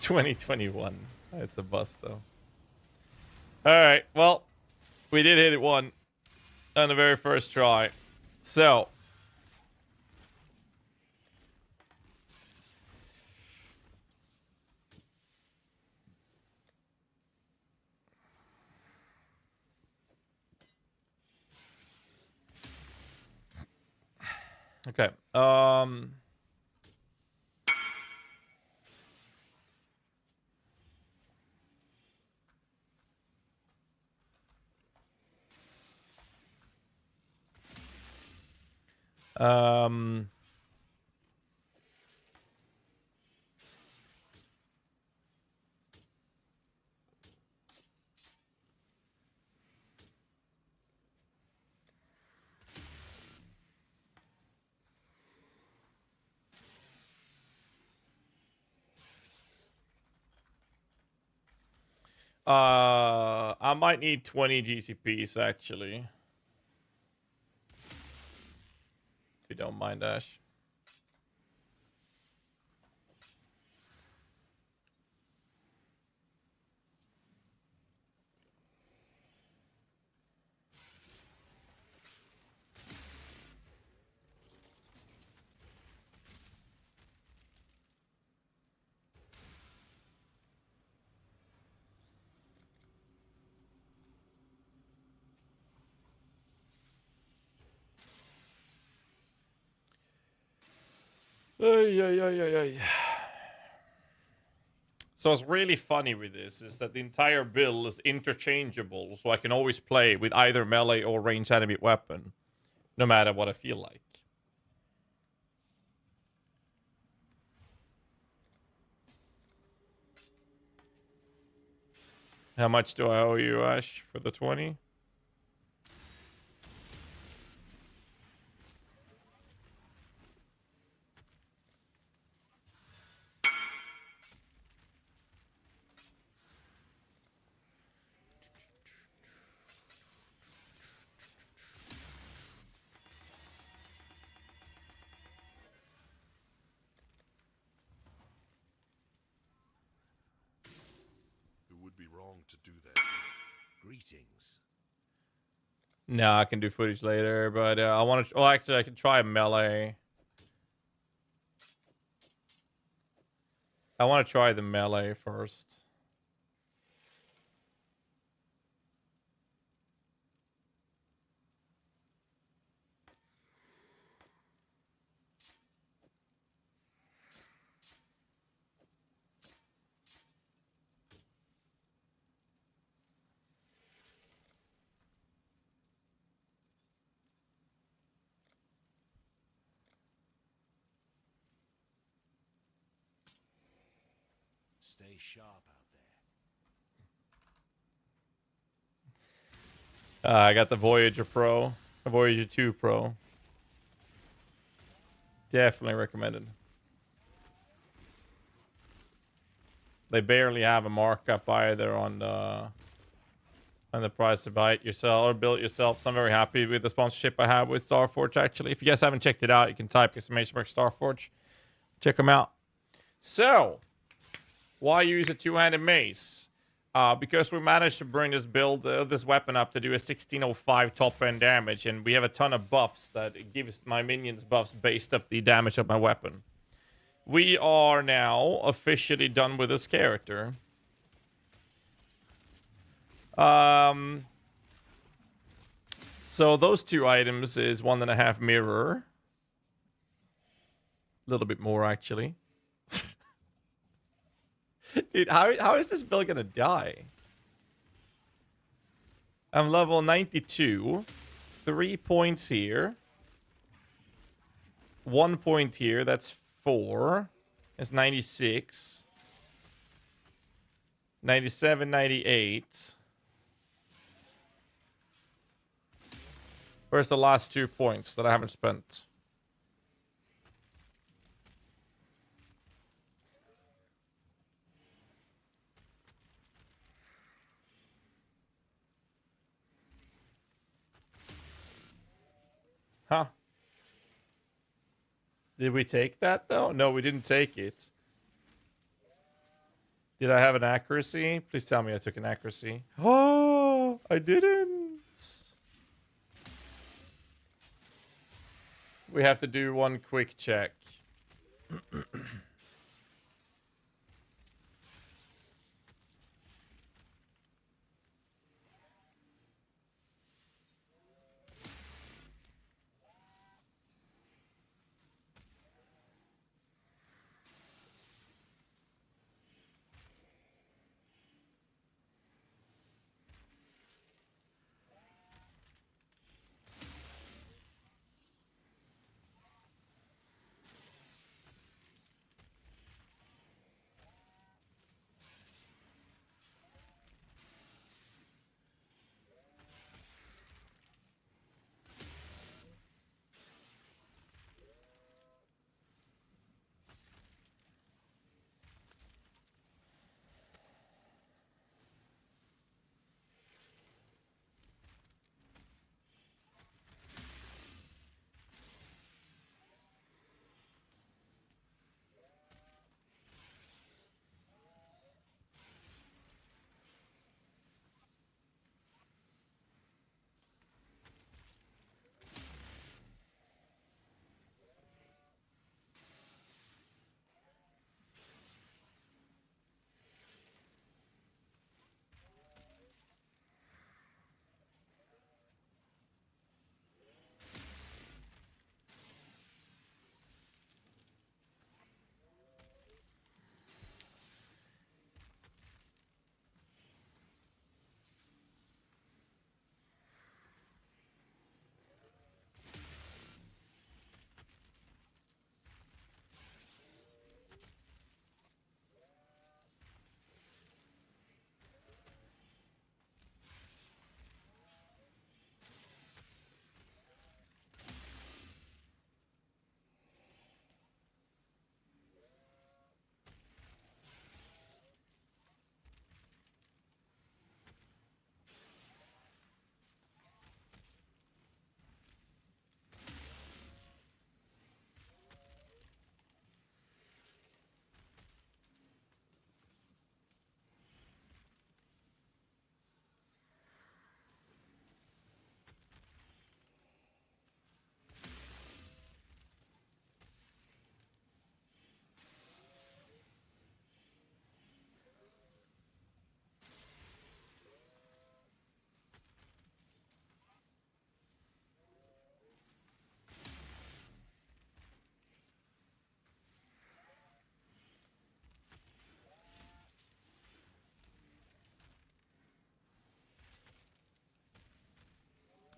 $2021. It's a bust, though. Alright, well, we did hit it 1 on the very first try. So. Okay. I might need 20 GCPs actually. If you don't mind, Ash. So what's really funny with this is that the entire build is interchangeable, so I can always play with either melee or ranged enemy weapon, no matter what I feel like. How much do I owe you, Ash, for the 20? It would be wrong to do that. Greetings. No, I can do footage later, but I want to. Oh, actually, I can try melee. I want to try the melee first. Stay sharp out there. I got the Voyager Pro, the Voyager 2 Pro. Definitely recommended. They barely have a markup either on the price to buy it yourself or build it yourself. So I'm very happy with the sponsorship I have with Starforge. Actually, if you guys haven't checked it out, you can type exclamation mark Starforge. Check them out. So, why use a two-handed mace? Because we managed to bring this build, this weapon up to do a 1605 top-end damage, and we have a ton of buffs that gives my minions buffs based off the damage of my weapon. We are now officially done with this character. So those two items is 1.5 mirror. A little bit more, actually. Dude, how is this build gonna die? I'm level 92. 3 points here. 1 point here. That's 4. That's 96. 97, 98. Where's the last 2 points that I haven't spent? Huh. Did we take that, though? No, we didn't take it. Did I have an accuracy? Please tell me I took an accuracy. Oh, I didn't. We have to do one quick check.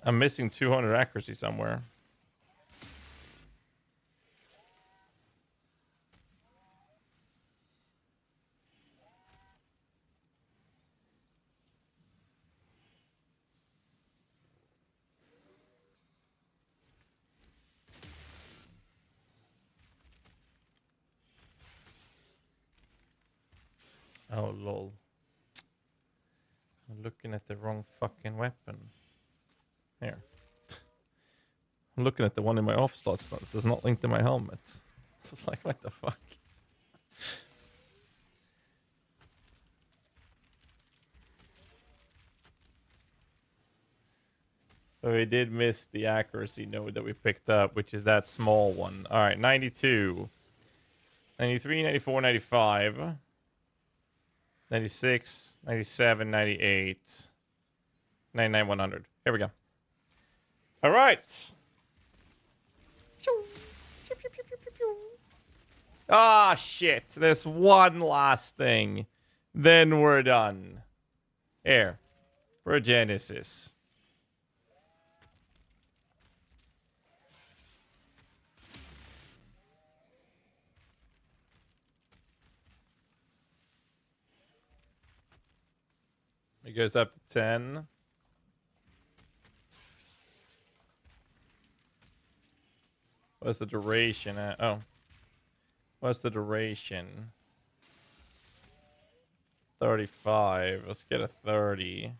I'm missing 200 accuracy somewhere. Oh, lol. I'm looking at the wrong fucking weapon. Here. I'm looking at the one in my off slots that does not link to my helmet. It's just like, what the fuck? But we did miss the accuracy node that we picked up, which is that small one. All right, 92. 93, 94, 95. 96, 97, 98. 99, 100. Here we go. All right. Ah, shit. There's one last thing. Then we're done. Here. For Genesis. It goes up to 10. What's the duration at? Oh. What's the duration? 35. Let's get a 30.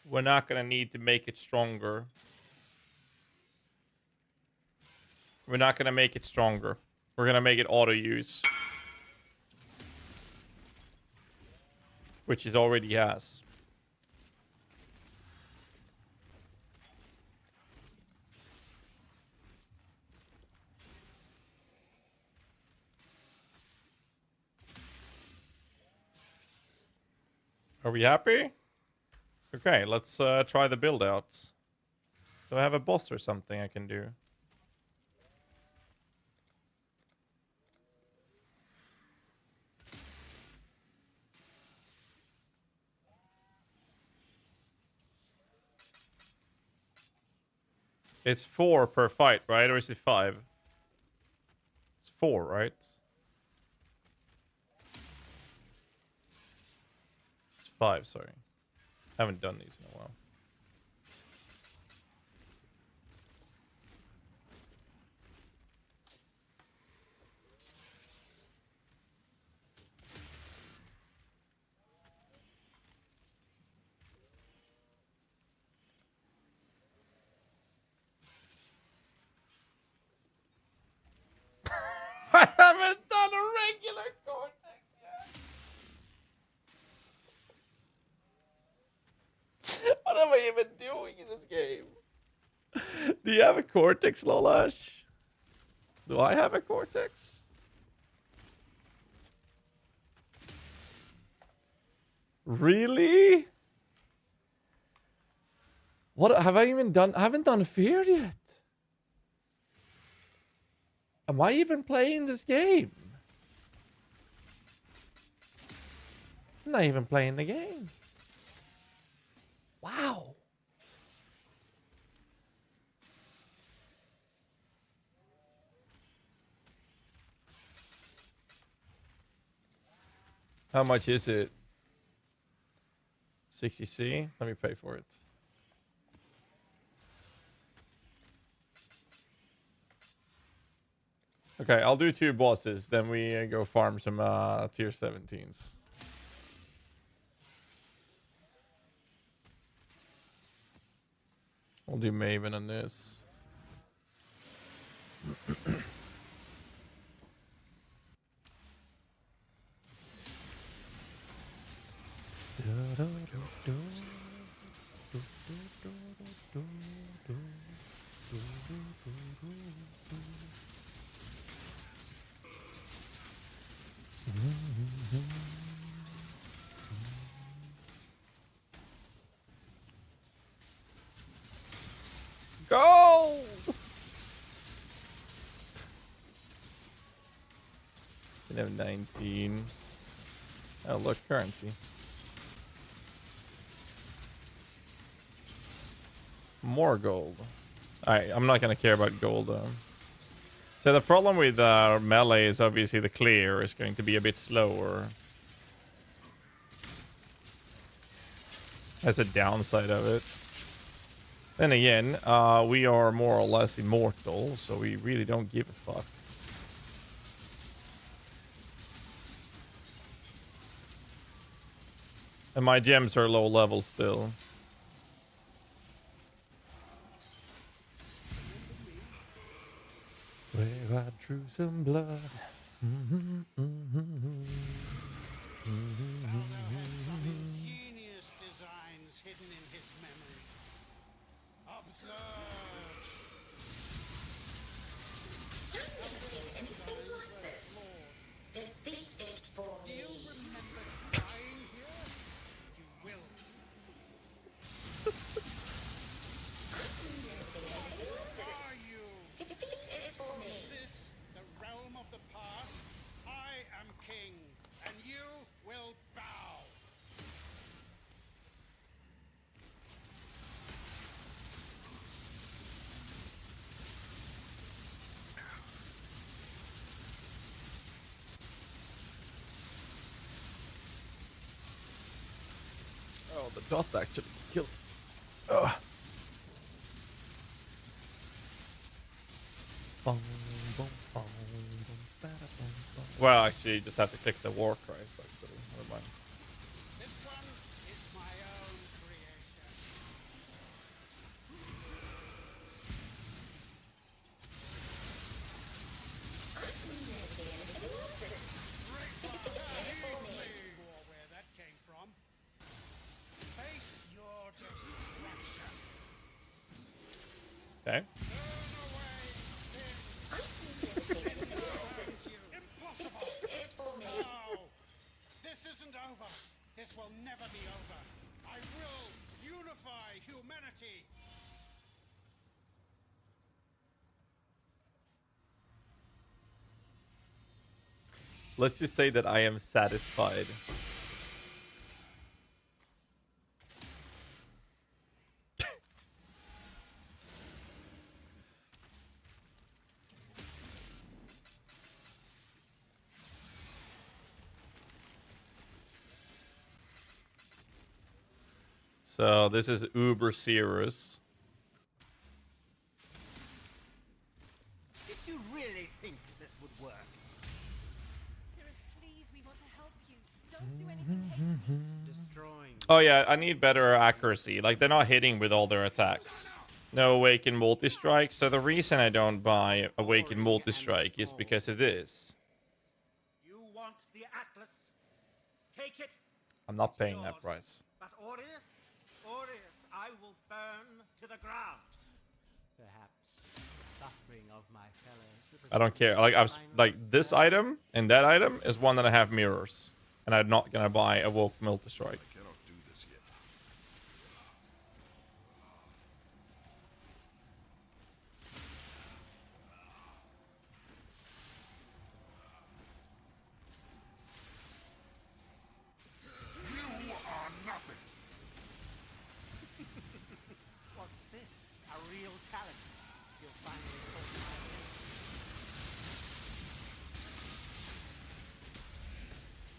We're not gonna need to make it stronger. We're not gonna make it stronger. We're gonna make it auto use. Which it already has. Are we happy? Okay, let's try the build out. Do I have a boss or something I can do? It's 4 per fight, right? Or is it 5? It's 4, right? It's 5, sorry. Haven't done these in a while. I haven't done a regular Cortex yet. What am I even doing in this game? Do you have a Cortex, Lolash? Do I have a Cortex? Really? What have I even done? I haven't done Fear yet. Am I even playing this game? I'm not even playing the game. Wow. How much is it? 60C? Let me pay for it. Okay, I'll do 2 bosses. Then we go farm some tier 17s. We'll do Maven on this. Go! We have 19. Oh, look, currency. More gold. Alright, I'm not gonna care about gold though. So the problem with melee is obviously the clear is going to be a bit slower. That's a downside of it. Then again, we are more or less immortal, so we really don't give a fuck. And my gems are low level still. Where I drew some blood. Some ingenious designs hidden in his memories. Observe. I've never seen anything like this. Defeat it for Do me. you remember dying here? You will. I've never seen anything like Are this. you? Defeat it for me. This, the realm of the past? I am king, and you will bow. Oh, the dot actually killed. Well, actually, you just have to click the war cries, actually. Never mind. This one is my own creation. I've never seen anything like this. Defeat it for me. Or where that came from. Face your destruction. Okay. Burn away sin. I've never seen anything like this. Impossible. Defeat it for me. No. This isn't over. This will never be over. I will unify humanity. Let's just say that I am satisfied. So this is uber serious. Did you really think this would work? Cirrus, please, we want to help you. Don't do anything hasty. Destroying. Oh yeah, I need better accuracy. Like, they're not hitting with all their attacks. No Awaken Multi-Strike. So the reason I don't buy Awaken Multi-Strike is because of this. You want the Atlas? Take it. I'm not paying that price. But Orius, I will burn to the ground. Perhaps the suffering of my fellows. I don't care. Like this item and that item is one that I have mirrors, and I'm not gonna buy Awoke Multi-Strike. I cannot do this yet. You are nothing. What's this? A real challenge. You'll finally hold my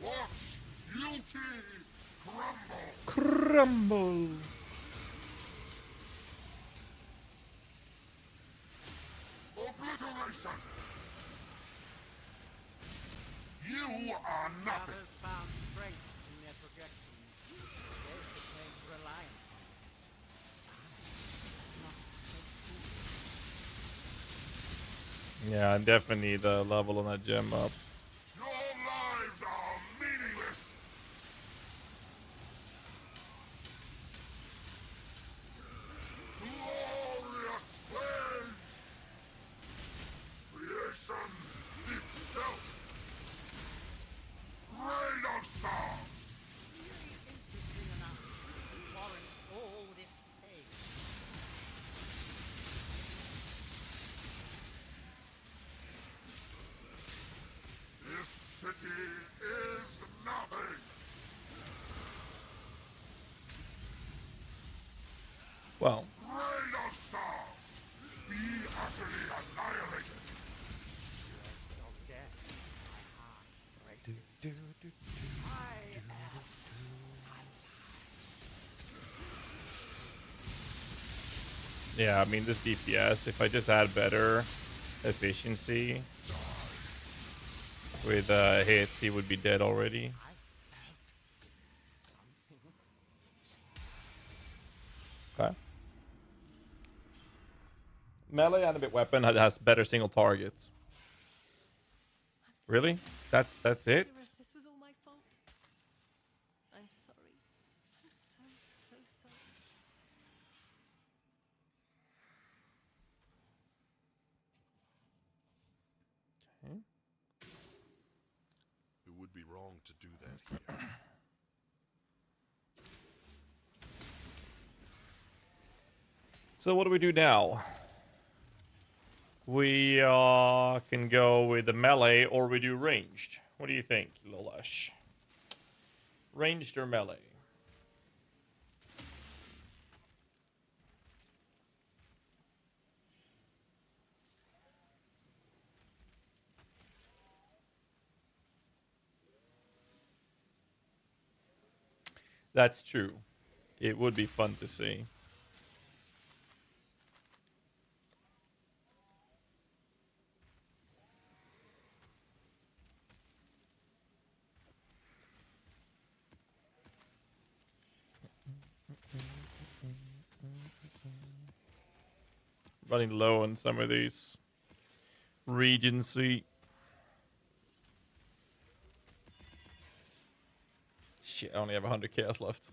Watch beauty crumble. Crumble. Obliteration. are nothing. Others found strength in their projections. They became reliant on it. I am not so foolish. Yeah, I definitely need the level on that gem up. Your lives are meaningless. Glorious waves. Creation itself. Rain of stars. Really interesting enough to warrant all this pain. This city is nothing. Well, Rain of stars. Be utterly annihilated. Of death, my heart races. I am yeah, I mean, this DPS, if I just had better efficiency with hits, he would be dead already. Okay. Melee and a bit weapon has better single targets. I'm sorry. Really? That's it? Cyrus, this was all my fault. I'm sorry. I'm so, so sorry. It would be wrong to do that here. So what do we do now? We can go with the melee or we do ranged. What do you think, Lolash? Ranged or melee? That's true. It would be fun to see. Running low on some of these. Regency. Shit, I only have 100 chaos left.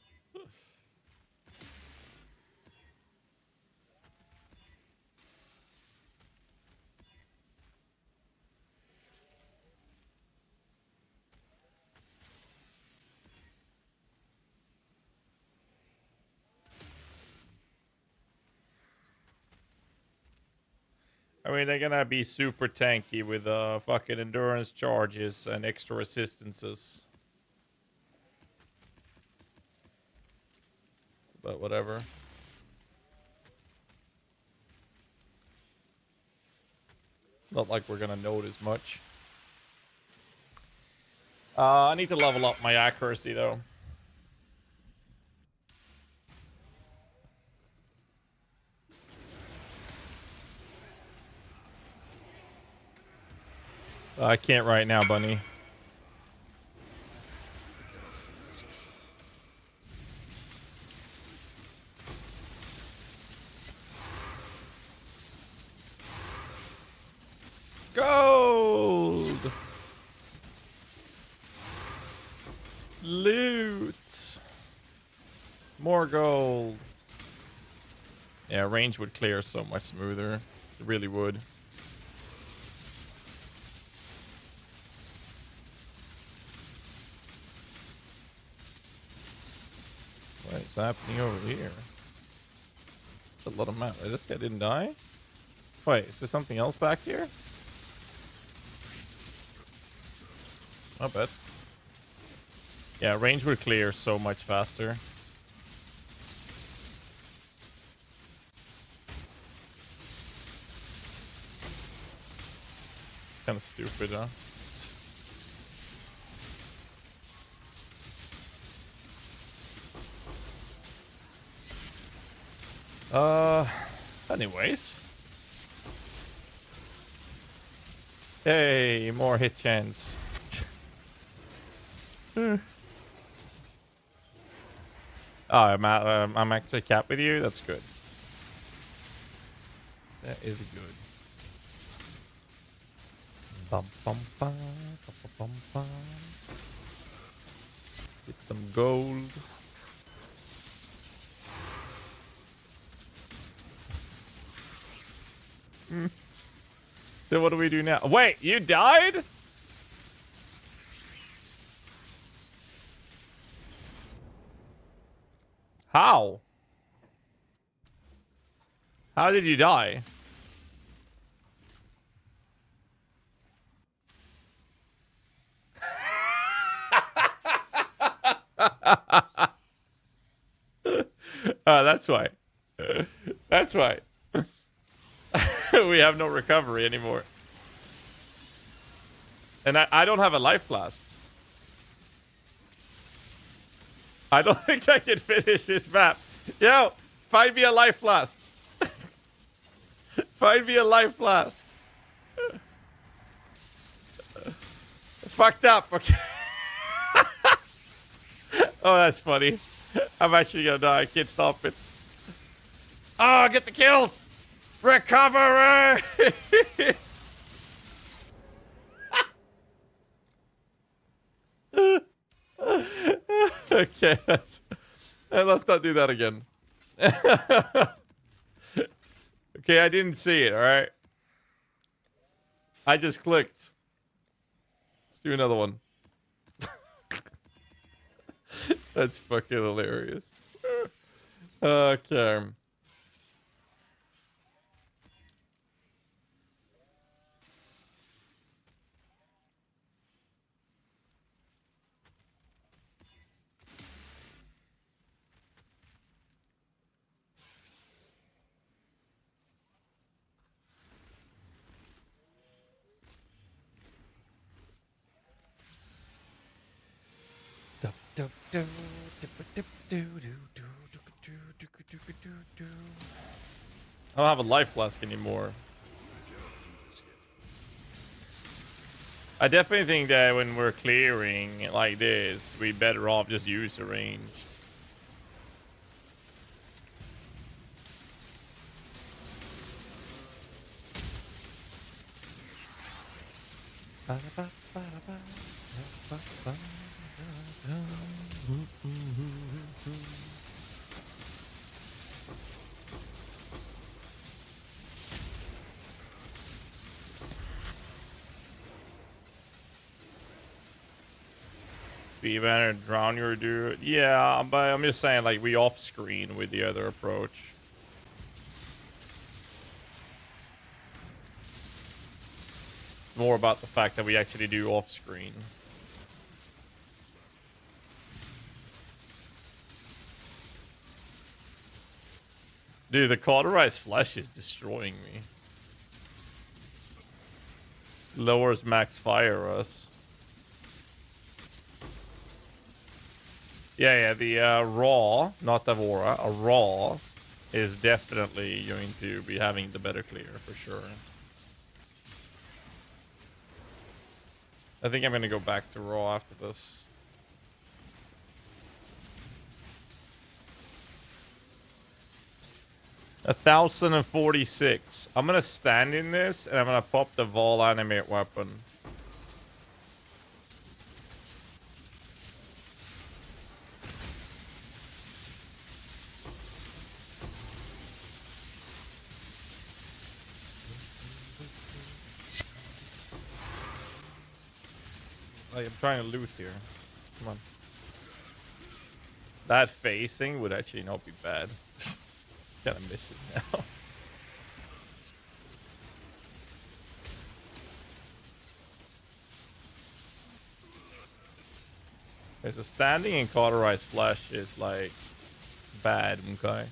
I mean, they're gonna be super tanky with fucking endurance charges and extra resistances. But whatever. Not like we're gonna notice much. I need to level up my accuracy though. I can't right now, bunny. Gold! Loot! More gold. Yeah, range would clear so much smoother. It really would. What's happening over here? There's a lot of map. This guy didn't die? Wait, is there something else back here? Not bad. Yeah, range would clear so much faster. Kind of stupid, huh? Anyways. Hey, more hit chance. Oh, I'm actually capped with you. That's good. That is good. Bum, bum, bum, bum, bum, bum. Get some gold. So what do we do now? Wait, you died? How? How did you die? That's why. That's why. We have no recovery anymore. And I don't have a life flask. I don't think I can finish this map. Yo, find me a life flask. Find me a life flask. Fucked up. Okay. Oh, that's funny. I'm actually gonna die. I can't stop it. Oh, get the kills. Recovery. Okay, let's not do that again. Okay, I didn't see it, alright? I just clicked. Let's do another one. That's fucking hilarious. Okay. I don't have a life flask anymore. I definitely think that when we're clearing like this, we better off just use a range. Speed banner, drown your dude. Yeah, but I'm just saying, like, we off screen with the other approach. It's more about the fact that we actually do off screen. Dude, the cauterized flesh is destroying me. Lowers max fire us. Yeah, the raw, not the Vora, a raw is definitely going to be having the better clear for sure. I think I'm going to go back to raw after this. $1,046. I'm going to stand in this and I'm going to pop the Vol animate weapon. Like, I'm trying to loot here. Come on. That facing would actually not be bad. Kind of miss it now. Okay, so standing in cauterized flesh is like bad, okay?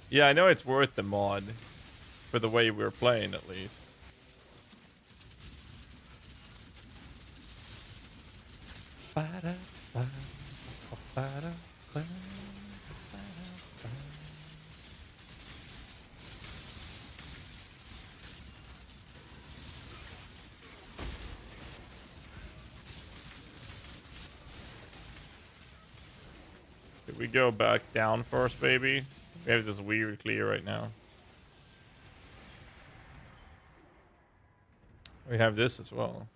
Yeah, I know it's worth the mod for the way we're playing, at least. we go back down first, baby. We have this weird clear right now. We have this as well.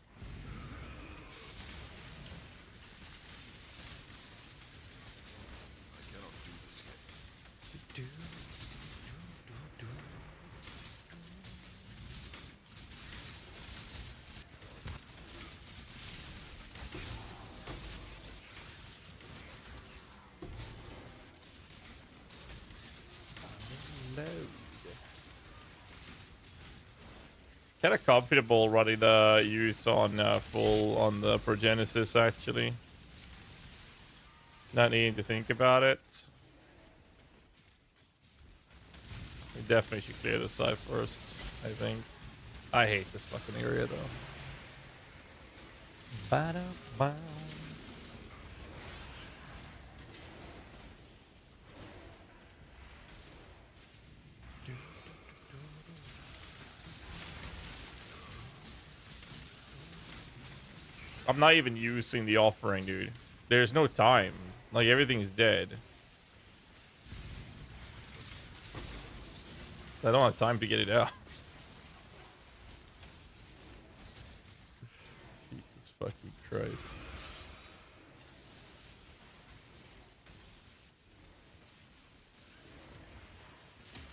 Kind of comfortable running the use on full on the Progenesis, actually. Not needing to think about it. We definitely should clear this side first, I think. I hate this fucking area, though. Ba-da-ba. I'm not even using the offering, dude. There's no time. Like, everything's dead. I don't have time to get it out. Jesus fucking Christ.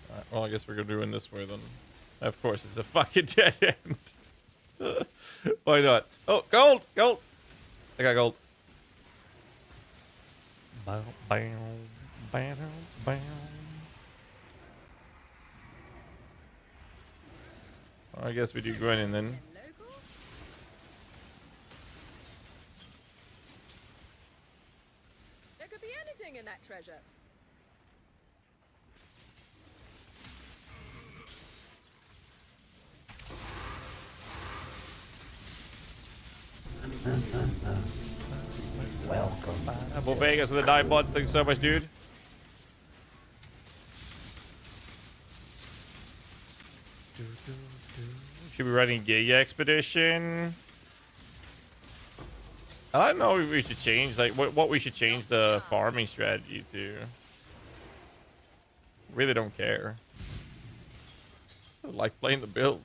Alright, well, I guess we're gonna do it this way then. Of course, it's a fucking dead end. Why not? Oh, gold! Gold! I got gold. Bow, bow, bow, bow. I guess we do go in and then. There could be anything in that treasure. Welcome. Vegas with the 9 months. Thanks so much, dude. Should be running Giga Expedition. I don't know if we should change, like, what we should change the farming strategy to. Really don't care. I like playing the build.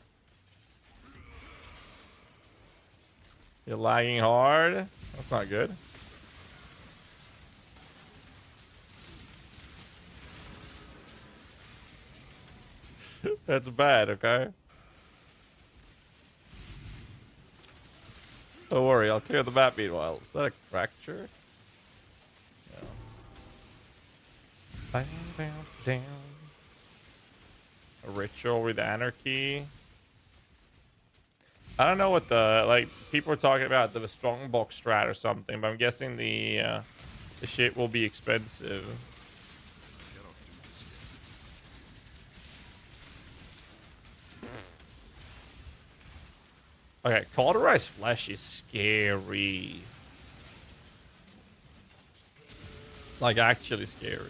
You're lagging hard. That's not good. That's bad, okay? Don't worry, I'll clear the map meanwhile. Is that a fracture? No. Bam, bam, down. A ritual with anarchy. I don't know what the, like, people are talking about the strongbox strat or something, but I'm guessing the shit will be expensive. Okay, cauterized flesh is scary. Like, actually scary.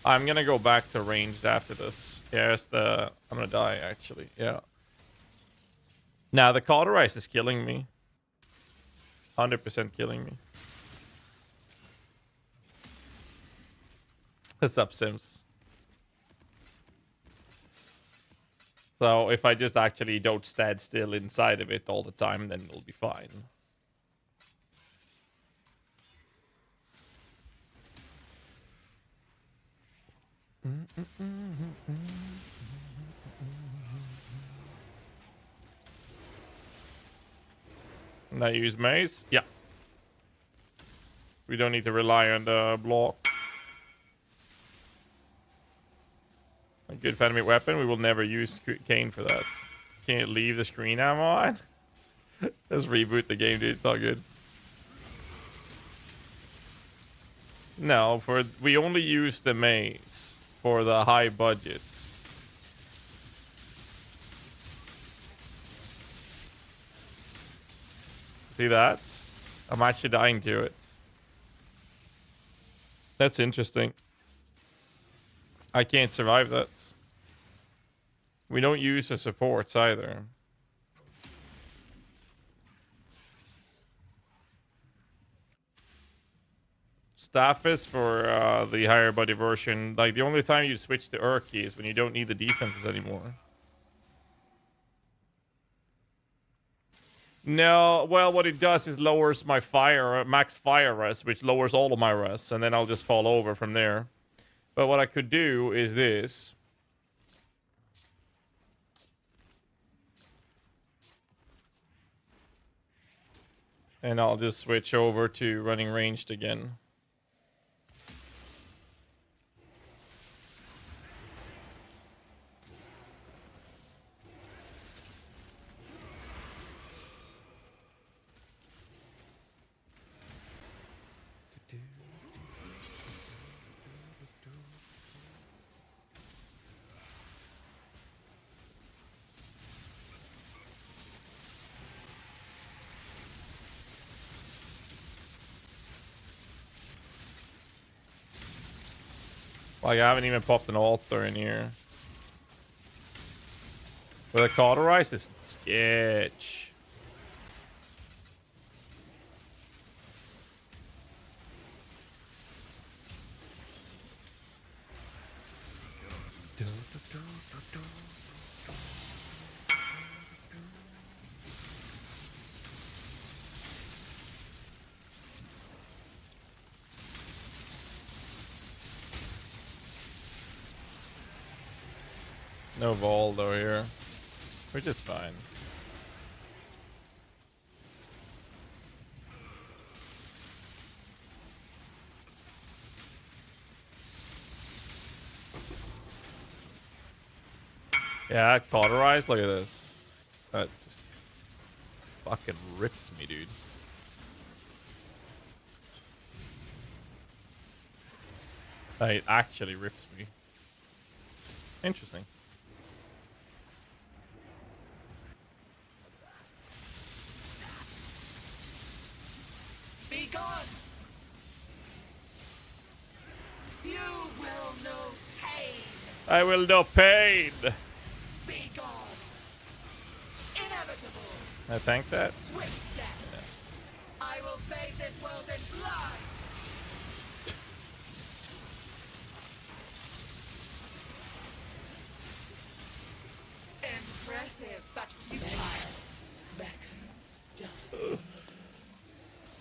I'm gonna go back to ranged after this. Yeah, I'm gonna die, actually. Yeah. Now, the cauterized is killing me. 100% killing me. What's up, Sims? So, if I just actually don't stand still inside of it all the time, then it'll be fine. Now use mace? Yeah. We don't need to rely on the block. A good enemy weapon. We will never use Cane for that. Can't leave the screen I'm on. Let's reboot the game, dude. It's all good. No, we only use the mace for the high budgets. See that? I'm actually dying to it. That's interesting. I can't survive that. We don't use the supports either. Staff is for the higher body version. Like, the only time you switch to Urki is when you don't need the defenses anymore. No, well, what it does is lowers my max fire res, which lowers all of my res, and then I'll just fall over from there. But what I could do is this. And I'll just switch over to running ranged again. Like, I haven't even popped an altar in here. But the cauterize is sketch. No Voldo here, which is fine. Yeah, cauterized. Look at this. That just fucking rips me, dude. It actually rips me. Interesting. Be gone! You will know pain! I will know pain. Be gone! Inevitable! I tank that. Swift death! I will bathe this world in blood! Impressive, but futile. Just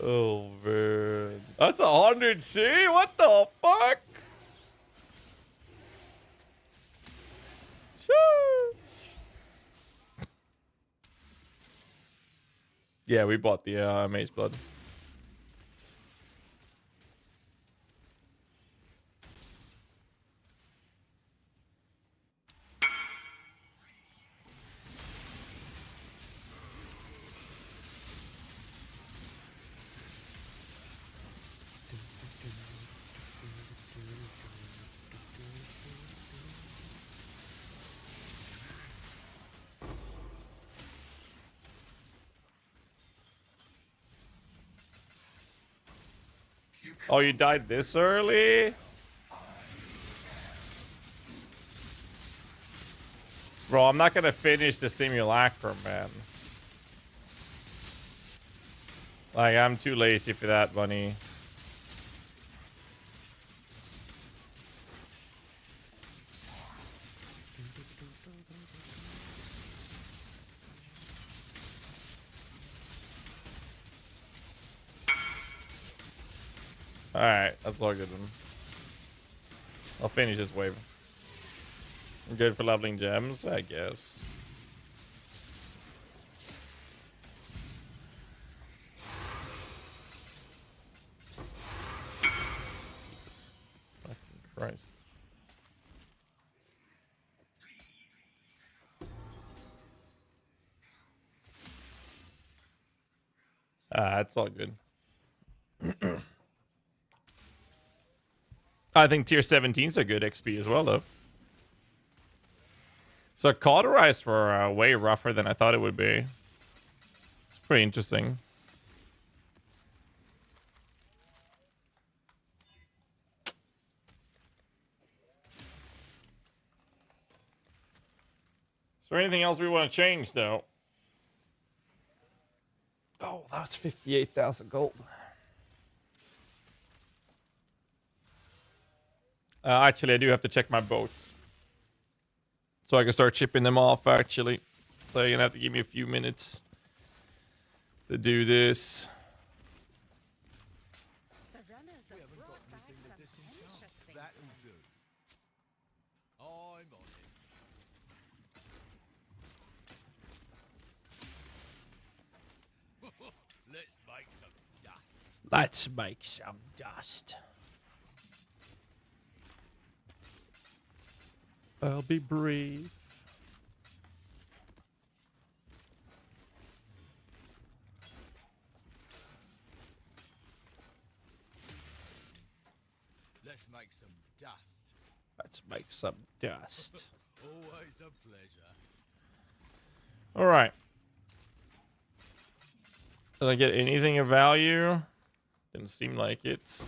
Oh man, that's 100C. What the fuck? Shoo. Yeah, we bought the Mage Blood. Oh, you died this early? Bro, I'm not gonna finish the simulacrum, man. Like, I'm too lazy for that, bunny. Alright, that's all good then. I'll finish this wave. I'm good for leveling gems, I guess. Jesus. Fucking Christ. It's all good. I think tier 17s are good XP as well, though. So cauterized were way rougher than I thought it would be. It's pretty interesting. Is there anything else we want to change, though? Oh, that was 58,000 gold. Actually, I do have to check my boats. So I can start chipping them off, actually. So you're gonna have to give me a few minutes to do this. The runners have brought back some interesting That'll do. I'm on it. Let's make some dust. Let's make some dust. I'll be brave. Let's make some dust. Let's make some dust. Always a pleasure. All right. Did I get anything of value? Didn't seem like it.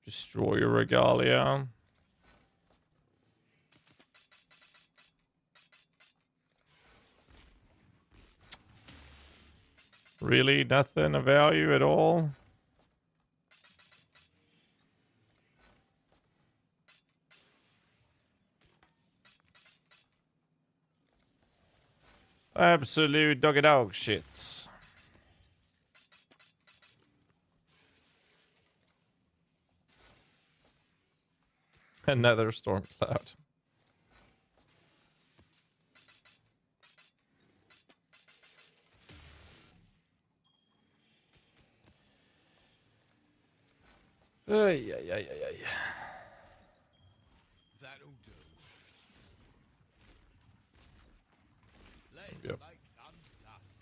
Destroy your regalia. Really? Nothing of value at all? Absolute doggy dog shit. Another storm cloud. Ay, ay, ay, ay, ay. That'll do. Let's Yep. make some dust.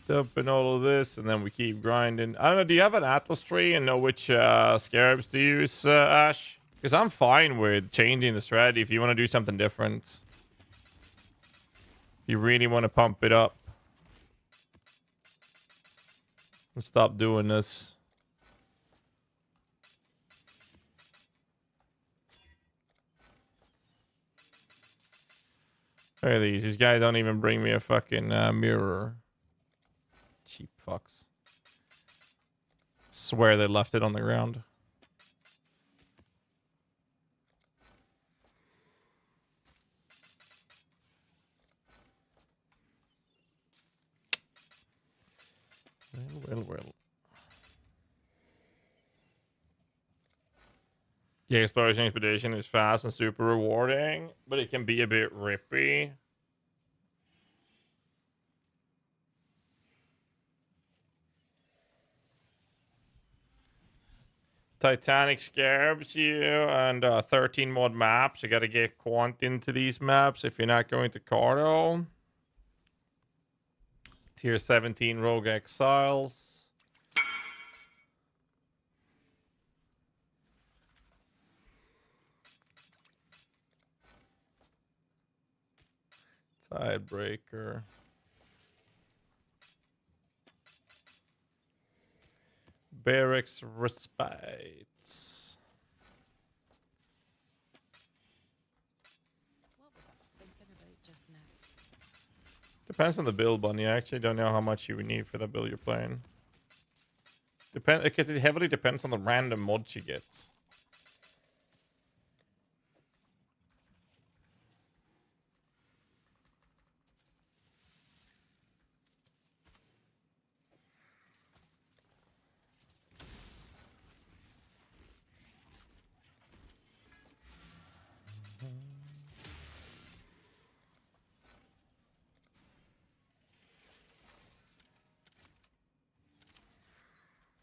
Dumping all of this, and then we keep grinding. I don't know, do you have an Atlas tree and know which scarabs to use, Ash? Because I'm fine with changing the strategy if you want to do something different. If you really want to pump it up. Let's stop doing this. Look at these. These guys don't even bring me a fucking mirror. Cheap fucks. Swear they left it on the ground. Well. The exploration expedition is fast and super rewarding, but it can be a bit rippy. Titanic scarabs you and 13 mod maps. You gotta get quant into these maps if you're not going to Cardo. Tier 17 rogue exiles. Tidebreaker. Barracks Respites. What was I thinking about just now? Depends on the build, Bunny. I actually don't know how much you would need for the build you're playing. Because it heavily depends on the random mods you get.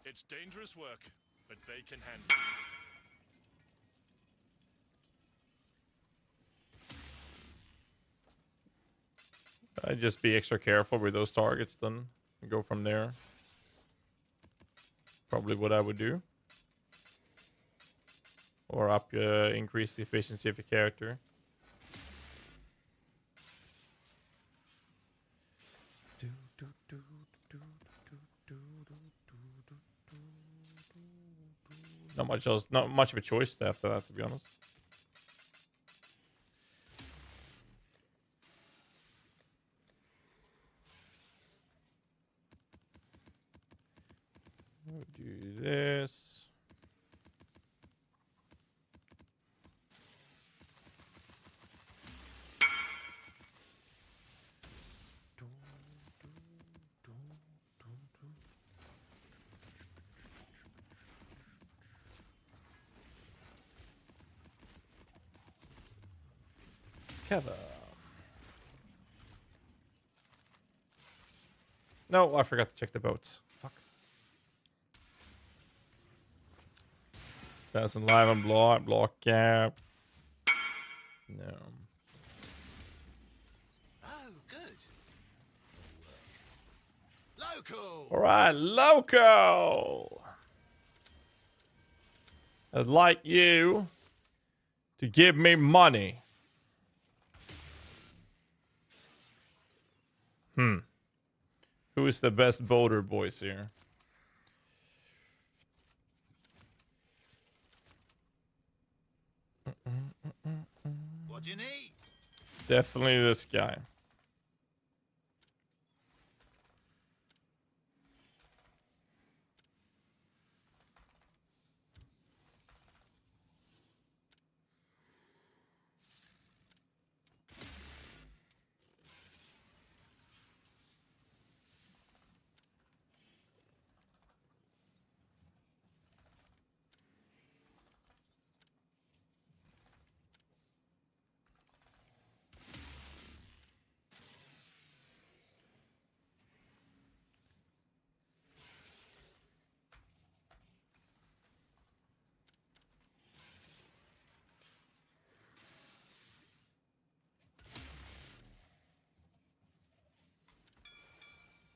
It's dangerous work, but they can handle it. I'd just be extra careful with those targets then. And go from there. Probably what I would do. Or increase the efficiency of your character. Not much else, not much of a choice after that, to be honest. We'll do this. Cover. No, I forgot to check the boats. Fuck. Doesn't live on block cap. No. Oh, good. Local. All right, local. I'd like you to give me money. Who is the best boater boys here? What do you need? Definitely this guy.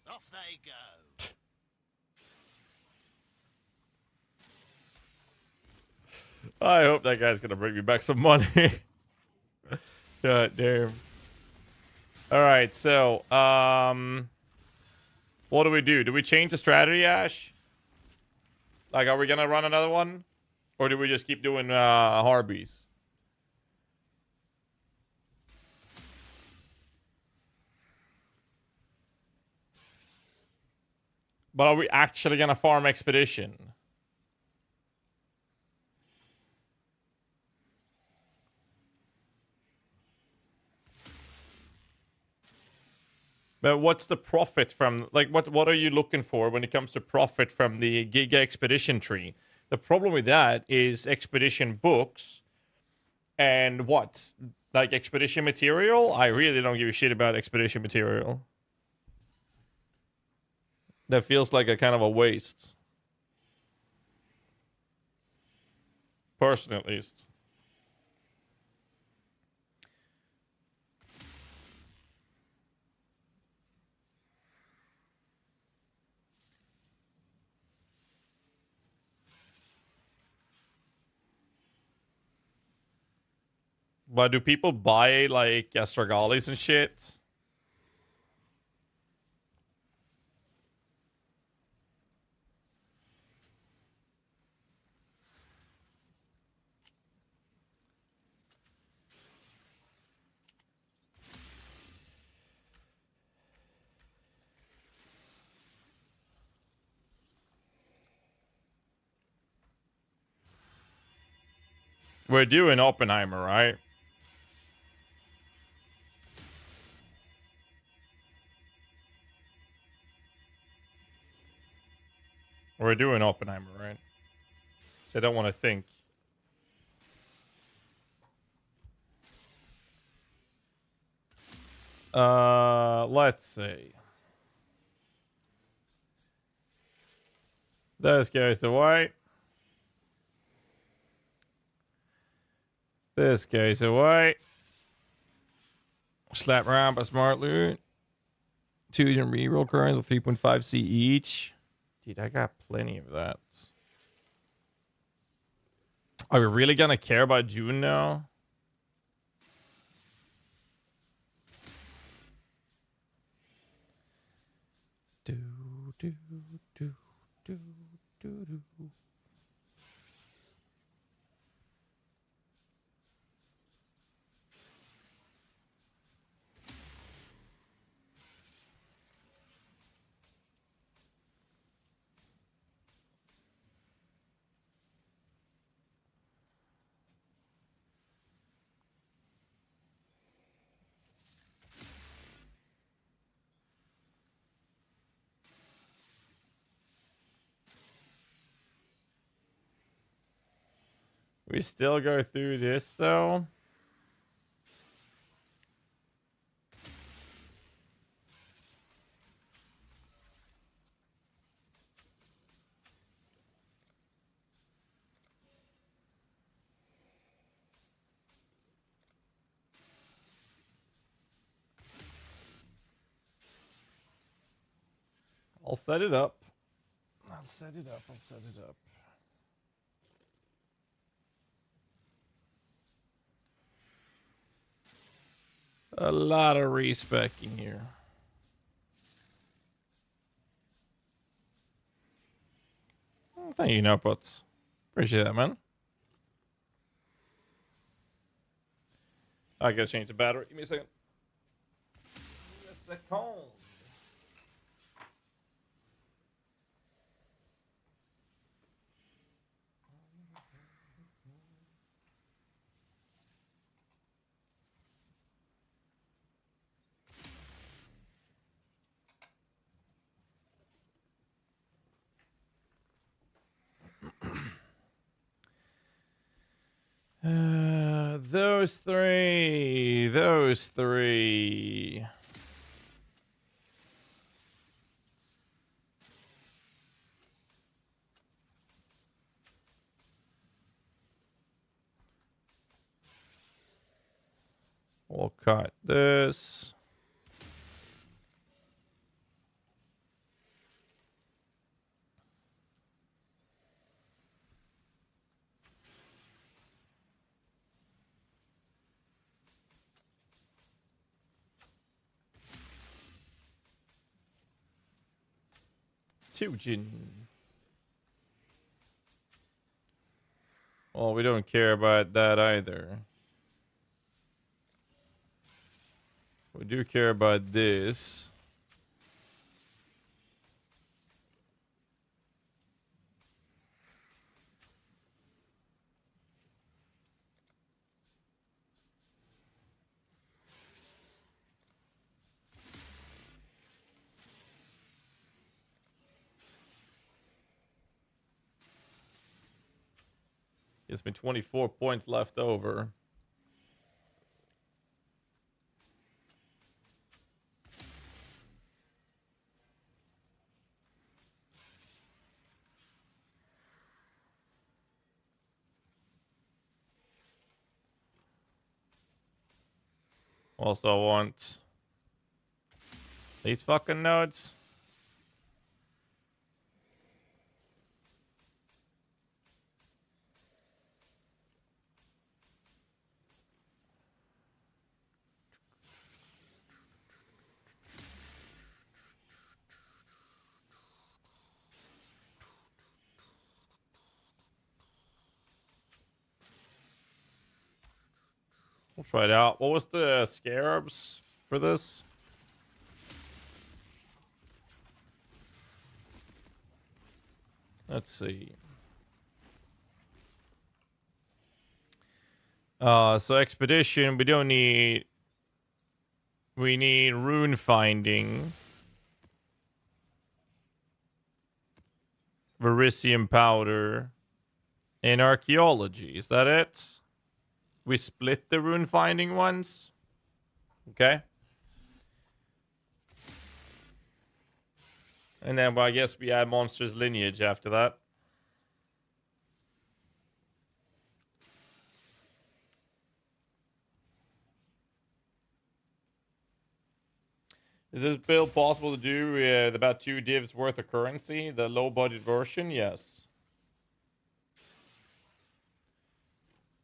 Off they go. I hope that guy's gonna bring me back some money. God damn. All right, so what do we do? Do we change the strategy, Ash? Like, are we gonna run another one, or do we just keep doing Harbies? But are we actually gonna farm expedition? But what's the profit from, like, what are you looking for when it comes to profit from the Giga Expedition tree? The problem with that is expedition books and what? Like expedition material? I really don't give a shit about expedition material. That feels like a kind of a waste. Personally, at least. But do people buy like Astragalis and shit? We're doing Oppenheimer, right? We're doing Oppenheimer, right? So I don't want to think. Let's see. This goes to white. This goes away. Slap around by smart loot. 2 and reroll currents with 3.5C each. Dude, I got plenty of that. Are we really gonna care about June now? Do do do do do do. We still go through this though. I'll set it up. I'll set it up. I'll set it up. A lot of respecking here. Oh, thank you, Notebooks. Appreciate that, man. I gotta change the battery. Give me a second. Give me a second. Those three. Those three. We'll cut this. Tujin. Well, we don't care about that either. We do care about this. Gives me 24 points left over. Also want these fucking nodes. We'll try it out. What was the scarabs for this? Let's see. So expedition, we don't need. We need rune finding. Verisium powder. And archaeology. Is that it? We split the rune finding ones. Okay. And then, well, I guess we add monsters lineage after that. Is this build possible to do with about 2 divs worth of currency? The low budget version? Yes.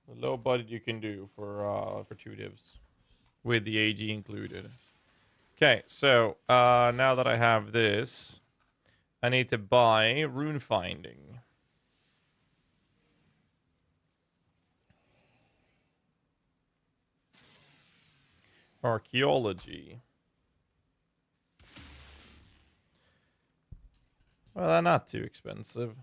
The low budget you can do for 2 divs. With the AG included. Okay, so now that I have this, I need to buy rune finding. Archaeology. Well, they're not too expensive.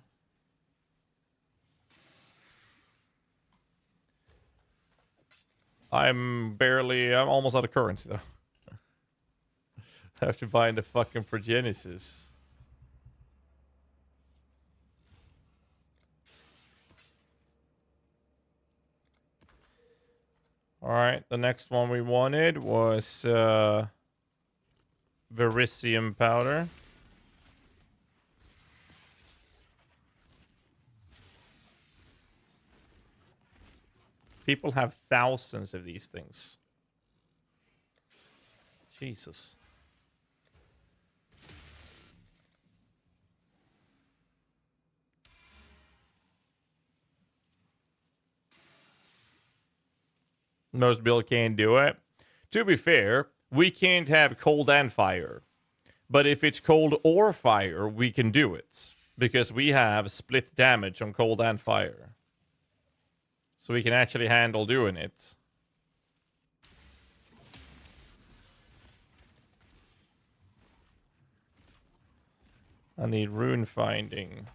I'm almost out of currency though. I have to find the fucking Progenesis. All right, the next one we wanted was Verisium powder. People have thousands of these things. Jesus. Most build can't do it. To be fair, we can't have cold and fire. But if it's cold or fire, we can do it. Because we have split damage on cold and fire. So we can actually handle doing it. I need rune finding.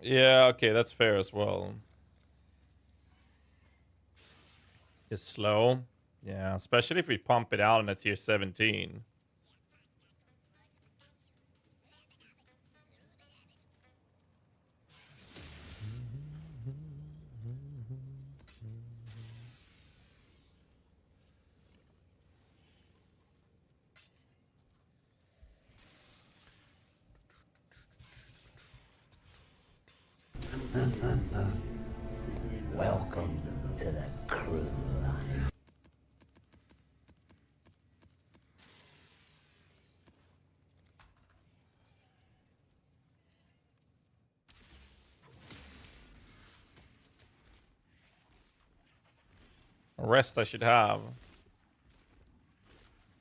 Yeah, okay, that's fair as well. It's slow. Yeah, especially if we pump it out in a tier 17. Welcome to the crew line. Rest I should have.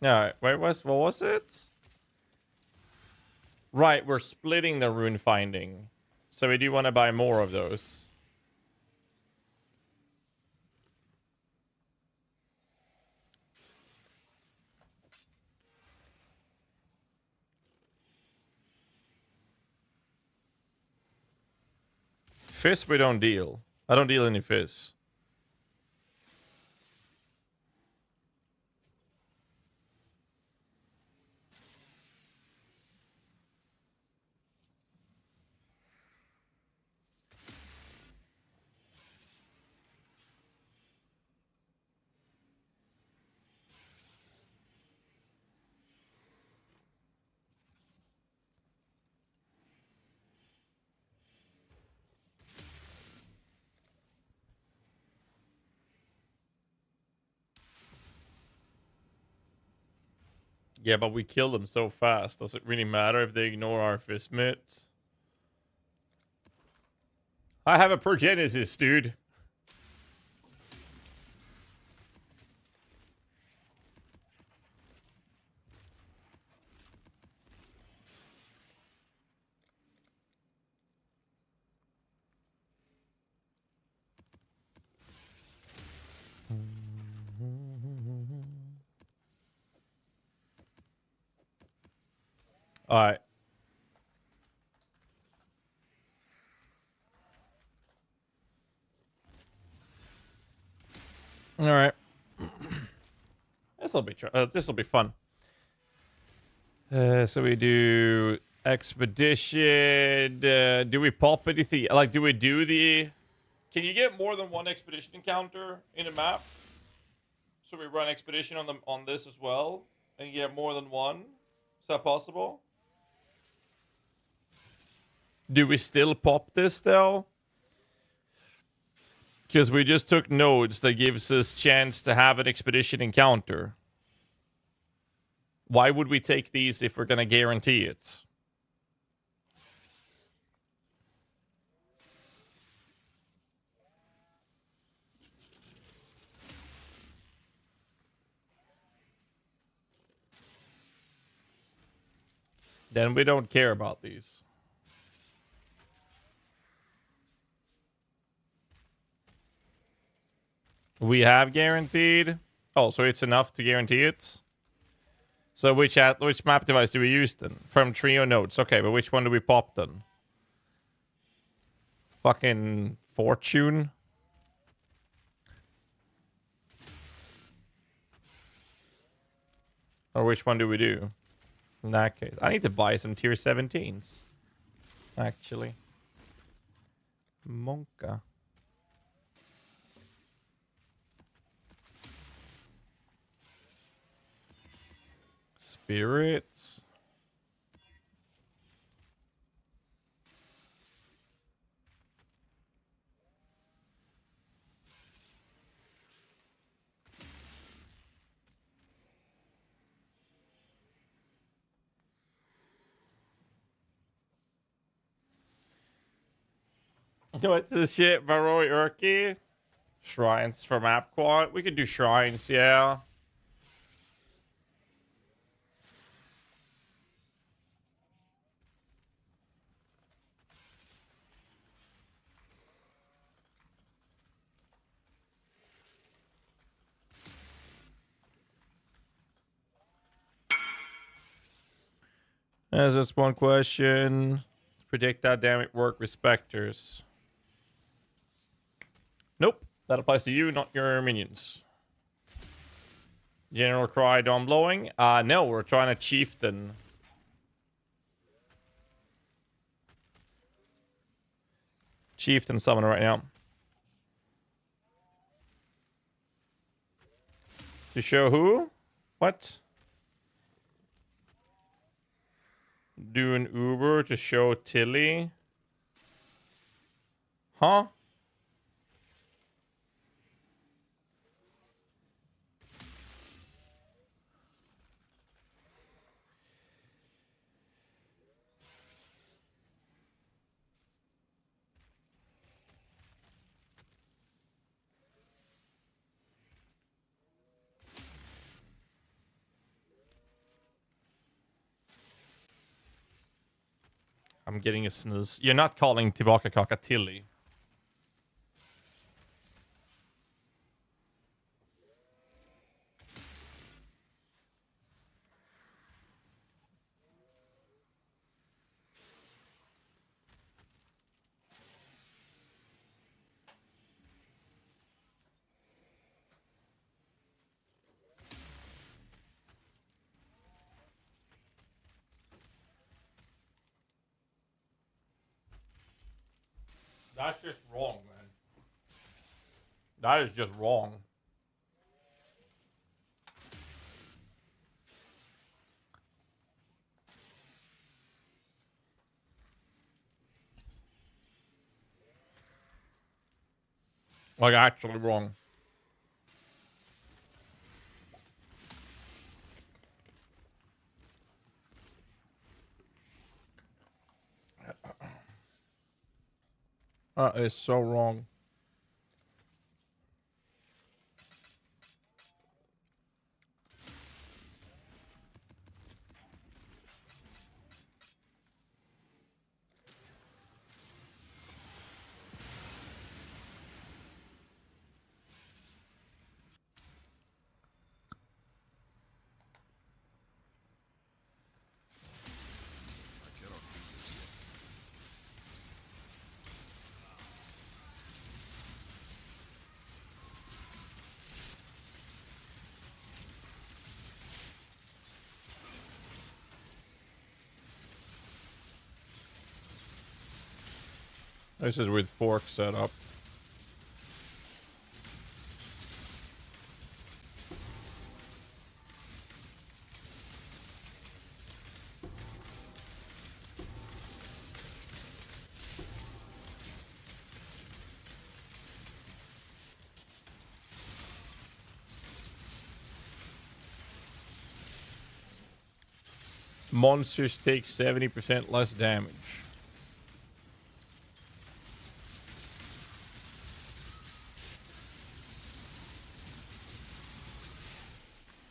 No, wait, what was it? Right, we're splitting the rune finding. So we do want to buy more of those. Fizz we don't deal. I don't deal any fizz. Yeah, but we kill them so fast. Does it really matter if they ignore our fist mitts? I have a Pergenesis, dude. All right. All right. This'll be fun. So we do expedition. Do we pop anything? Like, do we do the? Can you get more than one expedition encounter in a map? So we run expedition on this as well, and get more than one. Is that possible? Do we still pop this though? Because we just took nodes that gives us chance to have an expedition encounter. Why would we take these if we're going to guarantee it? Then we don't care about these. We have guaranteed. Oh, so it's enough to guarantee it? So which map device do we use then? From trio nodes. Okay, but which one do we pop then? fucking fortune. Or which one do we do? In that case, I need to buy some tier 17s. Actually. Monka. Spirits. What's this shit, Baroi Urki? Shrines from Apquat. We could do shrines, yeah. There's just one question. Predict that dynamic work respecters. Nope. That applies to you, not your minions. General cry, dawn blowing. No, we're trying to chieftain. Chieftain summon right now. To show who? What? Do an Uber to show Tilly? Huh? I'm getting a snooze. You're not calling Tibaka Kaka Tilly. That's just wrong, man. That is just wrong. Like, actually wrong. That is so wrong. This is with fork set up. Monsters take 70% less damage.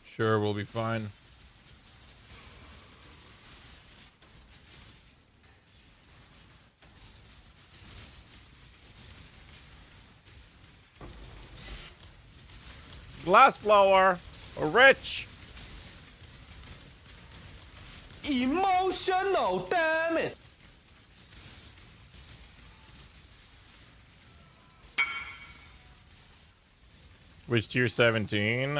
Sure, we'll be fine. Glassblower, rich. Emotional damage. Which tier 17?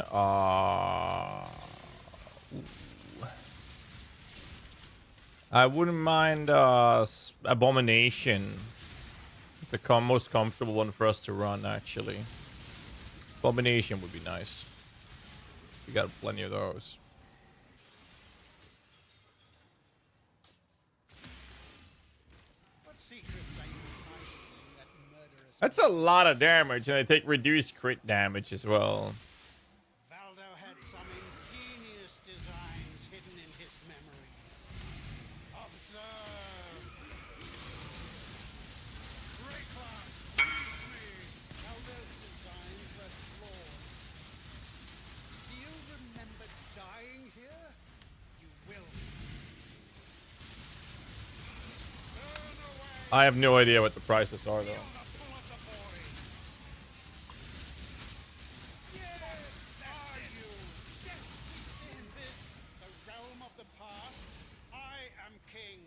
I wouldn't mind Abomination. It's the most comfortable one for us to run, actually. Abomination would be nice. We got plenty of those. What secrets are you hiding in that murderous... That's a lot of damage, and they take reduced crit damage as well. Valdo had some ingenious designs hidden in his memories. Observe. Rayclass, please me. Valdo's designs were flawed. Do you remember dying here? You will. Turn away. I have no idea what the prices are, though. Feel the pull of the void. Yes, are you? Yes, in this, the realm of the past, I am king,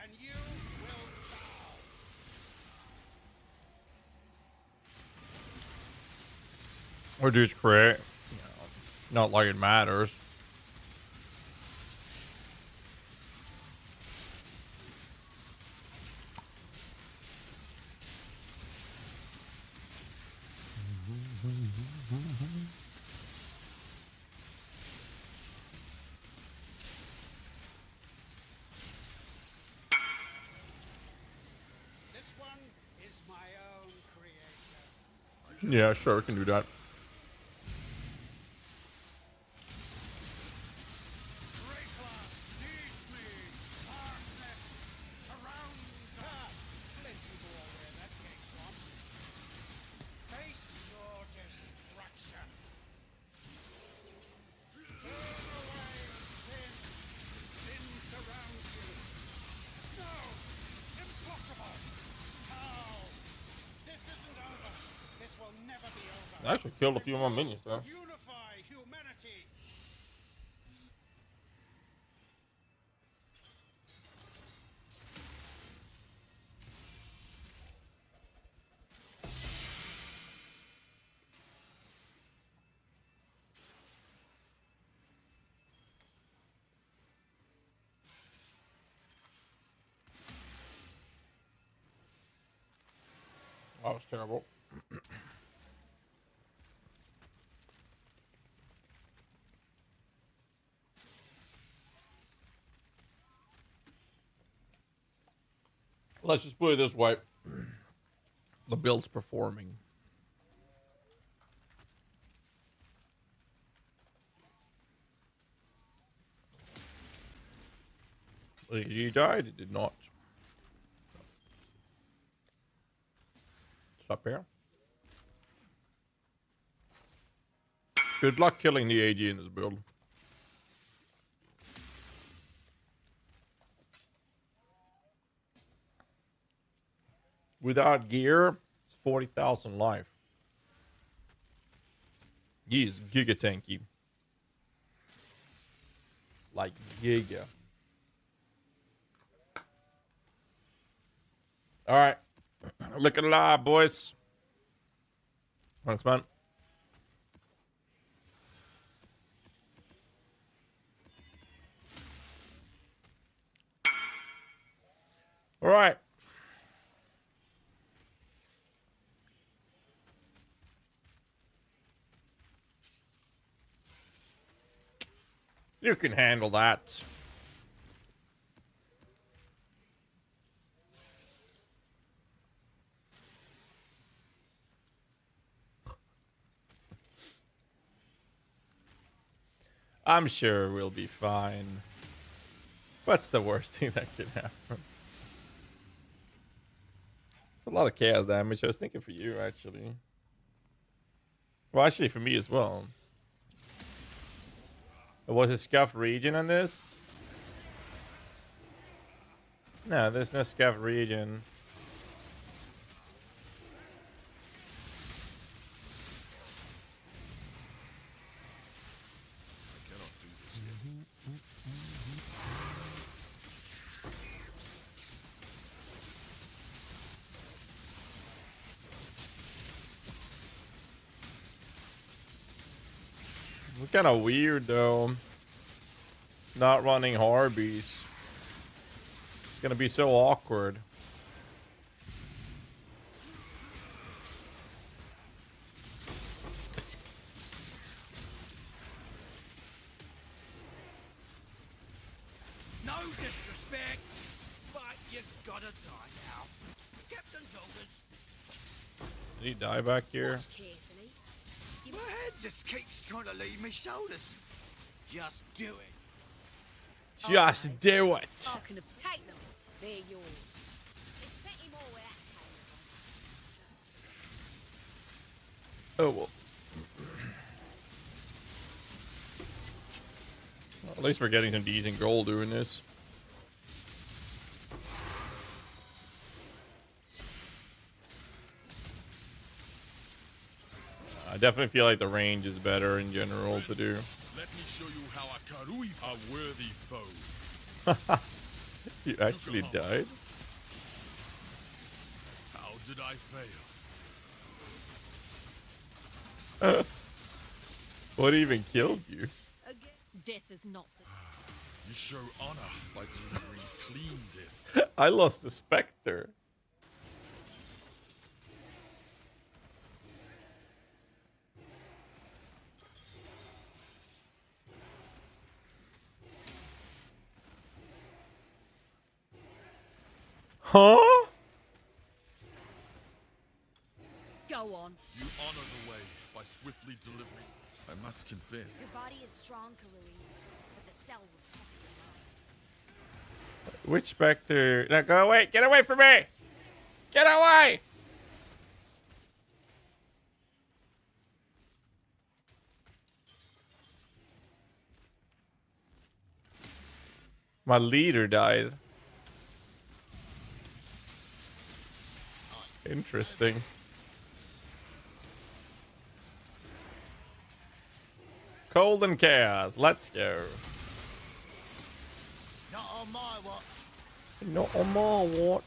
and you will bow. Reduce crit. Not like it matters. This one is my own creation. Yeah, sure, we can do that. Rayclass needs me. Darkness surrounds her. Plenty more where that came from. Face your destruction. Burn away, sin. Sin surrounds you. No! Impossible! How? This isn't over. This will never be over. I actually killed a few more minions, though. Unify humanity. That was terrible. Let's just put it this way. The build's performing. He died? It did not. Stop here. Good luck killing the AG in this build. Without gear, it's 40,000 life. He is giga tanky. Like giga. Alright. Look alive, boys. Thanks, man. Alright. You can handle that. I'm sure we'll be fine. What's the worst thing that could happen? It's a lot of chaos damage. I was thinking for you, actually. Well, actually for me as well. Was a scuffed region on this? No, there's no scuffed region. It's kind of weird though. Not running Harbies. It's gonna be so awkward. No disrespect, but you gotta die now. Captain's orders. Did he die back here? Watch carefully. My head just keeps trying to leave me shoulders. Just do it. Just do it. I can take them. They're yours. There's plenty more where that came from. Oh well. Well, at least we're getting some decent gold doing this. I definitely feel like the range is better in general to do. Let me show you how a Karui, a worthy foe. You actually died? How did I fail? What even killed you? Death is not the You show honor by delivering clean death. I lost a Spectre. Huh? go on. You honor the way by swiftly delivering. I must confess. Your body is strong, Karui, but the cell will test your mind. Which Spectre? No, go away! Get away from me! Get away! My leader died. Interesting. Cold and Chaos, let's go. Not on my watch. Not on my watch.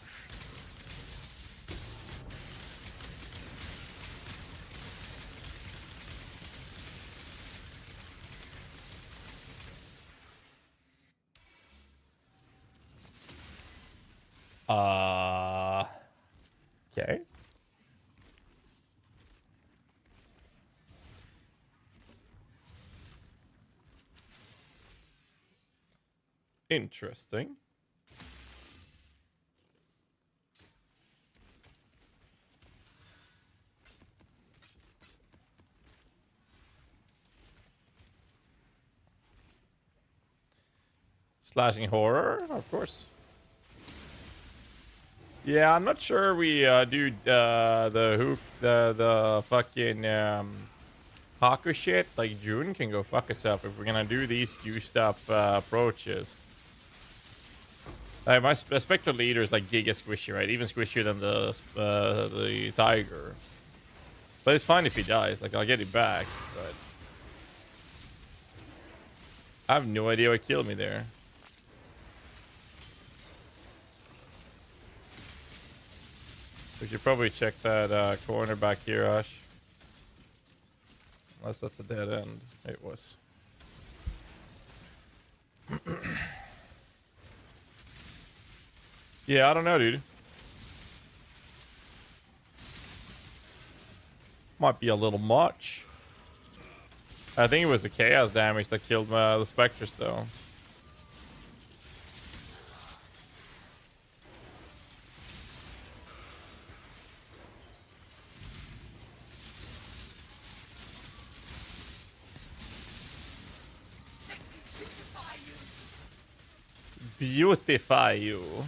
Okay. Interesting. Slashing horror, of course. Yeah, I'm not sure we do the fucking Haku shit. Like June can go fuck us up if we're gonna do these juiced up approaches. Like my Spectre leader is like giga squishy, right? Even squishier than the tiger. But it's fine if he dies. Like I'll get it back. But I have no idea what killed me there. We should probably check that corner back here, Ash. Unless that's a dead end. It was. Yeah, I don't know, dude. Might be a little much. I think it was the chaos damage that killed the specters, though. Beautify you.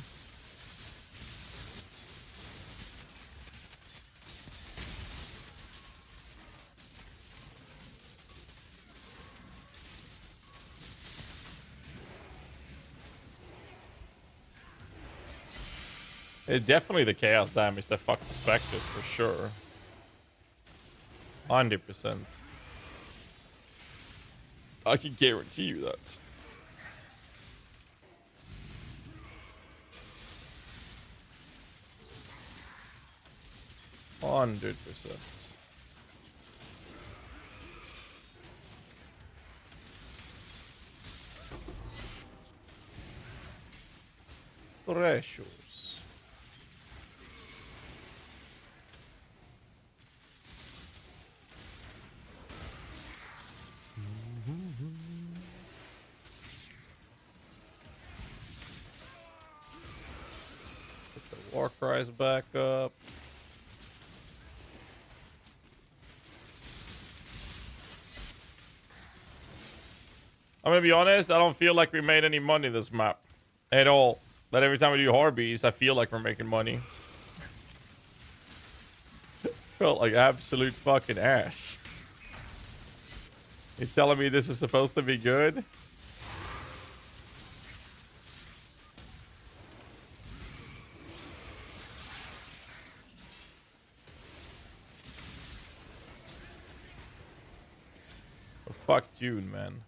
It's definitely the chaos damage that fucked the specters for sure. 100%. I can guarantee you that. 100%. precious. Put the war cries back up. I'm gonna be honest, I don't feel like we made any money this map. At all. But every time we do Harbies, I feel like we're making money. Felt like absolute fucking ass. You telling me this is supposed to be good? Oh, fuck June, man.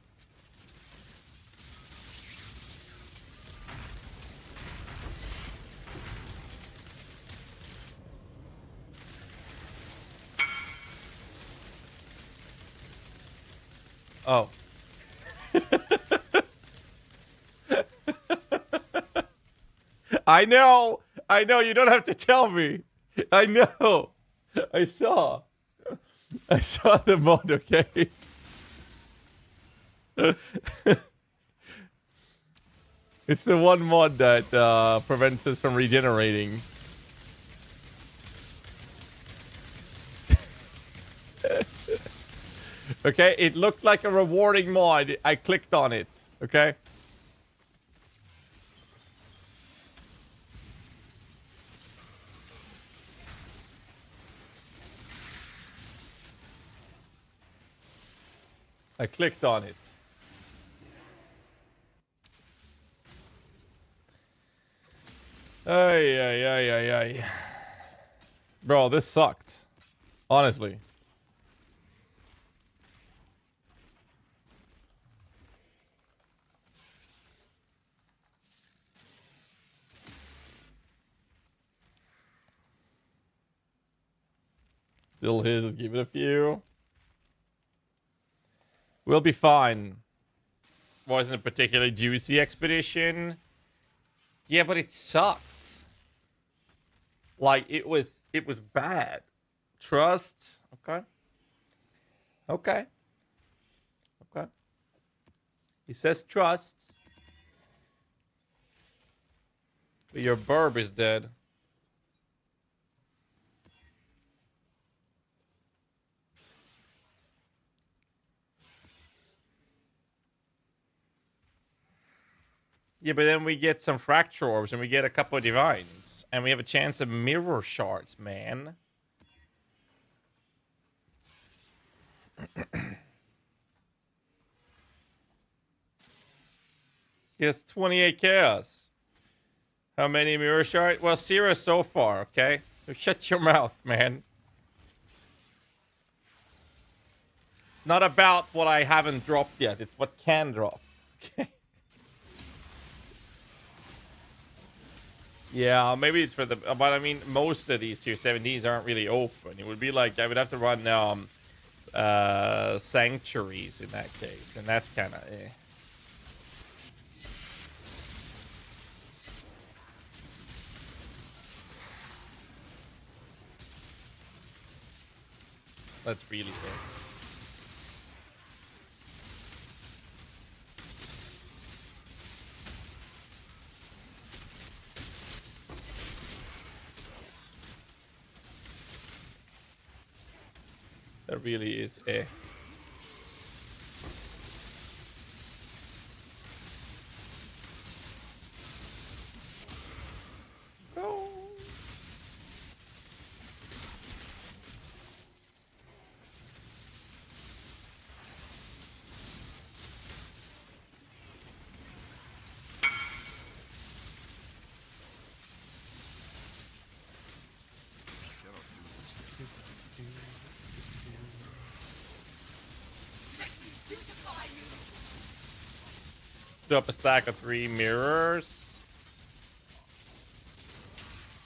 Oh. I know. I know. You don't have to tell me. I know. I saw. I saw the mod, okay? It's the one mod that prevents us from regenerating. Okay, it looked like a rewarding mod. I clicked on it. Okay. I clicked on it. Ay, ay, ay, ay, ay. Bro, this sucked. Honestly. Still his. Give it a few. We'll be fine. Wasn't a particularly juicy expedition. Yeah, but it sucked. Like it was bad. Trust. Okay. Okay. Okay. He says trust. But your burb is dead. Yeah, but then we get some fracture orbs and we get a couple of divines. And we have a chance of mirror shards, man. Yes, 28 chaos. How many mirror shards? Well, 0 so far, okay? So shut your mouth, man. It's not about what I haven't dropped yet. It's what can drop. Okay? Yeah, maybe it's for the... But I mean, most of these tier 17s aren't really open. It would be like I would have to run sanctuaries in that case. And that's kind of... eh. That's really it. That really is eh. Oh. Drop a stack of 3 mirrors.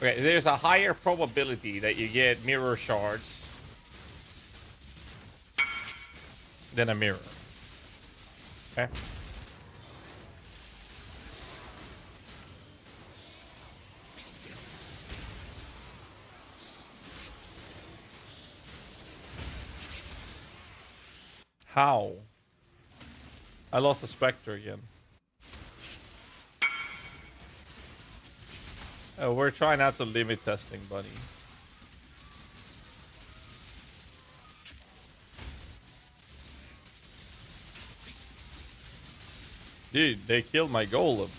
Okay, there's a higher probability that you get mirror shards than a mirror. Okay. How? I lost a Spectre again. Oh, we're trying out some limit testing, buddy. Dude, they killed my golem.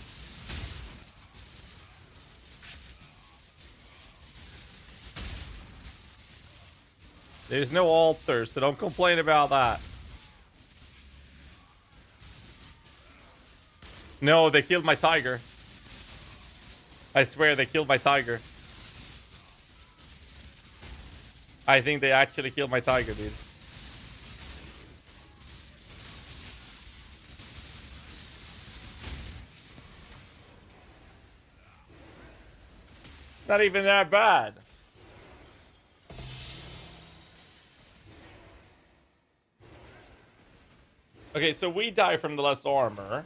There's no altar, so don't complain about that. No, they killed my tiger. I swear they killed my tiger. I think they actually killed my tiger, dude. It's not even that bad. Okay, so we die from the less armor.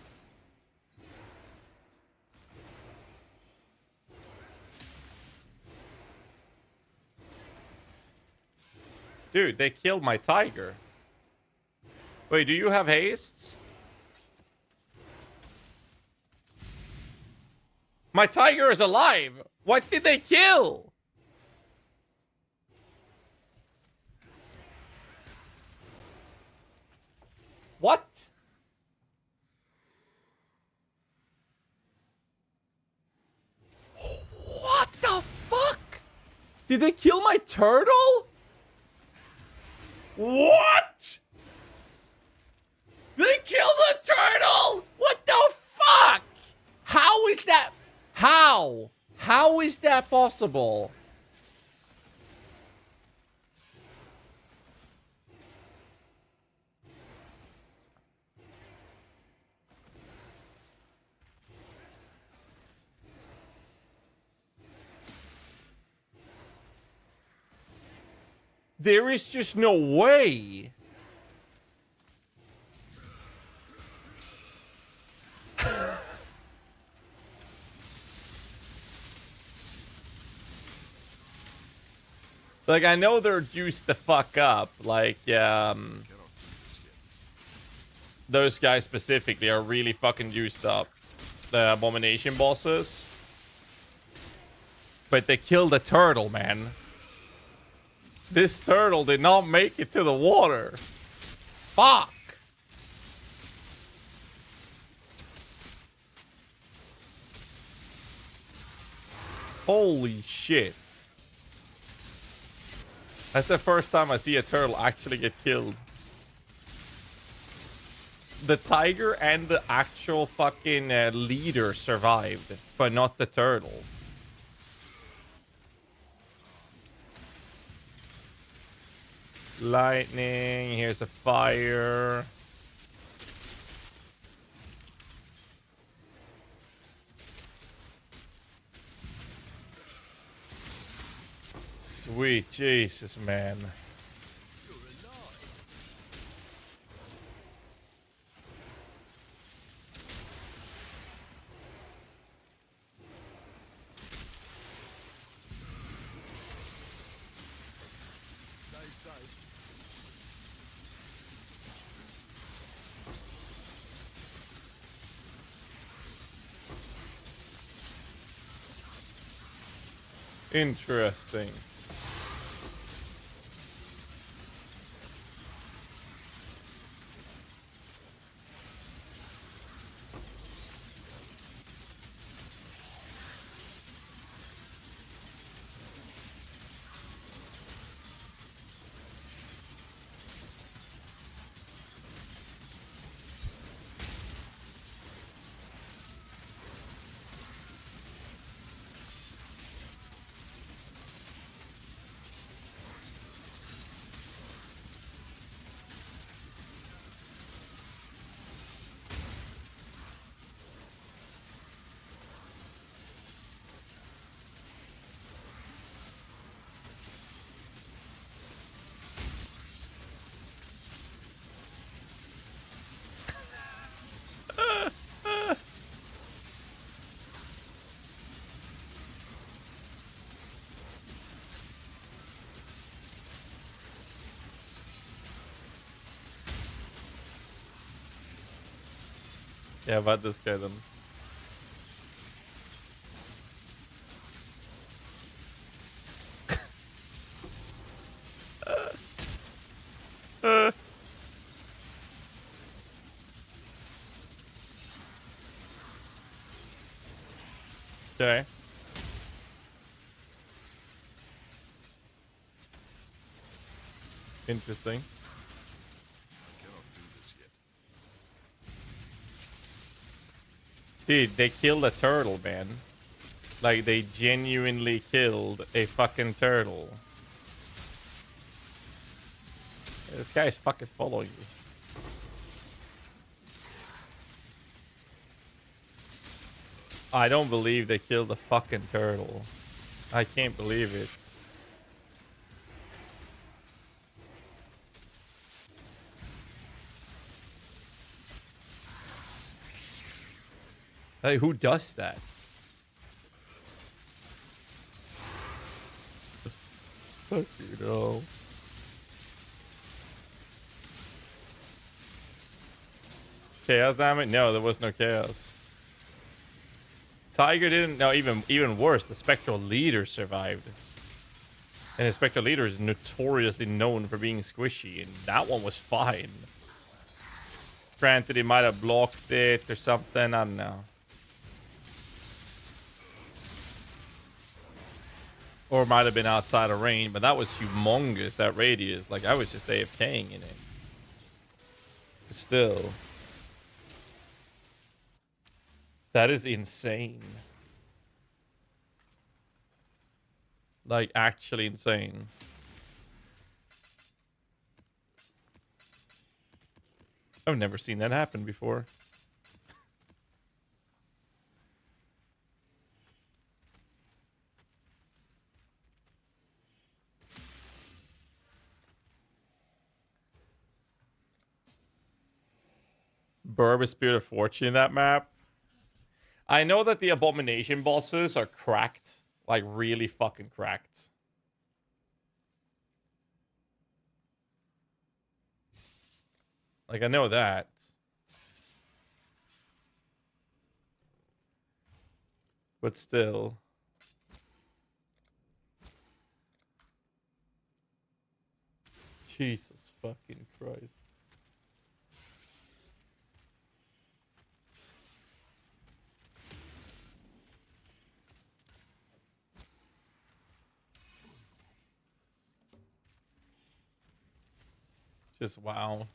Dude, they killed my tiger. Wait, do you have haste? My tiger is alive. What did they kill? What? What the fuck? Did they kill my turtle? What? They killed the turtle? What the fuck? How is that? How? How is that possible? There is just no way. Like, I know they're juiced the fuck up. Like, those guys specifically are really fucking juiced up. The abomination bosses. But they killed a turtle, man. This turtle did not make it to the water. Fuck. Holy shit. That's the first time I see a turtle actually get killed. The tiger and the actual fucking leader survived, but not the turtle. Lightning, here's a fire. Sweet Jesus, man. Interesting. Yeah, about this guy then. Okay. Interesting. Dude, they killed a turtle, man. Like, they genuinely killed a fucking turtle. This guy's fucking following you. I don't believe they killed a fucking turtle. I can't believe it. Like, who does that? Fuck you know. Chaos damage? No, there was no chaos. Tiger didn't. No, even worse. The Spectral Leader survived, and the Spectral Leader is notoriously known for being squishy, and that one was fine. Granted, he might have blocked it or something. I don't know. Or might have been outside of range, but that was humongous, that radius. Like, I was just AFKing in it. But still. That is insane. Like, actually insane. I've never seen that happen before. Burb Spirit of Fortune in that map. I know that the Abomination bosses are cracked. Like, really fucking cracked. Like, I know that. But still. Jesus fucking Christ. Just wow.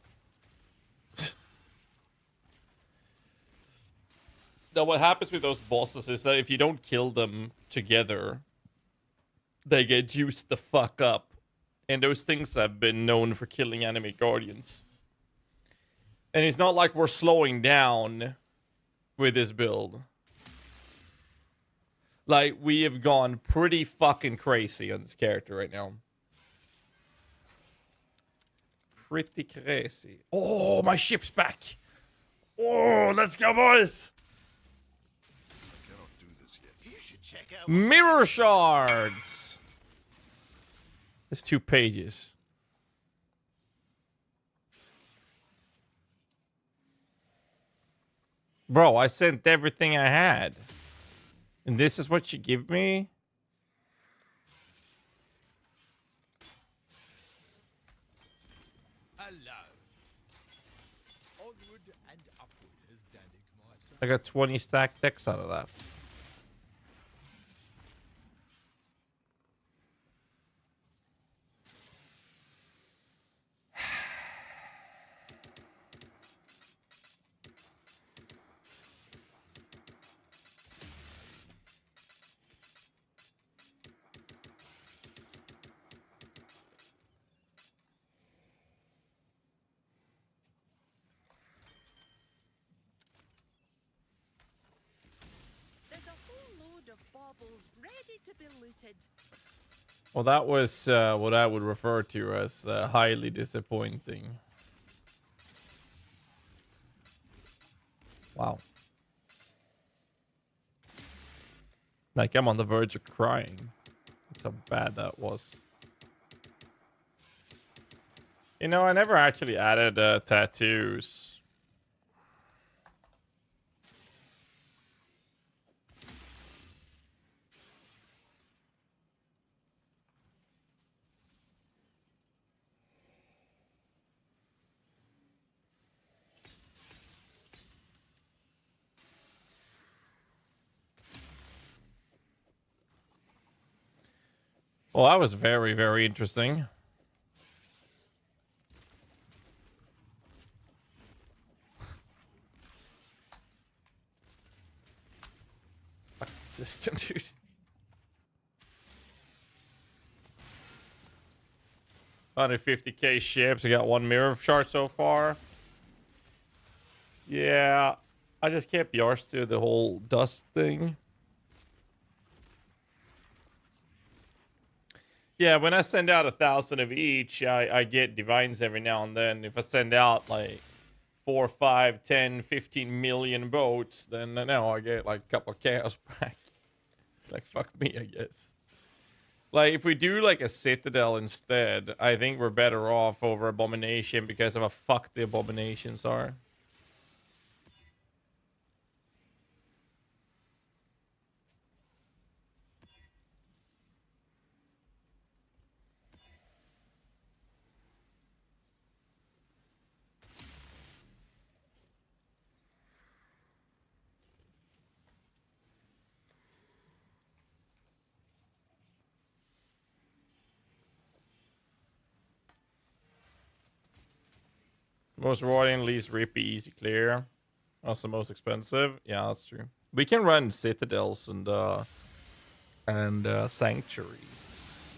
Now, what happens with those bosses is that if you don't kill them together, they get juiced the fuck up. And those things have been known for killing enemy guardians. And it's not like we're slowing down with this build. Like, we have gone pretty fucking crazy on this character right now. Pretty crazy. Oh, my ship's back. Oh, let's go, boys. Mirror shards. There's 2 pages. Bro, I sent everything I had. And this is what you give me? Hello. Onward and upward, as Danik might say. I got 20 stacked decks out of that. Ready to be looted. Well, that was what I would refer to as highly disappointing. Wow. Like, I'm on the verge of crying. That's how bad that was. You know, I never actually added tattoos. Oh, that was very, very interesting. Fuck the system, dude. $150k ships. We got 1 mirror shard so far. Yeah, I just can't be arsed to the whole dust thing. Yeah, when I send out 1,000 of each, I get divines every now and then. If I send out like 4, 5, 10, 15 million boats, then now I get like a couple of chaos back. It's like, fuck me, I guess. Like, if we do like a citadel instead, I think we're better off over abomination because of how fucked the abominations are. Most rewarding, least rippy, easy clear. Also most expensive. Yeah, that's true. We can run citadels and sanctuaries.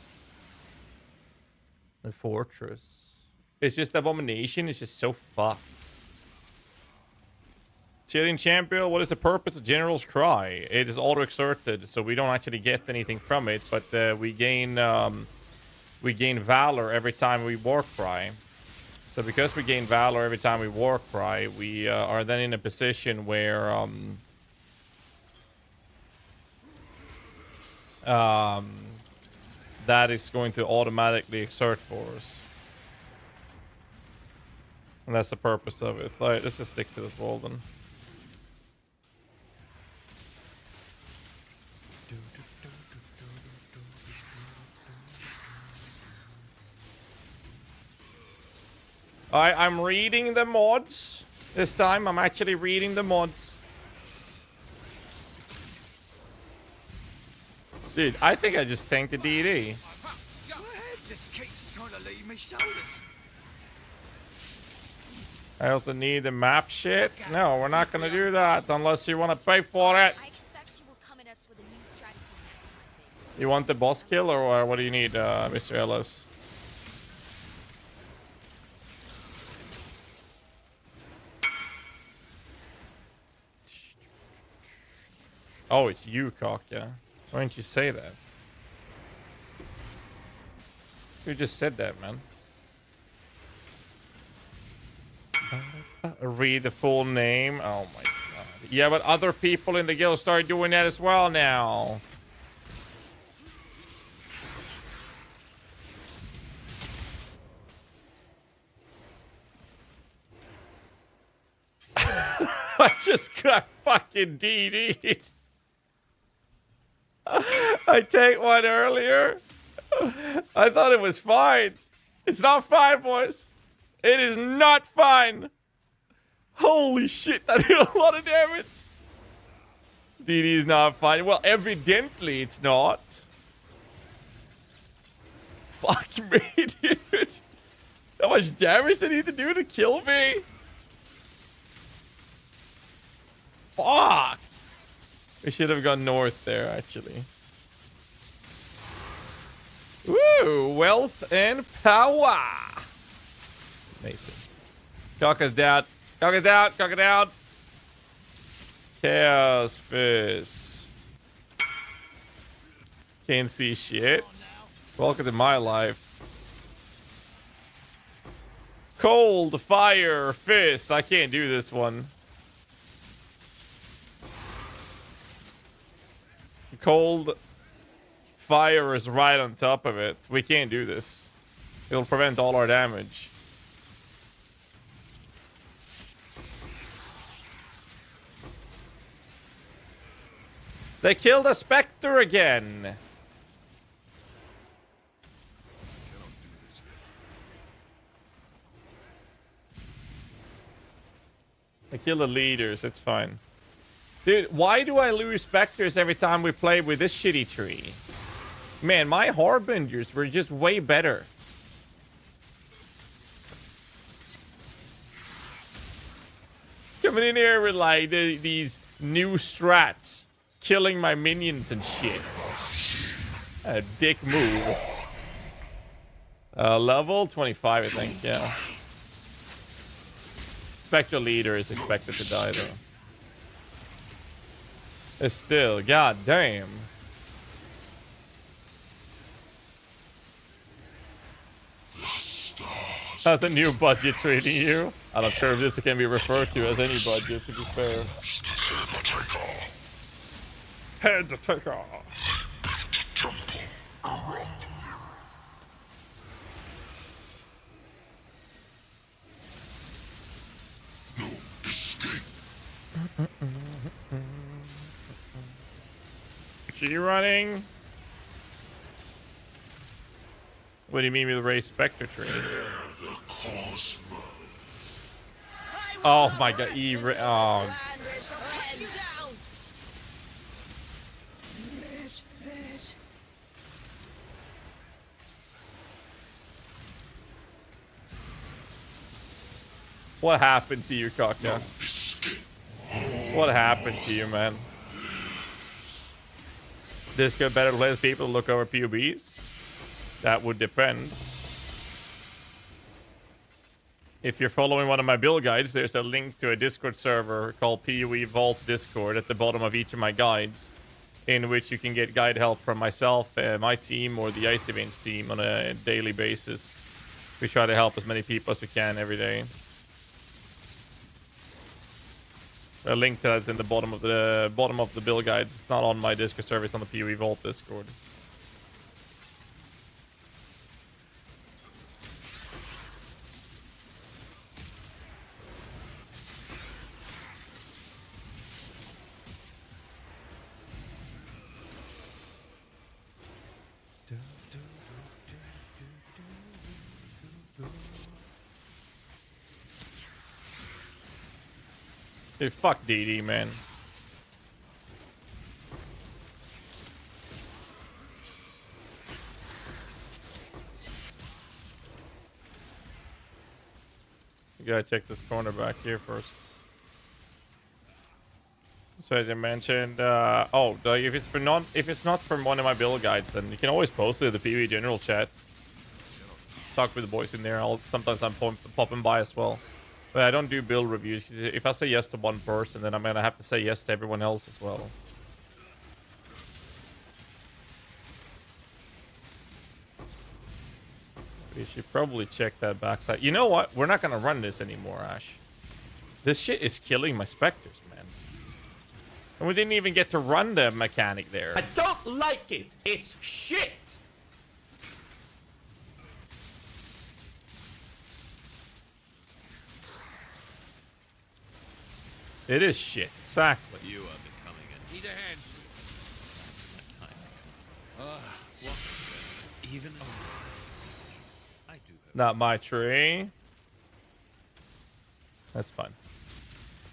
The fortress. It's just abomination is just so fucked. Chilean champion, what is the purpose of General's Cry? It is auto-exerted, so we don't actually get anything from it, but we gain valor every time we war cry. So because we gain valor every time we war cry, we are then in a position where that is going to automatically exert for us. And that's the purpose of it. Like, let's just stick to this wall then. I'm reading the mods. This time, I'm actually reading the mods. Dude, I think I just tanked the DD. My head just keeps trying to leave me shoulders. I also need the map shit. No, we're not gonna do that unless you want to pay for it. I expect you will come at us with a new strategy next time, baby. You want the boss kill or what do you need, Mr. Ellis? Oh, it's you, Kaka. Why didn't you say that? You just said that, man. Read the full name. Oh my god. Yeah, but other people in the guild start doing that as well now. I just got fucking DD'd. I take one earlier. I thought it was fine. It's not fine, boys. It is not fine. Holy shit, that did a lot of damage. DD is not fine. Well, evidently it's not. Fuck me, dude. How much damage did he need to do to kill me? Fuck. We should have gone north there, actually. Woo! Wealth and power. Mason. Kaka's down. Kaka's down. Kaka down. Chaos Fist. Can't see shit. Welcome to my life. Cold Fire Fist. I can't do this one. Cold Fire is right on top of it. We can't do this. It'll prevent all our damage. They killed a Spectre again. They kill the leaders. It's fine. Dude, why do I lose Spectres every time we play with this shitty tree? Man, my Harbingers were just way better. Coming in here with like these new strats, killing my minions and shit. A dick move. Level 25, I think, yeah. Spectral Leader is expected to die, though. It's still, god damn. How's a new budget treating you? I'm not sure if this can be referred to as any budget, to be fair. Head to take off. She running? What do you mean with Ray Spectre tree? Oh my god, oh. What happened to you, Kaka? What happened to you, man? This could better let people look over PUBs? That would depend. If you're following one of my build guides, there's a link to a Discord server called PUE Vault Discord at the bottom of each of my guides, in which you can get guide help from myself, my team, or the Ice Events team on a daily basis. We try to help as many people as we can every day. A link to that's in the bottom of the build guides. It's not on my Discord server, it's on the PUE Vault Discord. Dude, fuck DD, man. You gotta check this corner back here first. So I mentioned, if it's not from one of my build guides, then you can always post it in the PvE general chats. Talk with the boys in there. Sometimes I'm popping by as well. But I don't do build reviews. If I say yes to one person, then I'm gonna have to say yes to everyone else as well. We should probably check that backside. You know what? We're not gonna run this anymore, Ash. This shit is killing my Spectres, man. And we didn't even get to run the mechanic there. I don't like it. It's shit. It is shit. Exactly. You are becoming a... Need a hand. My time. What? Even I do. Not my tree. That's fine.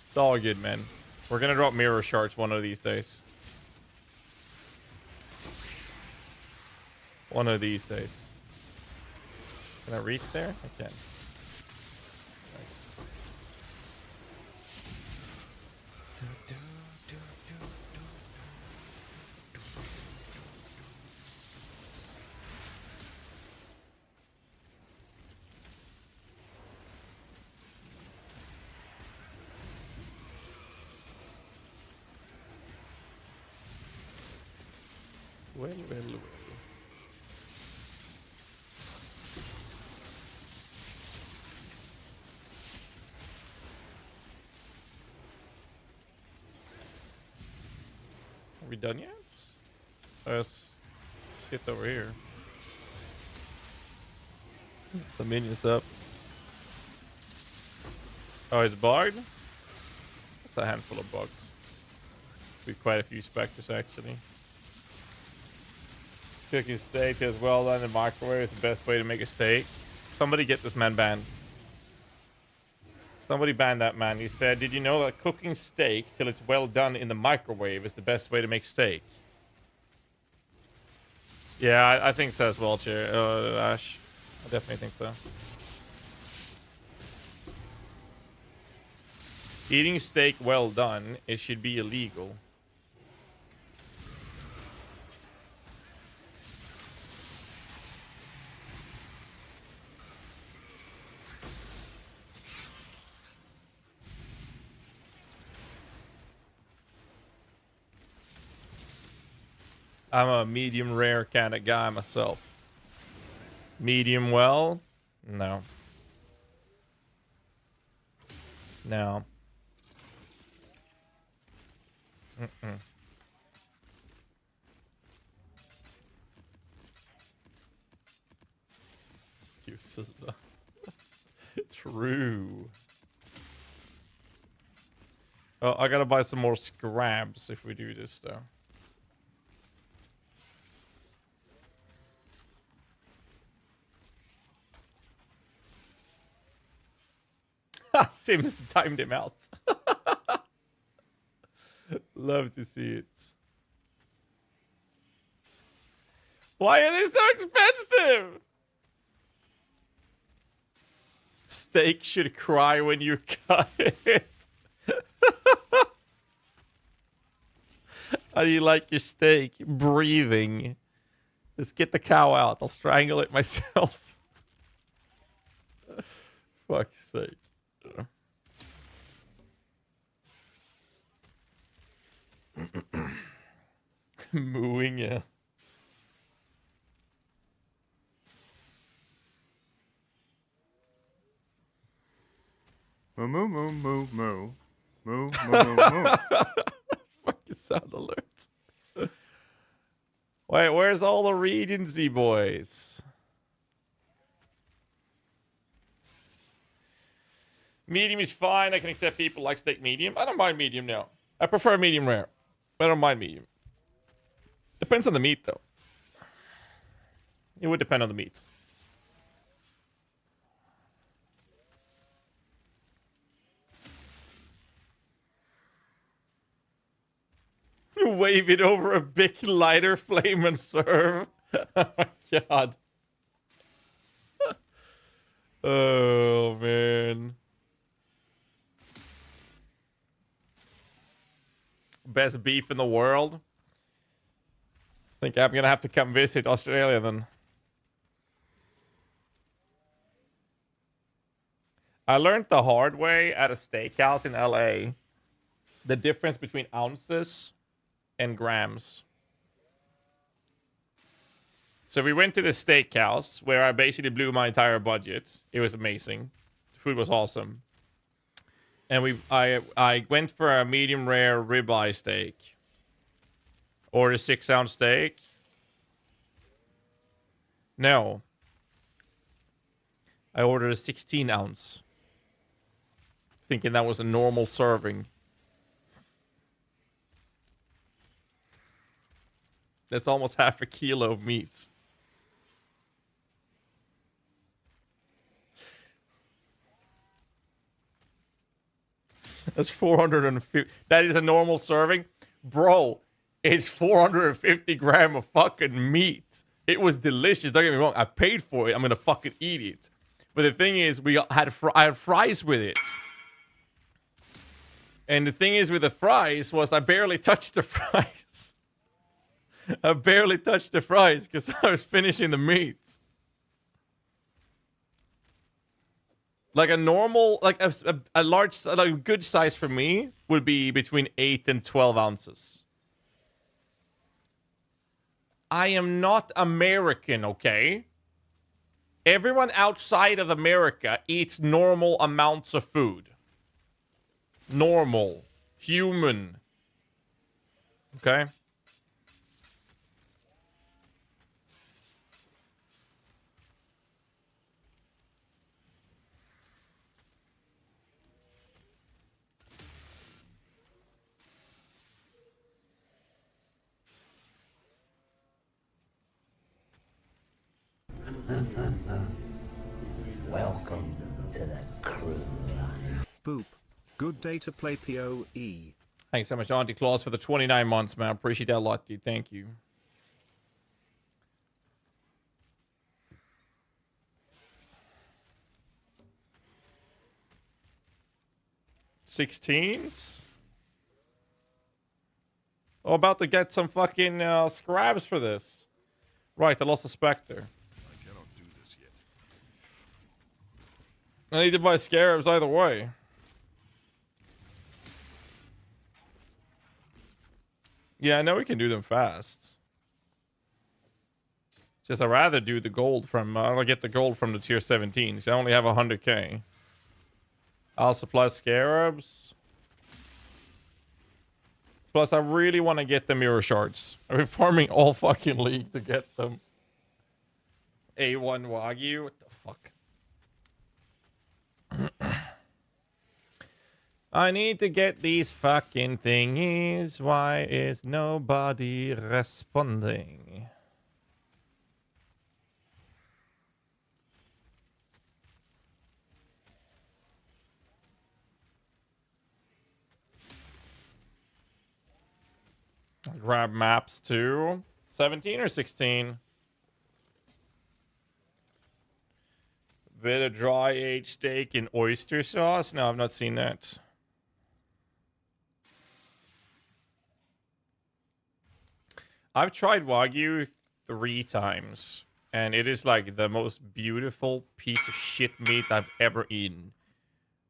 It's all good, man. We're gonna drop mirror shards one of these days. One of these days. Can I reach there? I can. Nice. Well. Are we done yet? There's shit over here. Some minions up. Oh, it's bugged? That's a handful of bugs. With quite a few Spectres, actually. Cooking steak as well done in the microwave is the best way to make a steak. Somebody get this man banned. Somebody banned that man. He said, did you know that cooking steak till it's well done in the microwave is the best way to make steak? Yeah, I think so as well, Ash. I definitely think so. Eating steak well done, it should be illegal. I'm a medium rare kind of guy myself. Medium well? No. No. Mm-mm. Excuses. True. Oh, I gotta buy some more scraps if we do this, though. Sims timed him out. Love to see it. Why are they so expensive? Steak should cry when you cut it. How do you like your steak? Breathing. Just get the cow out. I'll strangle it myself. Fuck's sake. Mooing, yeah. Moo moo moo moo moo. Moo moo moo. Fucking sound alert. Wait, where's all the Regency boys? Medium is fine. I can accept people like steak medium. I don't mind medium now. I prefer medium rare. I don't mind medium. Depends on the meat, though. It would depend on the meat. Wave it over a big lighter flame and serve. Oh my god. Oh man. Best beef in the world. I think I'm gonna have to come visit Australia then. I learned the hard way at a steakhouse in LA the difference between ounces and grams. So we went to the steakhouse where I basically blew my entire budget. It was amazing. The food was awesome. And I went for a medium rare ribeye steak. Or a 6-ounce steak. No. I ordered a 16-ounce. Thinking that was a normal serving. That's almost half a kilo of meat. That's 450. That is a normal serving? Bro, it's 450 grams of fucking meat. It was delicious. Don't get me wrong. I paid for it. I'm going to fucking eat it. But the thing is, I had fries with it. And the thing is with the fries was I barely touched the fries. I barely touched the fries because I was finishing the meat. Like a normal, like a large, like a good size for me would be between 8 and 12 ounces. I am not American, okay? Everyone outside of America eats normal amounts of food. Normal. Human. Okay? Welcome to the crew. Boop. Good day to play PoE. Thanks so much, Auntie Claus, for the 29 months, man. Appreciate that a lot, dude. Thank you. 16s? Oh, about to get some fucking scraps for this. Right, I lost a Spectre. I cannot do this yet. I need to buy Scarabs either way. Yeah, I know we can do them fast. Just I'd rather do the gold from... I'll get the gold from the tier 17s. I only have 100k. I'll supply Scarabs. Plus, I really want to get the mirror shards. I've been farming all fucking league to get them. A1 Wagyu? What the fuck? I need to get these fucking thingies. Why is nobody responding? Grab maps too. 17 or 16? Bit of dry aged steak and oyster sauce? No, I've not seen that. I've tried Wagyu 3 times, and it is like the most beautiful piece of shit meat I've ever eaten.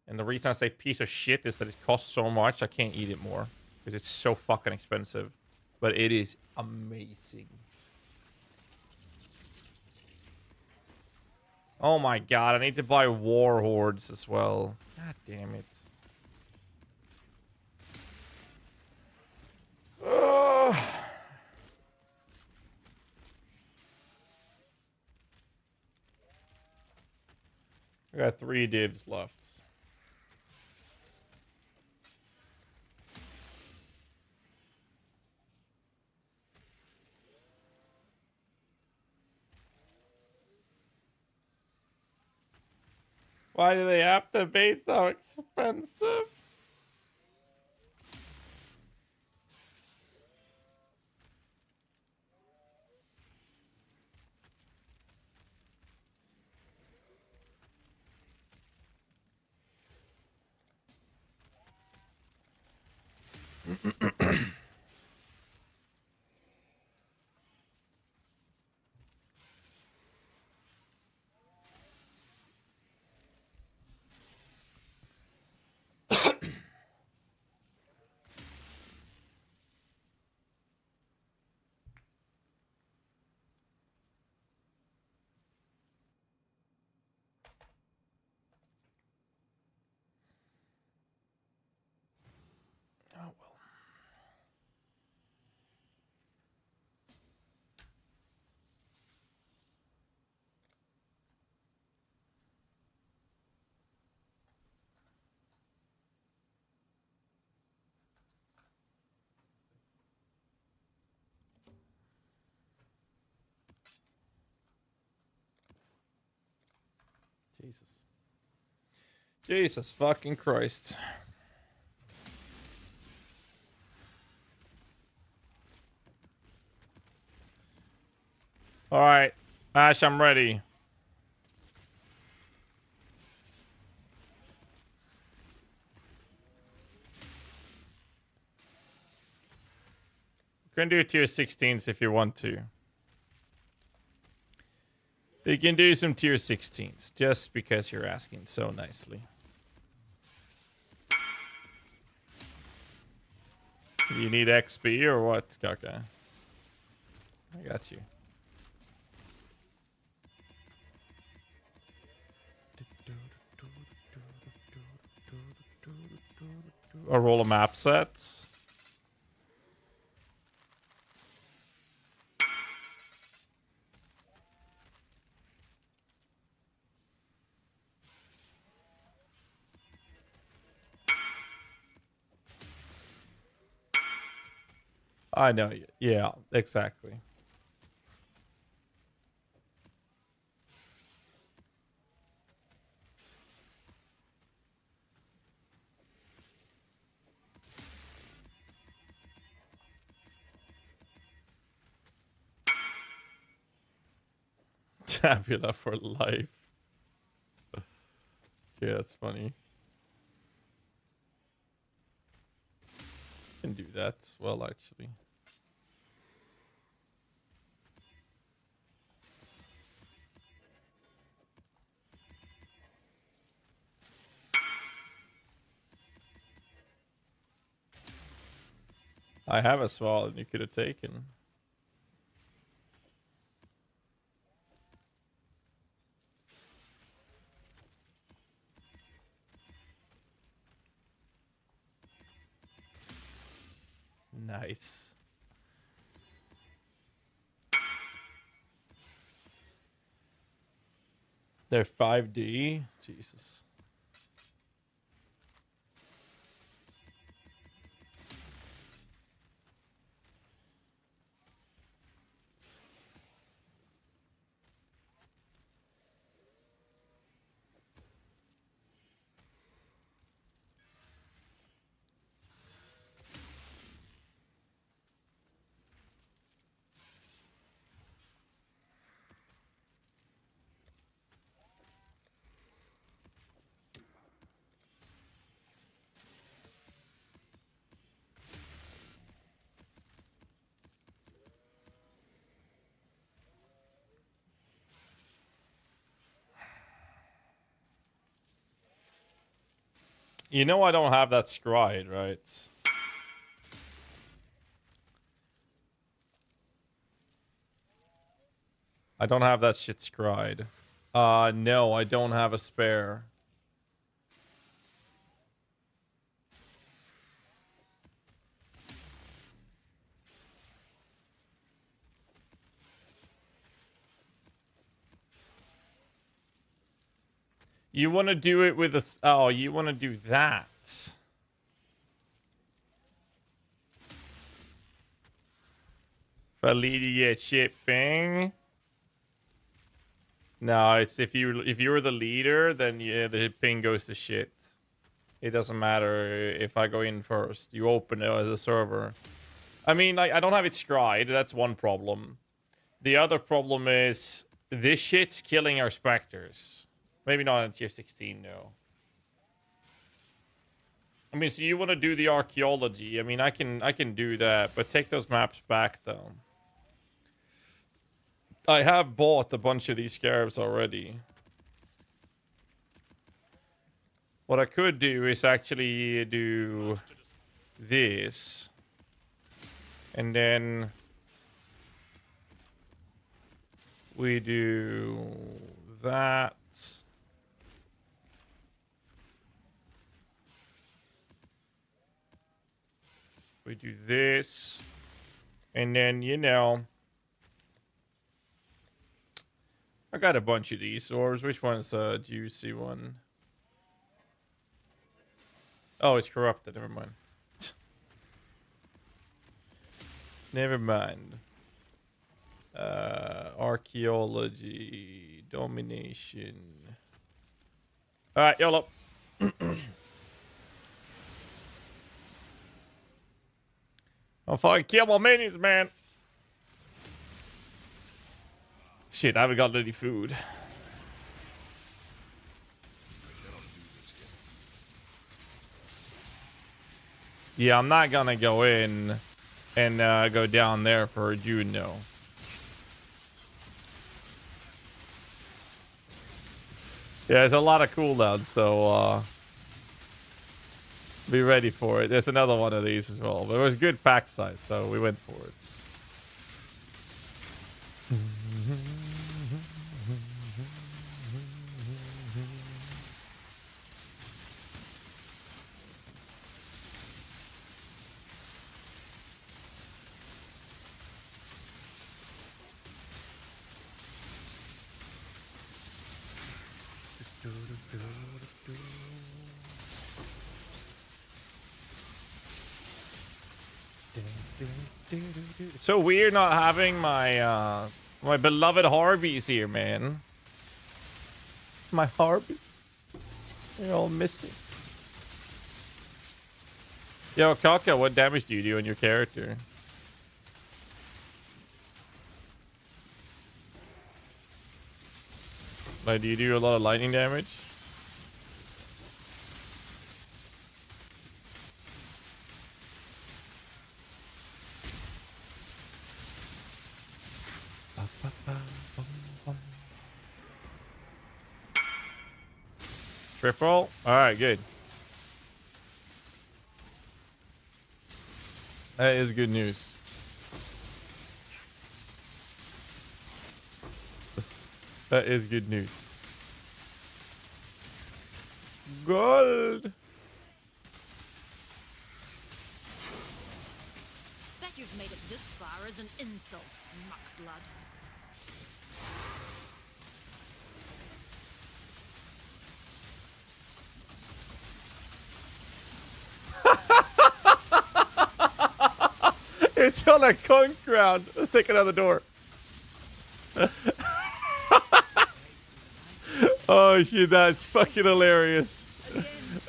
And the reason I say piece of shit is that it costs so much I can't eat it more. Because it's so fucking expensive. But it is amazing. Oh my god, I need to buy war hordes as well. God damn it. Ugh. I got 3 divs left. Why do they have to be so expensive? Oh well. Jesus. Jesus fucking Christ. All right, Ash, I'm ready. You can do tier 16s if you want to. You can do some tier 16s just because you're asking so nicely. You need XP or what, Kaka? I got you. A roll of map sets. I know. Yeah, exactly. Tabula for life. Yeah, that's funny. Can do that as well, actually. I have a sword you could have taken. Nice. They're 5D? Jesus. You know I don't have that scryed, right? I don't have that shit scryed. No, I don't have a spare. You want to do it with a... Oh, you want to do that. Validity shipping. No, it's if you were the leader, then yeah, the ping goes to shit. It doesn't matter if I go in first. You open it as a server. I mean, I don't have it scried. That's one problem. The other problem is this shit's killing our specters. Maybe not in tier 16, no. I mean, so you want to do the archaeology? I mean, I can do that, but take those maps back though. I have bought a bunch of these scarabs already. What I could do is actually do this. And then we do that. We do this. And then, you know, I got a bunch of these orbs. Which one's a juicy one? Oh, it's corrupted. Never mind. Never mind. Archaeology, domination. All right, YOLO. I'll fucking kill my minions, man. Shit, I haven't got any food. Yeah, I'm not gonna go in and go down there for Juno. Yeah, there's a lot of cooldowns, so be ready for it. There's another one of these as well, but it was good pack size, so we went for it. It's so weird not having my my beloved Harbies here, man. My Harbies, they're all missing. Yo, Kaka, what damage do you do on your character? Like, do you do a lot of lightning damage? Triple? Alright, good. That is good news. That is good news. Gold! That you've made it this far is an insult, muckblood. It's on a conch ground. Let's take another door. Oh shit, that's fucking hilarious.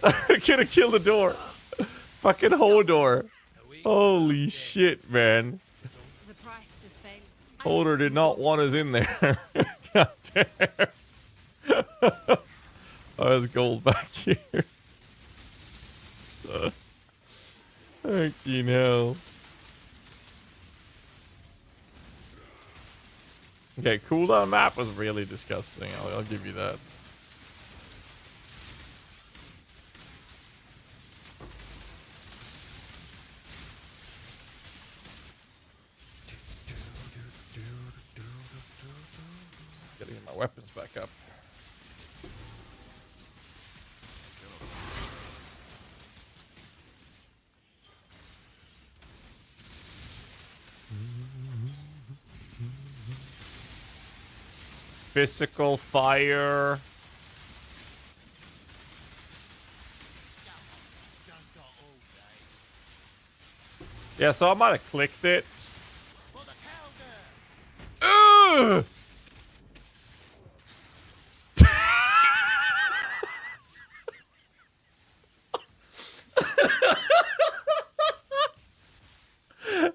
I could have killed the door. Fucking whole door. Holy shit, man. The price of fame. Holder did not want us in there. God damn. Oh, there's gold back here. Fucking hell. Okay, cooldown map was really disgusting. I'll give you that. Gotta get my weapons back up. Physical fire. Yeah, so I might have clicked it. Ugh!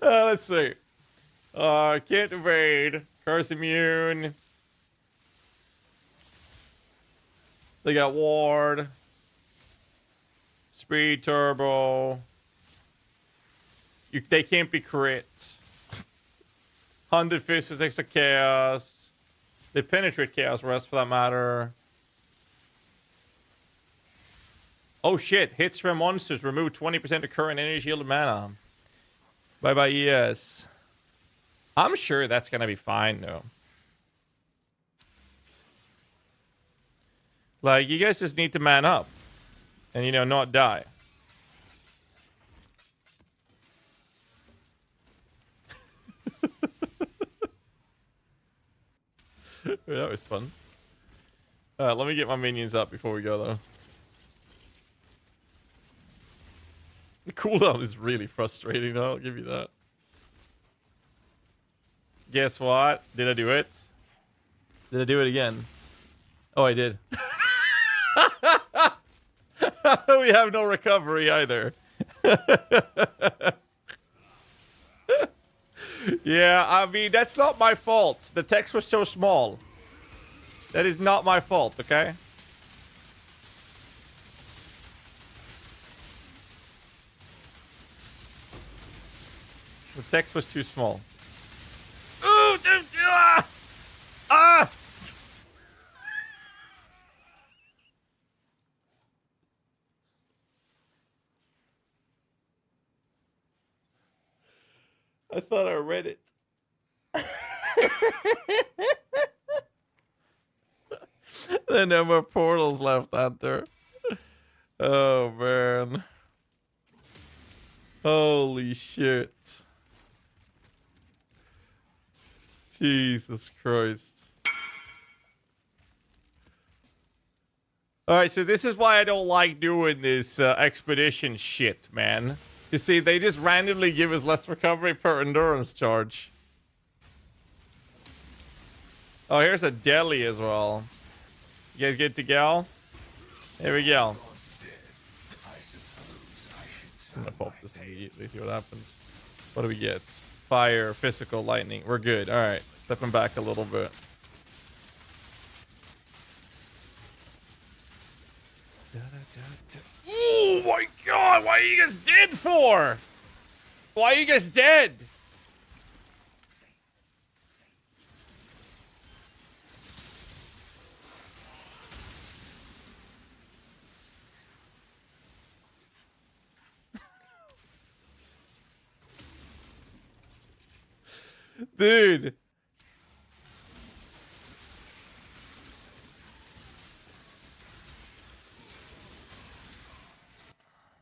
Let's see. Can't evade. Curse immune. They got ward. Speed turbo. They can't be crits. 100 fists is extra chaos. They penetrate chaos rest for that matter. Oh shit. Hits from monsters remove 20% of current energy shield mana. Bye bye ES. I'm sure that's gonna be fine though. Like, you guys just need to man up. And, you know, not die. That was fun. Let me get my minions up before we go, though. The cooldown is really frustrating, though. I'll give you that. Guess what? Did I do it? Did I do it again? Oh, I did. We have no recovery either. Yeah, I mean, that's not my fault. The text was so small. That is not my fault, okay? The text was too small. Ooh, dude, ah! Ah! I thought I read it. There are no more portals left, aren't there? Oh, man. Holy shit. Jesus Christ. Alright, so this is why I don't like doing this expedition shit, man. You see, they just randomly give us less recovery per endurance charge. Oh, here's a deli as well. You guys get to go? Here we go. I'm gonna pop this immediately, see what happens. What do we get? Fire, physical, lightning. We're good. Alright, stepping back a little bit. Oh my god, why are you guys dead for? Why are you guys dead? Dude.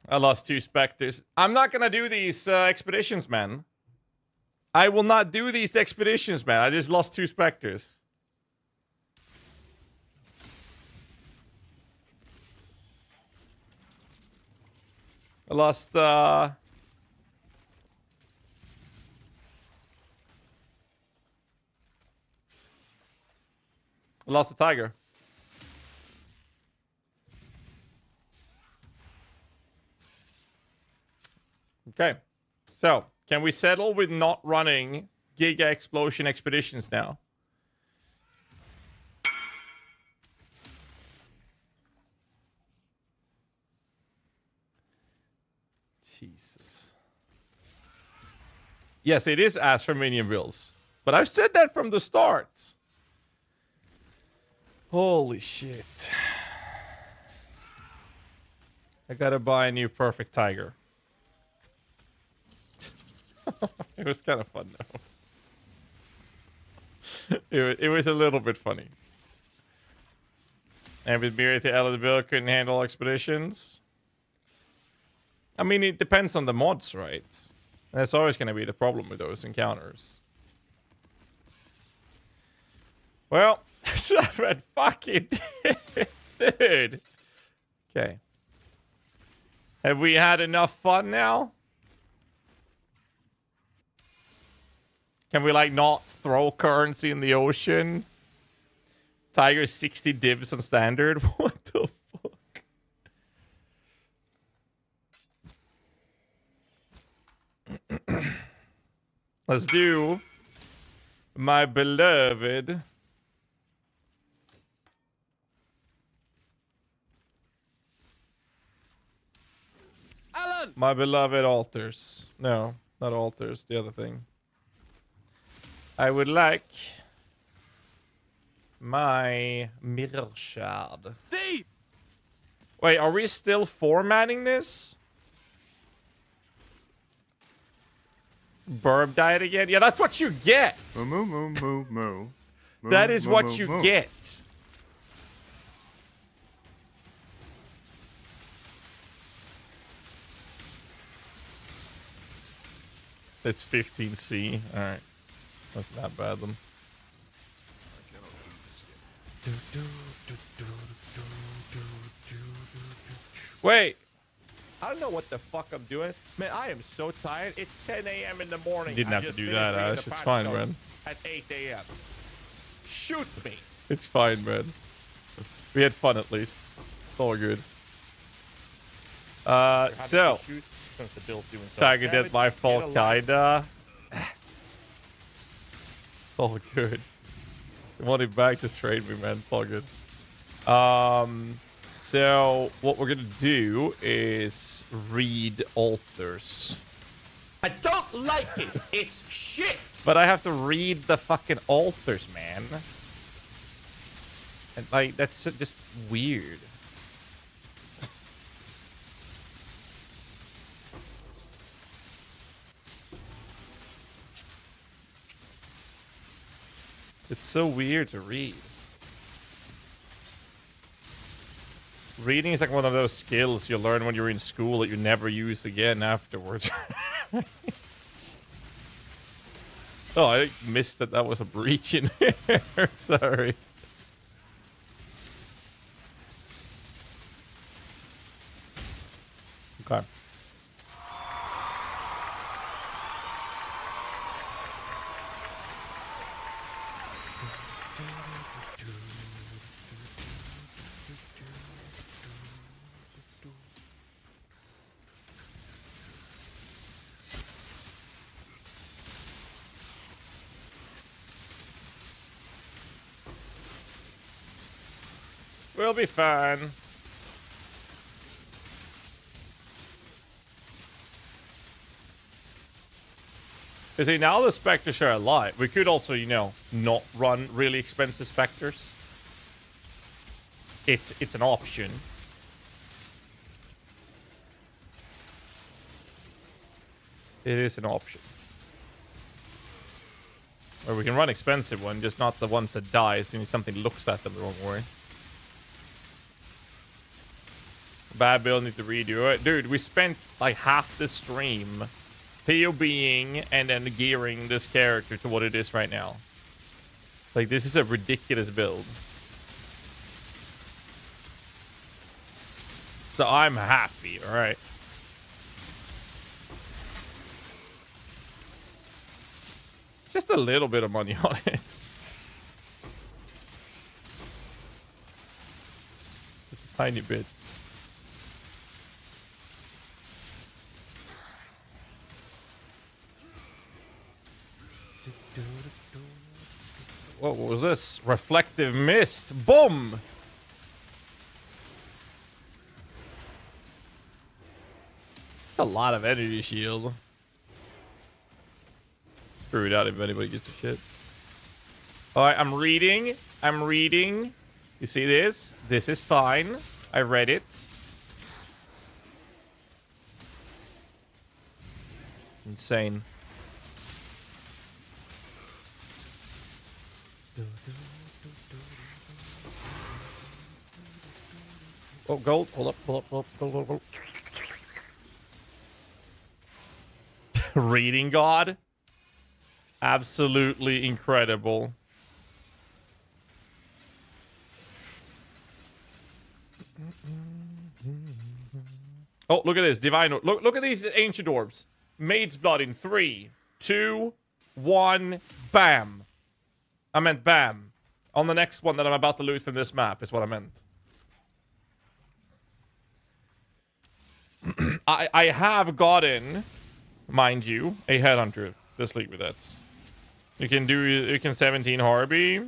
I lost 2 specters. I'm not gonna do these expeditions, man. I will not do these expeditions, man. I just lost 2 specters. I lost I lost the tiger. Okay. So, can we settle with not running Giga Explosion expeditions now? Jesus. Yes, it is ass for minion builds. But I've said that from the start. Holy shit. I gotta buy a new perfect tiger. It was kind of fun though. It was a little bit funny. And with Mirror to Elizabeth couldn't handle expeditions. I mean, it depends on the mods, right? That's always going to be the problem with those encounters. Well, I've fucking dude. Okay. Have we had enough fun now? Can we, like, not throw currency in the ocean? Tiger 60 divs on standard? What the fuck? Let's do my beloved. Alan! My beloved altars. No, not altars. The other thing. I would like my mirror shard. See! Wait, are we still formatting this? Burb died again? Yeah, that's what you get. Moo, moo, moo, moo. That is what you get. It's 15C. Alright. That's not bad then. Wait. I don't know what the fuck I'm doing. Man, I am so tired. It's 10 a.m. in the morning. You didn't have to do that, Ash. It's fine, man. At 8 a.m. Shoot me. It's fine, man. We had fun at least. It's all good. So. Tiger did my fault, kinda. It's all good. You want it back, just trade me, man. It's all good. So what we're gonna do is read altars. I don't like it. It's shit. But I have to read the fucking altars, man. And like that's just weird. It's so weird to read. Reading is like one of those skills you learn when you're in school that you never use again afterwards. Oh, I missed that that was a breach in here. Sorry. Okay. We'll be fine. You see, now the specters are alive. We could also, you know, not run really expensive specters. It's an option. It is an option. Or we can run expensive one, just not the ones that die as soon as something looks at them the wrong way. Bad build, need to redo it. Dude, we spent like half the stream POBing and then gearing this character to what it is right now. Like, this is a ridiculous build. So I'm happy, alright? Just a little bit of money on it. Just a tiny bit. What was this? Reflective mist. Boom! It's a lot of energy shield. Screw it out if anybody gets a shit. Alright, I'm reading. You see this? This is fine. I read it. Insane. Oh, gold. Hold up. Gold. Reading God. Absolutely incredible. Oh, look at this. Divine. Look at these ancient orbs. Maid's blood in 3, 2, 1. Bam. I meant bam. On the next one that I'm about to loot from this map is what I meant. I have gotten, mind you, a headhunter this league with that. You can 17 Harby.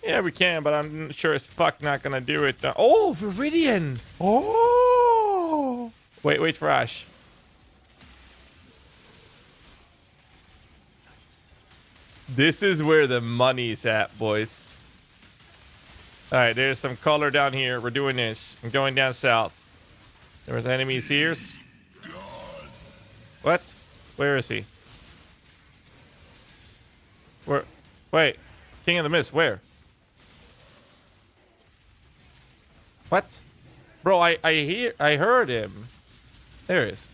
Yeah, we can, but I'm sure as fuck not gonna do it. Oh, Viridian! Oh! Wait for Ash. This is where the money's at, boys. Alright, there's some color down here. We're doing this. I'm going down south. There was enemies here. What? Where is he? Where? Wait. King of the Mist, where? What? Bro, I heard him. There he is.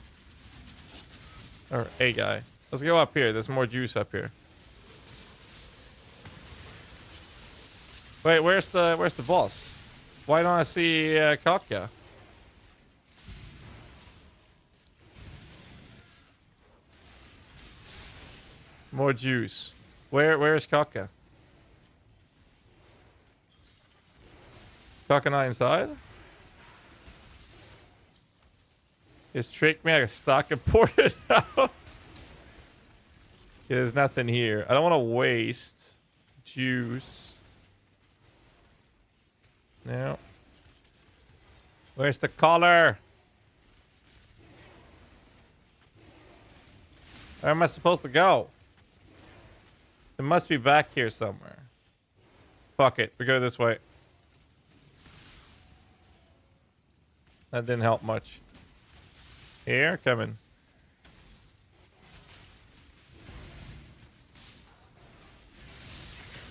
Or a guy. Let's go up here. There's more juice up here. Wait, where's the boss? Why don't I see Katka? More juice. Where's Katka? Katka not inside? Just tricked me. I got stuck and poured it out. There's nothing here. I don't want to waste juice. No. Where's the collar? Where am I supposed to go? It must be back here somewhere. Fuck it. We go this way. That didn't help much. Here, coming.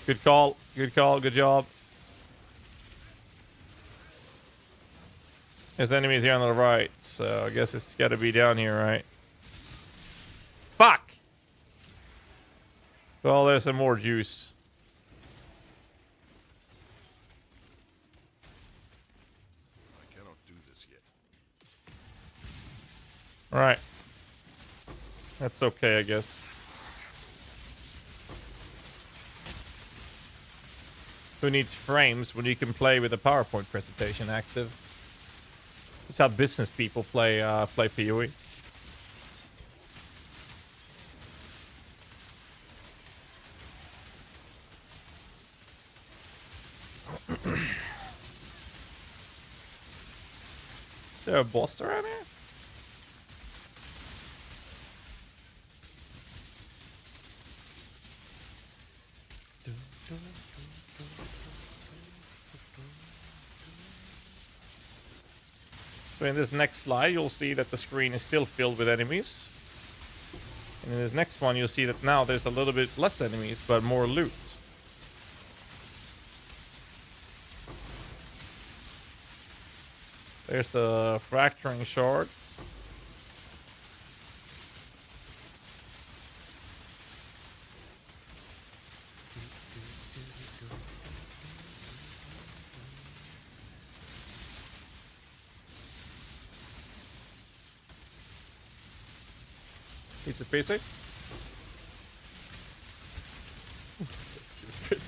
Good call. Good call. Good job. There's enemies here on the right, so I guess it's got to be down here, right? Fuck! Well, there's some more juice. I cannot do this yet. Alright. That's okay, I guess. Who needs frames when you can play with a PowerPoint presentation active? That's how business people play PoE. Is there a boss around here? So in this next slide, you'll see that the screen is still filled with enemies. And in this next one, you'll see that now there's a little bit less enemies, but more loot. There's fracturing shards. Piece of basic. So stupid.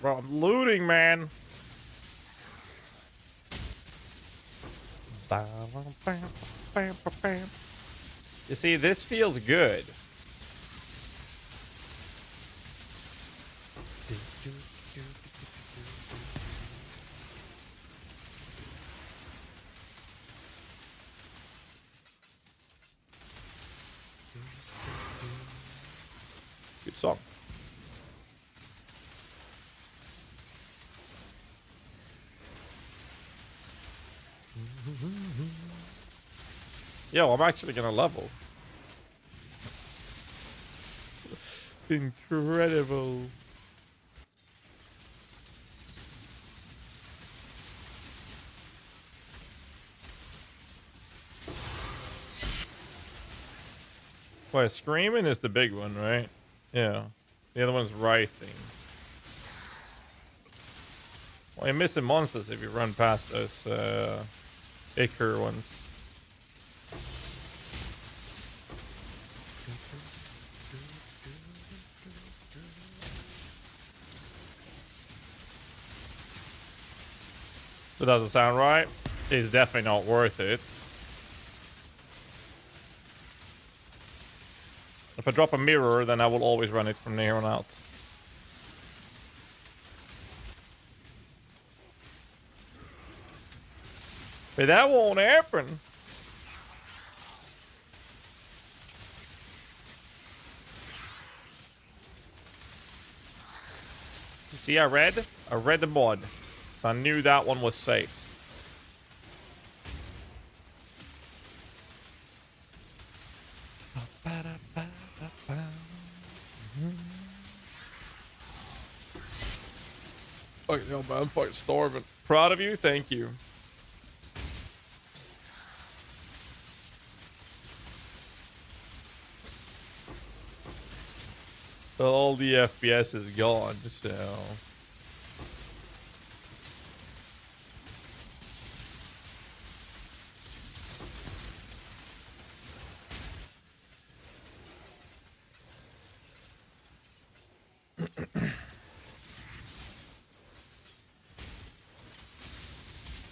Bro, I'm looting, man. You see, this feels good. Good song. Yo, I'm actually gonna level. Incredible. Wait, screaming is the big one, right? Yeah. The other one's writhing. Well, you're missing monsters if you run past those Ichor ones. That doesn't sound right. It's definitely not worth it. If I drop a mirror, then I will always run it from here on out. But that won't happen. See, I read the mod. So I knew that one was safe. Oh, no, man, I'm fucking starving. Proud of you, thank you. All the FPS is gone, so...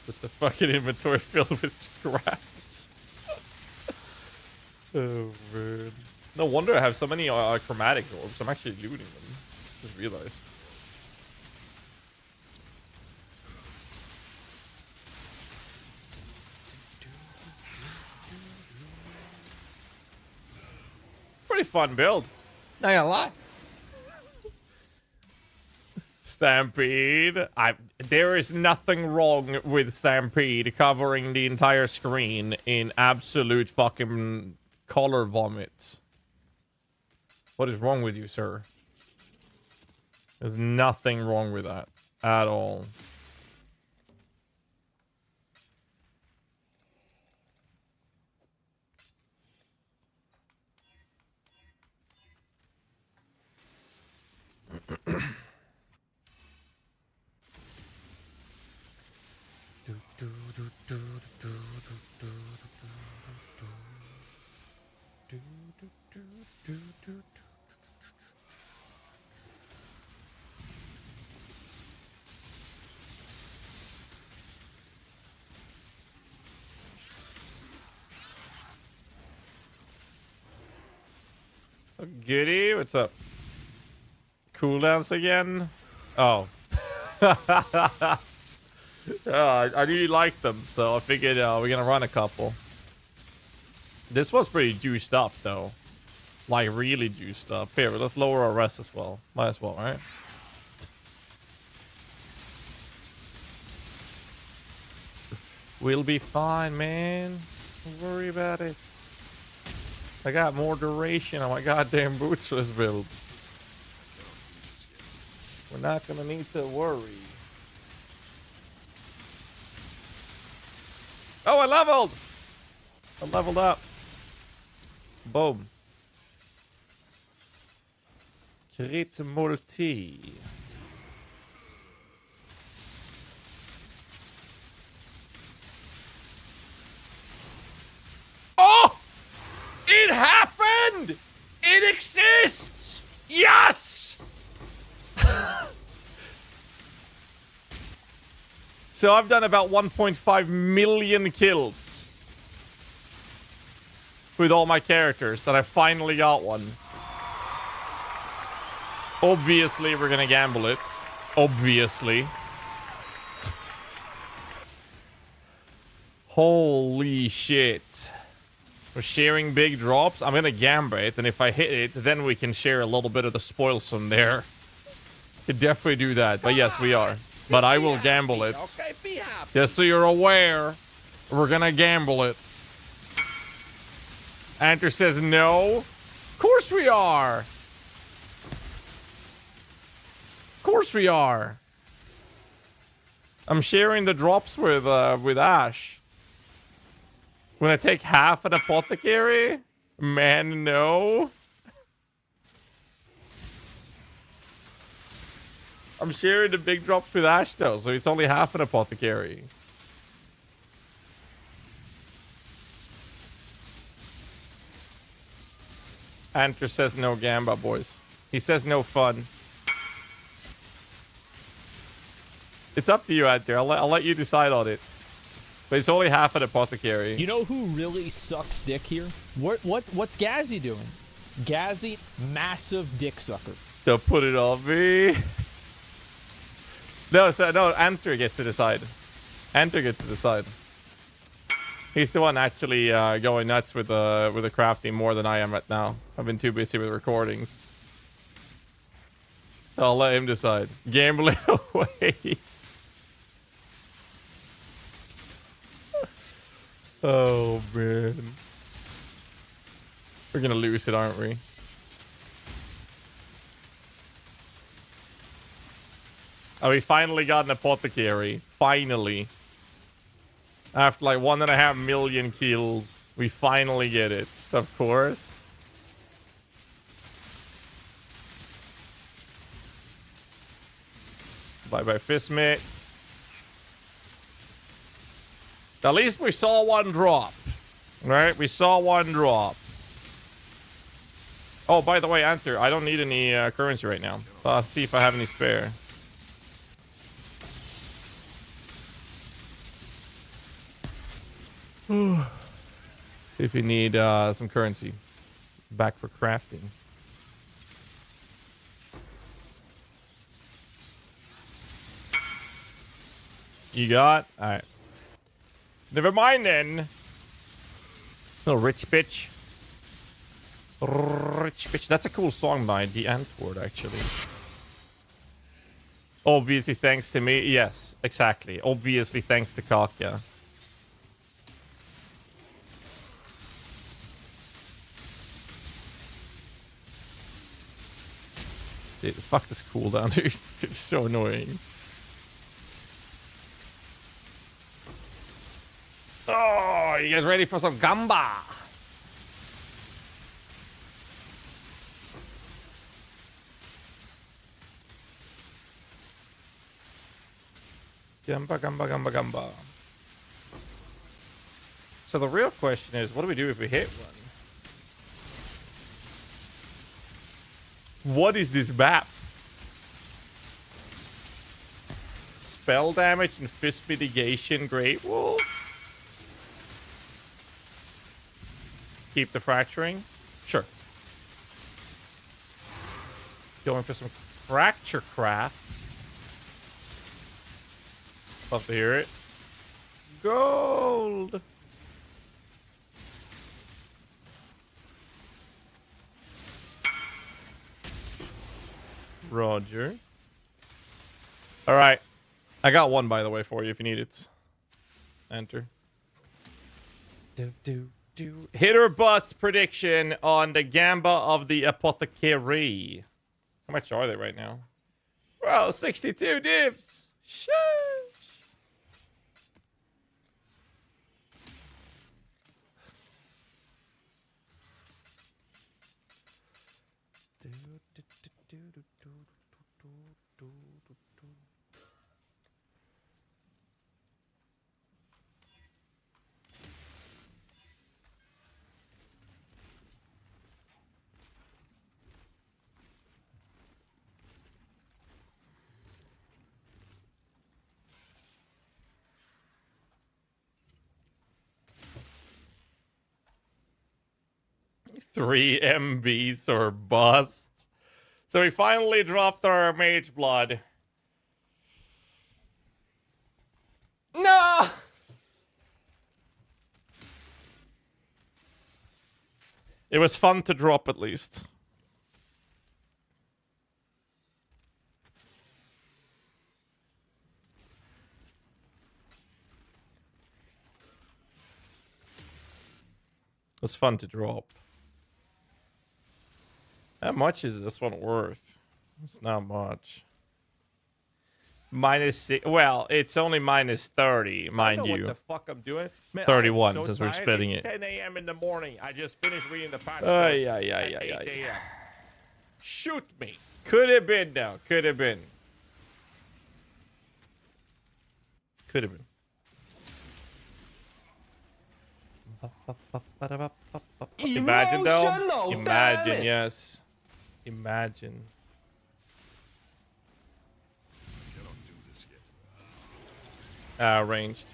Just a fucking inventory filled with scraps. Oh, man. No wonder I have so many chromatic orbs. I'm actually looting them. Just realized. Pretty fun build. Not gonna lie. Stampede. There is nothing wrong with Stampede covering the entire screen in absolute fucking color vomit. What is wrong with you, sir? There's nothing wrong with that at all. Goody, what's up? Cooldowns again? Oh. I really like them, so I figured we're gonna run a couple. This was pretty juiced up, though. Like, really juiced up. Here, let's lower our rest as well. Might as well, right? We'll be fine, man. Don't worry about it. I got more duration on my goddamn boots for this build. We're not gonna need to worry. Oh, I leveled! I leveled up. Boom. Crit multi. Oh! It happened! It exists! Yes! So I've done about 1.5 million kills with all my characters, and I finally got one. Obviously, we're gonna gamble it. Obviously. Holy shit. We're sharing big drops. I'm gonna gamble it, and if I hit it, then we can share a little bit of the spoils from there. Could definitely do that, but yes, we are. But I will gamble it. Okay, be happy. Just so you're aware, we're gonna gamble it. Anter says no. Of course we are. Of course we are. I'm sharing the drops with Ash. When I take half an apothecary? Man, no. I'm sharing the big drops with Ash though, so it's only half an apothecary. Anter says no gamba, boys. He says no fun. It's up to you, Anter. I'll let you decide on it. But it's only half an apothecary. You know who really sucks dick here? What's GHAZZY doing? GHAZZY, massive dick sucker. Don't put it on me. No, Anter gets to decide. Anter gets to decide. He's the one actually going nuts with the crafting more than I am right now. I've been too busy with recordings. I'll let him decide. Gamble it away. Oh man, we're gonna lose it, aren't we? Oh, we finally got an apothecary. Finally. After like 1.5 million kills, we finally get it. Of course. Bye-bye, Fistmate. At least we saw one drop. Right? We saw one drop. Oh, by the way, Anter, I don't need any currency right now. So I'll see if I have any spare. If you need some currency back for crafting. You got? Alright. Never mind then. Little rich bitch. Rich bitch. That's a cool song by the Antwoord, actually. Obviously thanks to me. Yes, exactly. Obviously thanks to Kaka. Dude, fuck this cooldown, dude. It's so annoying. Oh, you guys ready for some gamba? Gamba, gamba, gamba, gamba. So the real question is, what do we do if we hit one? What is this map? Spell damage and fist mitigation, Great Wolf. Keep the fracturing? Sure. Going for some fracture craft. Love to hear it. Gold! Roger. All right. I got one, by the way, for you if you need it. Enter. Hit or bust prediction on the Gamba of the Apothecary. How much are they right now? Well, 62 divs. Shush. Three MBs or bust. So we finally dropped our Mage Blood. No! It was fun to drop at least. It was fun to drop. How much is this one worth? It's not much. -6. Well, it's only -30, mind you. What the fuck I'm doing? Man, 31 I am so since we're tired. splitting It's it. 10 a.m. in the morning. I just finished reading the patch Ay, notes ay, ay, at ay, 8 ay. a.m. Shoot me. Could have been now. Could have been. Could have been. Imagine though. Emotional, Imagine, damn it. yes. Imagine. Ranged.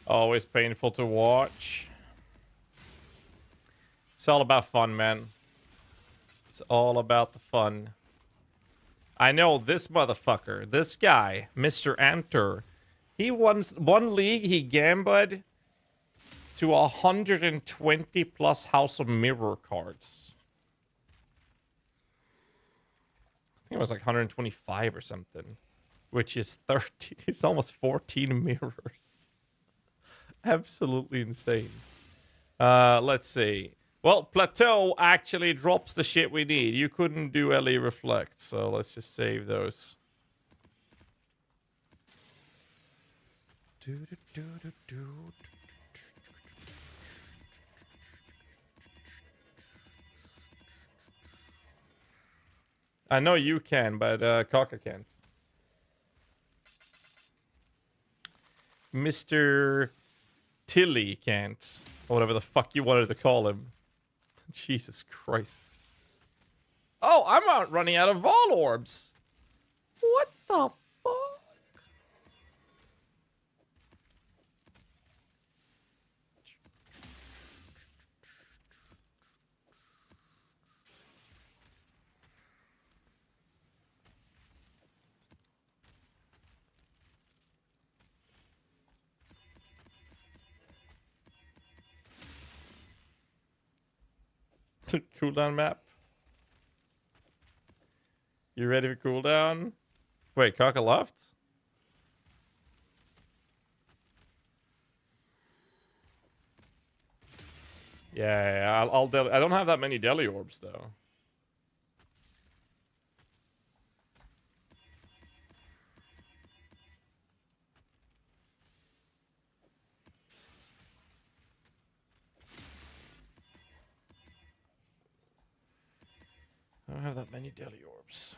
Always painful to watch. It's all about fun, man. It's all about the fun. I know this motherfucker, this guy, Mr. Anter. He won one league, he gambled to 120 plus House of Mirror cards. I think it was like 125 or something, which is 30. It's almost 14 mirrors. Absolutely insane. Let's see. Well, Plateau actually drops the shit we need. You couldn't do LE Reflect, so let's just save those. I know you can, but Kaka can't. Mr. Tilly can't. Or whatever the fuck you wanted to call him. Jesus Christ. Oh, I'm out running out of Vol Orbs. What the fuck? Cooldown map. You ready for cooldown? Wait, Kaka left? Yeah, I'll I don't have that many Deli Orbs though. I don't have that many Deli Orbs.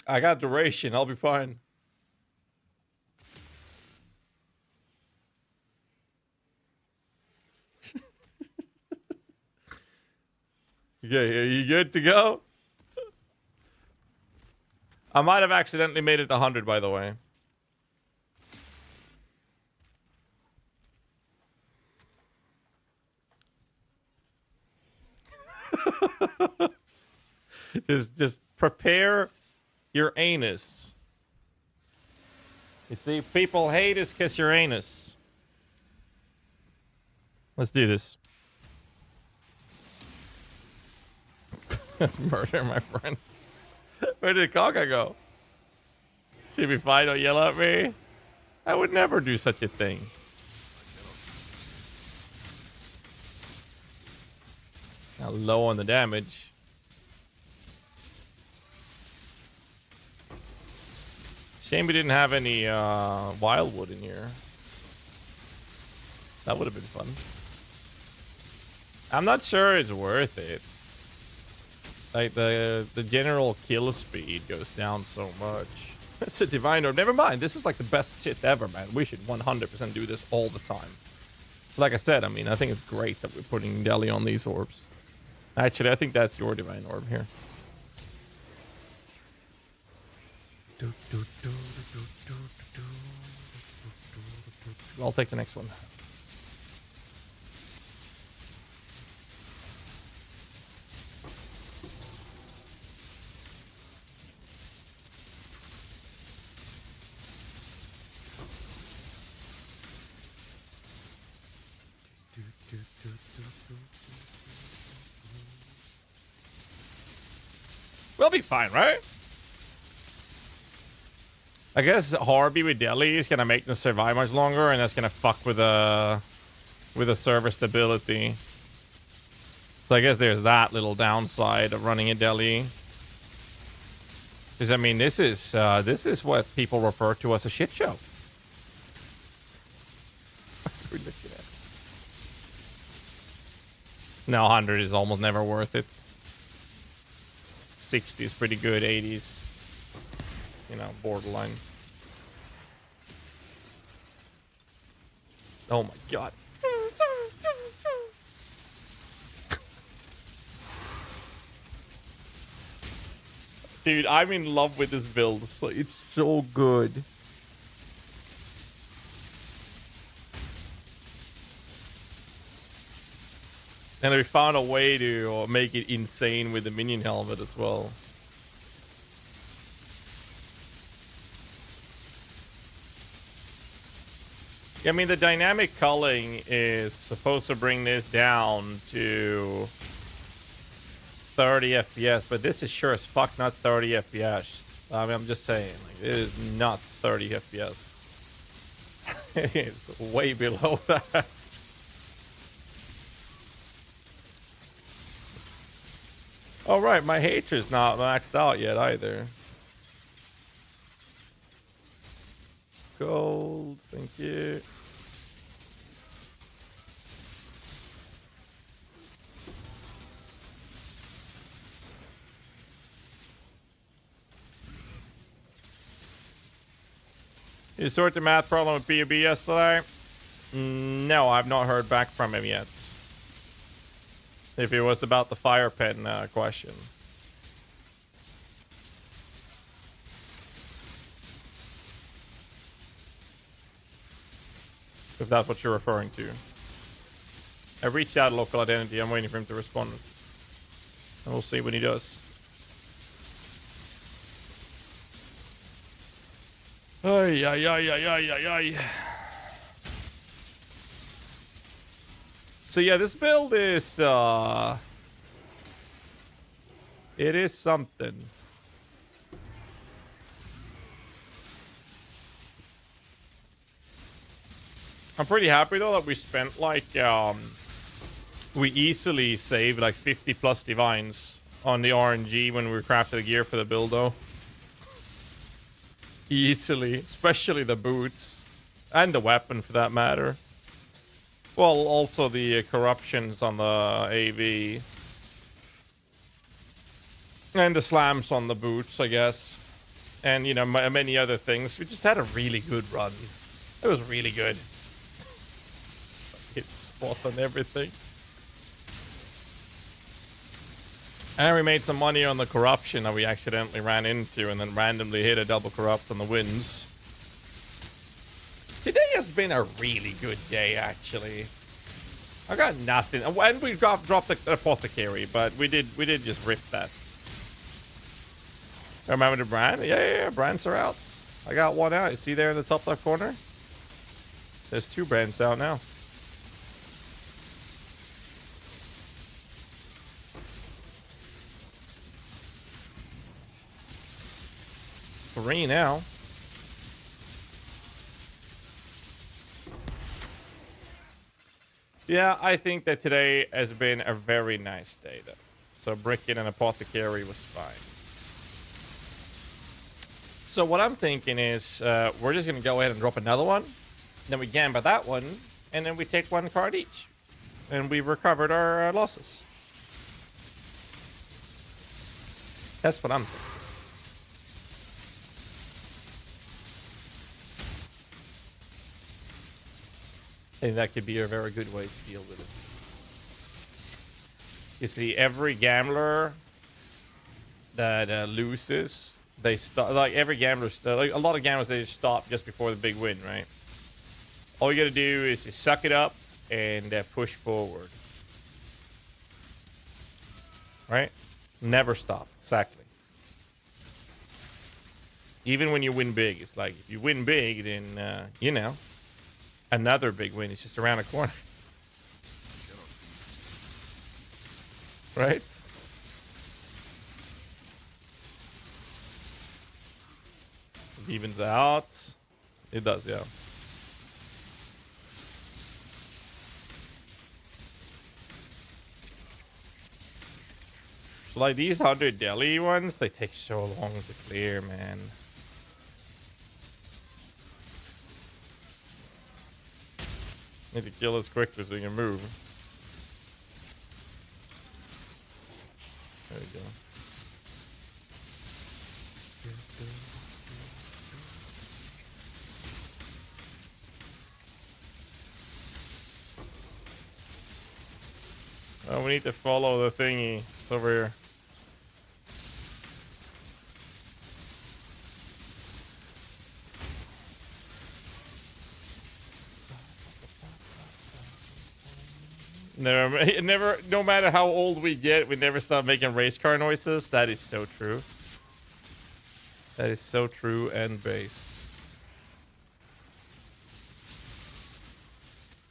I got duration. I'll be fine. Okay, are you good to go? I might have accidentally made it 100, by the way. just prepare your anus. You see, people hate us because your anus. Let's do this. That's murder, my friends. Where did Kaka go? She'd be fine, don't yell at me. I would never do such a thing. Now low on the damage. Shame we didn't have any wildwood in here. That would have been fun. I'm not sure it's worth it. Like the general kill speed goes down so much. It's a divine orb. Never mind. This is like the best shit ever, man. We should 100% do this all the time. So like I said, I mean, I think it's great that we're putting Deli on these orbs. Actually, I think that's your divine orb here. I'll take the next one. We'll be fine, right? I guess Harvey with Delhi is gonna make them survive much longer, and that's gonna fuck with the server stability. So I guess there's that little downside of running a Delhi. Because I mean, this is what people refer to as a shit show. No, 100 is almost never worth it. 60 is pretty good. 80s, you know, borderline. Oh my god. Dude, I'm in love with this build. It's so good. And we found a way to make it insane with the minion helmet as well. I mean, the dynamic culling is supposed to bring this down to 30 FPS, but this is sure as fuck not 30 FPS. I mean, I'm just saying, like, it is not 30 FPS. It's way below that. Oh, right, my hatred's not maxed out yet either. Gold, thank you. You sort the math problem with PUB yesterday? No, I've not heard back from him yet. If it was about the fire pen question. If that's what you're referring to. I reached out to local identity. I'm waiting for him to respond. And we'll see what he does. Ay, ay, ay, ay, ay, ay, ay. So yeah, this build is it is something. I'm pretty happy though that we spent like we easily saved like 50 plus divines on the RNG when we crafted the gear for the build though. Easily, especially the boots and the weapon for that matter. Well, also the corruptions on the AV. And the slams on the boots, I guess. and, you know, many other things. We just had a really good run. It was really good. Hit spot on everything. And we made some money on the corruption that we accidentally ran into and then randomly hit a double corrupt on the wins. Today has been a really good day, actually. I got nothing. And we dropped the apothecary, but we did just rip that. Remember the brand? Yeah, brands are out. I got one out. You see there in the top left corner? There's 2 brands out now. Three now. Yeah, I think that today has been a very nice day, though. So bricking an apothecary was fine. So what I'm thinking is we're just going to go ahead and drop another one. Then we gamble that one. And then we take 1 card each. And we've recovered our losses. That's what I'm thinking. I think that could be a very good way to deal with it. You see, every gambler that loses, they stop. Like every gambler, like a lot of gamblers, they just stop just before the big win, right? All you gotta do is just suck it up and push forward, right? Never stop. Exactly. Even when you win big, it's like if you win big, then you know. Another big win is just around the corner. Right? It evens out. It does, yeah. So like these 100 deli ones, they take so long to clear, man. Need to kill us quickly so we can move. There we go. Oh, we need to follow the thingy. It's over here. Never, no matter how old we get, we never stop making race car noises. That is so true. That is so true and based.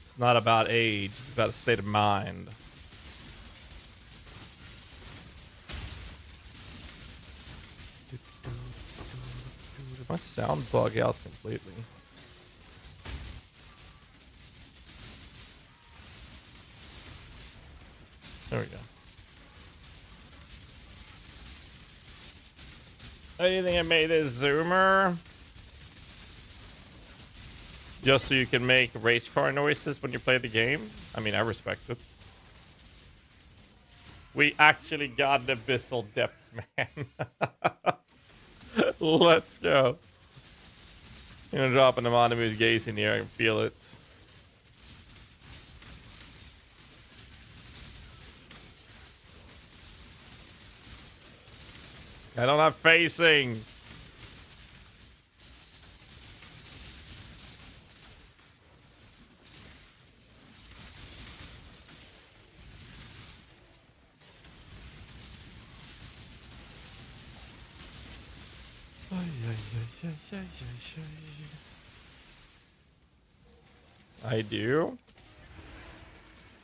It's not about age, it's about a state of mind. Did my sound bug out completely? There we go. Oh, you think I made a zoomer? Just so you can make race car noises when you play the game? I mean, I respect it. We actually got the Abyssal Depths, man. Let's go. I'm gonna drop an anonymous gaze in here. I can feel it. I don't have facing. I do.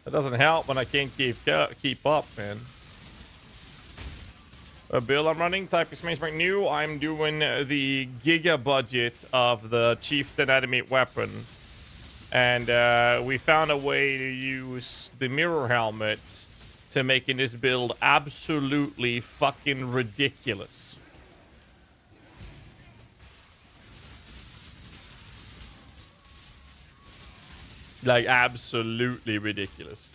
That doesn't help when I can't keep up, man. A build I'm running, type exclamation new. I'm doing the giga budget of the Chieftain Animate weapon. And we found a way to use the mirror helmet to making this build absolutely fucking ridiculous. Like, absolutely ridiculous.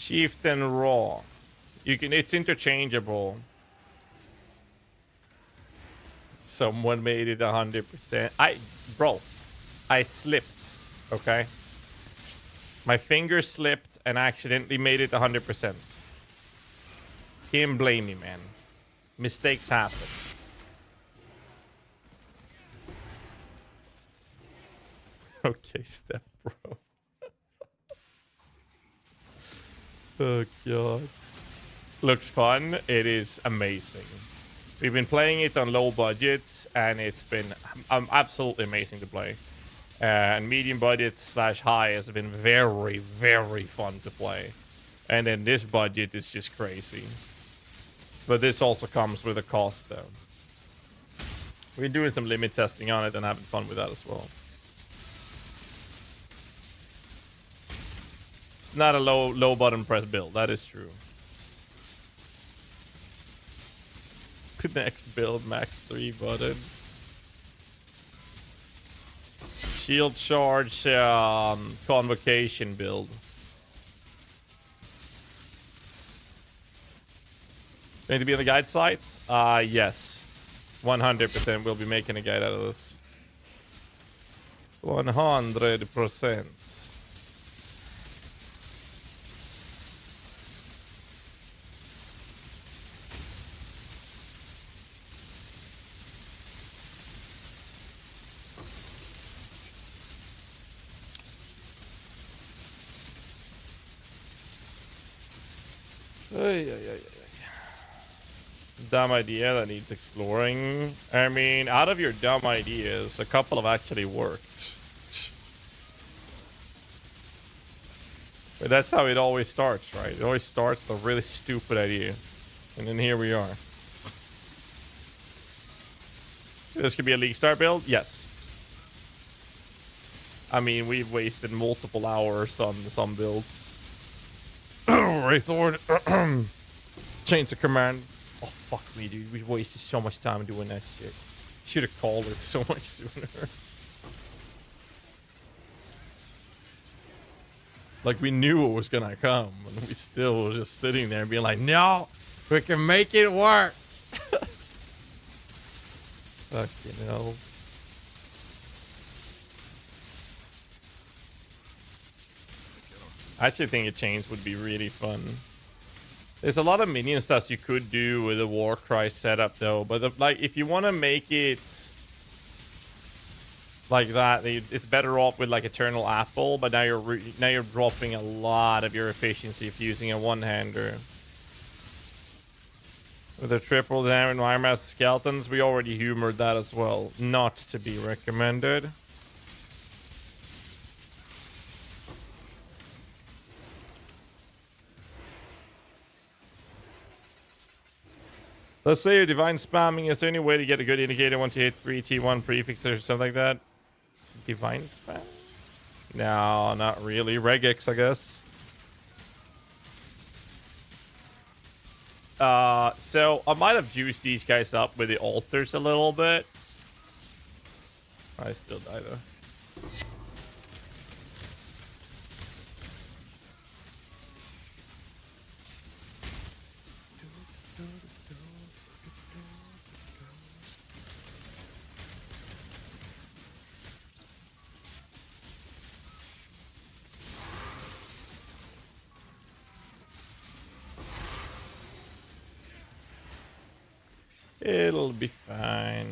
Chieftain Raw. It's interchangeable. Someone made it 100%. Bro, I slipped, okay? My finger slipped and I accidentally made it 100%. Can't blame me, man. Mistakes happen. Okay, step, bro. Oh, God. Looks fun. It is amazing. We've been playing it on low budget, and it's been absolutely amazing to play. And medium budget / high has been very, very fun to play. And then this budget is just crazy. But this also comes with a cost, though. We're doing some limit testing on it and having fun with that as well. It's not a low button press build, that is true. Next build, max 3 buttons. Shield charge, convocation build. Going to be on the guide sites? Yes. 100% we'll be making a guide out of this. 100%. Dumb idea that needs exploring. I mean, out of your dumb ideas, a couple have actually worked. But that's how it always starts, right? It always starts with a really stupid idea. And then here we are. This could be a League Star build? Yes. I mean, we've wasted multiple hours on some builds. Wraithlord. Change the command. Oh, fuck me, dude. We wasted so much time doing that shit. Should have called it so much sooner. Like, we knew it was gonna come, and we still were just sitting there and being like, no, we can make it work. Fucking hell. I actually think a chains would be really fun. There's a lot of minion stuff you could do with a Warcry setup, though. But like, if you want to make it like that, it's better off with like Eternal Apple. But now you're dropping a lot of your efficiency if using a one-hander. With the triple damage Iron Master Skeletons, we already humored that as well. Not to be recommended. Let's say you're divine spamming. Is there any way to get a good indicator once you hit 3 T1 prefixes or something like that? Divine spam? No, not really. Regex, I guess. So I might have juiced these guys up with the altars a little bit. I still die though. It'll be fine.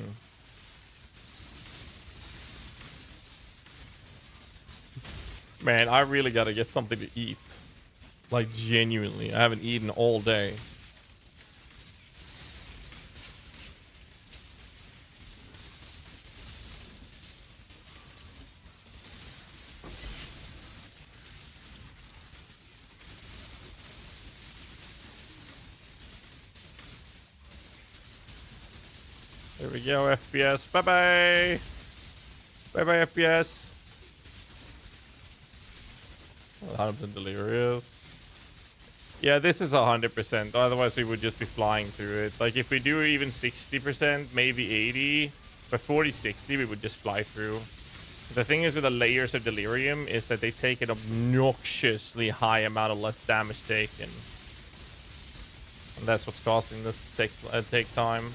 Man, I really gotta get something to eat. Like, genuinely. I haven't eaten all day. There we go, FPS. Bye-bye. Bye-bye, FPS. 100% delirious. Yeah, this is 100%. Otherwise, we would just be flying through it. Like, if we do even 60%, maybe 80, but 40-60, we would just fly through. The thing is with the layers of delirium is that they take an obnoxiously high amount of less damage taken. And that's what's causing this to take time.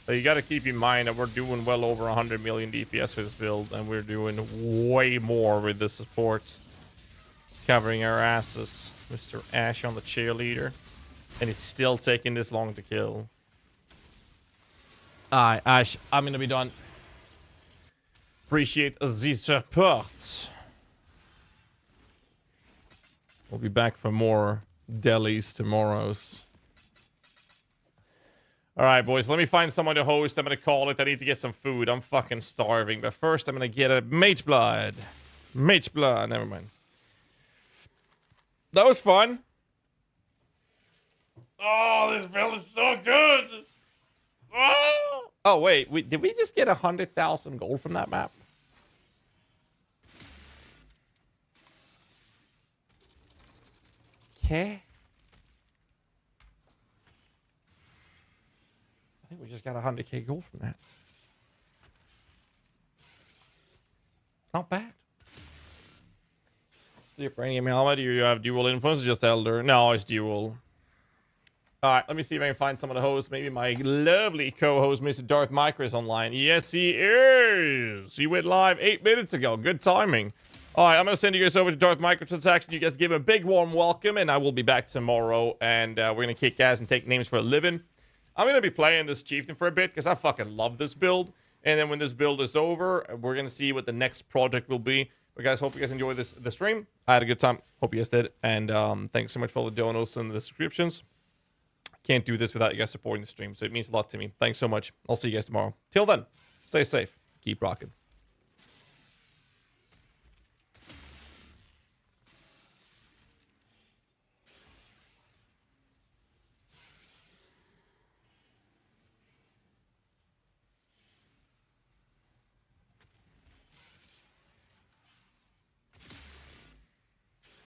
So you got to keep in mind that we're doing well over 100 million DPS with this build, and we're doing way more with the supports covering our asses. Mr. Ash on the cheerleader, and it's still taking this long to kill. Alright, Ash, I'm gonna be done. Appreciate the support. We'll be back for more delis tomorrows. Alright, boys, let me find someone to host. I'm gonna call it. I need to get some food. I'm fucking starving. But first, I'm gonna get a mage blood. Mage blood. Never mind. That was fun. Oh, this build is so good. Oh wait, did we just get 100,000 gold from that map? Okay. I think we just got 100k gold from that. Not bad. See if any Alma, do you have dual influence or just Elder? No, it's dual. Alright, let me see if I can find someone to host. Maybe my lovely co-host, Mr. Darth Micro, is online. Yes, he is. He went live 8 minutes ago. Good timing. Alright, I'm going to send you guys over to Darth Microtransaction. You guys give him a big warm welcome, and I will be back tomorrow. And we're going to kick ass and take names for a living. I'm going to be playing this Chieftain for a bit because I fucking love this build. And then when this build is over, we're going to see what the next project will be. But guys, hope you guys enjoyed the stream. I had a good time. Hope you guys did. And thanks so much for all the donos and the subscriptions. Can't do this without you guys supporting the stream, so it means a lot to me. Thanks so much. I'll see you guys tomorrow. Till then, stay safe. Keep rocking.